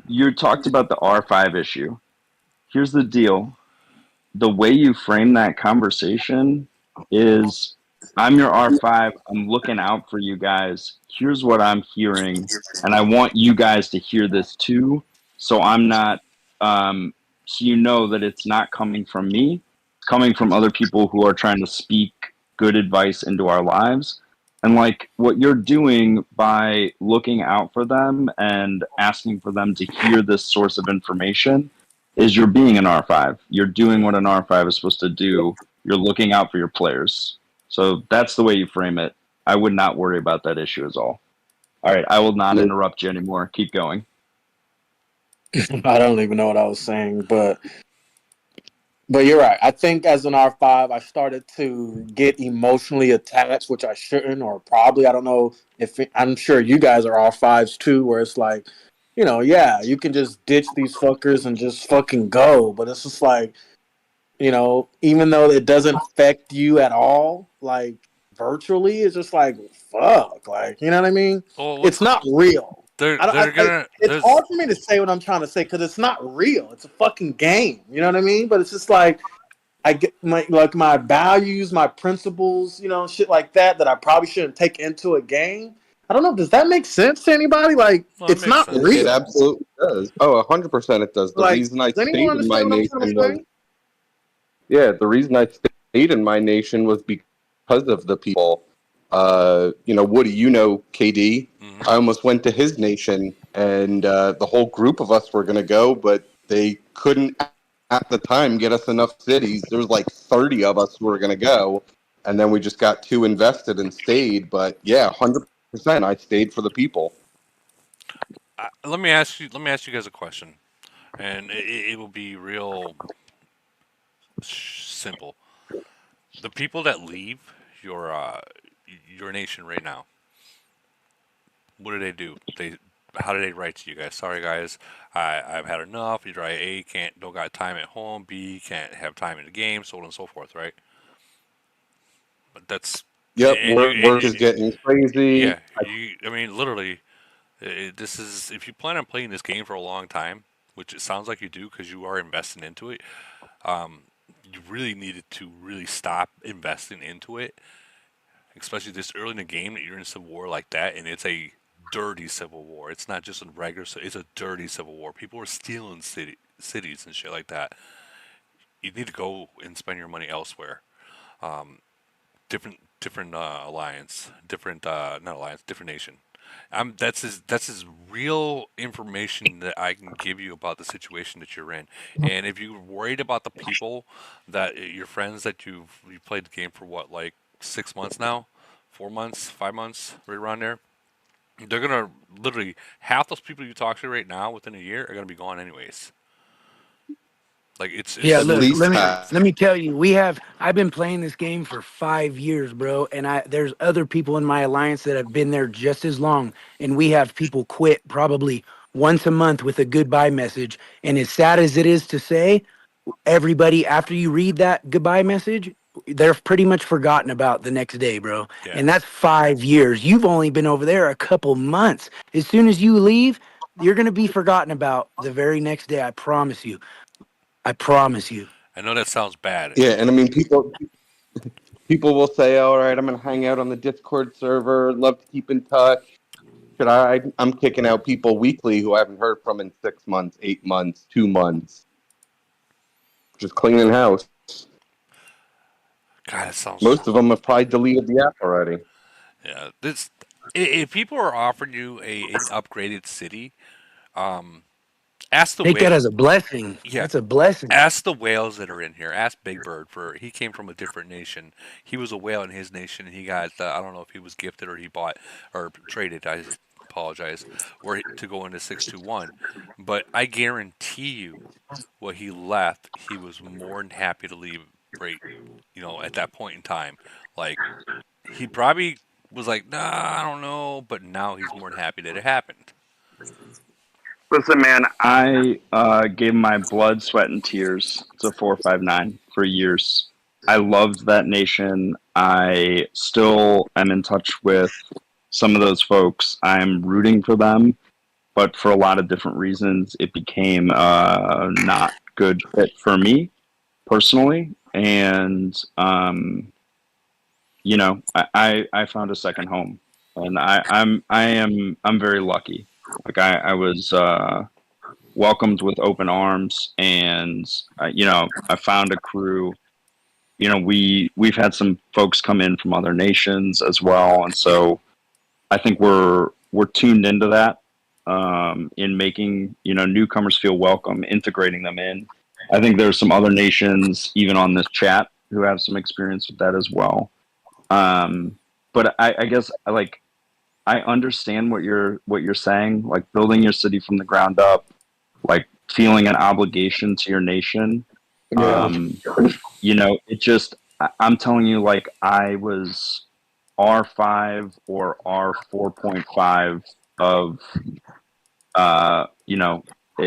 Speaker 15: You talked about the R5 issue. Here's the deal. The way you frame that conversation is I'm your R5. I'm looking out for you guys. Here's what I'm hearing. And I want you guys to hear this too. So I'm not, so you know that it's not coming from me. It's coming from other people who are trying to speak good advice into our lives. And like what you're doing by looking out for them and asking for them to hear this source of information is you're being an R5. You're doing what an R5 is supposed to do. You're looking out for your players. So that's the way you frame it. I would not worry about that issue at all. All right, I will not interrupt you anymore. Keep going.
Speaker 8: I don't even know what I was saying, but you're right. I think as an R5, I started to get emotionally attached, which I shouldn't, or probably I don't know if I'm sure you guys are R5s too, where it's like, yeah, you can just ditch these fuckers and just fucking go, but it's just like, even though it doesn't affect you at all, like virtually, it's just like fuck, like you know what I mean?
Speaker 1: Well,
Speaker 8: It's not real.
Speaker 1: they're
Speaker 8: I don't.
Speaker 1: they're gonna
Speaker 8: It's
Speaker 1: there's
Speaker 8: hard for me to say what I'm trying to say because it's not real. It's a fucking game. You know what I mean? But it's just like I get my values, my principles, shit like that I probably shouldn't take into a game. I don't know. Does that make sense to anybody? Like,
Speaker 1: well, it
Speaker 8: it's
Speaker 1: makes
Speaker 8: not
Speaker 17: It
Speaker 1: sense.
Speaker 8: real.
Speaker 17: absolutely does. Oh, 100% it does. The
Speaker 8: Like,
Speaker 17: reason I
Speaker 8: does anyone
Speaker 17: stayed in my
Speaker 8: understand what I'm trying
Speaker 17: nation
Speaker 8: to
Speaker 17: was
Speaker 8: say?
Speaker 17: the reason I stayed in my nation was because of the people. Woody, KD.
Speaker 1: Hmm.
Speaker 17: I almost went to his nation, and the whole group of us were going to go, but they couldn't at the time get us enough cities. There was like 30 of us who were going to go, and then we just got too invested and stayed. But yeah, 100%, I stayed for the people.
Speaker 1: Let me ask you guys a question, and it will be real simple. The people that leave your uh, your nation right now, what do they do? How do they write to you guys? Sorry guys, I've had enough. Either A can't don't got time at home, B can't have time in the game, so on and so forth, right? But that's
Speaker 17: Yep,
Speaker 1: and you and
Speaker 17: work
Speaker 1: you
Speaker 17: is getting crazy.
Speaker 1: yeah you I mean literally this is if you plan on playing this game for a long time, which it sounds like you do because you are investing into it. Um, you really needed to really stop investing into it, especially this early in the game that you're in a civil war like that, and it's a dirty civil war. It's not just a regular. It's a dirty civil war. People are stealing cities and shit like that. You need to go and spend your money elsewhere. Um, different alliance, different not alliance, different nation. That's as real information that I can give you about the situation that you're in. And if you're worried about the people that your friends that you played the game for what like 6 months now, 4 months, 5 months, right around there, they're gonna literally half those people you talk to right now within a year are gonna be gone anyways. Like
Speaker 20: Yeah,
Speaker 17: At
Speaker 1: it's
Speaker 20: look,
Speaker 17: least
Speaker 20: let me
Speaker 17: half.
Speaker 20: let me tell you, I've been playing this game for 5 years, bro, and there's other people in my alliance that have been there just as long, and we have people quit probably once a month with a goodbye message. And as sad as it is to say, everybody after you read that goodbye message, they're pretty much forgotten about the next day, bro.
Speaker 1: yeah.
Speaker 20: And that's 5 years. You've only been over there a couple months. As soon as you leave, you're gonna be forgotten about the very next day. I promise you. I promise you.
Speaker 1: I know that sounds bad.
Speaker 17: Yeah, and I mean, people will say, "All right, I'm going to hang out on the Discord server. Love to keep in touch." Should I'm kicking out people weekly who I haven't heard from in 6 months, 8 months, 2 months. Just cleaning house.
Speaker 1: God, it sounds.
Speaker 19: Most of them have probably deleted the app already.
Speaker 1: Yeah, this. If people are offering you an upgraded city, um, ask the
Speaker 20: Take that
Speaker 1: way.
Speaker 20: as a blessing.
Speaker 1: Yeah,
Speaker 20: That's a blessing.
Speaker 1: ask the whales that are in here. Ask Big Bird for he came from a different nation. He was a whale in his nation, and he got I don't know if he was gifted or he bought or traded. I apologize, to go into 621. But I guarantee you, what he left, he was more than happy to leave. Right, at that point in time, like he probably was like, nah, I don't know, but now he's more than happy that it happened.
Speaker 15: Listen, man, I gave my blood, sweat, and tears to 459 for years. I loved that nation. I still am in touch with some of those folks. I'm rooting for them, but for a lot of different reasons, it became not good fit for me personally. And I found a second home, and I'm very lucky. Like I was welcomed with open arms, and I found a crew. We've had some folks come in from other nations as well, and so I think we're tuned into that, in making newcomers feel welcome, integrating them in. I think there's some other nations even on this chat who have some experience with that as well. But I guess I understand what you're saying, like building your city from the ground up, like feeling an obligation to your nation.
Speaker 19: Yeah.
Speaker 15: It just I'm telling you, like I was R5 or R4.5 of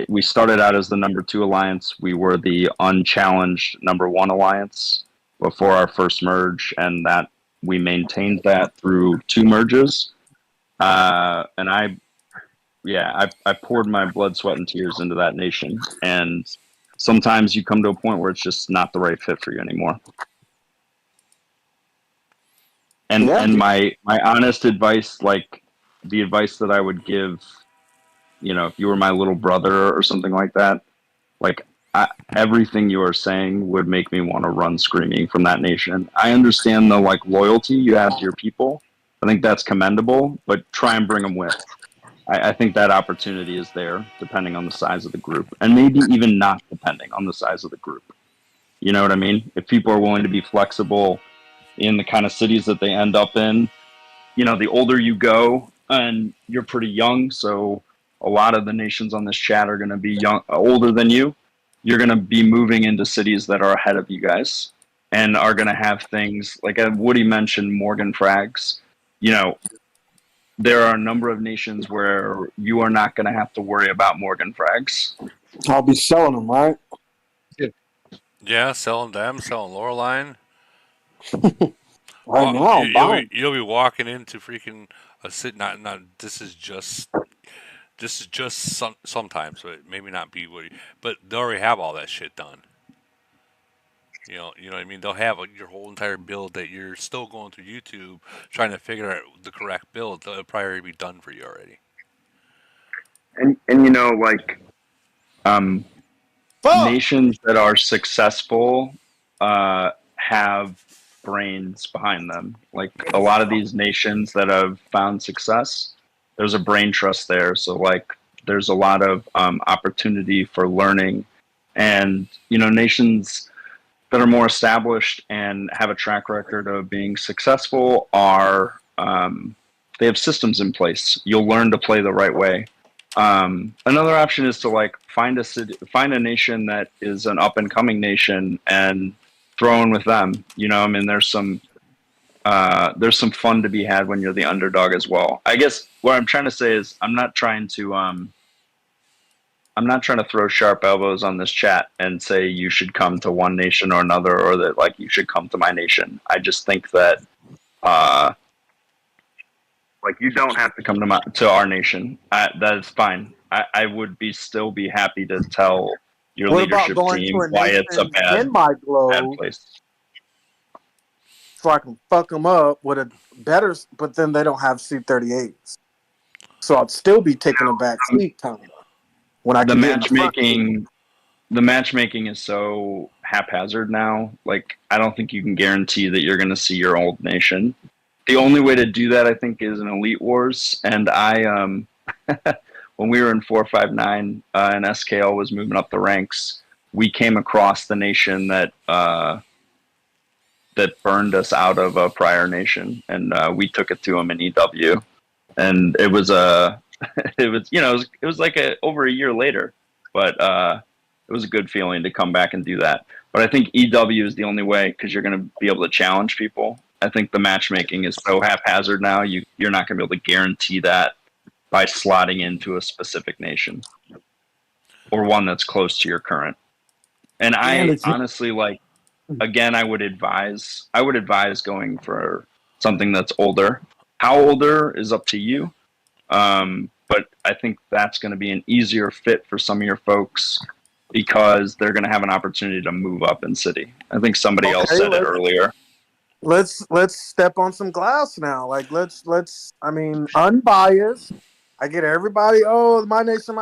Speaker 15: we started out as the number 2 alliance. We were the unchallenged number 1 alliance before our first merge, and that we maintained that through 2 merges. And I poured my blood, sweat, and tears into that nation. And sometimes you come to a point where it's just not the right fit for you anymore. And my honest advice, like the advice that I would give, if you were my little brother or something like that, like everything you are saying would make me want to run screaming from that nation. I understand the loyalty you have to your people. I think that's commendable, but try and bring them with. I think that opportunity is there, depending on the size of the group, and maybe even not depending on the size of the group. You know what I mean? If people are willing to be flexible in the kind of cities that they end up in, the older you go, and you're pretty young, so a lot of the nations on this chat are going to be older than you. You're going to be moving into cities that are ahead of you guys, and are going to have things like Woody mentioned, Morgan frags. There are a number of nations where you are not going to have to worry about Morgan frags.
Speaker 8: I'll be selling them, right?
Speaker 1: Yeah, selling them, selling Loreline.
Speaker 8: Right now, I'm buying.
Speaker 1: You'll be walking into freaking a city. Not. This is just sometimes, so it maybe not be what. But they already have all that shit done. You know what I mean. They'll have your whole entire build that you're still going through YouTube trying to figure out the correct build. They'll probably already be done for you already.
Speaker 15: And nations that are successful have brains behind them. Like a lot of these nations that have found success, there's a brain trust there. So there's a lot of opportunity for learning, and nations that are more established and have a track record of being successful are they have systems in place. You'll learn to play the right way. Another option is to find a nation that is an up and coming nation and throw in with them. There's some fun to be had when you're the underdog as well. I guess what I'm trying to say is I'm not trying to throw sharp elbows on this chat and say you should come to one nation or another, or that you should come to my nation. I just think that you don't have to come to our nation. That is fine. I would still be happy to tell your
Speaker 8: What about
Speaker 15: leadership
Speaker 8: going
Speaker 15: team
Speaker 8: to a
Speaker 15: why it's a
Speaker 8: nation in my
Speaker 15: bad
Speaker 8: globe
Speaker 15: place.
Speaker 8: so I can fuck them up with a better, but then they don't have C-38s. So I'd still be taking a back seat time when I
Speaker 15: The
Speaker 8: can get in the front.
Speaker 15: matchmaking is so haphazard now. Like, I don't think you can guarantee that you're going to see your old nation. The only way to do that, I think, is in Elite Wars. And when we were in 459 and SKL was moving up the ranks, we came across the nation that burned us out of a prior nation, and we took it to them in EW, and it was it was it was like over a year later, but it was a good feeling to come back and do that. But I think EW is the only way because you're going to be able to challenge people. I think the matchmaking is so haphazard now. You're not going to be able to guarantee that by slotting into a specific nation or one that's close to your current. And
Speaker 20: And
Speaker 15: I
Speaker 20: it's
Speaker 15: honestly like, again, I would advise going for something that's older. How older is up to you. But I think that's going to be an easier fit for some of your folks because they're going to have an opportunity to move up in city. I think somebody else
Speaker 8: Okay,
Speaker 15: said it earlier.
Speaker 8: let's step on some glass now. Like let's I mean unbiased. I get everybody. Oh, my nation,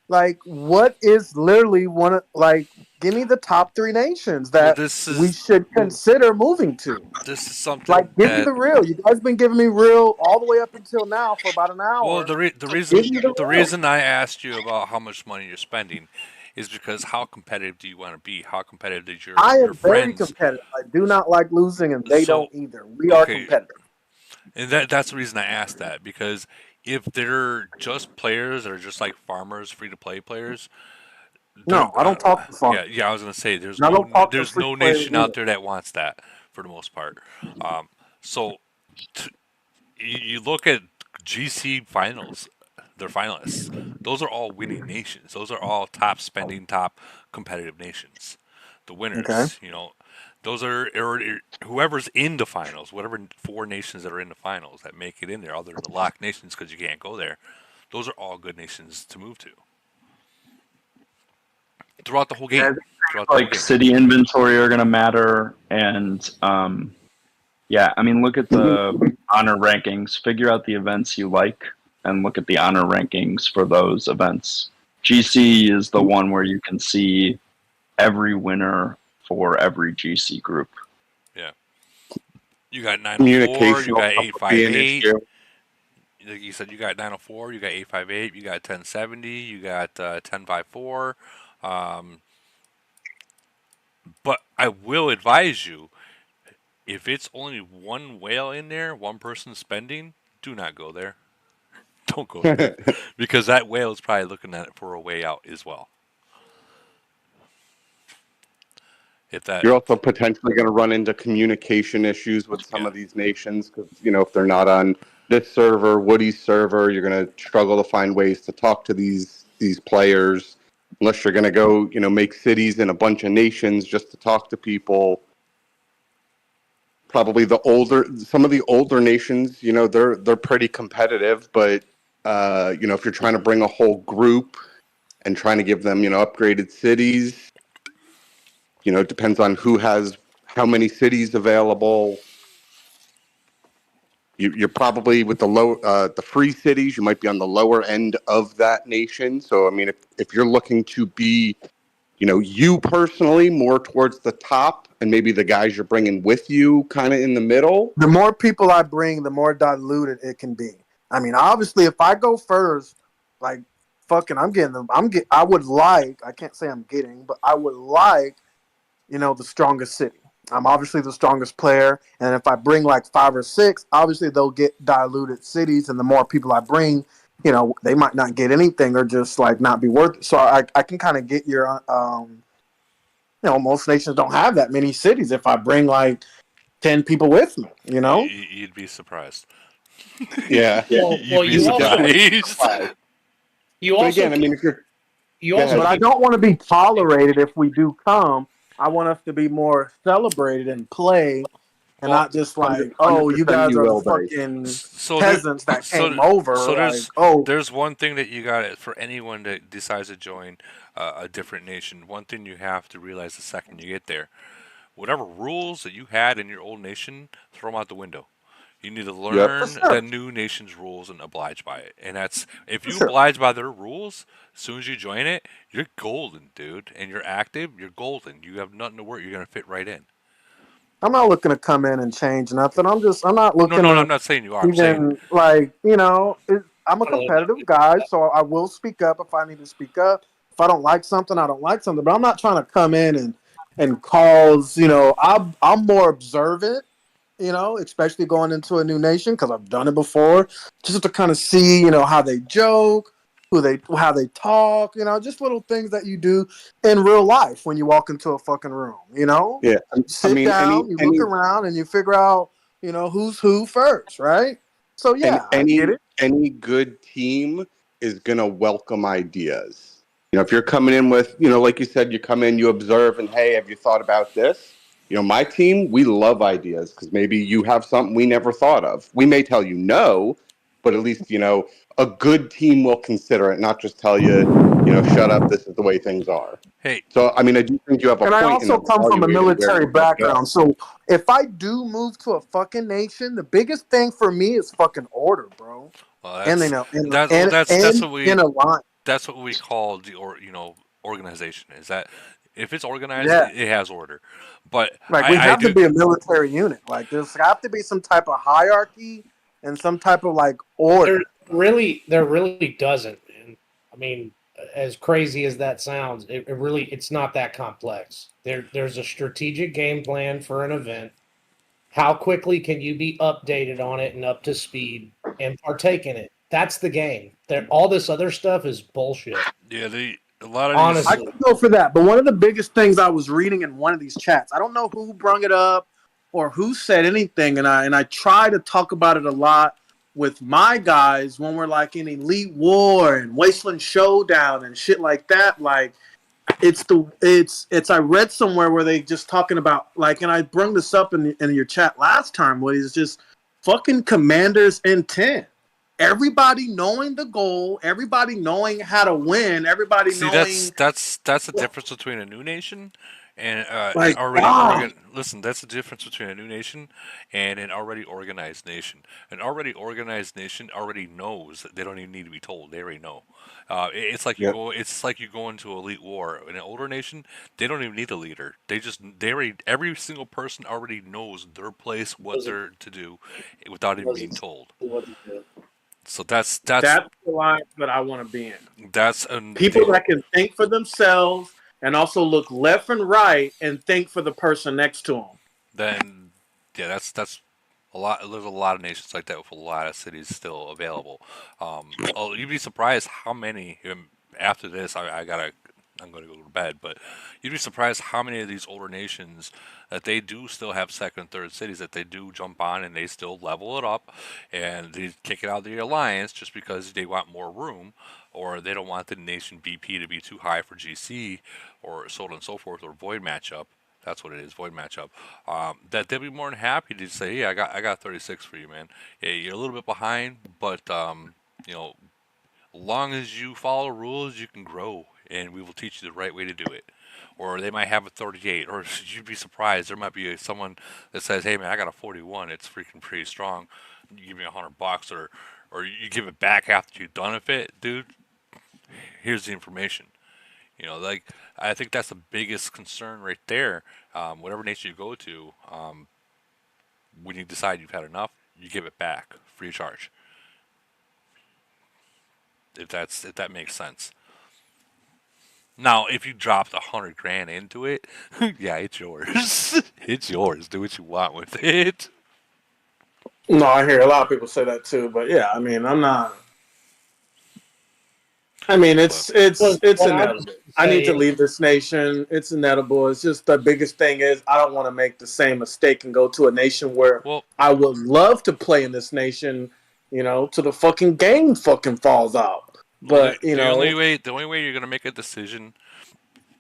Speaker 8: like what is literally one of like give me the top three nations
Speaker 1: Well,
Speaker 8: that we should consider moving to.
Speaker 1: this is something
Speaker 8: Like, give me
Speaker 1: that
Speaker 8: the real. You guys been giving me real all the way up until now for about an
Speaker 1: well,
Speaker 8: hour.
Speaker 1: the
Speaker 8: Give
Speaker 1: reason
Speaker 8: me the
Speaker 1: the
Speaker 8: real.
Speaker 1: reason I asked you about how much money you're spending is because how competitive do you want to be? How competitive does
Speaker 8: I
Speaker 1: your
Speaker 8: am very
Speaker 1: friends?
Speaker 8: competitive. I do not like losing, and they
Speaker 1: So
Speaker 8: don't either. We are
Speaker 1: okay,
Speaker 8: competitive.
Speaker 1: and that's the reason I asked that because if they're just players that are just like farmers, free to play players, there,
Speaker 8: No, I don't talk to
Speaker 1: yeah,
Speaker 8: farmers.
Speaker 1: yeah, I was gonna say
Speaker 8: And I don't talk to
Speaker 1: there's
Speaker 8: free
Speaker 1: no
Speaker 8: players
Speaker 1: nation out
Speaker 8: either.
Speaker 1: there that wants that for the most part. So t- you look at GC finals, their finalists. Those are all winning nations. Those are all top spending, top competitive nations. The
Speaker 8: Okay.
Speaker 1: winners, those are whoever's in the finals, whatever four nations that are in the finals that make it in there, other than the locked nations because you can't go there. Those are all good nations to move to throughout the whole game.
Speaker 15: And
Speaker 1: Throughout the whole
Speaker 15: like
Speaker 1: game.
Speaker 15: city inventory are going to matter, and yeah, I mean, look at the honor rankings. Figure out the events you like, and look at the honor rankings for those events. GC is the one where you can see every winner for every GC group.
Speaker 1: Yeah. You got 904,
Speaker 17: Communication
Speaker 1: you
Speaker 17: will
Speaker 1: got
Speaker 17: probably be an
Speaker 1: 858.
Speaker 17: issue.
Speaker 1: Like you said, you got 904, you got 858, you got 1070, you got 1054. Um, but I will advise you if it's only one whale in there, one person spending, do not go there. Don't go there because that whale is probably looking at it for a way out as well. If that,
Speaker 17: You're also potentially going to run into communication issues with some
Speaker 1: yeah,
Speaker 17: of these nations because, if they're not on this server, Woody's server, you're going to struggle to find ways to talk to these players unless you're going to go, make cities in a bunch of nations just to talk to people. Probably some of the older nations, they're pretty competitive, but if you're trying to bring a whole group and trying to give them, upgraded cities, it depends on who has how many cities available. You're probably with the free cities. You might be on the lower end of that nation. So I mean, if you're looking to be, you personally more towards the top, and maybe the guys you're bringing with you kind of in the middle.
Speaker 8: The more people I bring, the more diluted it can be. I mean, obviously, if I go first, like fucking, I'm getting them. I would like. I can't say I'm getting, but I would like, the strongest city. I'm obviously the strongest player, and if I bring like 5 or 6, obviously they'll get diluted cities, and the more people I bring, they might not get anything or just like not be worth it. So I can kind of get your most nations don't have that many cities. If I bring like 10 people with me,
Speaker 1: you'd be surprised.
Speaker 17: Yeah,
Speaker 1: You'd
Speaker 18: Well,
Speaker 1: be
Speaker 18: you also
Speaker 1: surprised.
Speaker 18: you
Speaker 17: but
Speaker 18: also
Speaker 17: again, I mean, if you're
Speaker 18: you
Speaker 17: go
Speaker 18: also
Speaker 8: But
Speaker 17: ahead.
Speaker 8: I
Speaker 18: keep
Speaker 8: don't want to be tolerated if we do come. I want us to be more celebrated and play, and
Speaker 1: Well,
Speaker 8: not just
Speaker 17: Hundred
Speaker 8: like,
Speaker 17: hundred
Speaker 8: oh, you
Speaker 17: percent,
Speaker 8: guys
Speaker 17: you
Speaker 8: are the
Speaker 17: will be.
Speaker 8: fucking
Speaker 1: so there,
Speaker 8: peasants that
Speaker 1: so
Speaker 8: came over.
Speaker 1: so
Speaker 8: Like, oh,
Speaker 1: there's one thing that you got for anyone that decides to join a different nation. One thing you have to realize the second you get there, whatever rules that you had in your old nation, throw them out the window. You need to
Speaker 17: Yep.
Speaker 8: For
Speaker 1: learn the
Speaker 8: sure.
Speaker 1: new nation's rules and oblige by it. And that's if
Speaker 8: For
Speaker 1: you
Speaker 8: sure.
Speaker 1: oblige by their rules, as soon as you join it, you're golden, dude. And you're active, you're golden. You have nothing to worry. You're gonna fit right in.
Speaker 8: I'm not looking to come in and change nothing. I'm not
Speaker 1: No,
Speaker 8: looking
Speaker 1: no,
Speaker 8: to
Speaker 1: I'm not saying you are. I'm saying
Speaker 8: even like, I'm a competitive guy, so I will speak up if I need to speak up. If I don't like something, I don't like something. But I'm not trying to come in and cause, I'm more observant, especially going into a new nation because I've done it before, just to kind of see, how they joke, how they talk, just little things that you do in real life when you walk into a fucking room,
Speaker 17: Yeah. I
Speaker 8: sit
Speaker 17: mean,
Speaker 8: down, you look around, and you figure out, who's who first, right? So
Speaker 17: and
Speaker 8: yeah, I get it.
Speaker 17: any good team is gonna welcome ideas. If you're coming in with, like you said, you come in, you observe, and hey, have you thought about this? My team, we love ideas because maybe you have something we never thought of. We may tell you no, but at least a good team will consider it, not just tell you, shut up. This is the way things are.
Speaker 1: hey,
Speaker 17: So, I mean, I do think you have a
Speaker 8: And I
Speaker 17: point in
Speaker 8: also come from a
Speaker 17: evaluating where
Speaker 8: military
Speaker 17: you want to go.
Speaker 8: background. So if I do move to a fucking nation, the biggest thing for me is fucking order, bro.
Speaker 1: well,
Speaker 8: And
Speaker 1: that's that. Well, that's what we
Speaker 8: in a line.
Speaker 1: call the organization. Is that if it's organized,
Speaker 8: Yeah.
Speaker 1: it has order. But
Speaker 8: Like we
Speaker 1: I
Speaker 8: have to
Speaker 1: do.
Speaker 8: be a military unit. Like there's have to be some type of hierarchy and some type of like order.
Speaker 18: There really doesn't. Man. I mean, as crazy as that sounds, it's not that complex. There's a strategic game plan for an event. How quickly can you be updated on it and up to speed and partake in it? That's the game. All this other stuff is bullshit.
Speaker 1: Yeah, a lot of
Speaker 8: I
Speaker 1: these.
Speaker 18: Honestly,
Speaker 8: could go for that. But one of the biggest things I was reading in one of these chats, I don't know who brung it up or who said anything, and I try to talk about it a lot with my guys when we're like in Elite War and Wasteland Showdown and shit like that. Like it's I read somewhere where they just talking about like, and I brung this up in your chat last time, where it's just fucking commander's intent. Everybody knowing the goal, everybody knowing how to win, everybody
Speaker 1: See, that's
Speaker 8: knowing
Speaker 1: that's that's the difference between a new nation and an
Speaker 8: like
Speaker 1: already Listen, that's the difference between a new nation and an already organized nation. An already organized nation already knows that they don't even need to be told. They already know. It's like you
Speaker 17: Yep.
Speaker 1: go. It's like you go into elite war. In an older nation, they don't even need a leader. They already every single person already knows their place, what they're to do, without even being told. So
Speaker 8: that's the line that I want to be in.
Speaker 1: that's and
Speaker 8: People that can think for themselves and also look left and right and think for the person next to them.
Speaker 1: then yeah, that's a lot. There's a lot of nations like that with a lot of cities still available. You'd be surprised how many. After this, I'm gonna go to bed, but you'd be surprised how many of these older nations that they do still have second, third cities that they do jump on and they still level it up, and they kick it out of the alliance just because they want more room, or they don't want the nation BP to be too high for GC, or so on and so forth, or void matchup. That's what it is, void matchup. That they'll be more than happy to say, "Yeah, I got 36 for you, man. Yeah, you're a little bit behind, but you know, long as you follow rules, you can grow, and we will teach you the right way to do it." Or they might have a 38, or you'd be surprised. There might be someone that says, "Hey, man, I got a 41. It's freaking pretty strong. You give me $100, or you give it back after you've done it, dude. Here's the information." Like I think that's the biggest concern right there. Whatever nation you go to, when you decide you've had enough, you give it back free of charge. If that makes sense. Now, if you dropped 100 grand into it, yeah, it's yours. It's yours. Do what you want with it.
Speaker 8: No, I hear a lot of people say that too, but yeah, I mean, I'm not. I mean,
Speaker 1: But
Speaker 8: it's
Speaker 18: I'll just
Speaker 8: inevitable. I need
Speaker 18: say
Speaker 8: to leave this nation. It's inevitable. It's just the biggest thing is I don't want to make the same mistake and go to a nation where
Speaker 1: well,
Speaker 8: I would love to play in this nation, to the fucking game fucking falls out.
Speaker 1: well, the
Speaker 8: But
Speaker 1: the only way you're gonna make a decision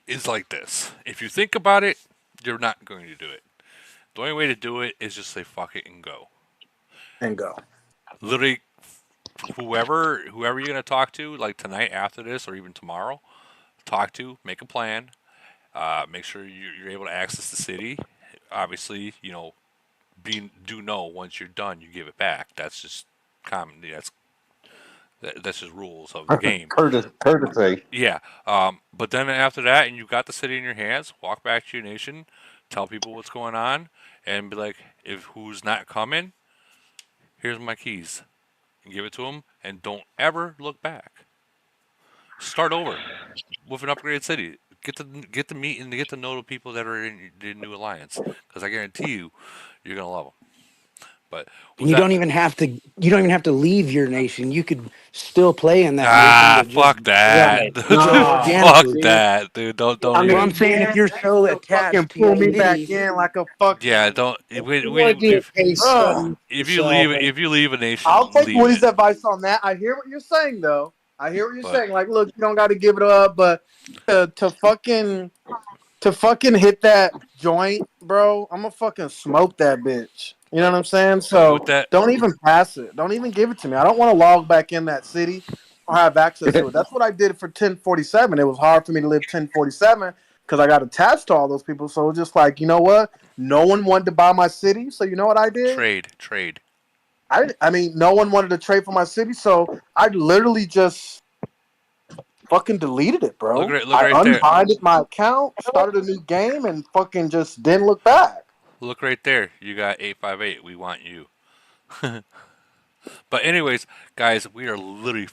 Speaker 1: is like this. If you think about it, you're not going to do it. The only way to do it is just say fuck it and go.
Speaker 8: and go.
Speaker 1: Literally, whoever you're gonna talk to, like tonight after this or even tomorrow, talk to, make a plan, make sure you're able to access the city. Obviously, do know once you're done, you give it back. That's just common. That's just rules of the game.
Speaker 17: Courtesy.
Speaker 1: Yeah. But then after that, and you got the city in your hands, walk back to your nation, tell people what's going on, and be like, if who's not coming, here's my keys, and give it to them, and don't ever look back. Start over with an upgraded city. Get to meet and get to know the people that are in the new alliance, because I guarantee you, you're gonna love them. But
Speaker 20: And
Speaker 1: with that,
Speaker 20: you don't even have to leave your nation. You could still play in that nation, but just
Speaker 1: fuck that,
Speaker 18: Right. No.
Speaker 1: fuck
Speaker 20: organically.
Speaker 18: See,
Speaker 1: that, dude.
Speaker 18: yeah,
Speaker 20: I
Speaker 1: Don't
Speaker 20: mean,
Speaker 1: even.
Speaker 20: I'm saying if
Speaker 8: Yeah,
Speaker 20: you're
Speaker 8: and
Speaker 20: so
Speaker 8: still fucking
Speaker 20: attached to your
Speaker 8: pull me back
Speaker 20: city,
Speaker 8: in like a
Speaker 1: Yeah,
Speaker 8: fucking.
Speaker 1: don't.
Speaker 18: if you want to do a case
Speaker 8: Ugh.
Speaker 18: study yourself,
Speaker 1: If you leave a
Speaker 8: I'll
Speaker 1: nation,
Speaker 8: take
Speaker 1: leave
Speaker 8: Woody's
Speaker 1: it.
Speaker 8: advice on that. I hear what you're saying, though. I hear what you're
Speaker 1: But
Speaker 8: saying. Like, look, you don't got to give it up, but to fucking hit that joint, bro, I'm gonna fucking smoke that bitch. You know what I'm saying?
Speaker 1: but with
Speaker 8: So
Speaker 1: that,
Speaker 8: don't even pass it. Don't even give it to me. I don't want to log back in that city or have access to it. That's what I did for 1047. It was hard for me to live 1047 because I got attached to all those people. So it was just like, you know what? No one wanted to buy my city. So you know what I did?
Speaker 1: trade.
Speaker 8: I mean, no one wanted to trade for my city. So I literally just fucking deleted it, bro.
Speaker 1: Look
Speaker 8: I
Speaker 1: right there.
Speaker 8: unbinded my account, started a new game, and fucking just didn't look back.
Speaker 1: Look right there. You got 858. We want you. But anyways, guys, we are literally